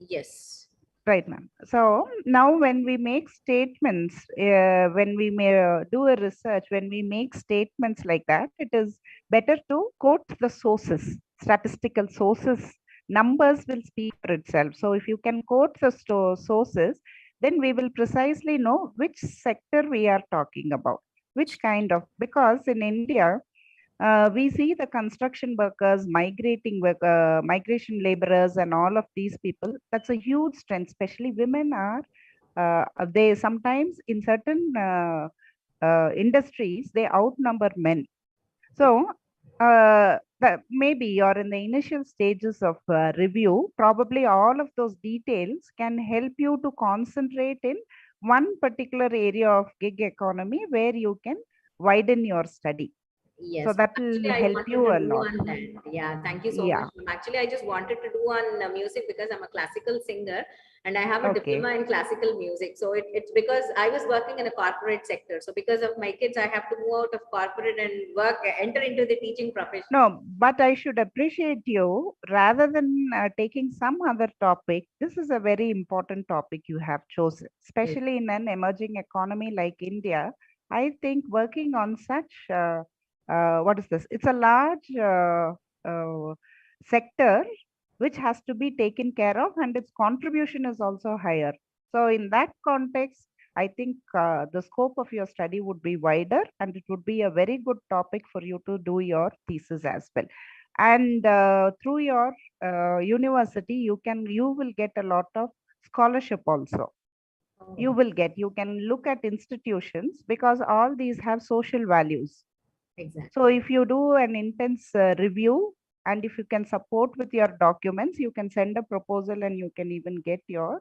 Yes. Right, ma'am. So now when we make statements, when we may do a research, when we make statements like that, it is better to quote the sources, statistical sources. Numbers will speak for itself. So if you can quote the sources, then we will precisely know which sector we are talking about, which kind of, because in India, we see the construction workers, migration laborers, and all of these people. That's a huge strength, especially women are, they sometimes in certain industries, they outnumber men. So maybe you're in the initial stages of review, probably all of those details can help you to concentrate in one particular area of gig economy where you can widen your study. Yes. So that will help you a lot. Yeah, thank you so much. Actually, I just wanted to do on music because I'm a classical singer and I have a diploma in classical music. So it's because I was working in a corporate sector. So because of my kids, I have to move out of corporate and enter into the teaching profession. No, but I should appreciate you rather than taking some other topic. This is a very important topic you have chosen, especially in an emerging economy like India. I think working on such what is this? It's a large sector which has to be taken care of, and its contribution is also higher. So in that context, I think the scope of your study would be wider, and it would be a very good topic for you to do your thesis as well. And through your university, you will get a lot of scholarship also. You can look at institutions because all these have social values. Exactly. So if you do an intense review, and if you can support with your documents, you can send a proposal and you can even get your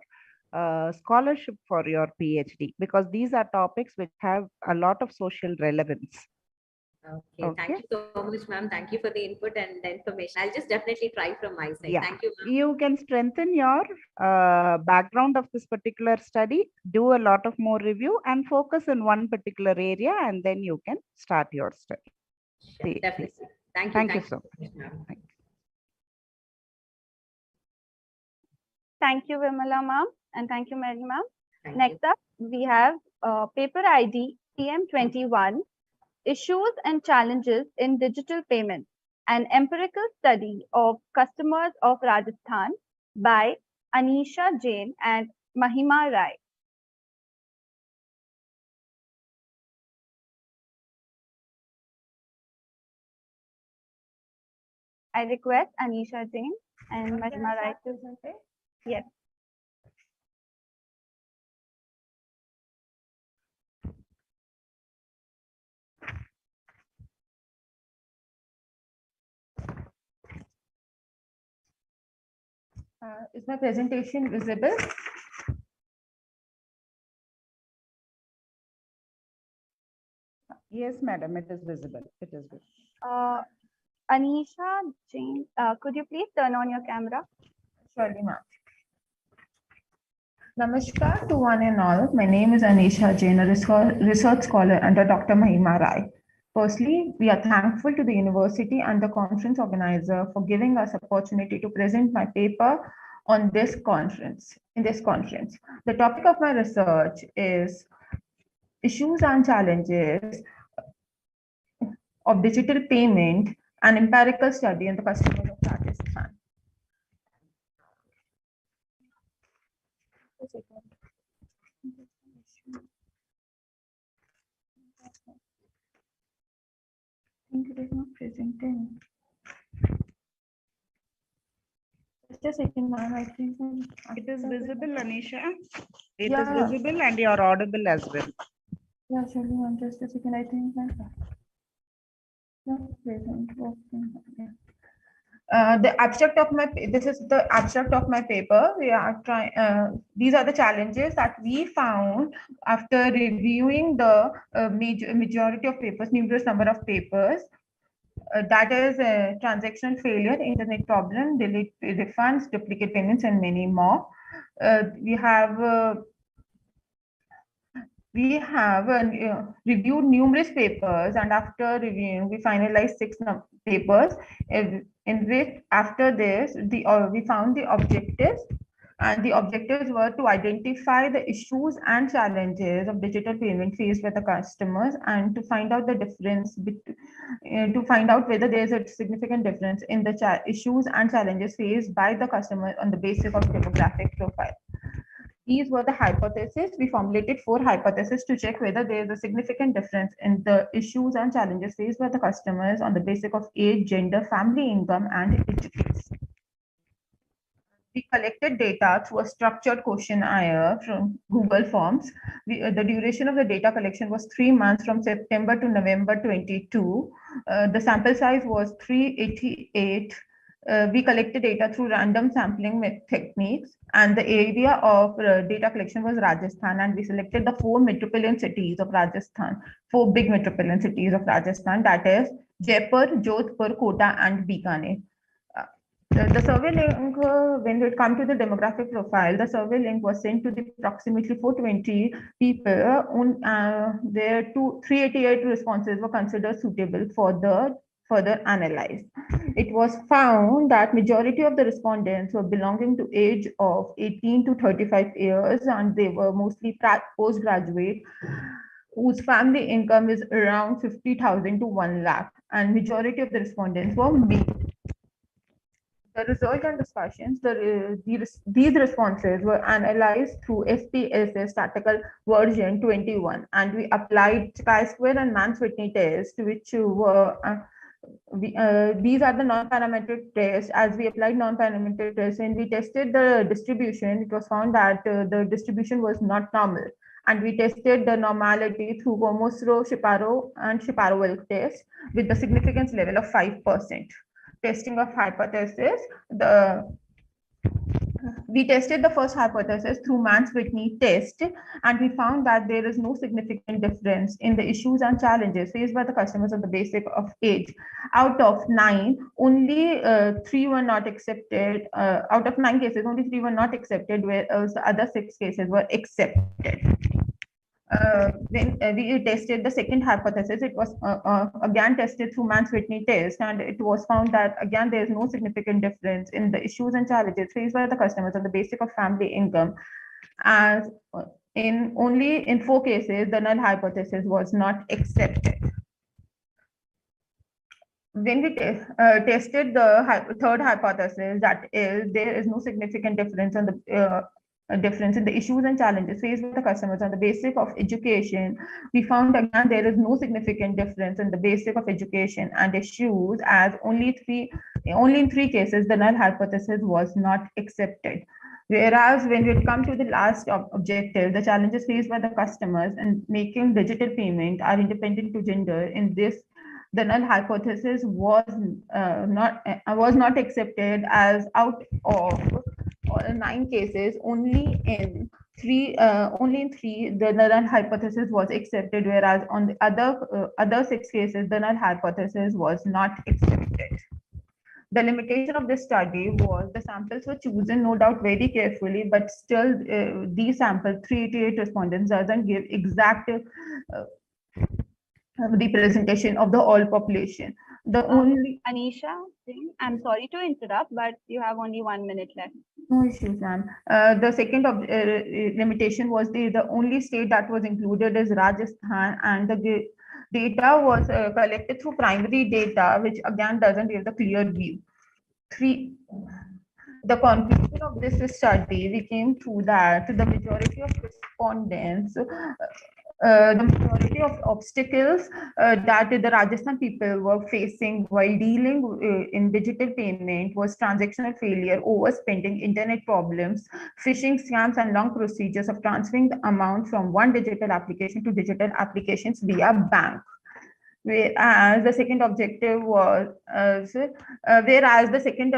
scholarship for your PhD, because these are topics which have a lot of social relevance. Okay. Thank you so much, ma'am. Thank you for the input and the information. I'll just definitely try from my side. Yeah. Thank you, ma'am. You can strengthen your background of this particular study, do a lot of more review, and focus in one particular area, and then you can start your study. Sure, definitely. Thank you. Thank you so much. Thank you, Vimala ma'am, and thank you, Mary ma'am. Next up, we have paper ID TM21, Issues and Challenges in Digital Payments, an empirical study of customers of Rajasthan by Anisha Jain and Mahima Rai. I request Anisha Jain and Mahima Rai to say. Yes. Is my presentation visible? Yes, madam, it is visible. It is visible. Anisha Jain, could you please turn on your camera? Surely, ma'am. Namaskar to one and all. My name is Anisha Jain, a research scholar under Dr. Mahima Rai. Firstly, we are thankful to the university and the conference organizer for giving us opportunity to present my paper on this conference. The topic of my research is issues and challenges of digital payment, an empirical study in the customers of Rajasthan. I think it is not presenting. Just a second, ma'am. I think it is visible, Anisha. It Yeah. is visible and you are audible as well. Yeah, surely, ma'am. Just a second. I think not present. Okay. The abstract of my this is the abstract of my paper. We are trying. These are the challenges that we found after reviewing the majority of papers, numerous number of papers. That is transaction failure, internet problem, delete refunds, duplicate payments, and many more. We have reviewed numerous papers, and after reviewing, we finalized 6 papers. In which, after this, we found the objectives. And the objectives were to identify the issues and challenges of digital payment faced by the customers, and to find out the difference, to find out whether there is a significant difference in the issues and challenges faced by the customer on the basis of demographic profile. These were the hypotheses. We formulated 4 hypotheses to check whether there is a significant difference in the issues and challenges faced by the customers on the basis of age, gender, family income, and education. We collected data through a structured questionnaire from Google Forms. The duration of the data collection was 3 months, from September to November 22. The sample size was 388. We collected data through random sampling techniques, and the area of data collection was Rajasthan, and we selected the 4 metropolitan cities of Rajasthan, 4 big metropolitan cities of Rajasthan, that is Jaipur, Jodhpur, Kota, and Bikaner. The survey link, when it comes to the demographic profile, the survey link was sent to the approximately 420 people. There 388 responses were considered suitable for the further analyzed. It was found that majority of the respondents were belonging to age of 18 to 35 years, and they were mostly postgraduate whose family income is around 50,000 to 1 lakh, and majority of the respondents were male. The result and discussions, these responses were analyzed through SPSS Statistical Version 21, and we applied chi-square and Mann-Whitney test, which were these are the non-parametric tests. As we applied non-parametric tests and we tested the distribution, it was found that the distribution was not normal. And we tested the normality through Gomosro-Shapiro and Shapiro-Wilk test with the significance level of 5%. Testing of hypothesis, we tested the first hypothesis through Mann-Whitney test, and we found that there is no significant difference in the issues and challenges faced by the customers on the basis of age. Out of 9, only 3 were not accepted. Out of 9 cases, only 3 were not accepted, whereas the other 6 cases were accepted. When we tested the second hypothesis, it was again tested through Mann-Whitney test, and it was found that again there is no significant difference in the issues and challenges faced by the customers on the basis of family income. As only in 4 cases, the null hypothesis was not accepted. When we tested the third hypothesis, that is, there is no significant difference in the difference in the issues and challenges faced by the customers on the basis of education, we found again there is no significant difference in the basis of education and issues, as only in 3 cases the null hypothesis was not accepted. Whereas when we come to the last objective, the challenges faced by the customers in making digital payment are independent to gender, in this the null hypothesis was not accepted, as out of 9 cases, only in three the null hypothesis was accepted, whereas on the other 6 cases the null hypothesis was not accepted. The limitation of this study was the samples were chosen, no doubt, very carefully, but still these samples, 388 respondents, doesn't give exact representation of the all population. The only Anisha, I'm sorry to interrupt, but you have only 1 minute left. No issues, ma'am. The second limitation was the only state that was included is Rajasthan, and the data was collected through primary data, which again doesn't give the clear view. The conclusion of this study, we came to that the majority of respondents, the majority of obstacles that the Rajasthan people were facing while dealing in digital payment was transactional failure, overspending, internet problems, phishing scams, and long procedures of transferring the amount from one digital application to digital applications via bank. Whereas the second objective was, whereas the second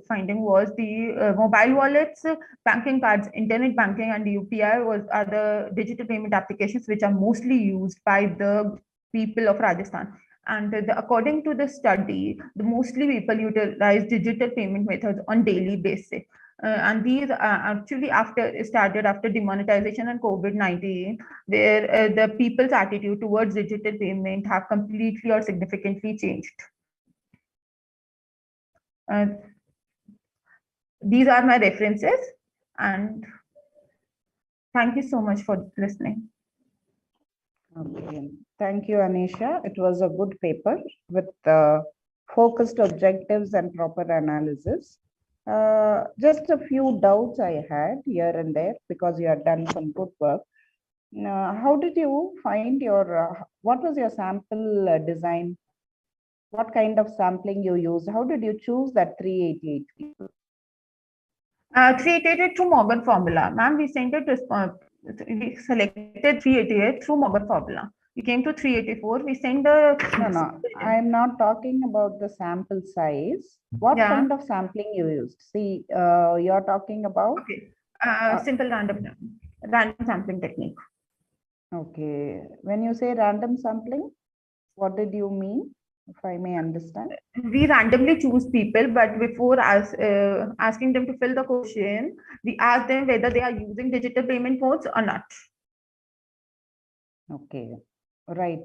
finding was the mobile wallets, banking cards, internet banking, and UPI are the digital payment applications which are mostly used by the people of Rajasthan. And according to the study, mostly people utilize digital payment methods on daily basis. And these are actually started after demonetization and COVID-19, where the people's attitude towards digital payment have completely or significantly changed. These are my references, and thank you so much for listening. Okay. Thank you, Anisha. It was a good paper with focused objectives and proper analysis. Just a few doubts I had here and there because you had done some good work. How did you find your, what was your sample design? What kind of sampling you used? How did you choose that 388 people? 388 through Morgan formula. Ma'am, we sent it, we selected 388 through Morgan formula. We came to 384. We sent the. No, I'm not talking about the sample size. What kind of sampling you used? See, you're talking about. Okay. Simple random sampling technique. Okay. When you say random sampling, what did you mean? If I may understand. We randomly choose people, but before asking them to fill the question, we ask them whether they are using digital payment modes or not. Okay. Right.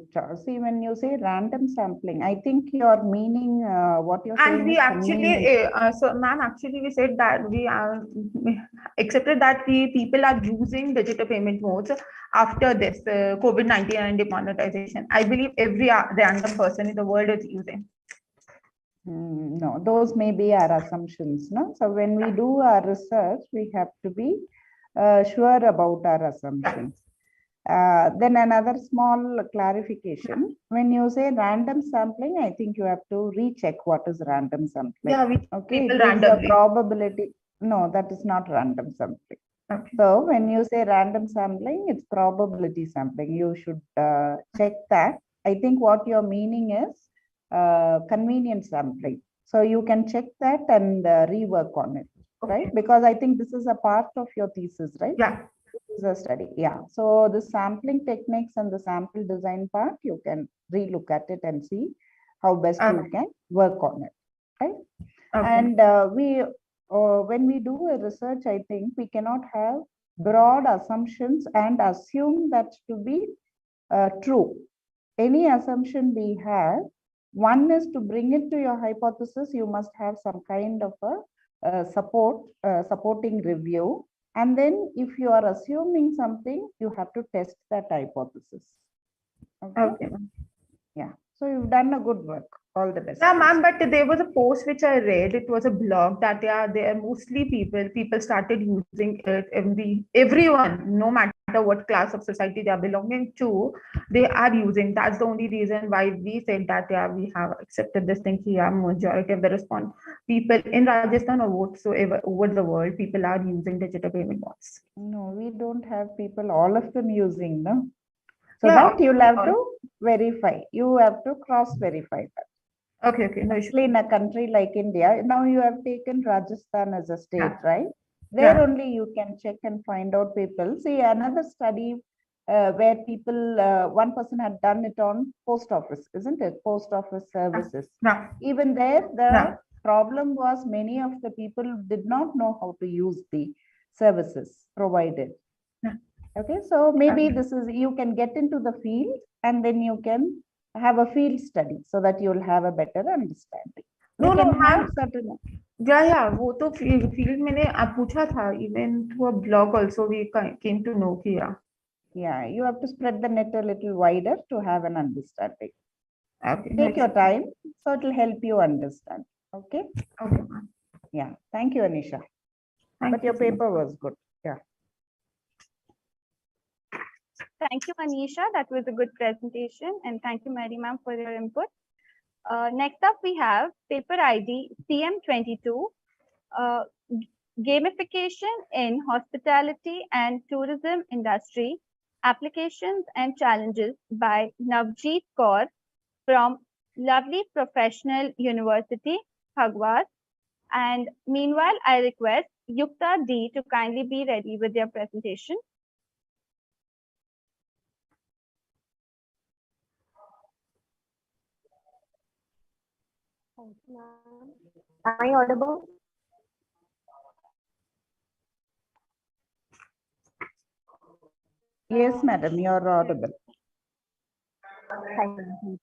See, when you say random sampling, I think you're meaning what you're saying. And we actually, so ma'am, actually we said that we accepted that people are using digital payment modes after this COVID-19 and demonetization. I believe every random person in the world is using. No, those may be our assumptions. No? So when we do our research, we have to be sure about our assumptions. Then another small clarification. When you say random sampling, I think you have to recheck what is random sampling. Yeah, okay. The probability. No, that is not random sampling. Okay. So when you say random sampling, it's probability sampling. You should check that. I think what you're meaning is convenience sampling. So you can check that and rework on it, right? Because I think this is a part of your thesis, right? Yeah. This is a study. Yeah. So the sampling techniques and the sample design part, you can relook at it and see how best you can work on it, right? Okay. And when we do a research, I think we cannot have broad assumptions and assume that to be true. Any assumption we have, one is to bring it to your hypothesis, you must have some kind of a supporting review. And then if you are assuming something, you have to test that hypothesis. Okay. Yeah. So you've done a good work. All the best. Yeah, ma'am, but there was a post which I read. It was a blog that they are mostly people started using it. Everyone, no matter what class of society they are belonging to, they are using. That's the only reason why we said that we have accepted this thing. Majority of the people in Rajasthan or whatsoever over the world, people are using digital payment modes. No, we don't have people, all of them using, no? So that you'll have to verify. You have to cross-verify that. Okay. Especially in a country like India. Now you have taken Rajasthan as a state, right? There only you can check and find out people. See, another study where people, one person had done it on post office, isn't it? Post office services. Even there, the problem was many of the people did not know how to use the services provided. Okay, so maybe this is, you can get into the field and then you can have a field study so that you'll have a better understanding. No, You no, can have certain. Yeah, वो तो field मैंने आप पूछा था, even through a blog also we came to know कि Yeah, you have to spread the net a little wider to have an understanding. Okay. Take your time, so it will help you understand. Okay. Okay. Yeah. Thank you, Anisha. But your paper was good. Yeah. Thank you, Anisha. That was a good presentation. And thank you, Mary ma'am, for your input. Next up, we have paper ID CM-22, Gamification in Hospitality and Tourism Industry, Applications and Challenges by Navjeet Kaur from Lovely Professional University, Hagwar. And meanwhile, I request Yukta D to kindly be ready with their presentation. Am I audible? Yes, madam, you are audible. Thank you.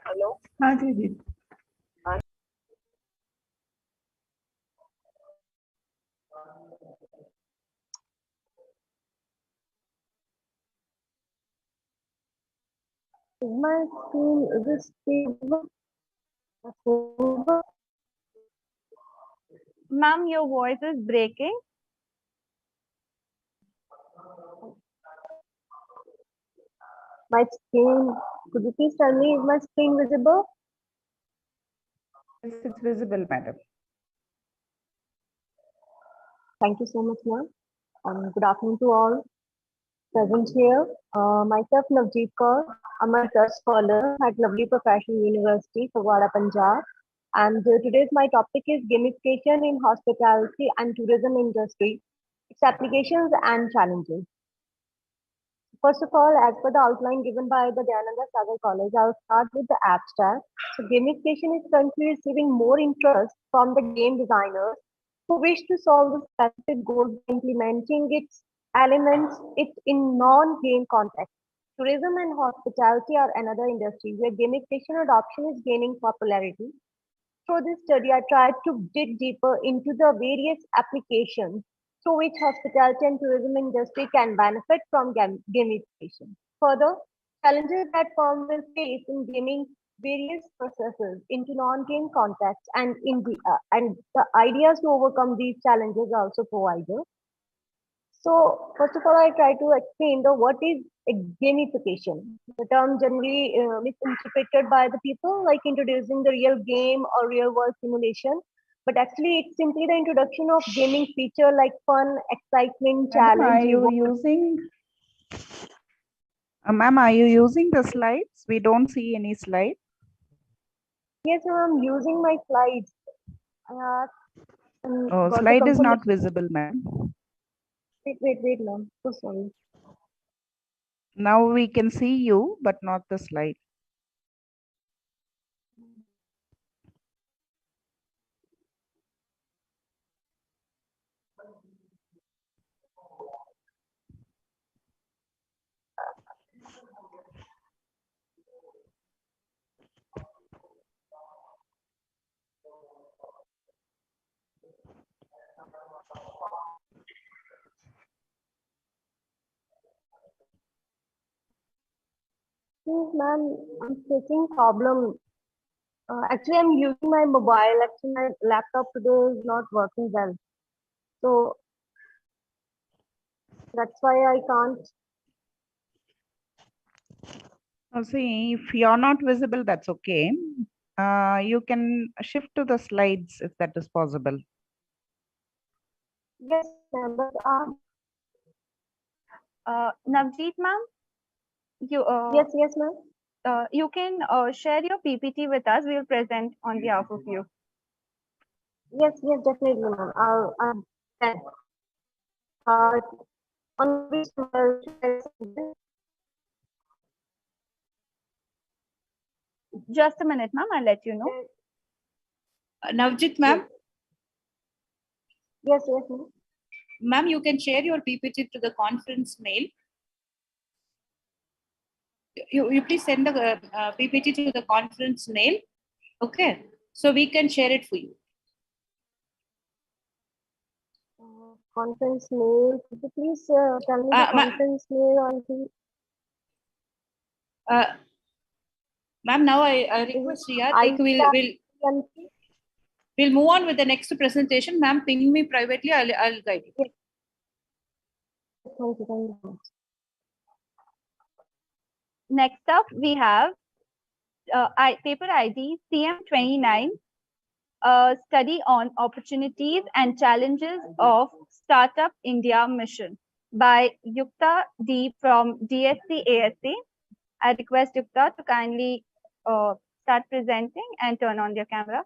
Hello? हाँ जी. My screen is stable. Ma'am, your voice is breaking. My screen, could you please tell me, is my screen visible? Yes, it's visible, madam. Thank you so much, ma'am. Good afternoon to all present here. Myself, Navjeet Kaur. I'm a trust scholar at Lovely Professional University, Fagwara, Punjab. And today's my topic is gamification in hospitality and tourism industry, its applications and challenges. First of all, as per the outline given by the Dayananda Sagar College, I'll start with the abstract. So gamification is currently receiving more interest from the game designers who wish to solve the specific goals by implementing its elements in non-game context. Tourism and hospitality are another industry where gamification adoption is gaining popularity. Through this study, I tried to dig deeper into the various applications through which hospitality and tourism industry can benefit from gamification. Further, challenges that firms will face in gaming various processes into non-game context and the ideas to overcome these challenges are also provided. So first of all, I try to explain what is gamification. The term generally misinterpreted by the people, like introducing the real game or real world simulation. But actually, it's simply the introduction of gaming feature like fun, excitement, challenge. Are you using? Ma'am, are you using the slides? We don't see any slides. Yes, I'm using my slides. Slide is not visible, ma'am. Wait, ma'am. So sorry. Now we can see you, but not the slide. Yes, ma'am, I'm facing problem. Actually, I'm using my mobile. Actually, my laptop today is not working well. So that's why I can't. See, if you're not visible, that's okay. You can shift to the slides if that is possible. Yes, ma'am, but Navjeet, ma'am, yes, ma'am. you can share your PPT with us. We will present on behalf of you. Yes, definitely, ma'am. On which just a minute, ma'am. I'll let you know. Navjit, ma'am. Yes, ma'am. Ma'am, you can share your PPT to the conference mail. You please send the PPT to the conference mail. Okay, so we can share it for you. Conference mail. Could you please tell me the conference mail on the. Ma'am, now I request Riya. I think we'll move on with the next presentation. Ma'am, ping me privately. I'll guide you. Thank you. Next up, we have paper ID CM-29, a study on opportunities and challenges of Startup India mission by Yukta D from DSC ASC. I request Yukta to kindly start presenting and turn on your camera.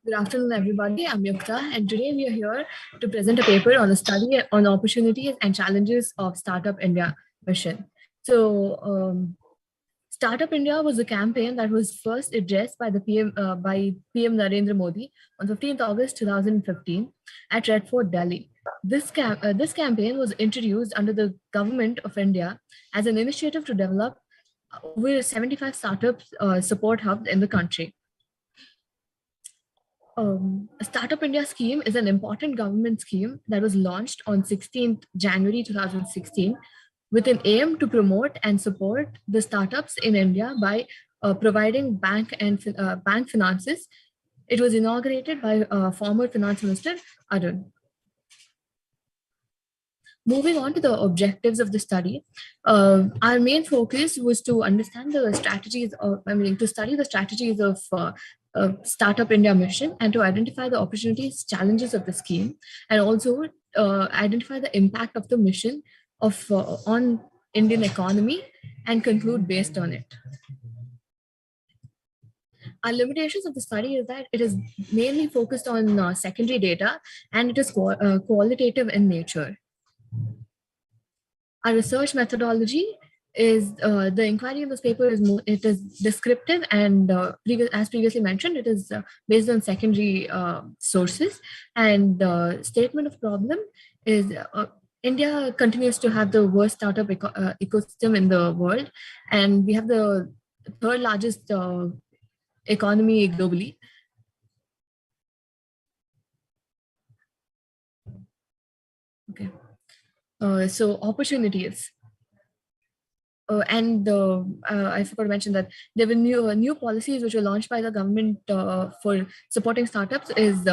Good afternoon, everybody. I'm Yukta, and today we are here to present a paper on a study on opportunities and challenges of Startup India mission. So, Startup India was a campaign that was first addressed by the PM Narendra Modi on 15th August 2015 at Red Fort, Delhi. This campaign was introduced under the government of India as an initiative to develop over 75 startups support hubs in the country. Startup India scheme is an important government scheme that was launched on 16th January 2016 with an aim to promote and support the startups in India by providing bank finances. It was inaugurated by former Finance Minister Arun. Moving on to the objectives of the study, our main focus was to understand the strategies of, to study the strategies of Startup India mission and to identify the opportunities, challenges of the scheme, and also identify the impact of the mission on Indian economy and conclude based on it. Our limitations of the study is that it is mainly focused on secondary data and it is qualitative in nature. Our research methodology is the inquiry in this paper is descriptive and as previously mentioned, it is based on secondary sources, and statement of problem is India continues to have the worst startup ecosystem in the world, and we have the third largest economy globally. Okay. So opportunities. I forgot to mention that there were new policies which were launched by the government for supporting startups is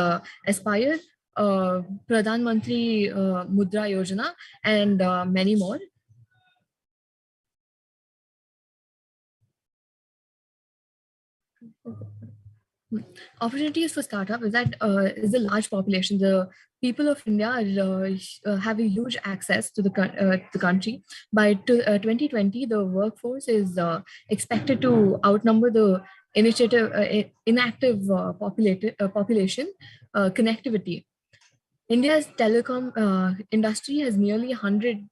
Aspire, Pradhan Mantri Mudra Yojana, and many more. Opportunities for startup is that is a large population. The people of India have a huge access to the country. By 2020, the workforce is expected to outnumber the inactive population connectivity. India's telecom industry has nearly 100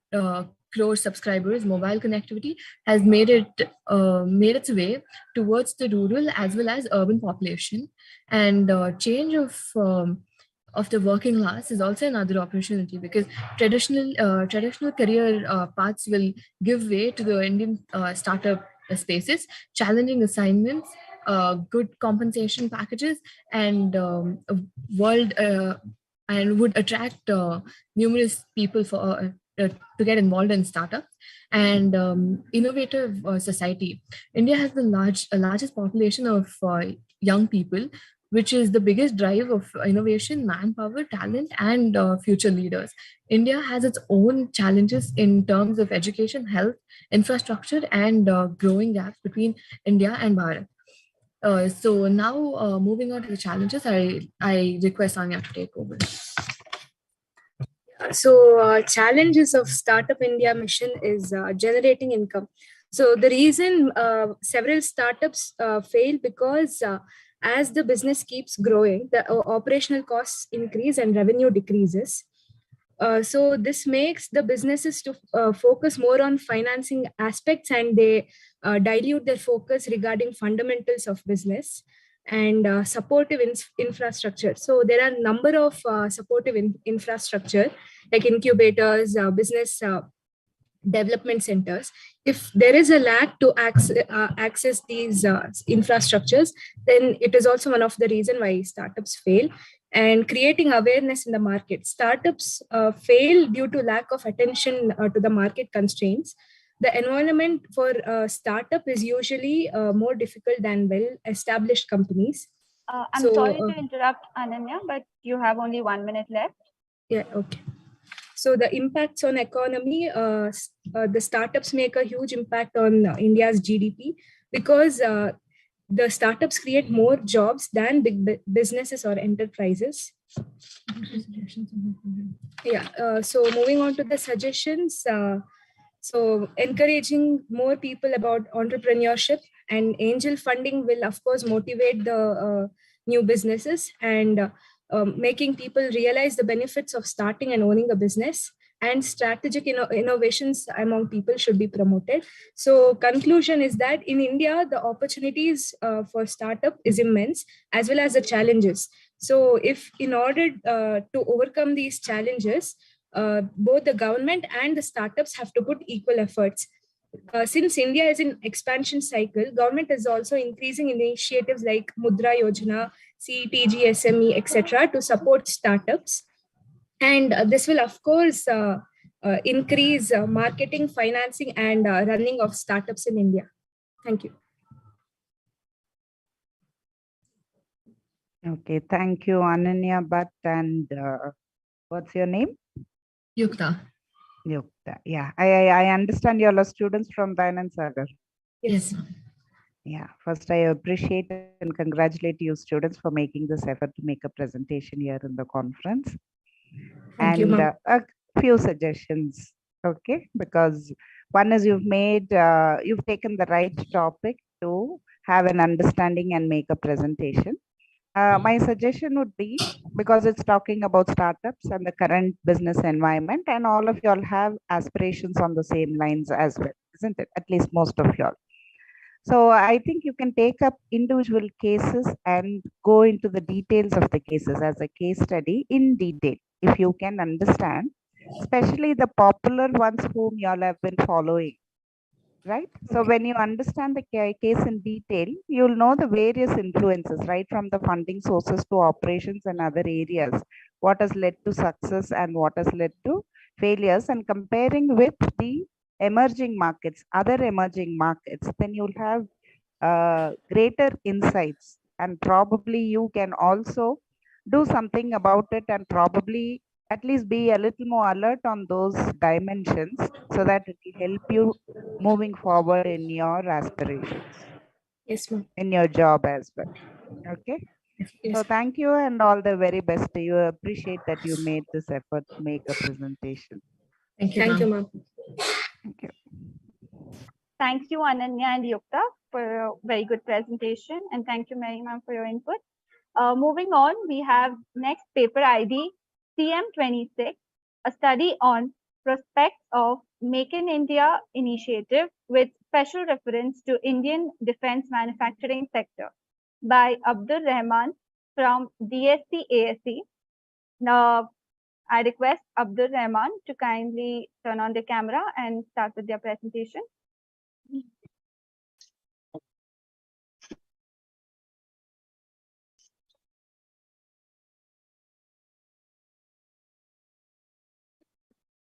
crore subscribers. Mobile connectivity has made its way towards the rural as well as urban population, and change of the working class is also another opportunity, because traditional career paths will give way to the Indian startup spaces, challenging assignments, good compensation packages, and and would attract numerous people to get involved in startups and innovative society. India has the largest population of young people, which is the biggest drive of innovation, manpower, talent, and future leaders. India has its own challenges in terms of education, health, infrastructure, and growing gaps between India and Bharat. So now moving on to the challenges, I request Anya to take over. So challenges of Startup India mission is generating income. So the reason several startups fail because as the business keeps growing, the operational costs increase and revenue decreases. So this makes the businesses to focus more on financing aspects, and they dilute their focus regarding fundamentals of business and supportive infrastructure. So there are a number of supportive infrastructure like incubators, business development centers. If there is a lack to access these infrastructures, then it is also one of the reasons why startups fail. And creating awareness in the market. Startups fail due to lack of attention to the market constraints. The environment for startup is usually more difficult than well-established companies. I'm sorry to interrupt, Ananya, but you have only 1 minute left. Yeah, okay. So the impacts on economy, the startups make a huge impact on India's GDP because the startups create more jobs than big businesses or enterprises. Yeah, so moving on to the suggestions. So encouraging more people about entrepreneurship and angel funding will of course motivate the new businesses, and making people realize the benefits of starting and owning a business, and strategic innovations among people should be promoted. So conclusion is that in India, the opportunities for startup is immense as well as the challenges. So if in order to overcome these challenges, both the government and the startups have to put equal efforts. Since India is in expansion cycle, government is also increasing initiatives like Mudra Yojana, CTG, SME, etc. to support startups. And this will, of course, increase marketing, financing, and running of startups in India. Thank you. Okay, thank you, Ananya Bhatt. And what's your name? Yukta. Yukta. Yeah, I understand you're all students from Dayananda Sagar. Yes. Yeah, first I appreciate and congratulate you students for making this effort to make a presentation here in the conference. Thank you, ma'am. A few suggestions, okay? Because one is you've taken the right topic to have an understanding and make a presentation. My suggestion would be, because it's talking about startups and the current business environment, and all of y'all have aspirations on the same lines as well, isn't it? At least most of y'all. So I think you can take up individual cases and go into the details of the cases as a case study in detail, if you can understand, especially the popular ones whom y'all have been following, right? So when you understand the case in detail, you'll know the various influences, right? From the funding sources to operations and other areas, what has led to success and what has led to failures, and comparing with the emerging markets, other emerging markets, then you'll have greater insights, and probably you can also do something about it, and probably at least be a little more alert on those dimensions so that it will help you moving forward in your aspirations. Yes, ma'am. In your job as well. Okay. Yes. So thank you and all the very best to you. Appreciate that you made this effort to make a presentation. Thank you, ma'am. Thank you. Thank you, Ananya and Yukta, for a very good presentation. And thank you, Mary ma'am, for your input. Moving on, we have next paper ID CM26, a study on prospects of Make in India initiative with special reference to Indian defense manufacturing sector by Abdur Rahman from DSC ASC. Now, I request Abdur Rahman to kindly turn on the camera and start with their presentation.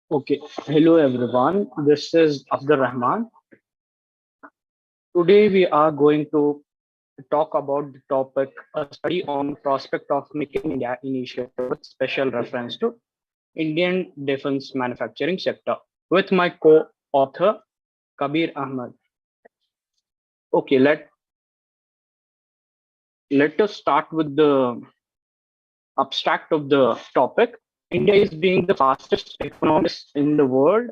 Okay, hello everyone. This is Abdul Rahman. Today we are going to talk about the topic a study on prospect of making India initiative with special reference to Indian defense manufacturing sector with my co-author Kabir Ahmed. Okay, let us start with the abstract of the topic. India is being the fastest economy in the world,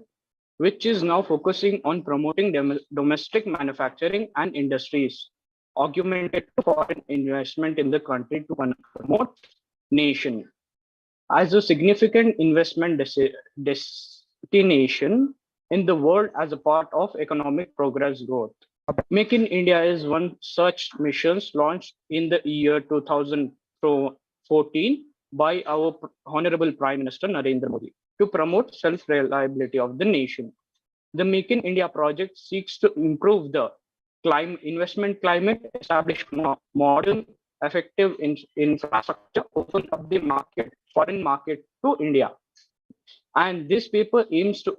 which is now focusing on promoting domestic manufacturing and industries, augmented foreign investment in the country to promote nation. As a significant investment destination in the world as a part of economic progress growth. Make in India is one such missions launched in the year 2014 by our Honorable Prime Minister Narendra Modi to promote self-reliability of the nation. The Make in India project seeks to improve the investment climate, establish modern, effective infrastructure, open up the foreign market to India. And this paper aims to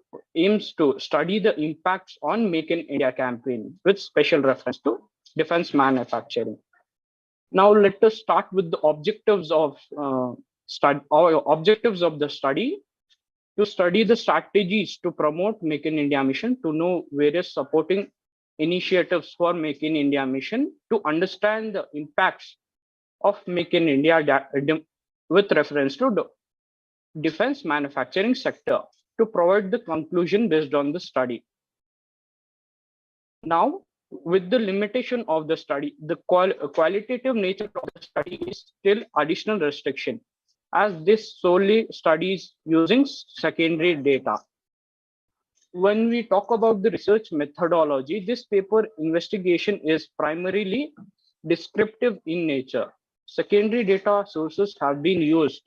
study the impacts on Make in India campaign with special reference to defense manufacturing. Now let us start with the objectives of the study. To study the strategies to promote Make in India mission, to know various supporting initiatives for Make in India mission, to understand the impacts of Make in India with reference to the defense manufacturing sector, to provide the conclusion based on the study. Now, with the limitation of the study, the qualitative nature of the study is still additional restriction, as this solely studies using secondary data. When we talk about the research methodology, this paper investigation is primarily descriptive in nature. Secondary data sources have been used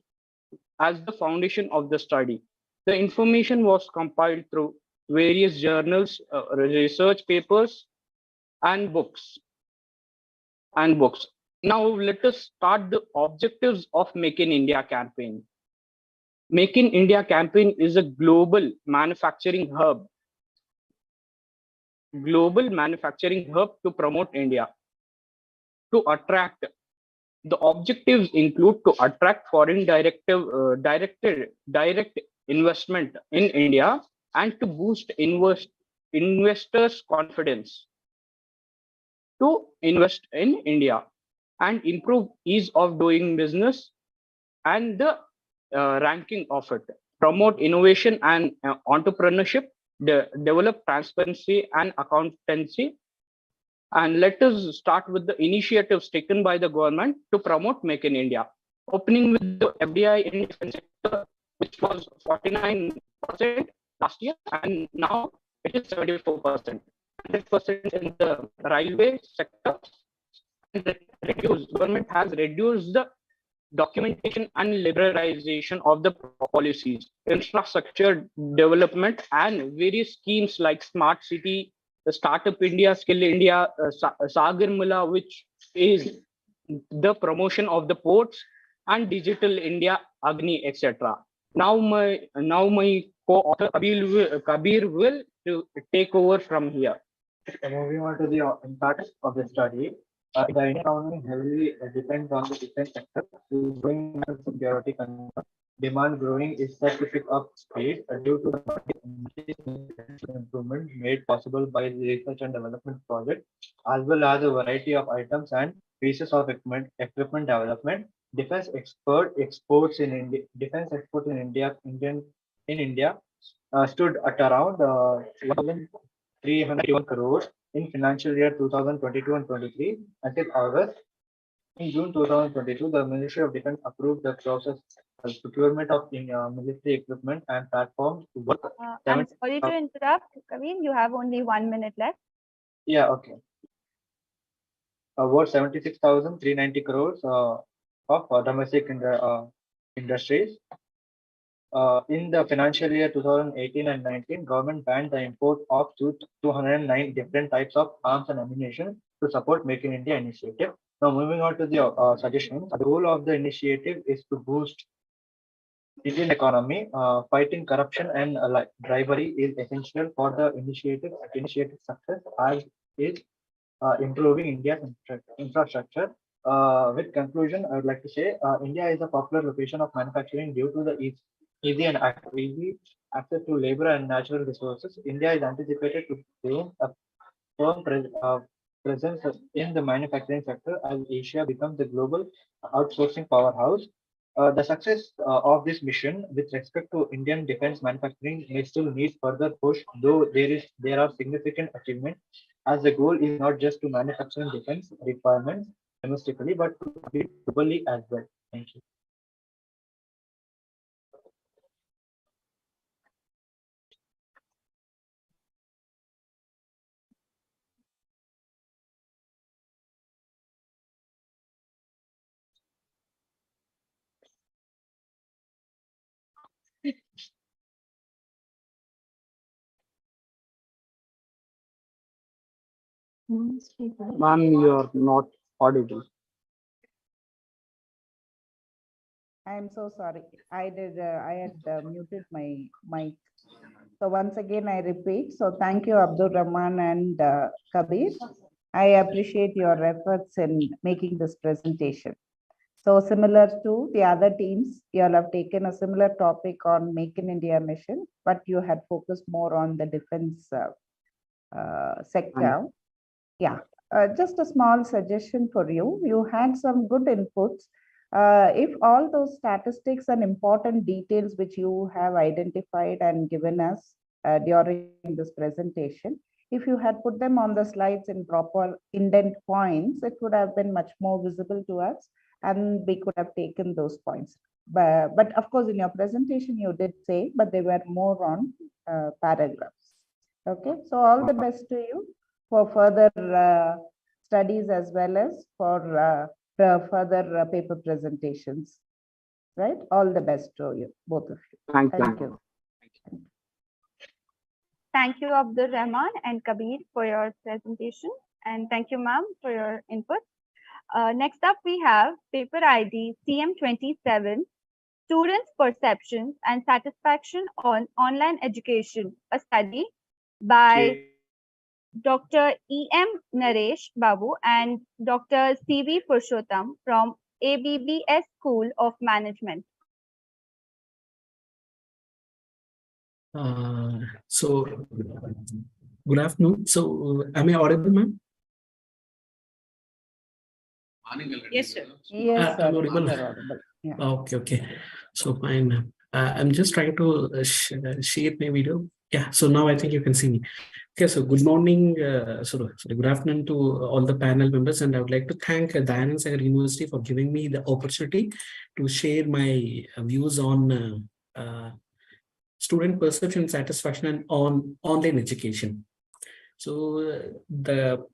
as the foundation of the study. The information was compiled through various journals, research papers, and books. Now let us start the objectives of Make in India campaign. Make in India campaign is a global manufacturing hub to promote India, to attract. The objectives include to attract foreign direct investment in India and to boost investors' confidence to invest in India and improve ease of doing business and the ranking of it, promote innovation and entrepreneurship, develop transparency and accountancy. And let us start with the initiatives taken by the government to promote Make in India. Opening with the FDI in defense sector, which was 49% last year, and now it is 74%. 100% in the railway sector. Government has reduced the documentation and liberalization of the policies, infrastructure development, and various schemes like Smart City, the Startup India, Skill India, Sagar, which is the promotion of the ports, and Digital India, Agni, etc. Now my co-author Kabir will take over from here. Moving on to the impacts of the study, the Indian economy heavily depends on the defense sector. Growing security demand growing is set to pick up speed due to the improvement made possible by the research and development project, as well as a variety of items and pieces of equipment development. Defense exports in India stood at around 1,301 crores in financial year 2022 and 23 until August. In June 2022, the Ministry of Defense approved the process procurement of military equipment and platforms to work. I'm sorry to interrupt, Kaveen. You have only 1 minute left. Yeah, okay. Worth 76,390 crores of domestic industries. In the financial year 2018 and 19, government banned the import of 209 different types of arms and ammunition to support Make in India initiative. Now moving on to the suggestions. The goal of the initiative is to boost Indian economy, fighting corruption and bribery is essential for the initiative success, as is improving India's infrastructure. With conclusion, I would like to say India is a popular location of manufacturing due to the easy access to labor and natural resources. India is anticipated to gain a firm presence in the manufacturing sector as Asia becomes the global outsourcing powerhouse. The success of this mission with respect to Indian defense manufacturing may still need further push, though there are significant achievements, as the goal is not just to manufacture defense requirements domestically, but to compete globally as well. Thank you. Ma'am, you are not audible. I am so sorry. I had muted my mic. So once again, I repeat. So thank you, Abdul Rahman and Kabir. I appreciate your efforts in making this presentation. So similar to the other teams, you all have taken a similar topic on Make in India mission, but you had focused more on the defense sector. Yeah, just a small suggestion for you. You had some good inputs. If all those statistics and important details which you have identified and given us during this presentation, if you had put them on the slides in proper indent points, it would have been much more visible to us and we could have taken those points. But of course, in your presentation, you did say, but they were more on paragraphs. Okay, so all the best to you for further studies as well as for further paper presentations, right? All the best to you, both of you. Thank you. Thank you, Abdul Rahman and Kabir, for your presentation. And thank you, ma'am, for your input. Next up, we have paper ID CM27, Students' Perceptions and Satisfaction on Online Education, a study by Dr. E.M. Naresh Babu and Dr. C.V. Purushottam from ABBS School of Management. So, good afternoon. So, am I audible, ma'am? Yes, sir. Yes, sir. I'm audible. Yeah. Okay, okay. So, fine. I'm just trying to share my video. Yeah, so now I think you can see me. Okay, so good morning, sorry, good afternoon to all the panel members, and I would like to thank Dayananda Sagar University for giving me the opportunity to share my views on student perception and satisfaction and on online education. So the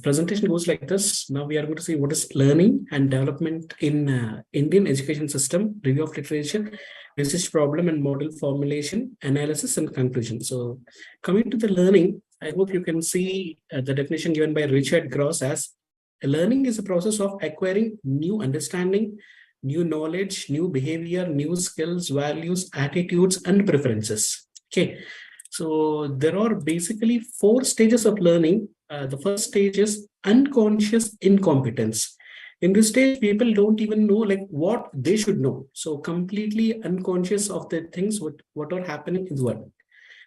presentation goes like this. Now we are going to see what is learning and development in Indian education system, review of literature, research problem and model formulation, analysis and conclusion. So coming to the learning, I hope you can see the definition given by Richard Gross as learning is a process of acquiring new understanding, new knowledge, new behavior, new skills, values, attitudes, and preferences. Okay. So there are basically 4 stages of learning. The first stage is unconscious incompetence. In this stage, people don't even know like what they should know. So completely unconscious of the things what are happening in the world.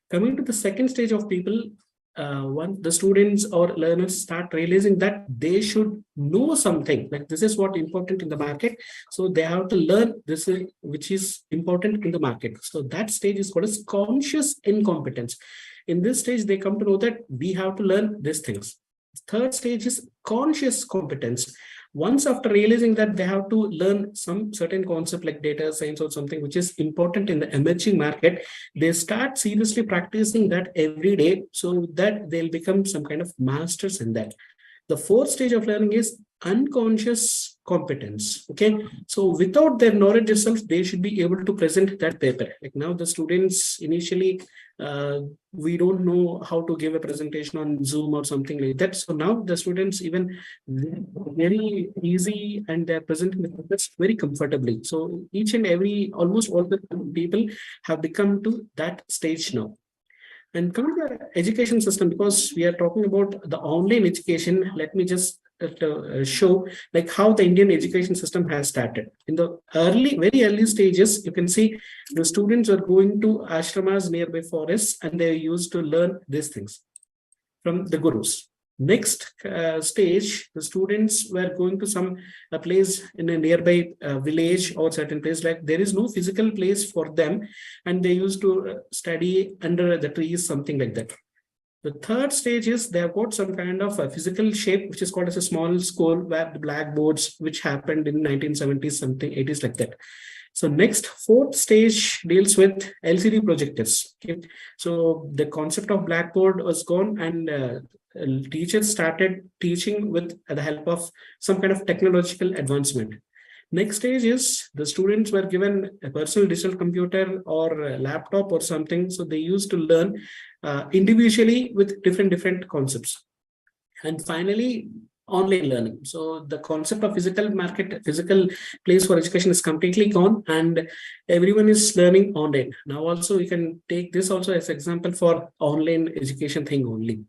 Coming to the second stage of people, once the students or learners start realizing that they should know something, like this is what important in the market, so they have to learn this is which is important in the market. So that stage is called as conscious incompetence. In this stage, they come to know that we have to learn these things. Third stage is conscious competence. Once after realizing that they have to learn some certain concept like data science or something which is important in the emerging market, they start seriously practicing that every day so that they'll become some kind of masters in that. The fourth stage of learning is unconscious competence. Okay, so without their knowledge itself, they should be able to present that paper. Like now the students initially, we don't know how to give a presentation on Zoom or something like that. So now the students even very easy and they're presenting the papers very comfortably. So each and every, almost all the people have become to that stage now. And coming to the education system, because we are talking about the online education, let me just show like how the Indian education system has started. In the very early stages, you can see the students are going to ashramas nearby forests and they used to learn these things from the gurus. Next stage, the students were going to some place in a nearby village or certain place, like there is no physical place for them, and they used to study under the trees, something like that. The third stage is they have got some kind of a physical shape, which is called as a small school, where the blackboards, which happened in 1970s, something 80s like that. So next, fourth stage deals with LCD projectors. Okay, so the concept of blackboard was gone, and teachers started teaching with the help of some kind of technological advancement. Next stage is the students were given a personal digital computer or a laptop or something. So they used to learn individually with different concepts. And finally, online learning. So the concept of physical place for education is completely gone, and everyone is learning online. Now also you can take this also as example for online education thing only.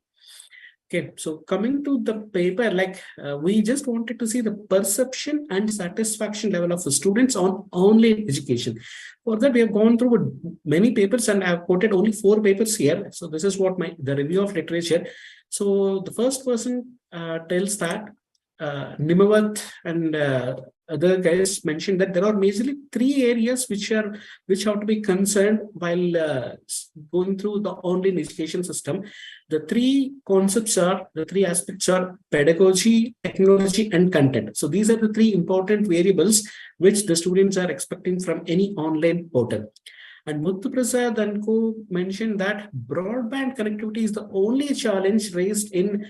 Okay, so coming to the paper, like we just wanted to see the perception and satisfaction level of the students on online education. For that, we have gone through many papers, and I have quoted only 4 papers here. So this is what the review of literature. So the first person tells that Nimawat and other guys mentioned that there are majorly 3 areas which have to be concerned while going through the online education system. The 3 concepts are, the 3 aspects are pedagogy, technology, and content. So these are the 3 important variables which the students are expecting from any online portal. And Muthu Prasad and co mentioned that broadband connectivity is the only challenge raised in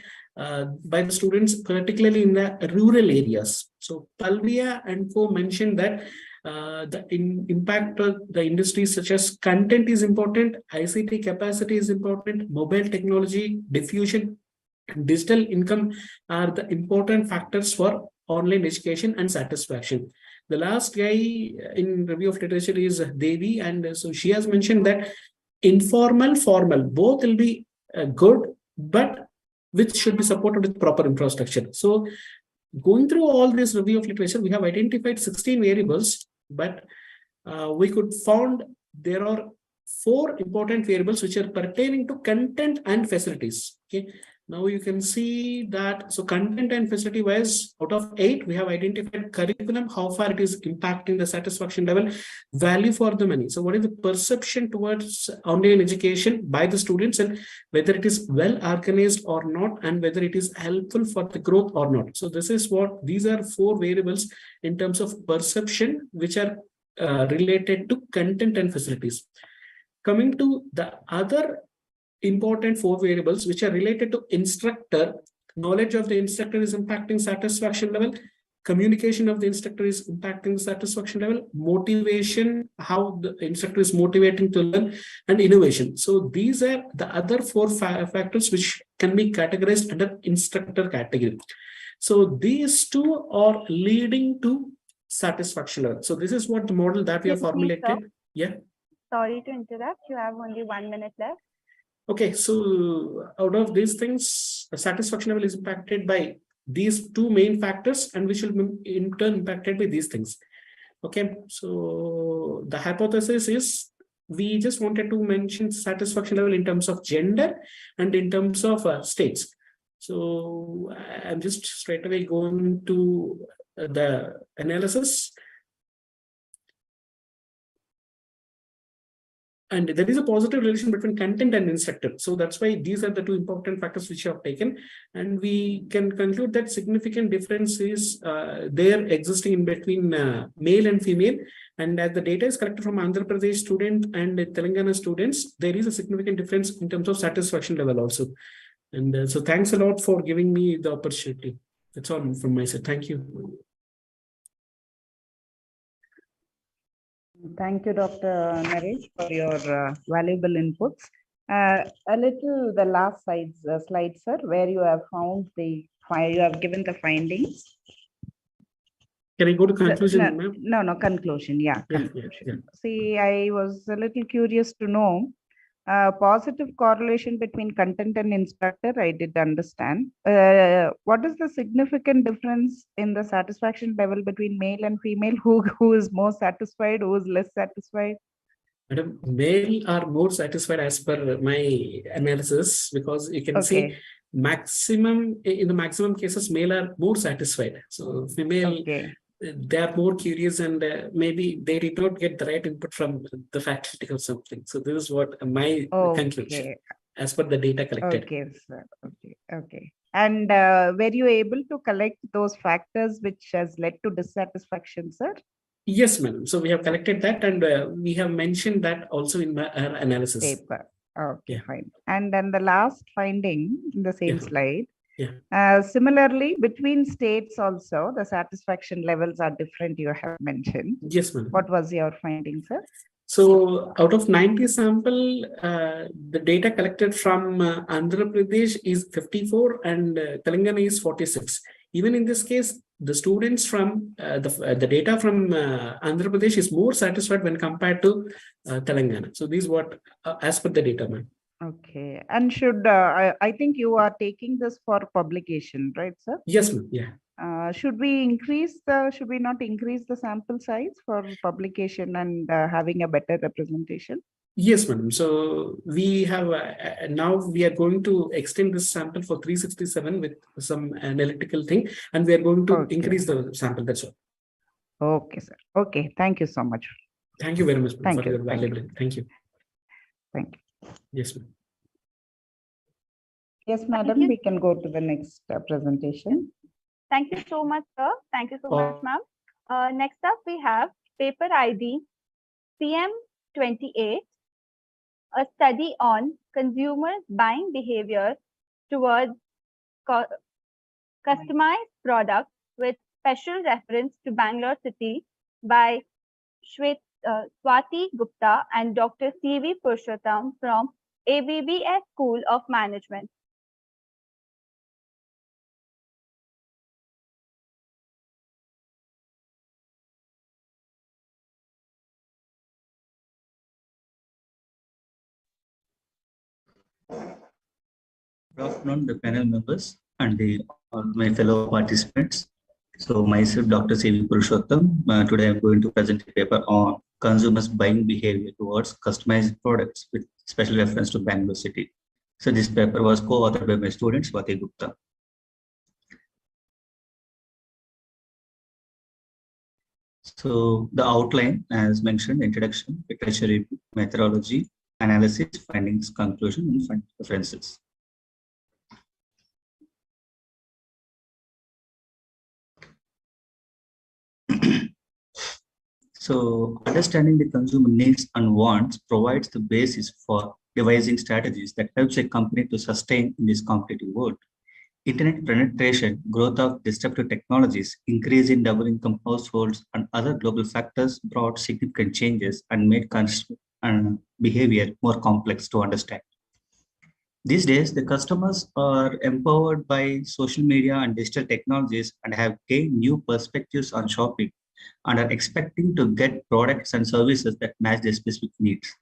by the students, particularly in the rural areas. So Palvia and co mentioned that the impact of the industries such as content is important, ICT capacity is important, mobile technology, diffusion, digital income are the important factors for online education and satisfaction. The last guy in review of literature is Devi, and so she has mentioned that informal, formal, both will be good, but which should be supported with proper infrastructure. So going through all this review of literature, we have identified 16 variables, but we could found there are 4 important variables which are pertaining to content and facilities. Okay, now you can see that, so content and facility wise, out of 8, we have identified curriculum, how far it is impacting the satisfaction level, value for the money. So what is the perception towards online education by the students, and whether it is well organized or not, and whether it is helpful for the growth or not. So this is what, these are 4 variables in terms of perception, which are related to content and facilities. Coming to the other important 4 variables which are related to instructor, knowledge of the instructor is impacting satisfaction level, communication of the instructor is impacting satisfaction level, motivation, how the instructor is motivating to learn, and innovation. So these are the other 4 factors which can be categorized under instructor category. So these 2 are leading to satisfaction level. So this is what the model that we have formulated. Yeah. Sorry to interrupt. You have only 1 minute left. Okay, so out of these things, the satisfaction level is impacted by these 2 main factors, and which will be in turn impacted by these things. Okay, so the hypothesis is we just wanted to mention satisfaction level in terms of gender and in terms of states. So I'm just straight away going to the analysis. And there is a positive relation between content and instructor. So that's why these are the 2 important factors which you have taken. And we can conclude that significant difference is there existing in between male and female. And as the data is collected from Andhra Pradesh student and Telangana students, there is a significant difference in terms of satisfaction level also. And so thanks a lot for giving me the opportunity. That's all from my side. Thank you. Thank you, Dr. Naresh, for your valuable inputs. A little the last slide, sir, where you have found you have given the findings. Can I go to conclusion, ma'am? No, conclusion. Yeah, conclusion. Yeah. See, I was a little curious to know positive correlation between content and instructor. I did understand. What is the significant difference in the satisfaction level between male and female? Who is more satisfied? Who is less satisfied? Madam, male are more satisfied as per my analysis, because you can see in the maximum cases, male are more satisfied. So female, they are more curious, and maybe they did not get the right input from the faculty or something. So this is what my conclusion as per the data collected. Okay, sir. Okay. And were you able to collect those factors which has led to dissatisfaction, sir? Yes, madam. So we have collected that, and we have mentioned that also in our analysis. Paper. Okay, fine. And then the last finding in the same slide. Similarly, between states also, the satisfaction levels are different, you have mentioned. Yes, madam. What was your finding, sir? So out of 90 sample, the data collected from Andhra Pradesh is 54 and Telangana is 46. Even in this case, the students from the data from Andhra Pradesh is more satisfied when compared to Telangana. So this is what as per the data, ma'am. Okay. And should I think you are taking this for publication, right, sir? Yes, ma'am. Yeah. Should we not increase the sample size for publication and having a better representation? Yes, madam. So we have now we are going to extend this sample for 367 with some analytical thing, and we are going to increase the sample. That's all. Okay, sir. Okay. Thank you so much. Thank you very much for Thank you. your valuable. Thank you. Thank you. Yes, ma'am. Yes, madam. We can go to the next presentation. Thank you so much, sir. Thank you so much, ma'am. Next up, we have paper ID CM-28, a study on consumer buying behavior towards customized products with special reference to Bangalore city by Swati Gupta and Dr. C.V. Purushottam from ABBS School of Management. Good afternoon, the panel members and my fellow participants. So myself, Dr. C.V. Purushottam. Today I'm going to present a paper on consumers' buying behavior towards customized products with special reference to Bangalore city. So this paper was co-authored by my student Swati Gupta. So the outline, as mentioned, introduction, literature review, methodology, analysis, findings, conclusion, and references. So understanding the consumer needs and wants provides the basis for devising strategies that helps a company to sustain in this competitive world. Internet penetration, growth of disruptive technologies, increase in double income households, and other global factors brought significant changes and made behavior more complex to understand. These days, the customers are empowered by social media and digital technologies and have gained new perspectives on shopping and are expecting to get products and services that match their specific needs.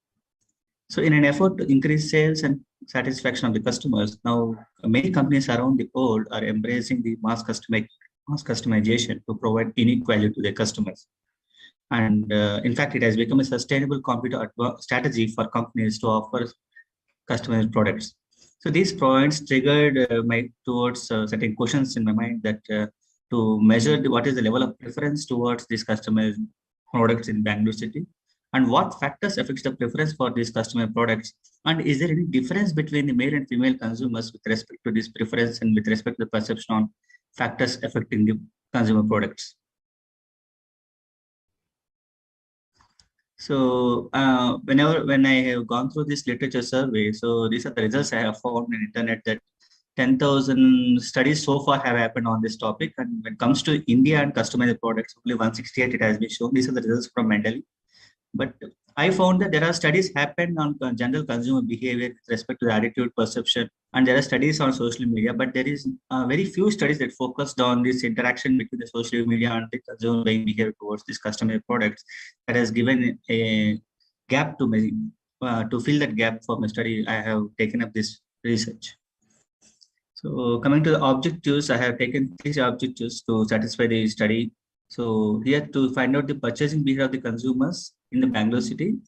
So in an effort to increase sales and satisfaction of the customers, now many companies around the world are embracing the mass customization to provide unique value to their customers. And in fact, it has become a sustainable competitive strategy for companies to offer customized products. So these points triggered towards certain questions in my mind that to measure what is the level of preference towards these customized products in Bangalore city, and what factors affects the preference for these customer products, and is there any difference between the male and female consumers with respect to this preference and with respect to the perception on factors affecting the consumer products. So when I have gone through this literature survey, so these are the results I have found on the internet that 10,000 studies so far have happened on this topic. And when it comes to India and customized products, only 168 it has been shown. These are the results from Mendeley. But I found that there are studies happened on general consumer behavior with respect to the attitude, perception, and there are studies on social media, but there is very few studies that focused on this interaction between the social media and the consumer buying behavior towards these customer products. That has given a gap to me. To fill that gap for my study, I have taken up this research. So coming to the objectives, I have taken 3 objectives to satisfy the study. So here to find out the purchasing behavior of the consumers in the Bangalore city,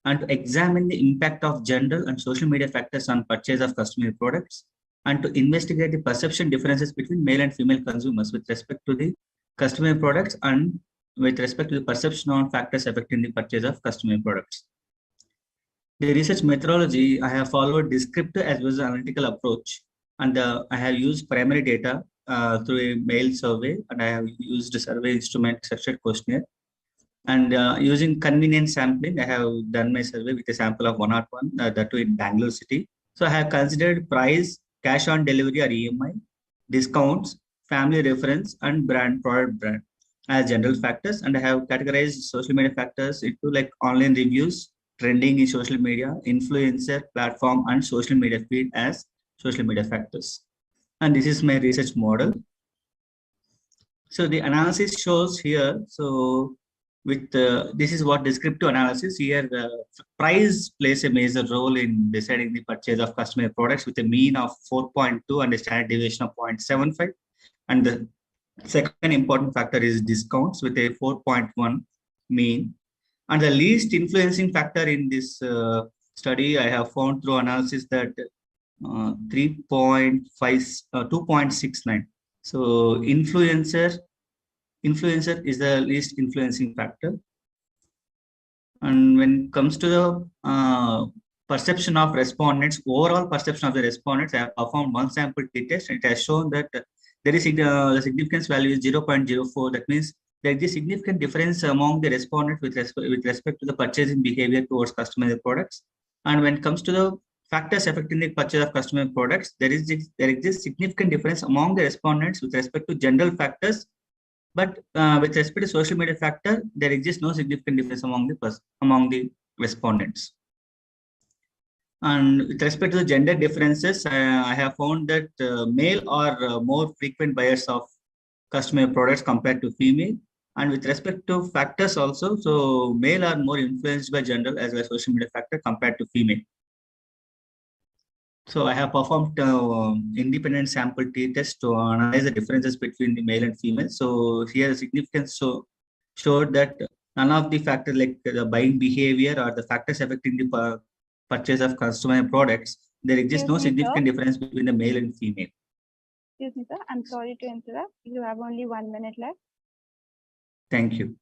and to examine the impact of general and social media factors on purchase of customer products, and to investigate the perception differences between male and female consumers with respect to the customer products and with respect to the perception on factors affecting the purchase of customer products. The research methodology, I have followed descriptive as well as analytical approach, and I have used primary data through a mail survey, and I have used a survey instrument structured questionnaire. And using convenient sampling, I have done my survey with a sample of 101, that too in Bangalore city. So I have considered price, cash on delivery or EMI, discounts, family reference, and product brand as general factors. And I have categorized social media factors into like online reviews, trending in social media, influencer, platform, and social media feed as social media factors. And this is my research model. So the analysis shows here. So with this is what descriptive analysis here, price plays a major role in deciding the purchase of customer products with a mean of 4.2 and a standard deviation of 0.75. And the second important factor is discounts with a 4.1 mean. And the least influencing factor in this study, I have found through analysis that 2.69. So influencer is the least influencing factor. And when it comes to the perception of respondents, overall perception of the respondents, I have performed one sample t-test. It has shown that there is the significance value is 0.04. That means there is a significant difference among the respondents with respect to the purchasing behavior towards customer products. And when it comes to the factors affecting the purchase of customer products, there exists significant difference among the respondents with respect to general factors. But with respect to social media factor, there exists no significant difference among the respondents. And with respect to the gender differences, I have found that male are more frequent buyers of customer products compared to female. And with respect to factors also, so male are more influenced by general as well as social media factor compared to female. So I have performed independent sample t-test to analyze the differences between the male and female. So here the significance showed that none of the factors like the buying behavior or the factors affecting the purchase of customer products, there exists no significant difference between the male and female. Excuse me, sir. I'm sorry to interrupt. You have only 1 minute left. Thank you.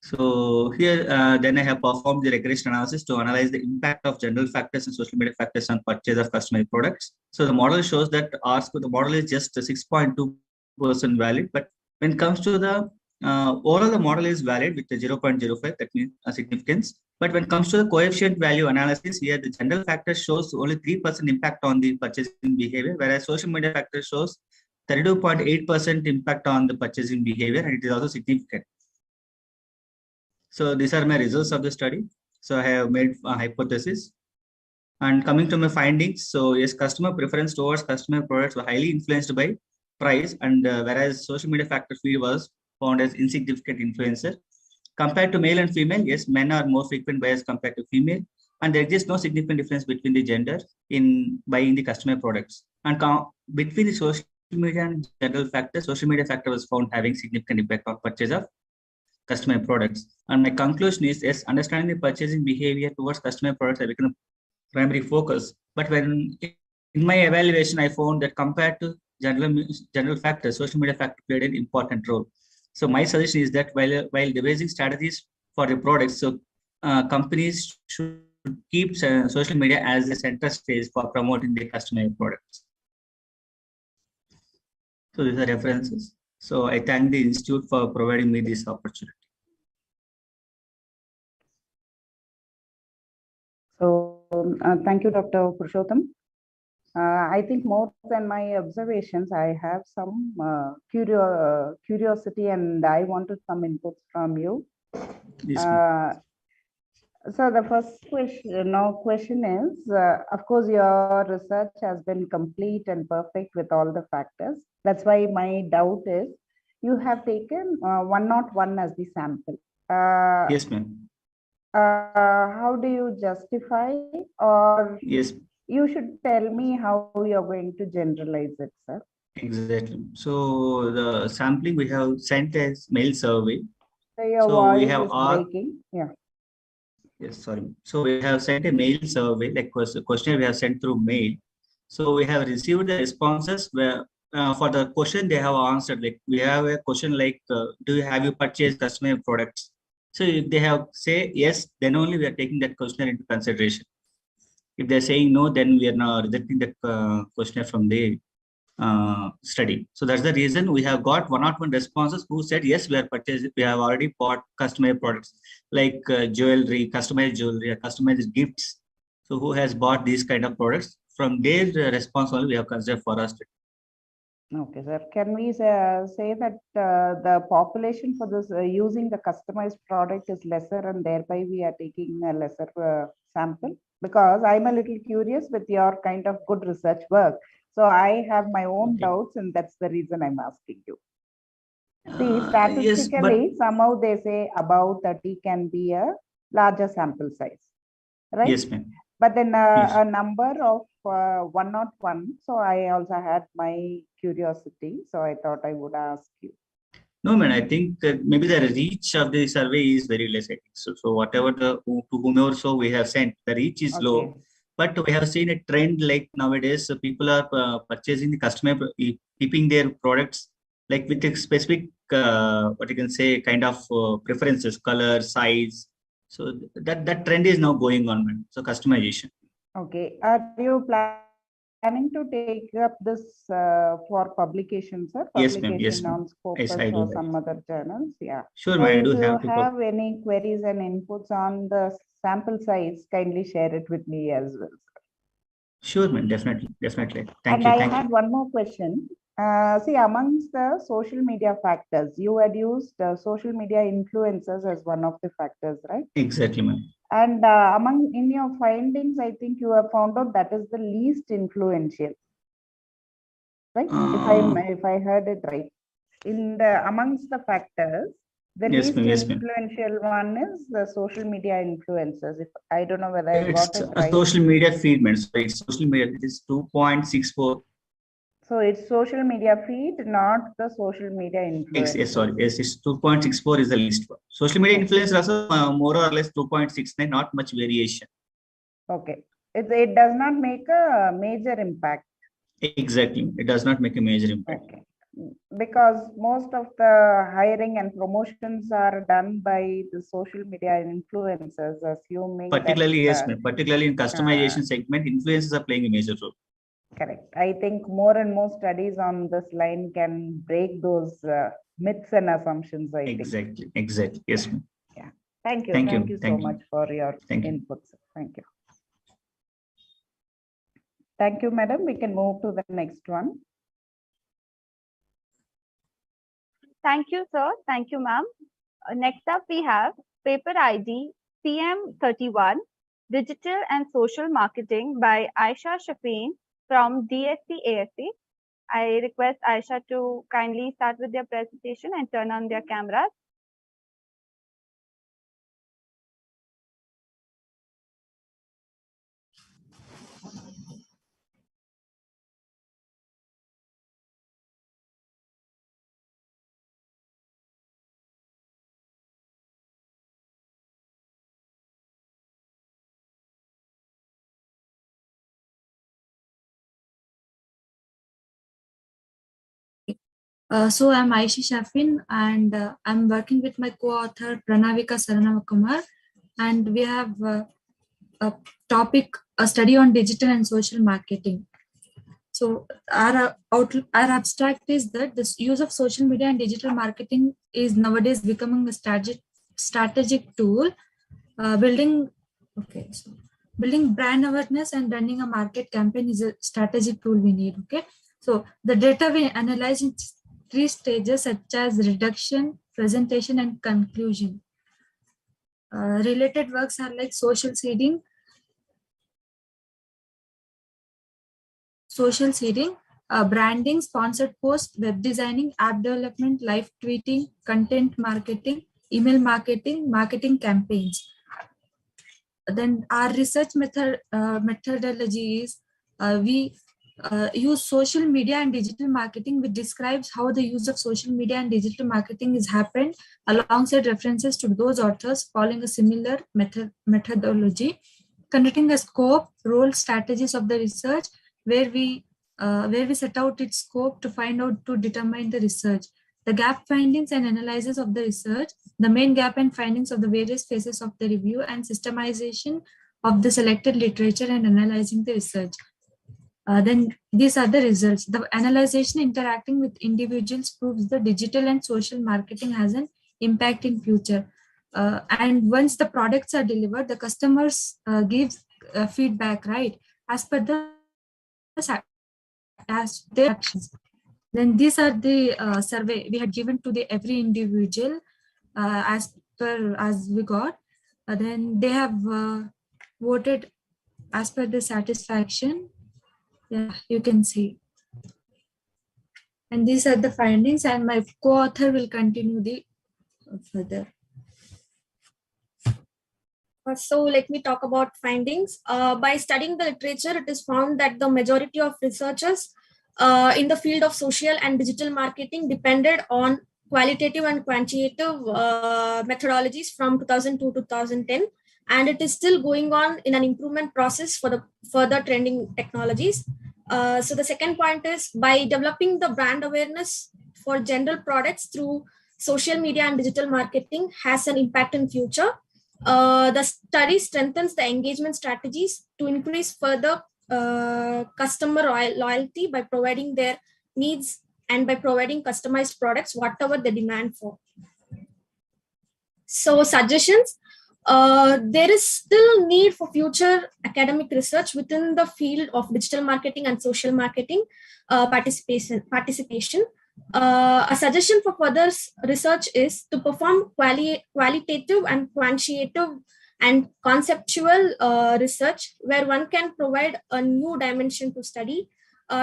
So here, then I have performed the regression analysis to analyze the impact of general factors and social media factors on purchase of customer products. So the model shows that the model is just 6.2% valid, but when it comes to the overall, the model is valid with the 0.05, that means a significance. But when it comes to the coefficient value analysis, here the general factor shows only 3% impact on the purchasing behavior, whereas social media factor shows 32.8% impact on the purchasing behavior, and it is also significant. So these are my results of the study. So I have made a hypothesis. And coming to my findings, so yes, customer preference towards customer products were highly influenced by price, and whereas social media factor feed was found as insignificant influencer. Compared to male and female, yes, men are more frequent buyers compared to female, and there exists no significant difference between the gender in buying the customer products. And between the social media and general factor, social media factor was found having significant impact on purchase of customer products. And my conclusion is, yes, understanding the purchasing behavior towards customer products has become a primary focus. But when in my evaluation, I found that compared to general factors, social media factor played an important role. So my suggestion is that while devising strategies for the products, so companies should keep social media as the center stage for promoting their customer products. So these are references. So I thank the institute for providing me this opportunity. So thank you, Dr. Purushottam. I think more than my observations, I have some curiosity, and I wanted some inputs from you. So the first question is, of course, your research has been complete and perfect with all the factors. That's why my doubt is, you have taken 101 as the sample. Yes, ma'am. How do you justify, or Yes, you should tell me how you're going to generalize it, sir? exactly. So the sampling we have sent as mail survey. So your So we voice have is breaking. Yeah. Yes, sorry. So we have sent a mail survey, like questionnaire we have sent through mail. So we have received the responses where for the question they have answered. Like we have a question like, do you have you purchased customer products? So if they have say yes, then only we are taking that questionnaire into consideration. If they're saying no, then we are now rejecting that questionnaire from the study. So that's the reason we have got 101 responses who said yes, we are purchased, we have already bought customer products like jewelry, customized jewelry, customized gifts. So who has bought these kind of products? From their response only we have considered for us. Okay, sir. Can we say that the population for this using the customized product is lesser, and thereby we are taking a lesser sample? Because I'm a little curious with your kind of good research work. So I have my own doubts, and that's the reason I'm asking you. See, statistically, somehow they say above 30 can be a larger sample size, right? Yes, ma'am. But then a number of 101. So I also had my curiosity. So I thought I would ask you. No, man, I think maybe the reach of the survey is very less. I think. So whatever to whomever so we have sent, the reach is low. But we have seen a trend like nowadays, people are purchasing the customer, keeping their products like with a specific, what you can say, kind of preferences, color, size. So that trend is now going on, man. So customization. Okay. Are you planning to take up this for publication, sir? Yes, ma'am. Yes, ma'am. On Scopus Yes, I do. or some other journals? Yeah. Sure, So ma'am. I if do you have to. have any queries and inputs on the sample size, kindly share it with me as well. Sure, ma'am. Definitely. Definitely. Thank And you. I had one more question. See, amongst the social media factors, you had used social media influencers as one of the factors, right? Exactly, ma'am. And in your findings, I think you have found out that is the least influential, right? If I heard it right, in the amongst the factors, the least influential one is the social media influencers. If I don't know whether I got it right. Social media feed, man. So it's social media. It is 2.64. So it's social media feed, not the social media influence. Yes, sorry. Yes, it's 2.64 is the least one. Social media influence also more or less 2.69, not much variation. Okay. It does not make a major impact. Exactly. It does not make a major impact. Okay. Because most of the hiring and promotions are done by the social media influencers, assuming particularly, yes, particularly in customization segment, influencers are playing a major role. Correct. I think more and more studies on this line can break those myths and assumptions. I exactly. think. Exactly. Yes, ma'am. Yeah. Thank you. Thank Thank you. you so much for your inputs. Thank you. Thank you, madam. We can move to the next one. Thank you, sir. Thank you, ma'am. Next up, we have paper ID CM31, Digital and Social Marketing by Aisha Shafeen from DSC ASC. I request Aisha to kindly start with their presentation and turn on their cameras. So I'm Aisha Shafin, and I'm working with my co-author Pranavika Saranavakumar, and we have a topic, a study on digital and social marketing. So our abstract is that the use of social media and digital marketing is nowadays becoming a strategic tool, building brand awareness and running a market campaign is a strategic tool we need. Okay, so the data we analyze in 3 stages such as reduction, presentation, and conclusion. Related works are like social seeding, branding, sponsored posts, web designing, app development, live tweeting, content marketing, email marketing, marketing campaigns. Then our research methodology is we use social media and digital marketing, which describes how the use of social media and digital marketing is happened alongside references to those authors following a similar methodology, conducting a scope, role, strategies of the research, where we set out its scope to find out to determine the research, the gap findings and analysis of the research, the main gap and findings of the various phases of the review, and systemization of the selected literature and analyzing the research. Then these are the results. The analyzation interacting with individuals proves the digital and social marketing has an impact in future. And once the products are delivered, the customers give feedback, right, as per the as their actions. Then these are the survey we had given to the every individual as we got. Then they have voted as per the satisfaction. Yeah, you can see. And these are the findings, and my co-author will continue the further. So let me talk about findings. By studying the literature, it is found that the majority of researchers in the field of social and digital marketing depended on qualitative and quantitative methodologies from 2002 to 2010, and it is still going on in an improvement process for the further trending technologies. So the second point is, by developing the brand awareness for general products through social media and digital marketing has an impact in future. The study strengthens the engagement strategies to increase further customer loyalty by providing their needs and by providing customized products, whatever they demand for. So suggestions, there is still need for future academic research within the field of digital marketing and social marketing participation. A suggestion for further research is to perform qualitative and quantitative and conceptual research, where one can provide a new dimension to study.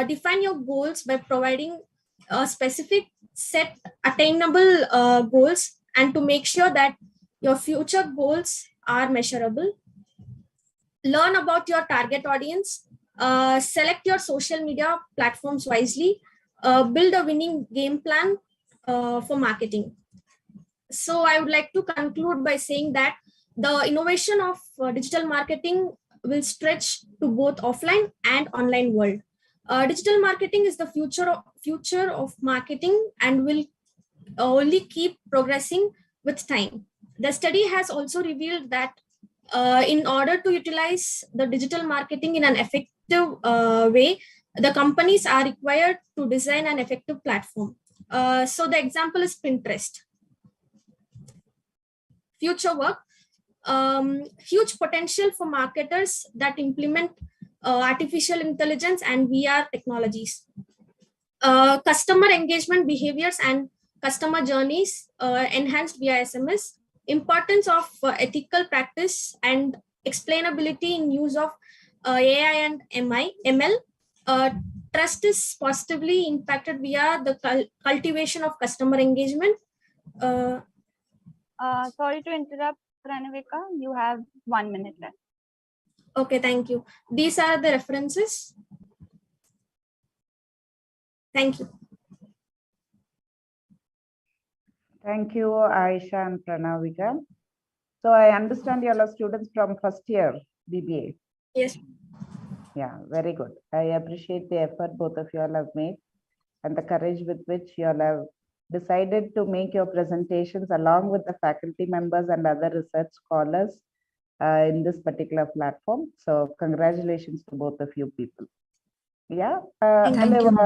Define your goals by providing a specific set attainable goals, and to make sure that your future goals are measurable. Learn about your target audience. Select your social media platforms wisely. Build a winning game plan for marketing. So I would like to conclude by saying that the innovation of digital marketing will stretch to both offline and online world. Digital marketing is the future of marketing and will only keep progressing with time. The study has also revealed that in order to utilize the digital marketing in an effective way, the companies are required to design an effective platform. So the example is Pinterest. Future work, huge potential for marketers that implement artificial intelligence and VR technologies. Customer engagement behaviors and customer journeys enhanced via SMS. Importance of ethical practice and explainability in use of AI and ML. Trust is positively impacted via the cultivation of customer engagement. Sorry to interrupt, Pranavika. You have 1 minute left. Okay, thank you. These are the references. Thank you. Thank you, Aisha and Pranavika. So I understand you all are students from first year BBA. Yes. Yeah, very good. I appreciate the effort both of you all have made and the courage with which you all have decided to make your presentations along with the faculty members and other research scholars in this particular platform. So congratulations to both of you people. Yeah, Thank you.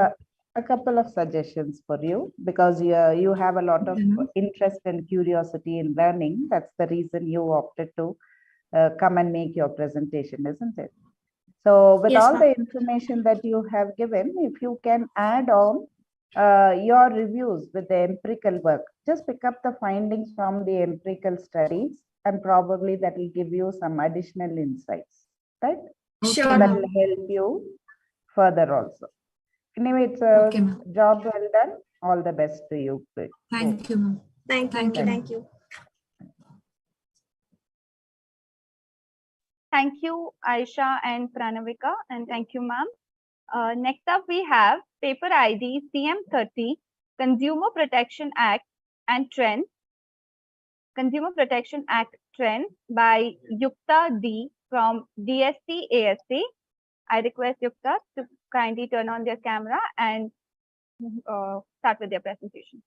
A couple of suggestions for you, because you have a lot of interest and curiosity in learning. That's the reason you opted to come and make your presentation, isn't it? So with all the information that you have given, if you can add on your reviews with the empirical work, just pick up the findings from the empirical studies and probably that will give you some additional insights, right? Sure. So that will help you further also. Anyway, it's a job well done. All the best to you. Thank you, ma'am. Thank you. Thank you, Aisha and Pranavika, and thank you, ma'am. Next up, we have paper ID CM30, Consumer Protection Act and Trends. Consumer Protection Act Trends by Yukta D from DST ASC. I request Yukta to kindly turn on their camera and start with their presentation.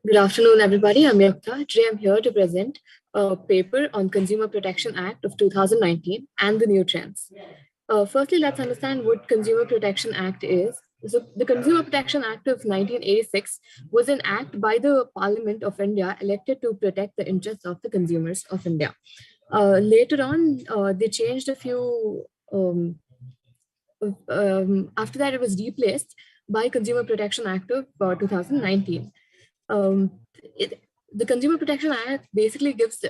Good afternoon, everybody. I'm Yukta. Today I'm here to present a paper on Consumer Protection Act of 2019 and the new trends. Firstly, let's understand what Consumer Protection Act is. So the Consumer Protection Act of 1986 was an act by the Parliament of India elected to protect the interests of the consumers of India. Later on, they changed a few, after that it was replaced by Consumer Protection Act of 2019. The Consumer Protection Act basically gives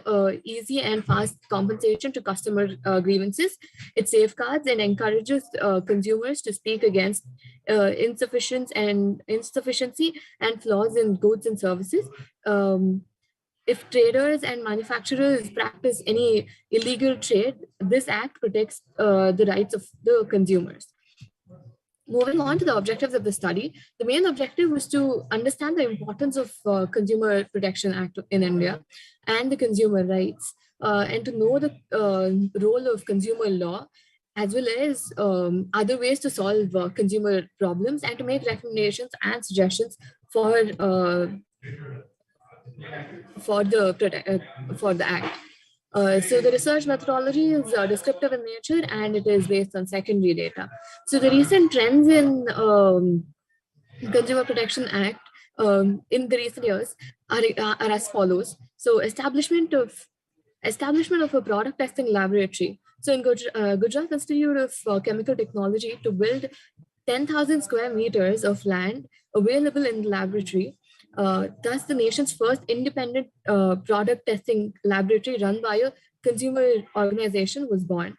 easy and fast compensation to customer grievances. It safeguards and encourages consumers to speak against insufficiency and flaws in goods and services. If traders and manufacturers practice any illegal trade, this act protects the rights of the consumers. Moving on to the objectives of the study, the main objective was to understand the importance of Consumer Protection Act in India and the consumer rights, and to know the role of consumer law, as well as other ways to solve consumer problems, and to make recommendations and suggestions for the act. So the research methodology is descriptive in nature, and it is based on secondary data. So the recent trends in Consumer Protection Act in the recent years are as follows. So establishment of a product testing laboratory. So in Gujarat Institute of Chemical Technology to build 10,000 square meters of land available in the laboratory. Thus, the nation's first independent product testing laboratory run by a consumer organization was born.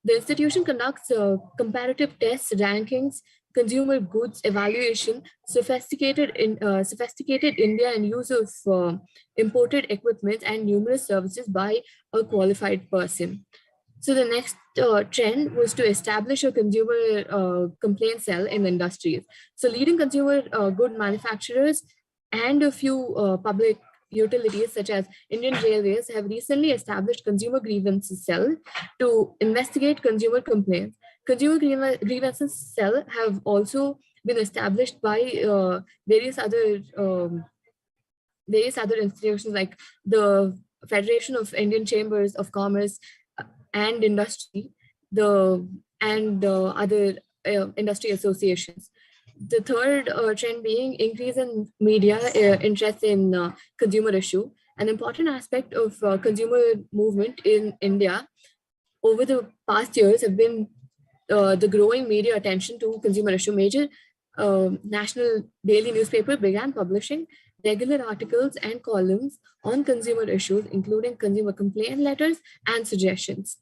The institution conducts comparative tests, rankings, consumer goods evaluation, sophisticated India and use of imported equipment, and numerous services by a qualified person. So the next trend was to establish a consumer complaint cell in industries. So leading consumer good manufacturers and a few public utilities such as Indian Railways have recently established consumer grievances cell to investigate consumer complaints. Consumer grievances cell have also been established by various other institutions like the Federation of Indian Chambers of Commerce and Industry, and other industry associations. The third trend being increase in media interest in consumer issue. An important aspect of consumer movement in India over the past years have been the growing media attention to consumer issue. Major national daily newspaper began publishing regular articles and columns on consumer issues, including consumer complaint letters and suggestions.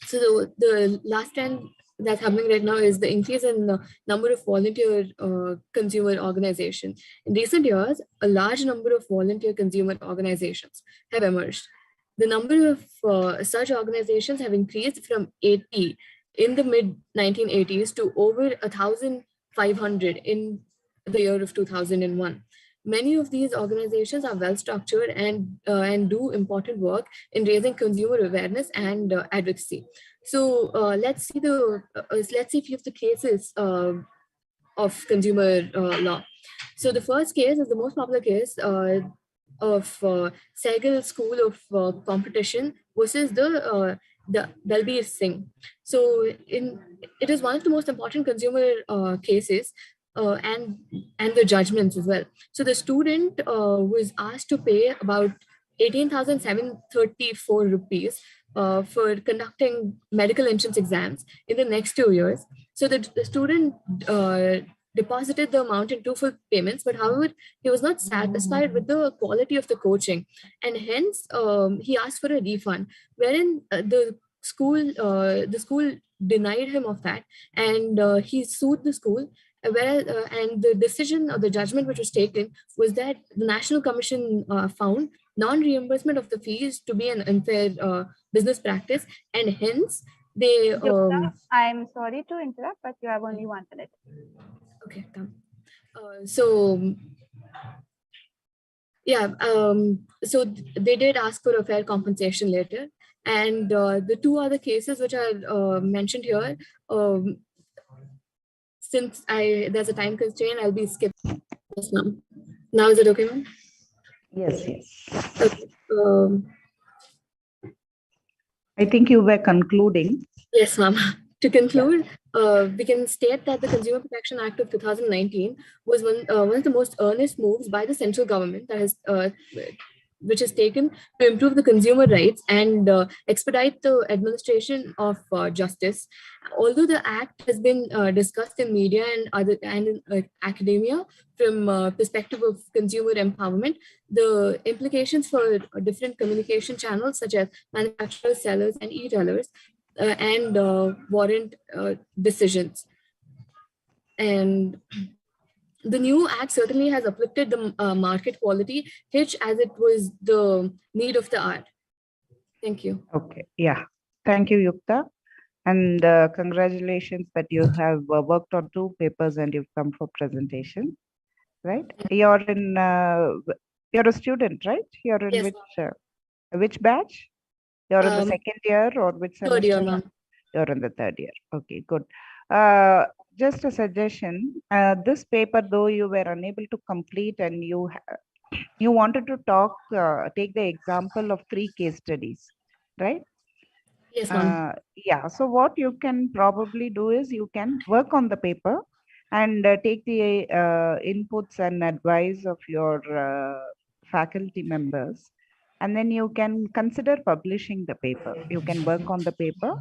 So the last trend that's happening right now is the increase in the number of volunteer consumer organizations. In recent years, a large number of volunteer consumer organizations have emerged. The number of such organizations have increased from 80 in the mid-1980s to over 1,500 in the year of 2001. Many of these organizations are well structured and do important work in raising consumer awareness and advocacy. So let's see a few of the cases of consumer law. So the first case is the most popular case of Sagar School of Competition versus the Dalbir Singh. So it is one of the most important consumer cases and the judgments as well. So the student was asked to pay about 18,734 rupees for conducting medical entrance exams in the next 2 years. So the student deposited the amount in 2 full payments, but however, he was not satisfied with the quality of the coaching, and hence he asked for a refund, wherein the school denied him of that, and he sued the school. And the decision or the judgment which was taken was that the National Commission found non-reimbursement of the fees to be an unfair business practice, and hence they. I'm sorry to interrupt, but you have only 1 minute. Okay, done. So yeah, so they did ask for a fair compensation later, and the 2 other cases which are mentioned here, since there's a time constraint, I'll be skipping this now. Now is it okay, ma'am? Yes, yes. Okay. I think you were concluding. Yes, ma'am. To conclude, we can state that the Consumer Protection Act of 2019 was one of the most earnest moves by the central government that has, which is taken to improve the consumer rights and expedite the administration of justice. Although the act has been discussed in media and in academia from perspective of consumer empowerment, the implications for different communication channels such as manufacturers, sellers, and e-tailers and warrant decisions. And the new act certainly has uplifted the market quality hitch as it was the need of the hour. Thank you. Okay, yeah. Thank you, Yukta. And congratulations that you have worked on 2 papers and you've come for presentation, right? You're a student, right? You're in which batch? You're in the 2nd year or which semester? 3rd year, ma'am. You're in the 3rd year. Okay, good. Just a suggestion. This paper, though you were unable to complete and you wanted to take the example of 3 case studies, right? Yes, ma'am. Yeah, so what you can probably do is you can work on the paper and take the inputs and advice of your faculty members, and then you can consider publishing the paper. You can work on the paper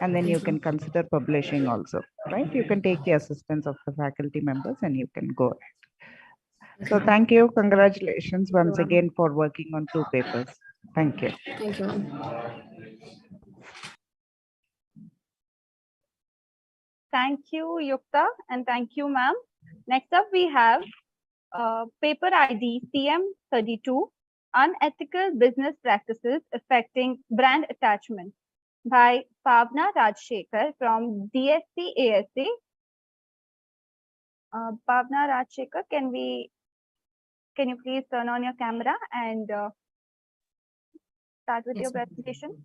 and then you can consider publishing also, right? You can take the assistance of the faculty members and you can go ahead. So thank you. Congratulations once again for working on 2 papers. Thank you. Thank you, ma'am. Thank you, Yukta, and thank you, ma'am. Next up, we have paper ID CM32, Unethical Business Practices Affecting Brand Attachment by Pavna Rajshekar from DSC ASA. Pavna Rajshekar, can you please turn on your camera and start with your presentation?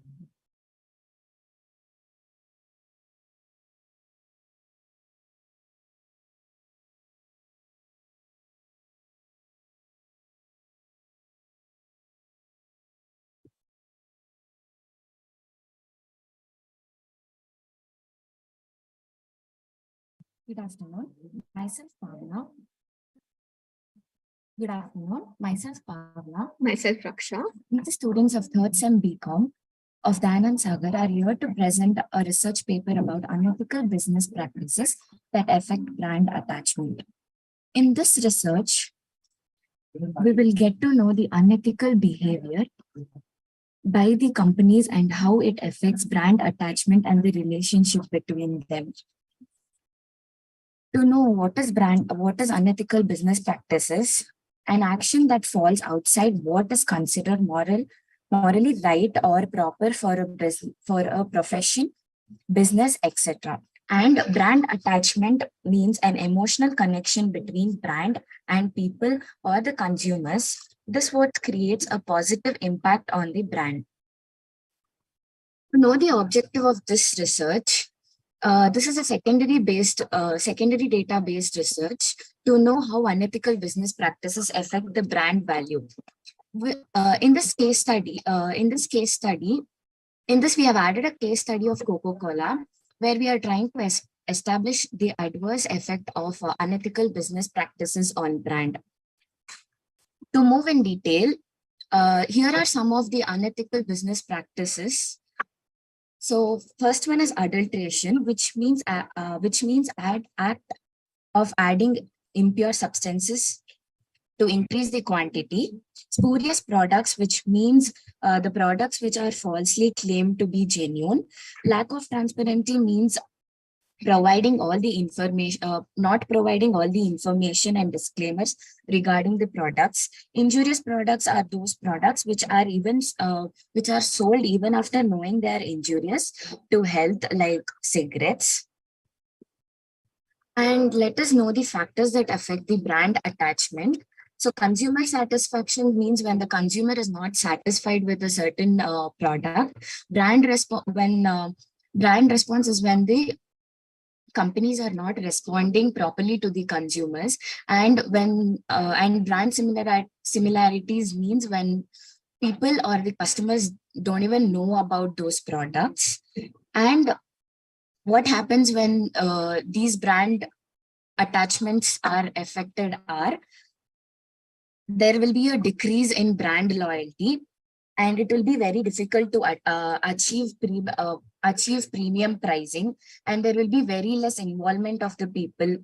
Good afternoon. Myself Pavna. Good afternoon. Myself Pavna. Myself Raksha. We, the students of 3rd Sem BCom of Dayananda Sagar, are here to present a research paper about unethical business practices that affect brand attachment. In this research, we will get to know the unethical behavior by the companies and how it affects brand attachment and the relationship between them. To know what is unethical business practices, an action that falls outside what is considered morally right or proper for a profession, business, etc. And brand attachment means an emotional connection between brand and people or the consumers. This what creates a positive impact on the brand. To know the objective of this research, this is a secondary data-based research to know how unethical business practices affect the brand value. In this we have added a case study of Coca-Cola, where we are trying to establish the adverse effect of unethical business practices on brand. To move in detail, here are some of the unethical business practices. So first one is adulteration, which means act of adding impure substances to increase the quantity. Spurious products, which means the products which are falsely claimed to be genuine. Lack of transparency means providing all the information, not providing all the information and disclaimers regarding the products. Injurious products are those products which are sold even after knowing they are injurious to health, like cigarettes. And let us know the factors that affect the brand attachment. So consumer satisfaction means when the consumer is not satisfied with a certain product. Brand response is when the companies are not responding properly to the consumers, and when and brand similarities means when people or the customers don't even know about those products. And what happens when these brand attachments are affected are there will be a decrease in brand loyalty, and it will be very difficult to achieve premium pricing, and there will be very less involvement of the people,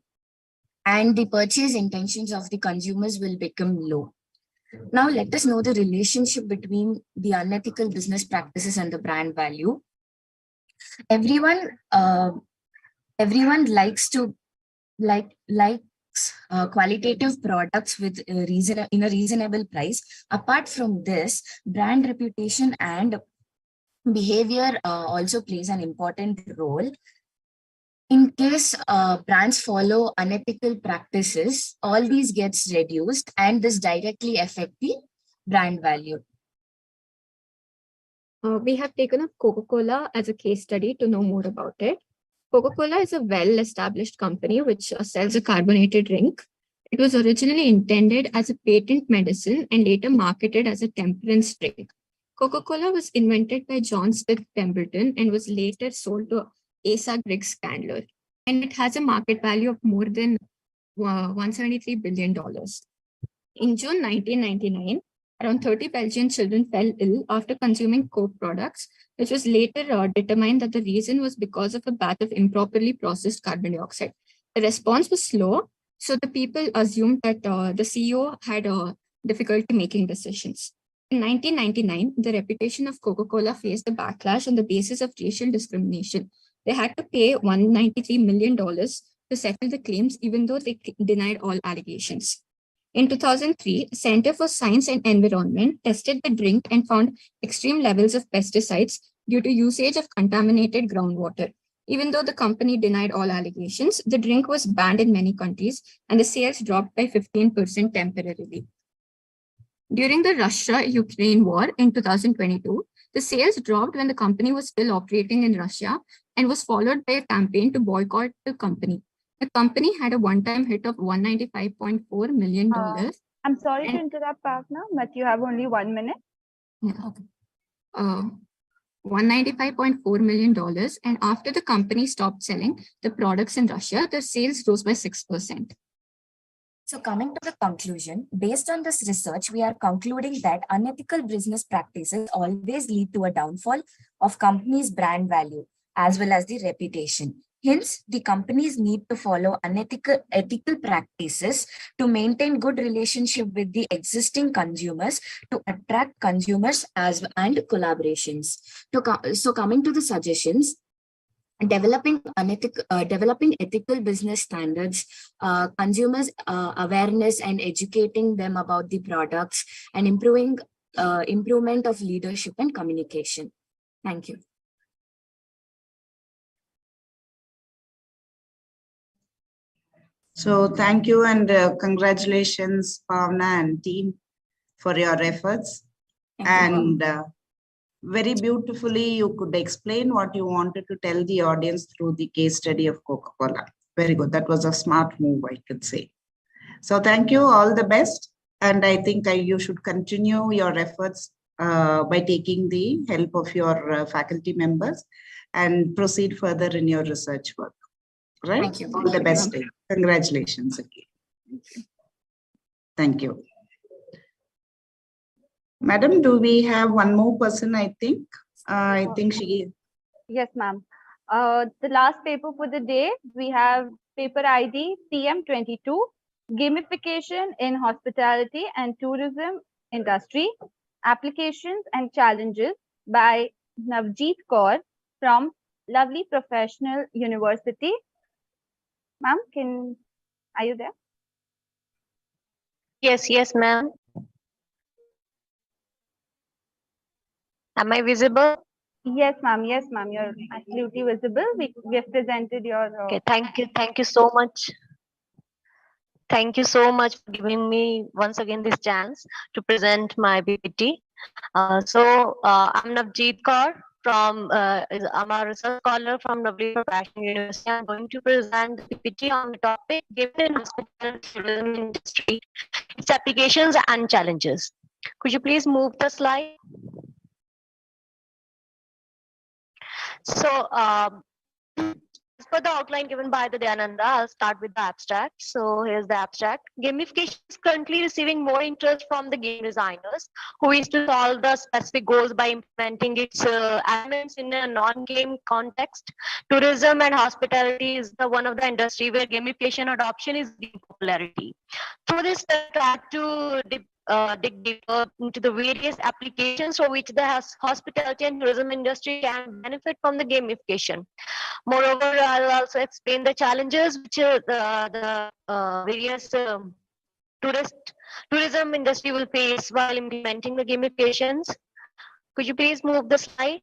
and the purchase intentions of the consumers will become low. Now let us know the relationship between the unethical business practices and the brand value. Everyone likes qualitative products with in a reasonable price. Apart from this, brand reputation and behavior also plays an important role. In case brands follow unethical practices, all these gets reduced, and this directly affect the brand value. We have taken up Coca-Cola as a case study to know more about it. Coca-Cola is a well-established company which sells a carbonated drink. It was originally intended as a patent medicine and later marketed as a temperance drink. Coca-Cola was invented by John Smith Pemberton and was later sold to Asa Griggs Candler, and it has a market value of more than $173 billion. In June 1999, around 30 Belgian children fell ill after consuming Coke products, which was later determined that the reason was because of a bath of improperly processed carbon dioxide. The response was slow, so the people assumed that the CEO had difficulty making decisions. In 1999, the reputation of Coca-Cola faced a backlash on the basis of racial discrimination. They had to pay $193 million to settle the claims, even though they denied all allegations. In 2003, Center for Science and Environment tested the drink and found extreme levels of pesticides due to usage of contaminated groundwater. Even though the company denied all allegations, the drink was banned in many countries and the sales dropped by 15% temporarily. During the Russia-Ukraine war in 2022, the sales dropped when the company was still operating in Russia and was followed by a campaign to boycott the company. The company had a one-time hit of $195.4 million. I'm sorry to interrupt, partner, but you have only 1 minute. Yeah, okay. $195.4 million, and after the company stopped selling the products in Russia, the sales rose by 6%. So coming to the conclusion, based on this research, we are concluding that unethical business practices always lead to a downfall of companies' brand value as well as the reputation. Hence, the companies need to follow ethical practices to maintain good relationship with the existing consumers, to attract consumers and collaborations. So coming to the suggestions, developing ethical business standards, consumers awareness and educating them about the products, and improvement of leadership and communication. Thank you. So thank you and congratulations, Pavna and team, for your efforts. And very beautifully, you could explain what you wanted to tell the audience through the case study of Coca-Cola. Very good. That was a smart move, I could say. So thank you, all the best. And I think you should continue your efforts by taking the help of your faculty members and proceed further in your research work. Right? Thank you. All the best. Congratulations again. Thank you. Madam, do we have one more person, I think? I think she... Yes, ma'am. The last paper for the day, we have paper ID CM22, Gamification in Hospitality and Tourism Industry, Applications and Challenges by Navjeet Kaur from Lovely Professional University. Ma'am, are you there? Yes, ma'am. Am I visible? Yes, ma'am. Yes, ma'am. You're absolutely visible. We have presented your. Okay, thank you so much. Thank you so much for giving me once again this chance to present my PPT. I'm Navjeet Kaur from I'm a research scholar from Lovely Professional University. I'm going to present the PPT on the topic given in hospitality tourism industry, its applications and challenges. Could you please move the slide? So, as per the outline given by the Dayananda, I'll start with the abstract. So here's the abstract. Gamification is currently receiving more interest from the game designers who wish to solve the specific goals by implementing its elements in a non-game context. Tourism and hospitality is one of the industry where gamification adoption is gaining popularity. Through this, I try to dig deeper into the various applications for which the hospitality and tourism industry can benefit from the gamification. Moreover, I'll also explain the challenges which the various tourism industry will face while implementing the gamifications. Could you please move the slide?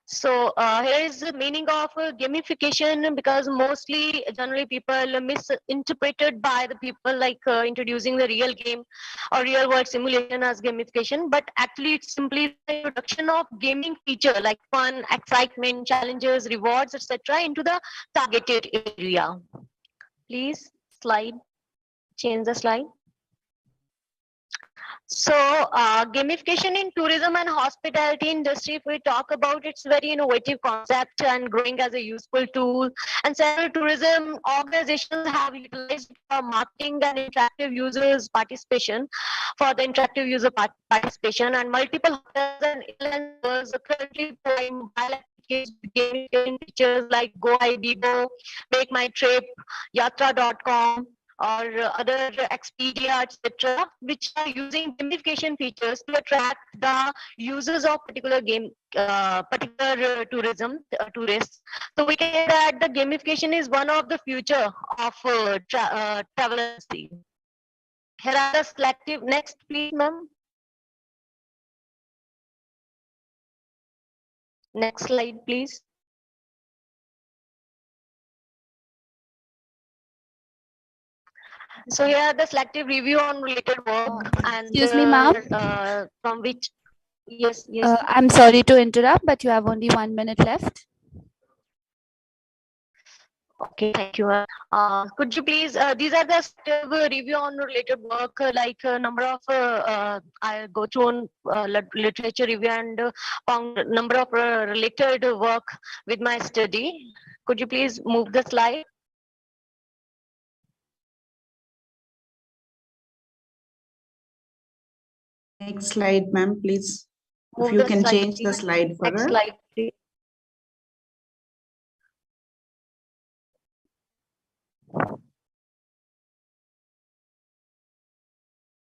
So here is the meaning of gamification, because mostly generally people misinterpreted by the people like introducing the real game or real world simulation as gamification, but actually it's simply the introduction of gaming feature like fun, excitement, challenges, rewards, etc. into the targeted area. Please change the slide. So gamification in tourism and hospitality industry, if we talk about, it's very innovative concept and growing as a useful tool, and several tourism organizations have utilized it for marketing and interactive users participation and multiple hotels and airlines are currently providing mobile applications with gamification features like Go Ibibo, Make My Trip, Yatra.com, or other Expedia, etc., which are using gamification features to attract the users of particular tourists. So we can say that the gamification is one of the future of travel industry. Here are the selective. Next, please, ma'am. Next slide, please. So here the selective review on related work and Excuse me, ma'am. From which, yes. I'm sorry to interrupt, but you have only 1 minute left. Okay, thank you. Could you please, these are the selective review on related work, like number of, I go through on literature review and found number of related work with my study. Could you please move the slide? Next slide, ma'am, please. Move if you the can slide, change the please. slide for Next us. slide, please.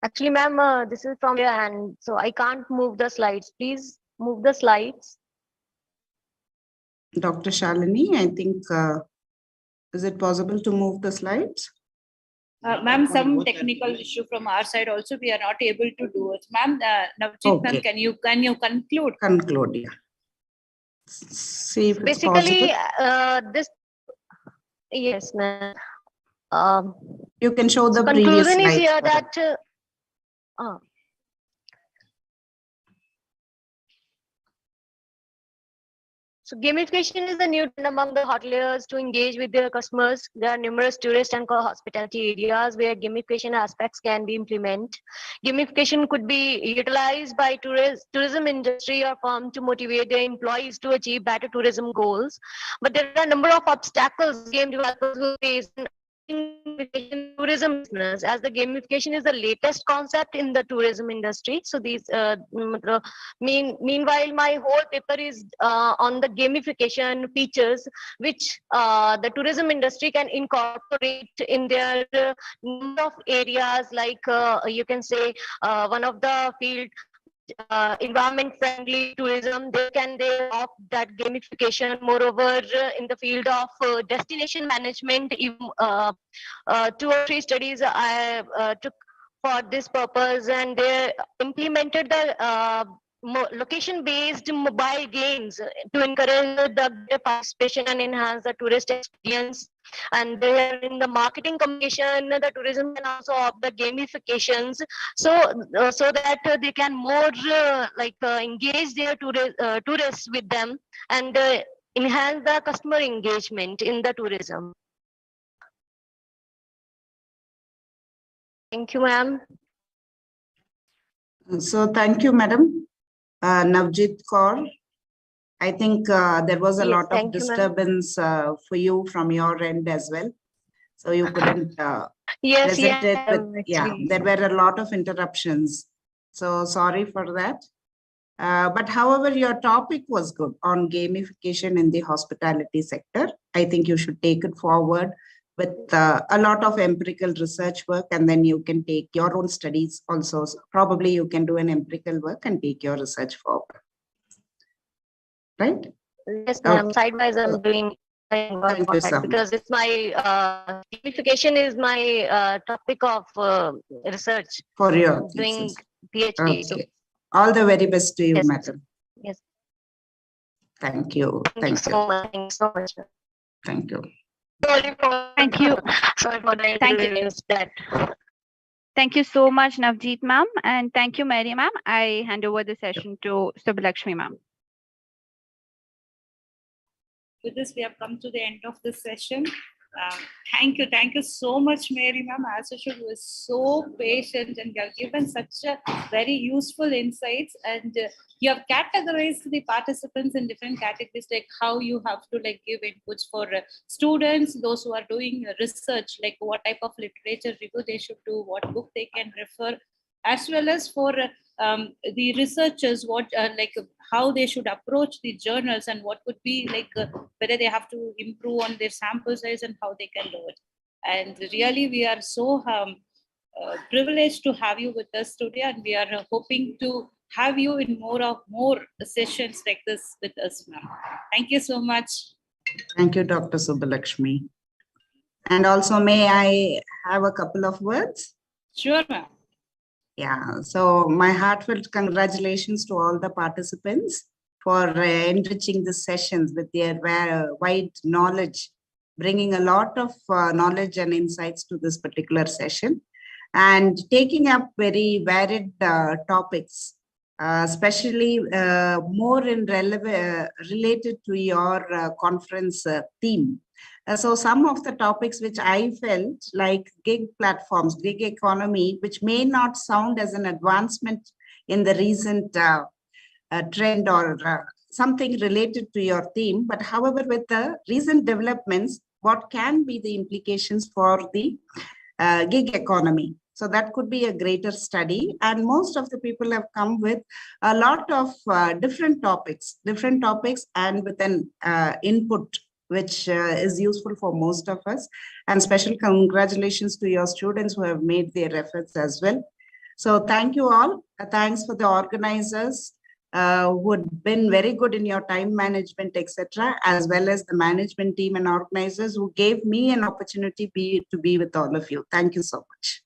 Actually, ma'am, this is from your hand, so I can't move the slides. Please move the slides. Dr. Shalini, I think, is it possible to move the slides? Ma'am, some technical issue from our side also, we are not able to do it. Ma'am, Navjeet, Okay. ma'am, can you conclude? Conclude, yeah. See if it's Basically, possible. this, yes, ma'am. You can show the previous conclusion is slides here for us. that So gamification is the new trend among the hoteliers to engage with their customers. There are numerous tourist and hospitality areas where gamification aspects can be implemented. Gamification could be utilized by tourism industry or firm to motivate their employees to achieve better tourism goals. But there are a number of obstacles game developers will face in tourism business, as the gamification is the latest concept in the tourism industry. So these meanwhile my whole paper is on the gamification features which the tourism industry can incorporate in their number of areas, like you can say one of the field environment friendly tourism, they opt that gamification. Moreover, in the field of destination management, even 2 or 3 studies I took for this purpose, and they implemented the location based mobile games to encourage the participation and enhance the tourist experience. And there in the marketing communication, the tourism can also opt the gamifications, so that they can more engage their tourists with them, and enhance the customer engagement in the tourism. Thank you, ma'am. So thank you, madam. Navjit Kaur, I think there was a lot of disturbance for you from your end as well. So you couldn't Yes, present it yeah, with, there were a lot of interruptions. So sorry for that. But however, your topic was good on gamification in the hospitality sector. I think you should take it forward with a lot of empirical research work, and then you can take your own studies also. So probably you can do an empirical work and take your research forward. Right? Yes, ma'am. Okay. Sidewise, I'm doing work for that because it's my gamification is my topic of research for your doing thesis. PhD. Okay. So, all the very best to you, yes, madam. Yes. Thank you. Thank you so much. Thank you so much. Thank you. Sorry for Thank you. Sorry for the Thank you. inconvenience that. Thank you so much, Navjeet ma'am, and thank you, Mary ma'am. I hand over the session to Subbalakshmi ma'am. With this, we have come to the end of this session. Thank you so much, Mary ma'am. As usual, you were so patient and you have given such a very useful insights, and you have categorized the participants in different categories, like how you have to give inputs for students, those who are doing research, like what type of literature review they should do, what book they can refer, as well as for the researchers, what how they should approach the journals, and what would be whether they have to improve on their sample size and how they can do it. And really, we are so privileged to have you with us today, and we are hoping to have you in more sessions like this with us, ma'am. Thank you so much. Thank you, Dr. Subbalakshmi. And also, may I have a couple of words? Sure, ma'am. Yeah, so my heartfelt congratulations to all the participants for enriching the sessions with their wide knowledge, bringing a lot of knowledge and insights to this particular session, and taking up very varied topics, especially more in related to your conference theme. So some of the topics which I felt like gig platforms, gig economy, which may not sound as an advancement in the recent trend or something related to your theme, but however, with the recent developments, what can be the implications for the gig economy? So that could be a greater study. And most of the people have come with a lot of different topics and with an input which is useful for most of us. And special congratulations to your students who have made their efforts as well. So thank you all. Thanks for the organizers who had been very good in your time management, etc., as well as the management team and organizers who gave me an opportunity to be with all of you. Thank you so much.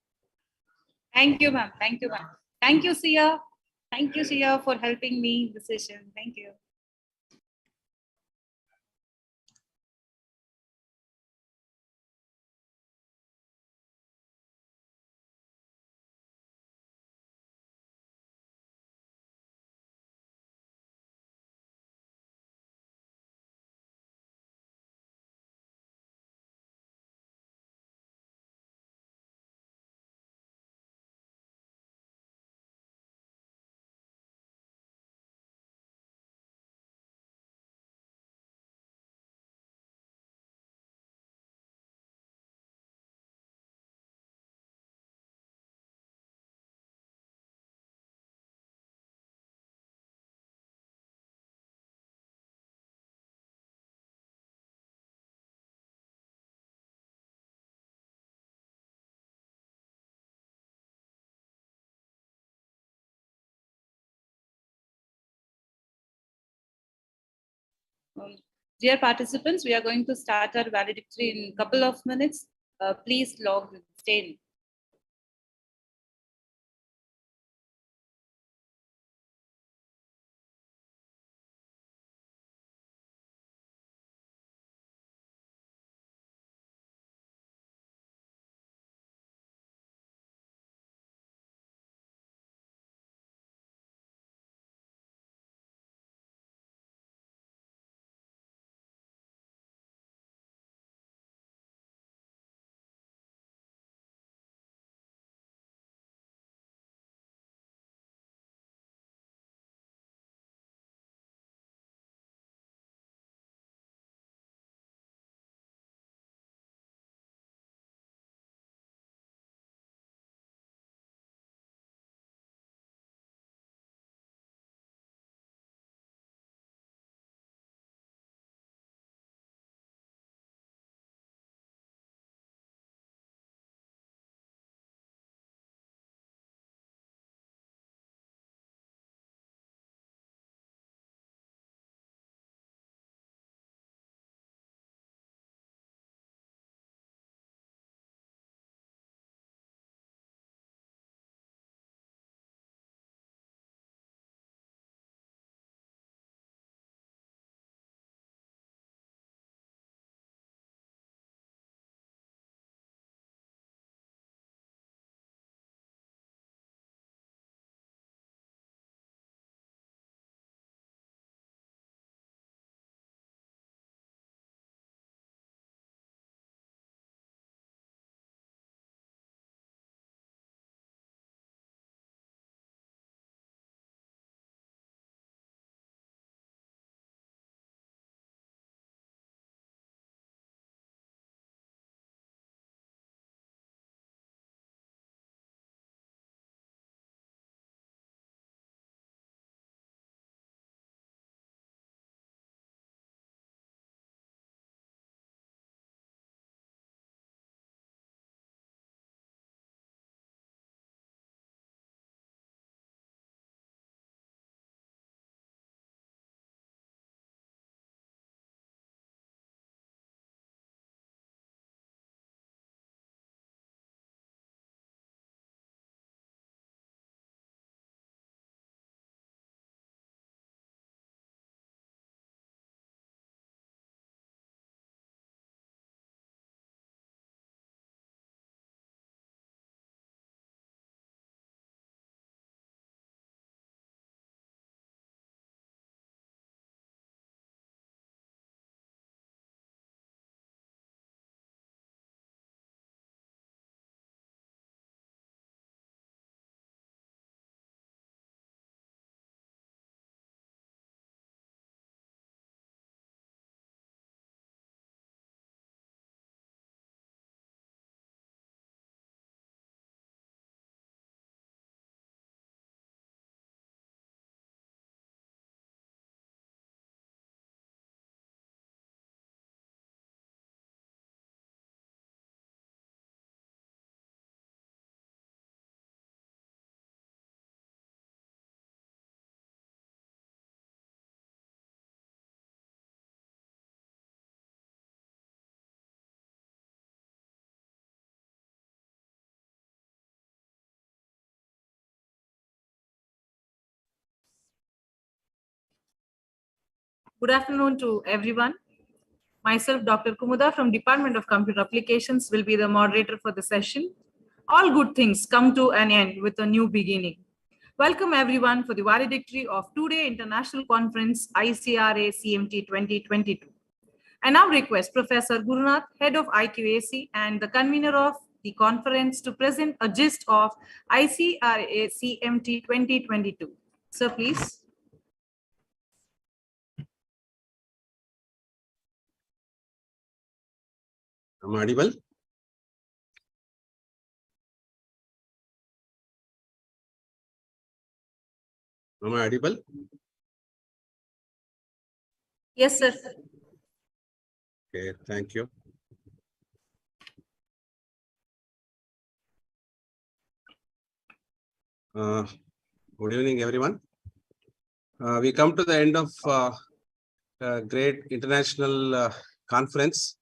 Thank you, ma'am. Thank you, ma'am. Thank you, Sia. Thank you, Sia, for helping me in the session. Thank you. Dear participants, we are going to start our valedictory in a couple of minutes. Please log the stay. Good afternoon to everyone. Myself, Dr. Kumuda from Department of Computer Applications will be the moderator for the session. All good things come to an end with a new beginning. Welcome everyone for the valedictory of two-day international conference ICRACMT 2022. I now request Professor Gurunath, Head of IQAC and the convener of the conference to present a gist of ICRACMT 2022. Sir, please. Am I audible? Am I audible? Yes, sir. Okay, thank you. Good evening, everyone. We come to the end of great international conference,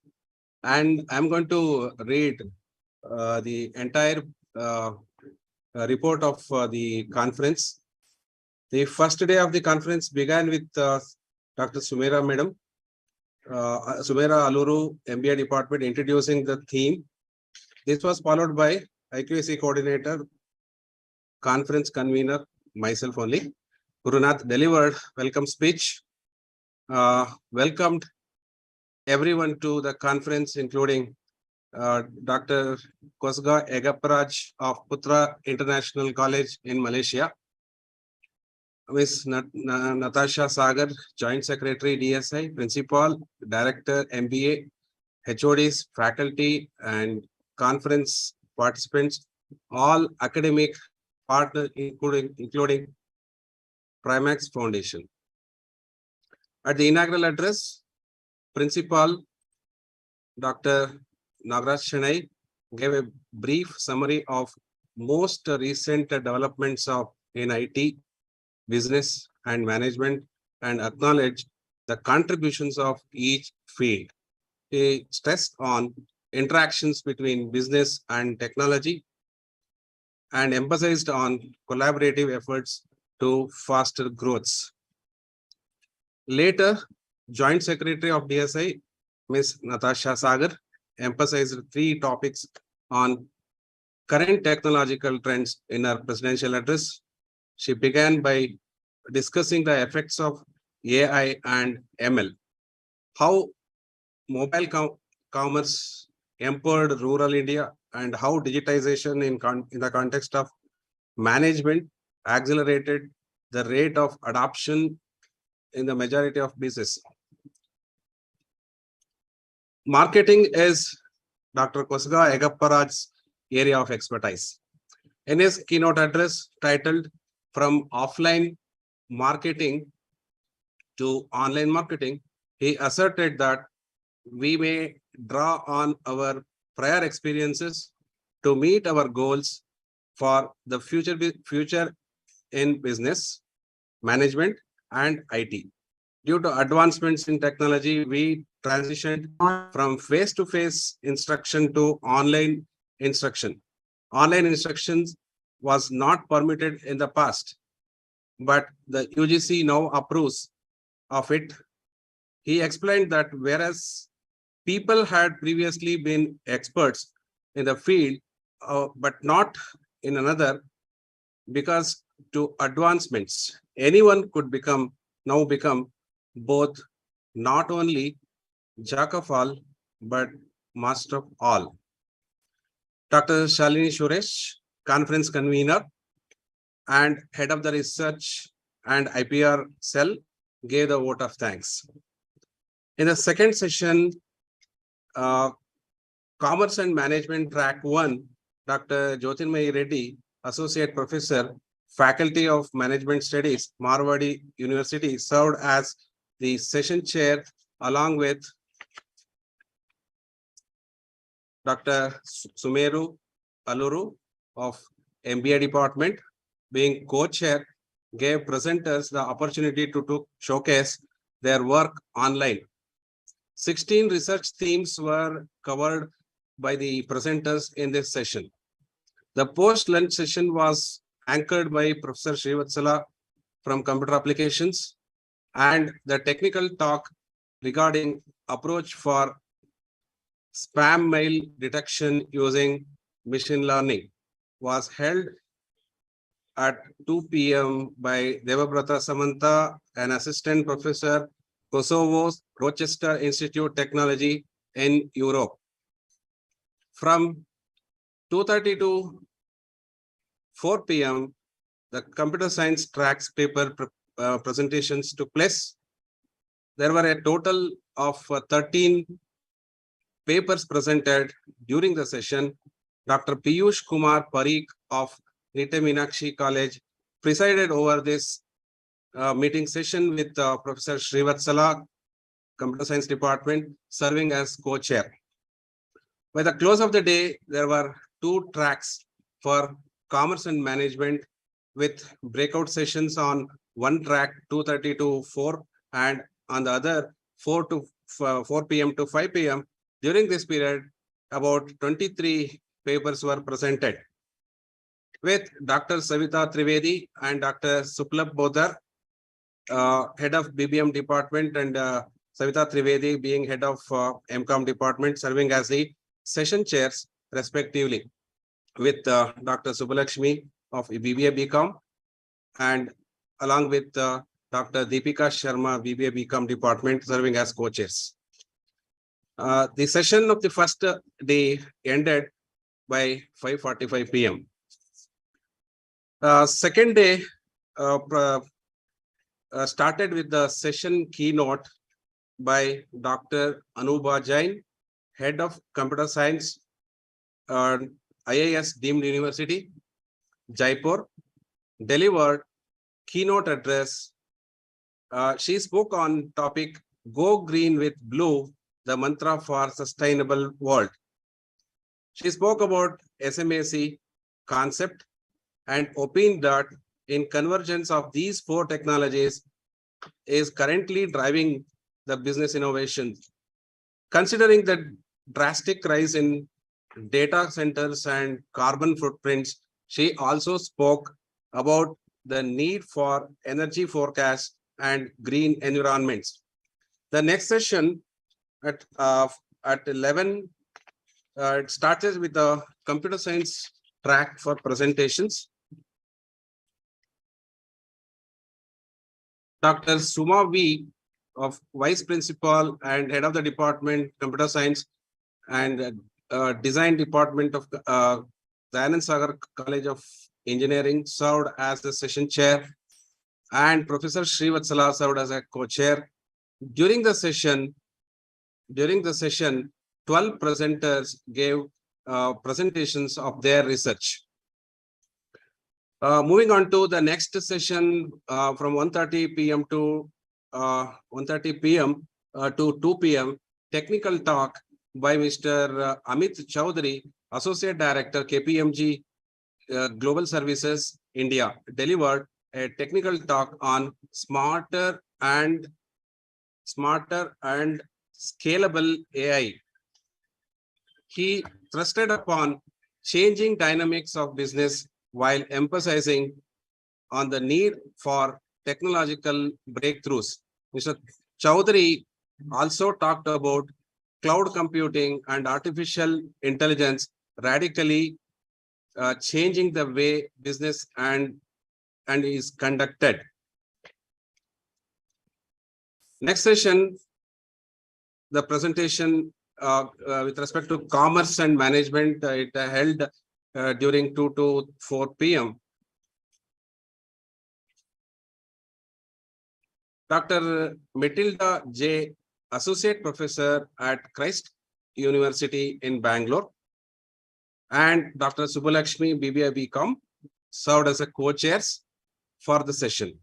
and I'm going to read the entire report of the conference. The first day of the conference began with Dr. Sumera Madam, Sumera Aluru, MBA department, introducing the theme. This was followed by IQAC coordinator, conference convener, myself only. Gurunath delivered welcome speech, welcomed everyone to the conference, including Dr. Kosga Egaparaj of Putra International College in Malaysia, Ms. Natasha Sagar, Joint Secretary DSI, Principal, Director MBA, HODs, faculty, and conference participants, all academic partners, including Primax Foundation. At the inaugural address, Principal Dr. Nagaraj Chennai gave a brief summary of most recent developments in IT, business, and management, and acknowledged the contributions of each field. He stressed on interactions between business and technology and emphasized on collaborative efforts to foster growth. Later, Joint Secretary of DSI, Ms. Natasha Sagar, emphasized 3 topics on current technological trends in her presidential address. She began by discussing the effects of AI and ML, how mobile commerce empowered rural India, and how digitization in the context of management accelerated the rate of adoption in the majority of business. Marketing is Dr. Kosga Egaparaj's area of expertise. In his keynote address titled "From Offline Marketing to Online Marketing," he asserted that we may draw on our prior experiences to meet our goals for the future in business, management, and IT. Due to advancements in technology, we transitioned from face-to-face instruction to online instruction. Online instructions was not permitted in the past, but the UGC now approves of it. He explained that whereas people had previously been experts in the field, but not in another, because to advancements, anyone could now become both not only jack of all, but master of all. Dr. Shalini Suresh, conference convener and head of the research and IPR cell, gave the vote of thanks. In the second session, Commerce and Management Track 1, Dr. Jyotirmayi Reddy, Associate Professor, Faculty of Management Studies, Marwadi University, served as the session chair along with Dr. Sumeru Aluru of MBA department. Being co-chair, gave presenters the opportunity to showcase their work online. 16 research themes were covered by the presenters in this session. The post-lunch session was anchored by Professor Srivatsala from Computer Applications, and the technical talk regarding approach for spam mail detection using machine learning was held at 2 p.m. by Devabrata Samanta, an assistant professor, Kosovo's Rochester Institute Technology in Europe. From 2:30 to 4 p.m., the computer science tracks paper presentations took place. There were a total of 13 papers presented during the session. Dr. Piyush Kumar Parikh of Nite Meenakshi College presided over this meeting session with Professor Srivatsala, Computer Science Department, serving as co-chair. By the close of the day, there were 2 tracks for Commerce and Management with breakout sessions on one track 2:30 to 4 and on the other 4 p.m. to 5 p.m. During this period, about 23 papers were presented with Dr. Savita Trivedi and Dr. Suplab Bodhar, head of BBM department, and Savita Trivedi being head of MCOM department, serving as the session chairs respectively, with Dr. Subbalakshmi of BBA BCom and along with Dr. Deepika Sharma, BBA BCom department, serving as co-chairs. The session of the first day ended by 5:45 p.m. Second day started with the session keynote by Dr. Anuba Jain, head of computer science, IIS deemed university, Jaipur, delivered keynote address. She spoke on topic Go Green with Blue, the mantra for sustainable world. She spoke about SMAC concept and opined that in convergence of these 4 technologies is currently driving the business innovation. Considering the drastic rise in data centers and carbon footprints, she also spoke about the need for energy forecasts and green environments. The next session at 11, it started with the computer science track for presentations. Dr. Suma V, of Vice Principal and Head of the Department, Computer Science and Design Department of Dayananda Sagar College of Engineering, served as the session chair, and Professor Srivatsala served as a co-chair. During the session, 12 presenters gave presentations of their research. Moving on to the next session from 1:30 p.m. to 1:30 p.m. To 2 p.m. technical talk by Mr. Amit Chaudhary, Associate Director, KPMG Global Services, India, delivered a technical talk on smarter and scalable AI. He thrusted upon changing dynamics of business while emphasizing on the need for technological breakthroughs. Mr. Chaudhary also talked about cloud computing and artificial intelligence radically changing the way business and is conducted. Next session, the presentation with respect to commerce and management, it held during 2 to 4 p.m. Dr. Matilda J, Associate Professor at Christ University in Bangalore, and Dr. Subbalakshmi, BBA BCom, served as a co-chairs for the session.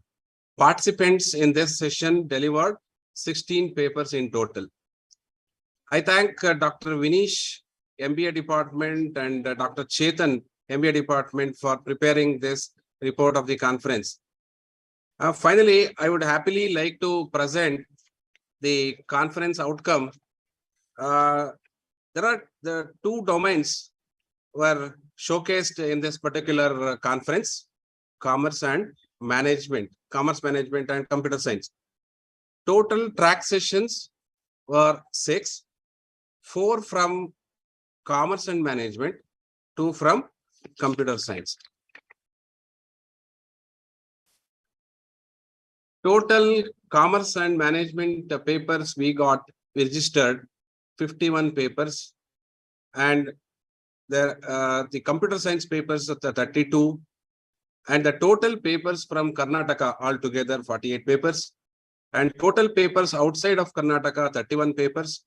Participants in this session delivered 16 papers in total. I thank Dr. Vinish, MBA department, and Dr. Chetan, MBA department, for preparing this report of the conference. Finally, I would happily like to present the conference outcome. There are the 2 domains were showcased in this particular conference: commerce management and computer science. Total track sessions were 6, 4 from commerce and management, 2 from computer science. Total commerce and management papers we registered 51 papers, and the computer science papers are 32, and the total papers from Karnataka altogether 48 papers, and total papers outside of Karnataka 31 papers,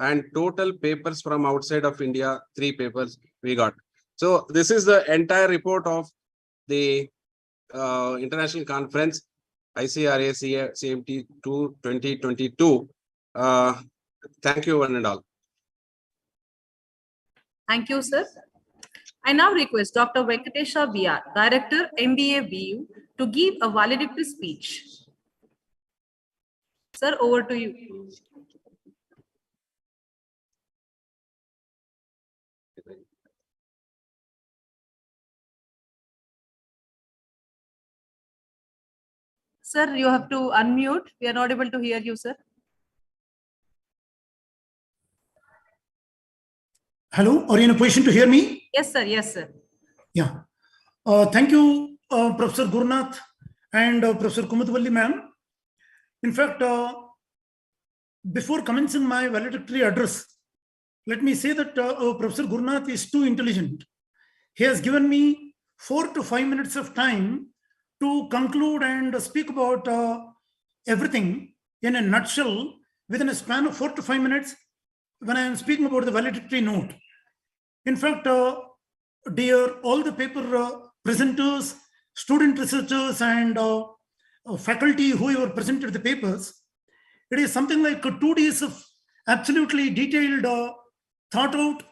and total papers from outside of India 3 papers we got. So this is the entire report of the international conference ICRACMT-2022. Thank you one and all. Thank you, sir. I now request Dr. Venkatesha BR, Director, MBA BU, to give a valedictory speech. Sir, over to you. Sir, you have to unmute. We are not able to hear you, sir. Hello, are you in a position to hear me? Yes, sir. Yes, sir. Yeah. Thank you, Professor Gurnath and Professor Kumatvalli ma'am. In fact, before commencing my valedictory address, let me say that Professor Gurnath is too intelligent. He has given me 4 to 5 minutes of time to conclude and speak about everything in a nutshell within a span of 4 to 5 minutes when I am speaking about the valedictory note. In fact, dear all the paper presenters, student researchers and faculty whoever presented the papers, it is something like 2 days of absolutely detailed, thought out,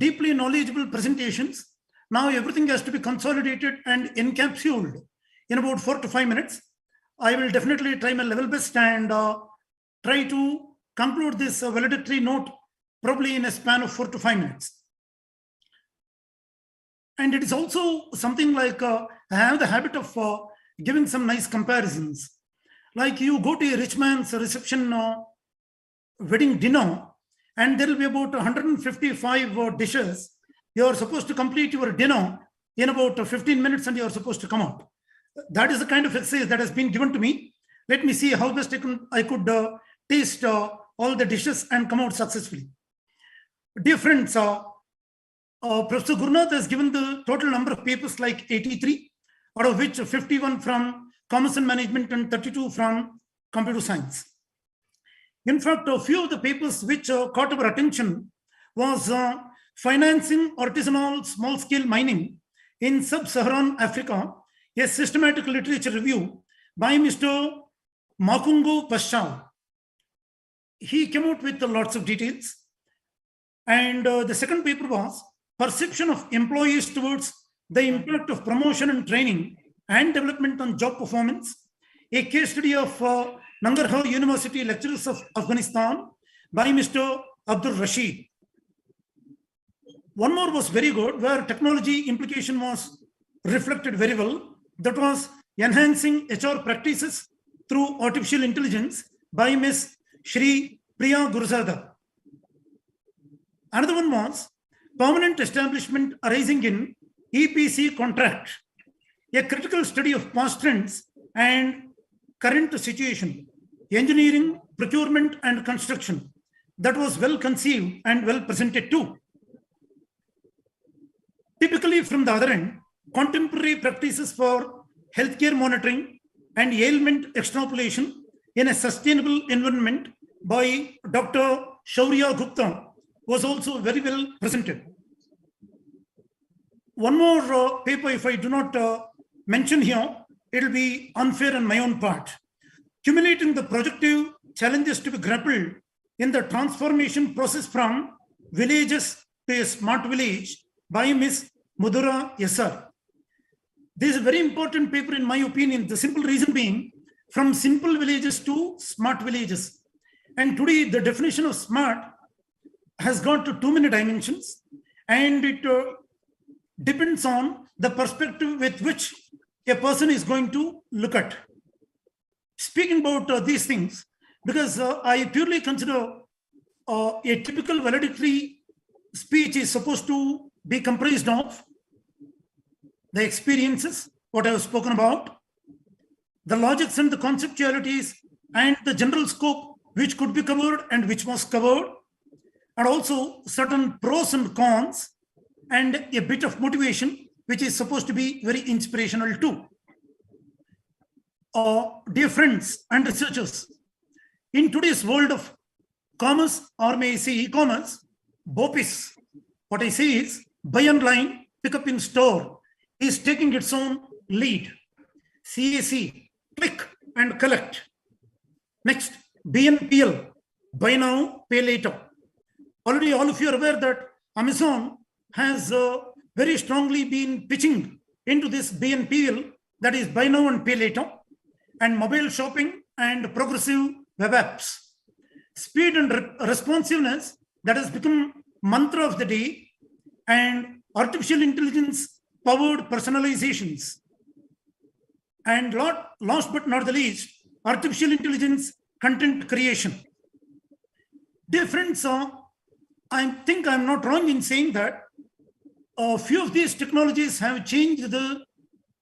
deeply knowledgeable presentations. Now everything has to be consolidated and encapsulated in about 4 to 5 minutes. I will definitely try my level best and try to conclude this valedictory note probably in a span of 4 to 5 minutes. And it is also something like I have the habit of giving some nice comparisons. Like you go to a rich man's reception wedding dinner, and there will be about 155 dishes. You are supposed to complete your dinner in about 15 minutes and you are supposed to come out. That is the kind of exercise that has been given to me. Let me see how best I could taste all the dishes and come out successfully. Dear friends, Professor Gurnath has given the total number of papers like 83, out of which 51 from Commerce and Management and 32 from Computer Science. In fact, a few of the papers which caught our attention was Financing Artisanal Small-Scale Mining in Sub-Saharan Africa, a systematic literature review by Mr. Makungo Pashaw. He came out with lots of details. And the second paper was Perception of Employees Towards the Impact of Promotion and Training and Development on Job Performance, a case study of Nangarhar University Lecturers of Afghanistan by Mr. Abdul Rashid. One more was very good, where technology implication was reflected very well. That was Enhancing HR Practices Through Artificial Intelligence by Ms. Shri Priya Gurzada. Another one was Permanent Establishment Arising in EPC Contract, a critical study of past trends and current situation, engineering, procurement, and construction. That was well conceived and well presented too. Typically, from the other end, contemporary practices for healthcare monitoring and ailment extrapolation in a sustainable environment by Dr. Shaurya Gupta was also very well presented. One more paper, if I do not mention here, it will be unfair on my own part. Accumulating the projective challenges to be grappled in the transformation process from villages to a smart village by Ms. Mudura Yasar. This is a very important paper in my opinion, the simple reason being from simple villages to smart villages. And today the definition of smart has got to too many dimensions, and it depends on the perspective with which a person is going to look at. Speaking about these things, because I purely consider a typical valedictory speech is supposed to be comprised of the experiences, what I have spoken about, the logics and the conceptualities, and the general scope which could be covered and which was covered, and also certain pros and cons, and a bit of motivation, which is supposed to be very inspirational too. Dear friends and researchers, in today's world of commerce, or may I say e-commerce, BOPIS, what I say is buy online, pick up in store, is taking its own lead. CAC, click and collect. Next, BNPL, buy now, pay later. Already all of you are aware that Amazon has very strongly been pitching into this BNPL, that is buy now and pay later, and mobile shopping and progressive web apps. Speed and responsiveness, that has become mantra of the day, and artificial intelligence powered personalizations. And last but not the least, artificial intelligence content creation. Dear friends, I think I'm not wrong in saying that a few of these technologies have changed the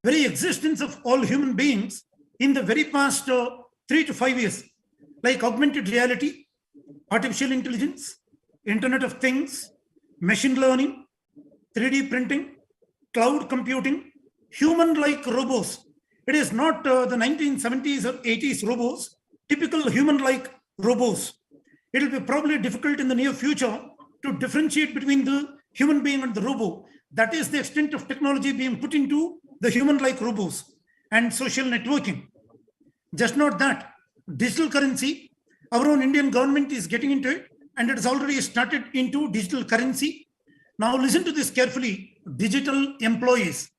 very existence of all human beings in the very past 3 to 5 years, like augmented reality, artificial intelligence, Internet of Things, machine learning, 3D printing, cloud computing, human-like robots. It is not the 1970s or 80s robots, typical human-like robots. It will be probably difficult in the near future to differentiate between the human being and the robot. That is the extent of technology being put into the human-like robots and social networking. Just not that, digital currency, our own Indian government is getting into it, and it has already started into digital currency. Now listen to this carefully, digital employees.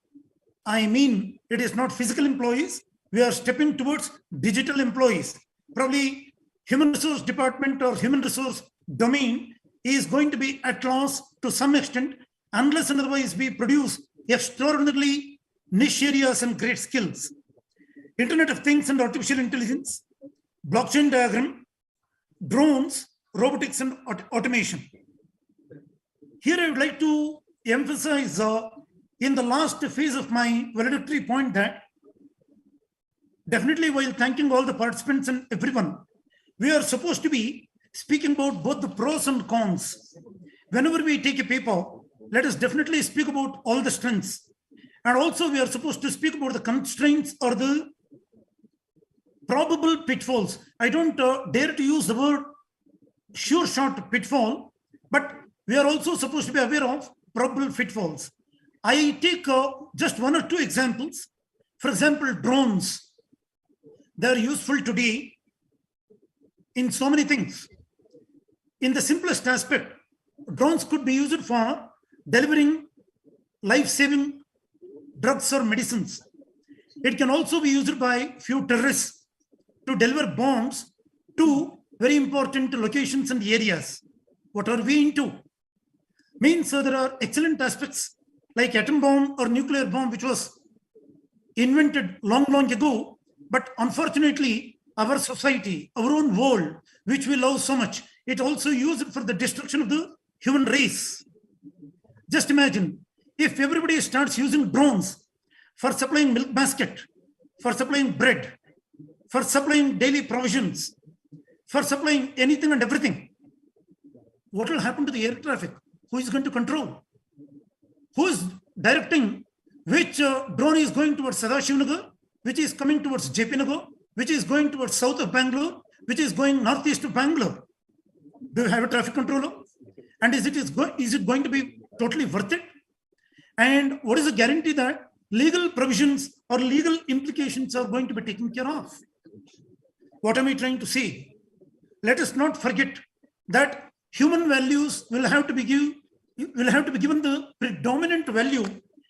I mean, it is not physical employees. We are stepping towards digital employees. Probably human resource department or human resource domain is going to be at loss to some extent, unless and otherwise we produce extraordinarily niche areas and great skills. Internet of Things and artificial intelligence, blockchain diagram, drones, robotics and automation. Here I would like to emphasize in the last phase of my valedictory point that definitely, while thanking all the participants and everyone, we are supposed to be speaking about both the pros and cons. Whenever we take a paper, let us definitely speak about all the strengths. And also we are supposed to speak about the constraints or the probable pitfalls. I don't dare to use the word sure shot pitfall, but we are also supposed to be aware of probable pitfalls. I take just 1 or 2 examples. For example, drones. They are useful today in so many things. In the simplest aspect, drones could be used for delivering life-saving drugs or medicines. It can also be used by few terrorists to deliver bombs to very important locations and areas. What are we into? Means there are excellent aspects like atom bomb or nuclear bomb, which was invented long ago. But unfortunately, our society, our own world, which we love so much, it also used for the destruction of the human race. Just imagine if everybody starts using drones for supplying milk basket, for supplying bread, for supplying daily provisions, for supplying anything and everything. What will happen to the air traffic? Who is going to control? Who is directing which drone is going towards Sadashivnagar, which is coming towards JP Nagar, which is going towards south of Bangalore, which is going northeast of Bangalore? Do you have a traffic controller? And is it going to be totally worth it? And what is the guarantee that legal provisions or legal implications are going to be taken care of? What am I trying to say? Let us not forget that human values will have to be given the predominant value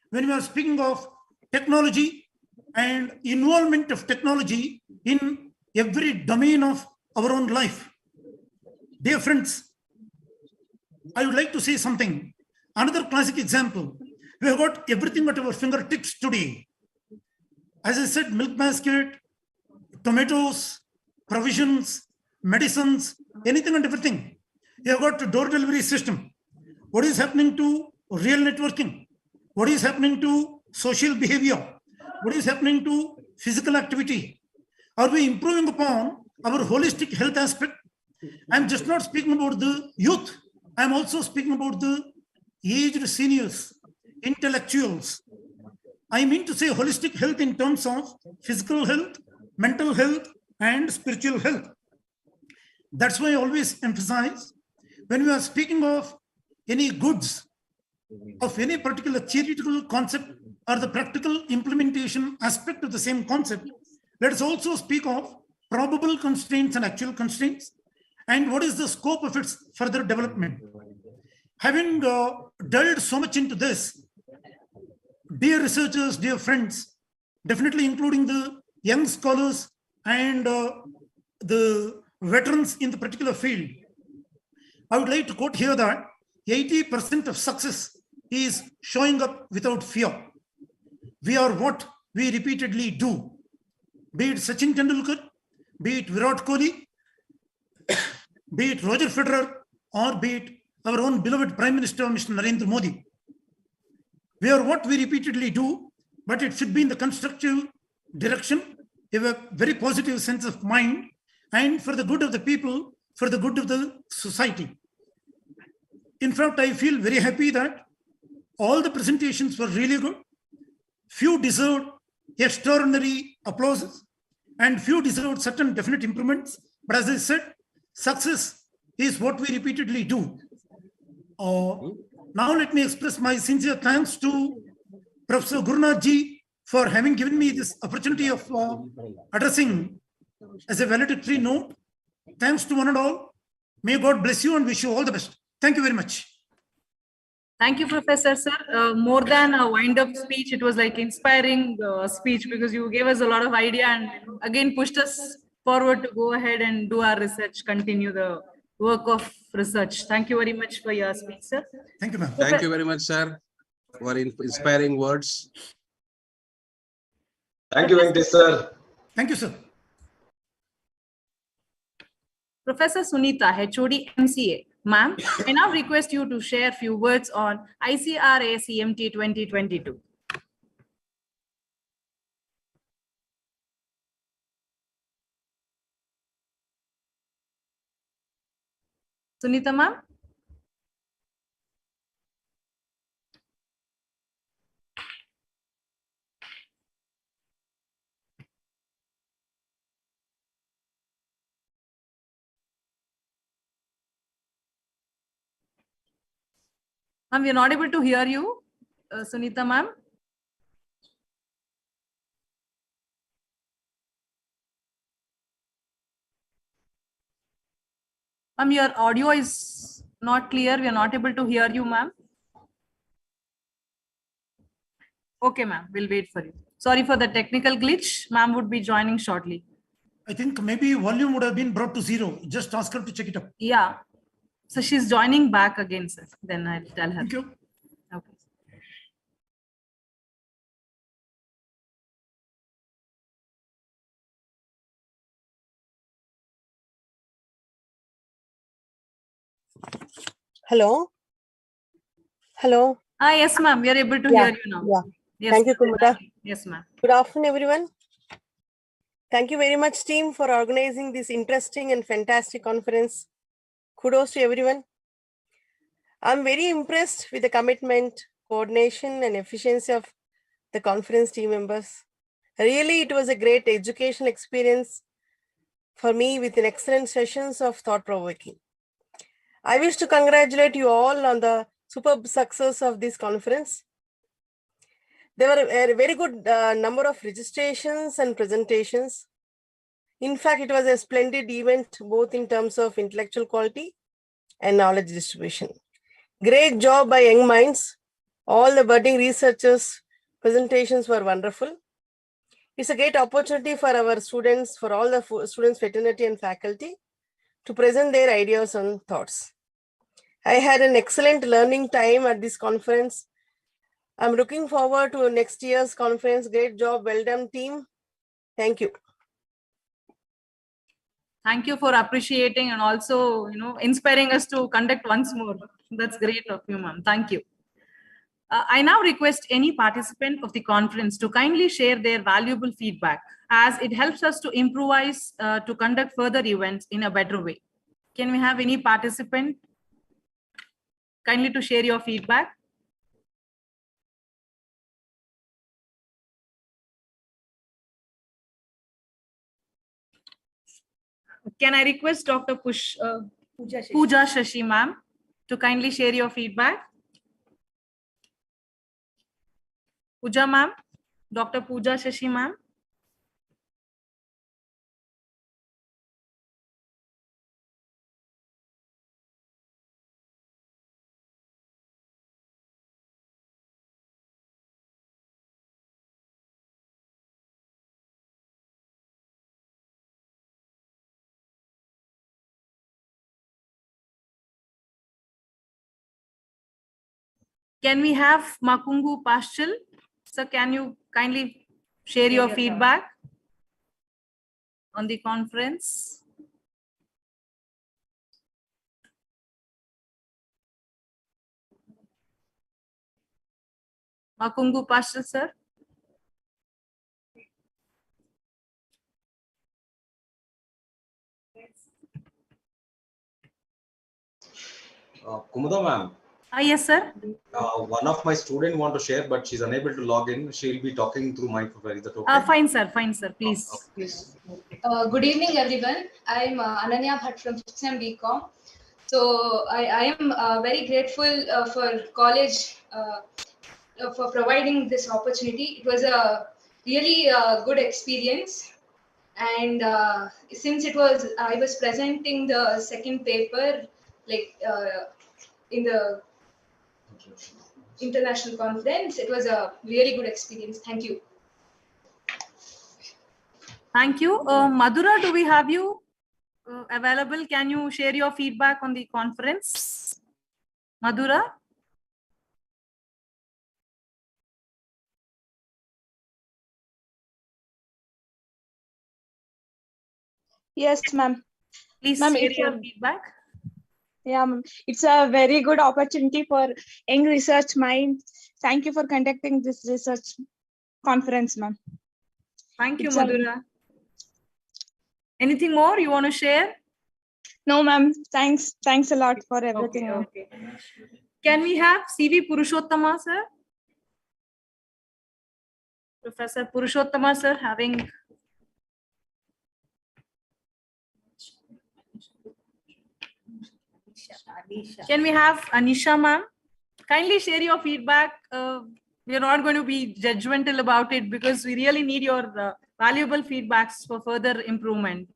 when we are speaking of technology and involvement of technology in every domain of our own life. Dear friends, I would like to say something. Another classic example. We have got everything at our fingertips today. As I said, milk basket, tomatoes, provisions, medicines, anything and everything. You have got a door delivery system. What is happening to real networking? What is happening to social behavior? What is happening to physical activity? Are we improving upon our holistic health aspect? I'm just not speaking about the youth. I'm also speaking about the aged seniors, intellectuals. I mean to say holistic health in terms of physical health, mental health, and spiritual health. That's why I always emphasize when we are speaking of any goods, of any particular theoretical concept or the practical implementation aspect of the same concept, let us also speak of probable constraints and actual constraints, and what is the scope of its further development. Having delved so much into this, dear researchers, dear friends, definitely including the young scholars and the veterans in the particular field. I would like to quote here that 80% of success is showing up without fear. We are what we repeatedly do. Be it Sachin Tendulkar, be it Virat Kohli, be it Roger Federer, or be it our own beloved Prime Minister, Mr. Narendra Modi. We are what we repeatedly do, but it should be in the constructive direction, have a very positive sense of mind, and for the good of the people, for the good of the society. In fact, I feel very happy that all the presentations were really good. Few deserved extraordinary applauses, and few deserved certain definite improvements. But as I said, success is what we repeatedly do. Now let me express my sincere thanks to Professor Gurunath ji for having given me this opportunity of addressing as a valedictory note. Thanks to one and all. May God bless you and wish you all the best. Thank you very much. Thank you, Professor, sir. More than a wind-up speech, it was like inspiring speech because you gave us a lot of idea and again pushed us forward to go ahead and do our research, continue the work of research. Thank you very much for your speech, sir. Thank you, ma'am. Thank you very much, sir, for inspiring words. Thank you, Venkatesh, sir. Thank you, sir. Professor Sunita, HOD MCA. Ma'am, I now request you to share a few words on ICRACMT 2022. Sunita, ma'am. Ma'am, we are not able to hear you, Sunita, ma'am. Ma'am, your audio is not clear. We are not able to hear you, ma'am. Okay, ma'am. We'll wait for you. Sorry for the technical glitch. Ma'am would be joining shortly. I think maybe volume would have been brought to 0. Just ask her to check it up. Yeah. So she's joining back again, sir. Then I'll tell her. Thank you. Okay. Hello. Hello. Yes, ma'am. We are able to hear you now. Yeah. Yes, Thank you, Kumara. Yes, ma'am. Good afternoon, everyone. Thank you very much, team, for organizing this interesting and fantastic conference. Kudos to everyone. I'm very impressed with the commitment, coordination, and efficiency of the conference team members. Really, it was a great educational experience for me with an excellent sessions of thought-provoking. I wish to congratulate you all on the superb success of this conference. There were a very good number of registrations and presentations. In fact, it was a splendid event, both in terms of intellectual quality and knowledge distribution. Great job by young minds. All the budding researchers' presentations were wonderful. It's a great opportunity for our students, for all the students, fraternity and faculty to present their ideas and thoughts. I had an excellent learning time at this conference. I'm looking forward to next year's conference. Great job. Well done, team. Thank you. Thank you for appreciating and also, inspiring us to conduct once more. That's great of you, ma'am. Thank you. I now request any participant of the conference to kindly share their valuable feedback, as it helps us to improvise to conduct further events in a better way. Can we have any participant kindly to share your feedback? Can I request Dr. Pooja Shashi, ma'am, to kindly share your feedback? Pooja, ma'am, Dr. Pooja Shashi, ma'am. Can we have Makungu Paschal? Sir, can you kindly share your feedback on the conference? Makungu Paschal, sir. Kumuda ma'am. Yes, sir. One of my students want to share, but she's unable to log in. She'll be talking through my profile. Is that okay? Fine, sir. Fine, sir. Please. Please. Good evening, everyone. I'm Ananya Bhatt from 5th Sem BCom. So I am very grateful for college for providing this opportunity. It was a really good experience. And since I was presenting the second paper, like in the international conference, it was a really good experience. Thank you. Thank you. Madhura, do we have you available? Can you share your feedback on the conference? Madhura? Yes, ma'am. Please share your feedback. Yeah, ma'am. It's a very good opportunity for young research mind. Thank you for conducting this research conference, ma'am. Thank you, Madhura. Anything more you want to share? No, ma'am. Thanks a lot for everything. Okay. Can we have CV Purushottama, sir? Professor Purushottama, sir, having... Can we have Anisha, ma'am? Kindly share your feedback. We are not going to be judgmental about it because we really need your valuable feedbacks for further improvement.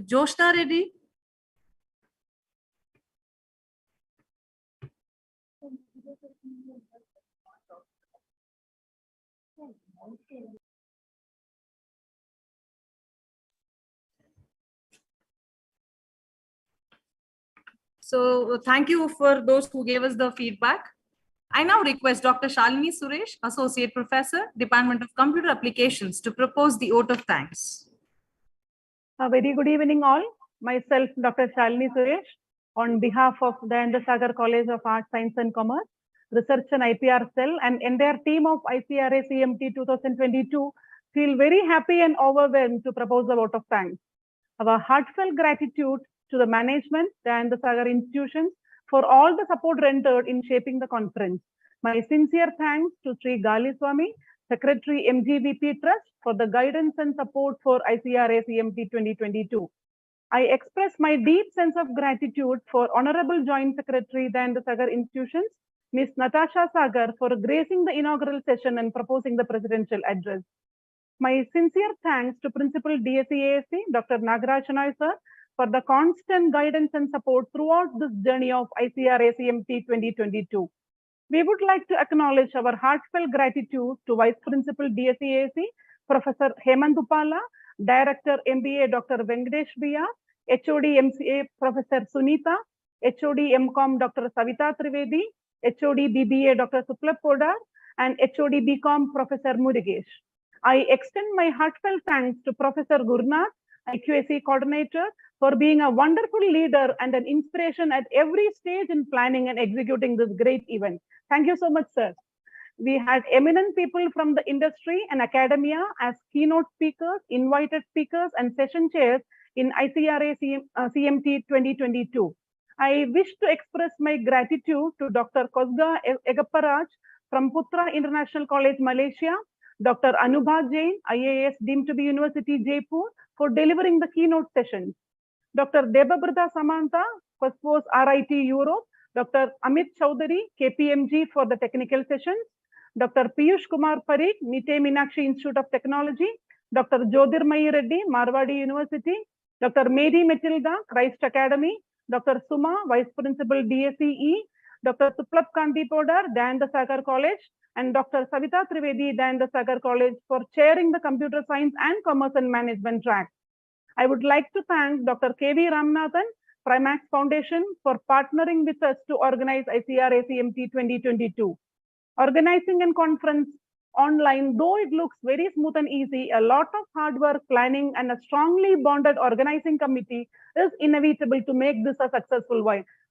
Joshna Reddy? So thank you for those who gave us the feedback. I now request Dr. Shalini Suresh, Associate Professor, Department of Computer Applications, to propose the vote of thanks. A very good evening all. Myself, Dr. Shalini Suresh, on behalf of the Sagar College of Arts, Science and Commerce, Research and IPR Cell, and entire team of ICRACMT 2022, feel very happy and overwhelmed to propose the vote of thanks. Our heartfelt gratitude to the management and the Sagar institutions for all the support rendered in shaping the conference. My sincere thanks to Sri Swamy, Secretary MGVP Trust, for the guidance and support for ICRACMT 2022. I express my deep sense of gratitude for Honorable Joint Secretary the Sagar institutions, Ms. Natasha Sagar, for gracing the inaugural session and proposing the presidential address. My sincere thanks to Principal DSEAC, Dr. Nagaraj Shenoy sir, for the constant guidance and support throughout this journey of ICRACMT 2022. We would like to acknowledge our heartfelt gratitude to Vice Principal DSEAC, Professor Hemant Upala, Director MBA Dr. Venkatesh Biya, HOD MCA Professor Sunita, HOD MCOM Dr. Savita Trivedi, HOD BBA Dr. Suplab Podar, and HOD BCom Professor Murugesh. I extend my heartfelt thanks to Professor Gurnath, IQAC Coordinator, for being a wonderful leader and an inspiration at every stage in planning and executing this great event. Thank you so much, sir. We had eminent people from the industry and academia as keynote speakers, invited speakers, and session chairs in ICRACMT 2022. I wish to express my gratitude to Dr. Kosga Egapparaj from Putra International College, Malaysia, Dr. Anubha Jain, IAS deemed to be University Jaipur, for delivering the keynote sessions. Dr. Debabrata Samantha, Cosmos RIT Europe, Dr. Amit Chaudhary, KPMG, for the technical sessions, Dr. Piyush Kumar Parikh, Nite Meenakshi Institute of Technology, Dr. Jyotirmayi Reddy, Marwadi University, Dr. Mary Matilda, Christ Academy, Dr. Suma, Vice Principal DSCE, Dr. Suplab Kanti Podar, Dayananda Sagar College, and Dr. Savita Trivedi, Dayananda Sagar College for chairing the Computer Science and Commerce and Management track. I would like to thank Dr. K.V. Ramanathan, Primax Foundation for partnering with us to organize ICRACMT 2022. Organizing a conference online, though it looks very smooth and easy, a lot of hard work, planning, and a strongly bonded organizing committee is inevitable to make this a successful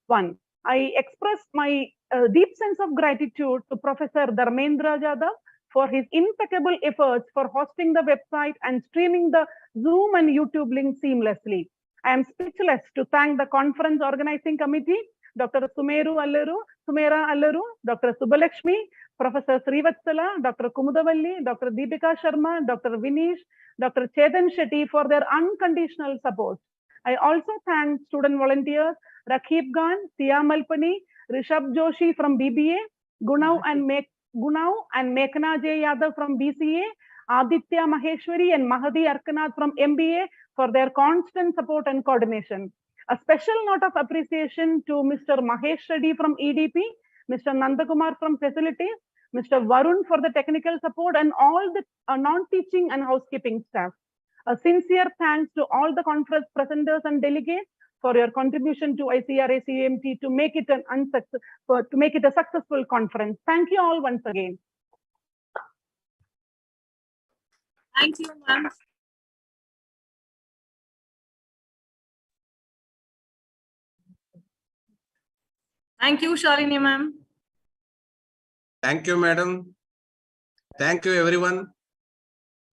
one. I express my deep sense of gratitude to Professor Dharmendra Jadhav for his impeccable efforts for hosting the website and streaming the Zoom and YouTube link seamlessly. I am speechless to thank the conference organizing committee, Dr. Sumera Allaru, Dr. Subbalakshmi, Professor Srivatsala, Dr. Kumudavalli, Dr. Deepika Sharma, Dr. Vinish, Dr. Chetan Shetty for their unconditional support. I also thank student volunteers, Rakhib Khan, Sia Malpani, Rishabh Joshi from BBA, Gunau and Meghna J. Yadav from BCA, Aditya Maheshwari and Mahadi Arkanath from MBA for their constant support and coordination. A special note of appreciation to Mr. Mahesh Reddy from EDP, Mr. Nandakumar from Facilities, Mr. Varun for the technical support, and all the non-teaching and housekeeping staff. A sincere thanks to all the conference presenters and delegates for your contribution to ICRACMT to make it a successful conference. Thank you all once again. Thank you, ma'am. Thank you, Shalini ma'am. Thank you, madam. Thank you, everyone.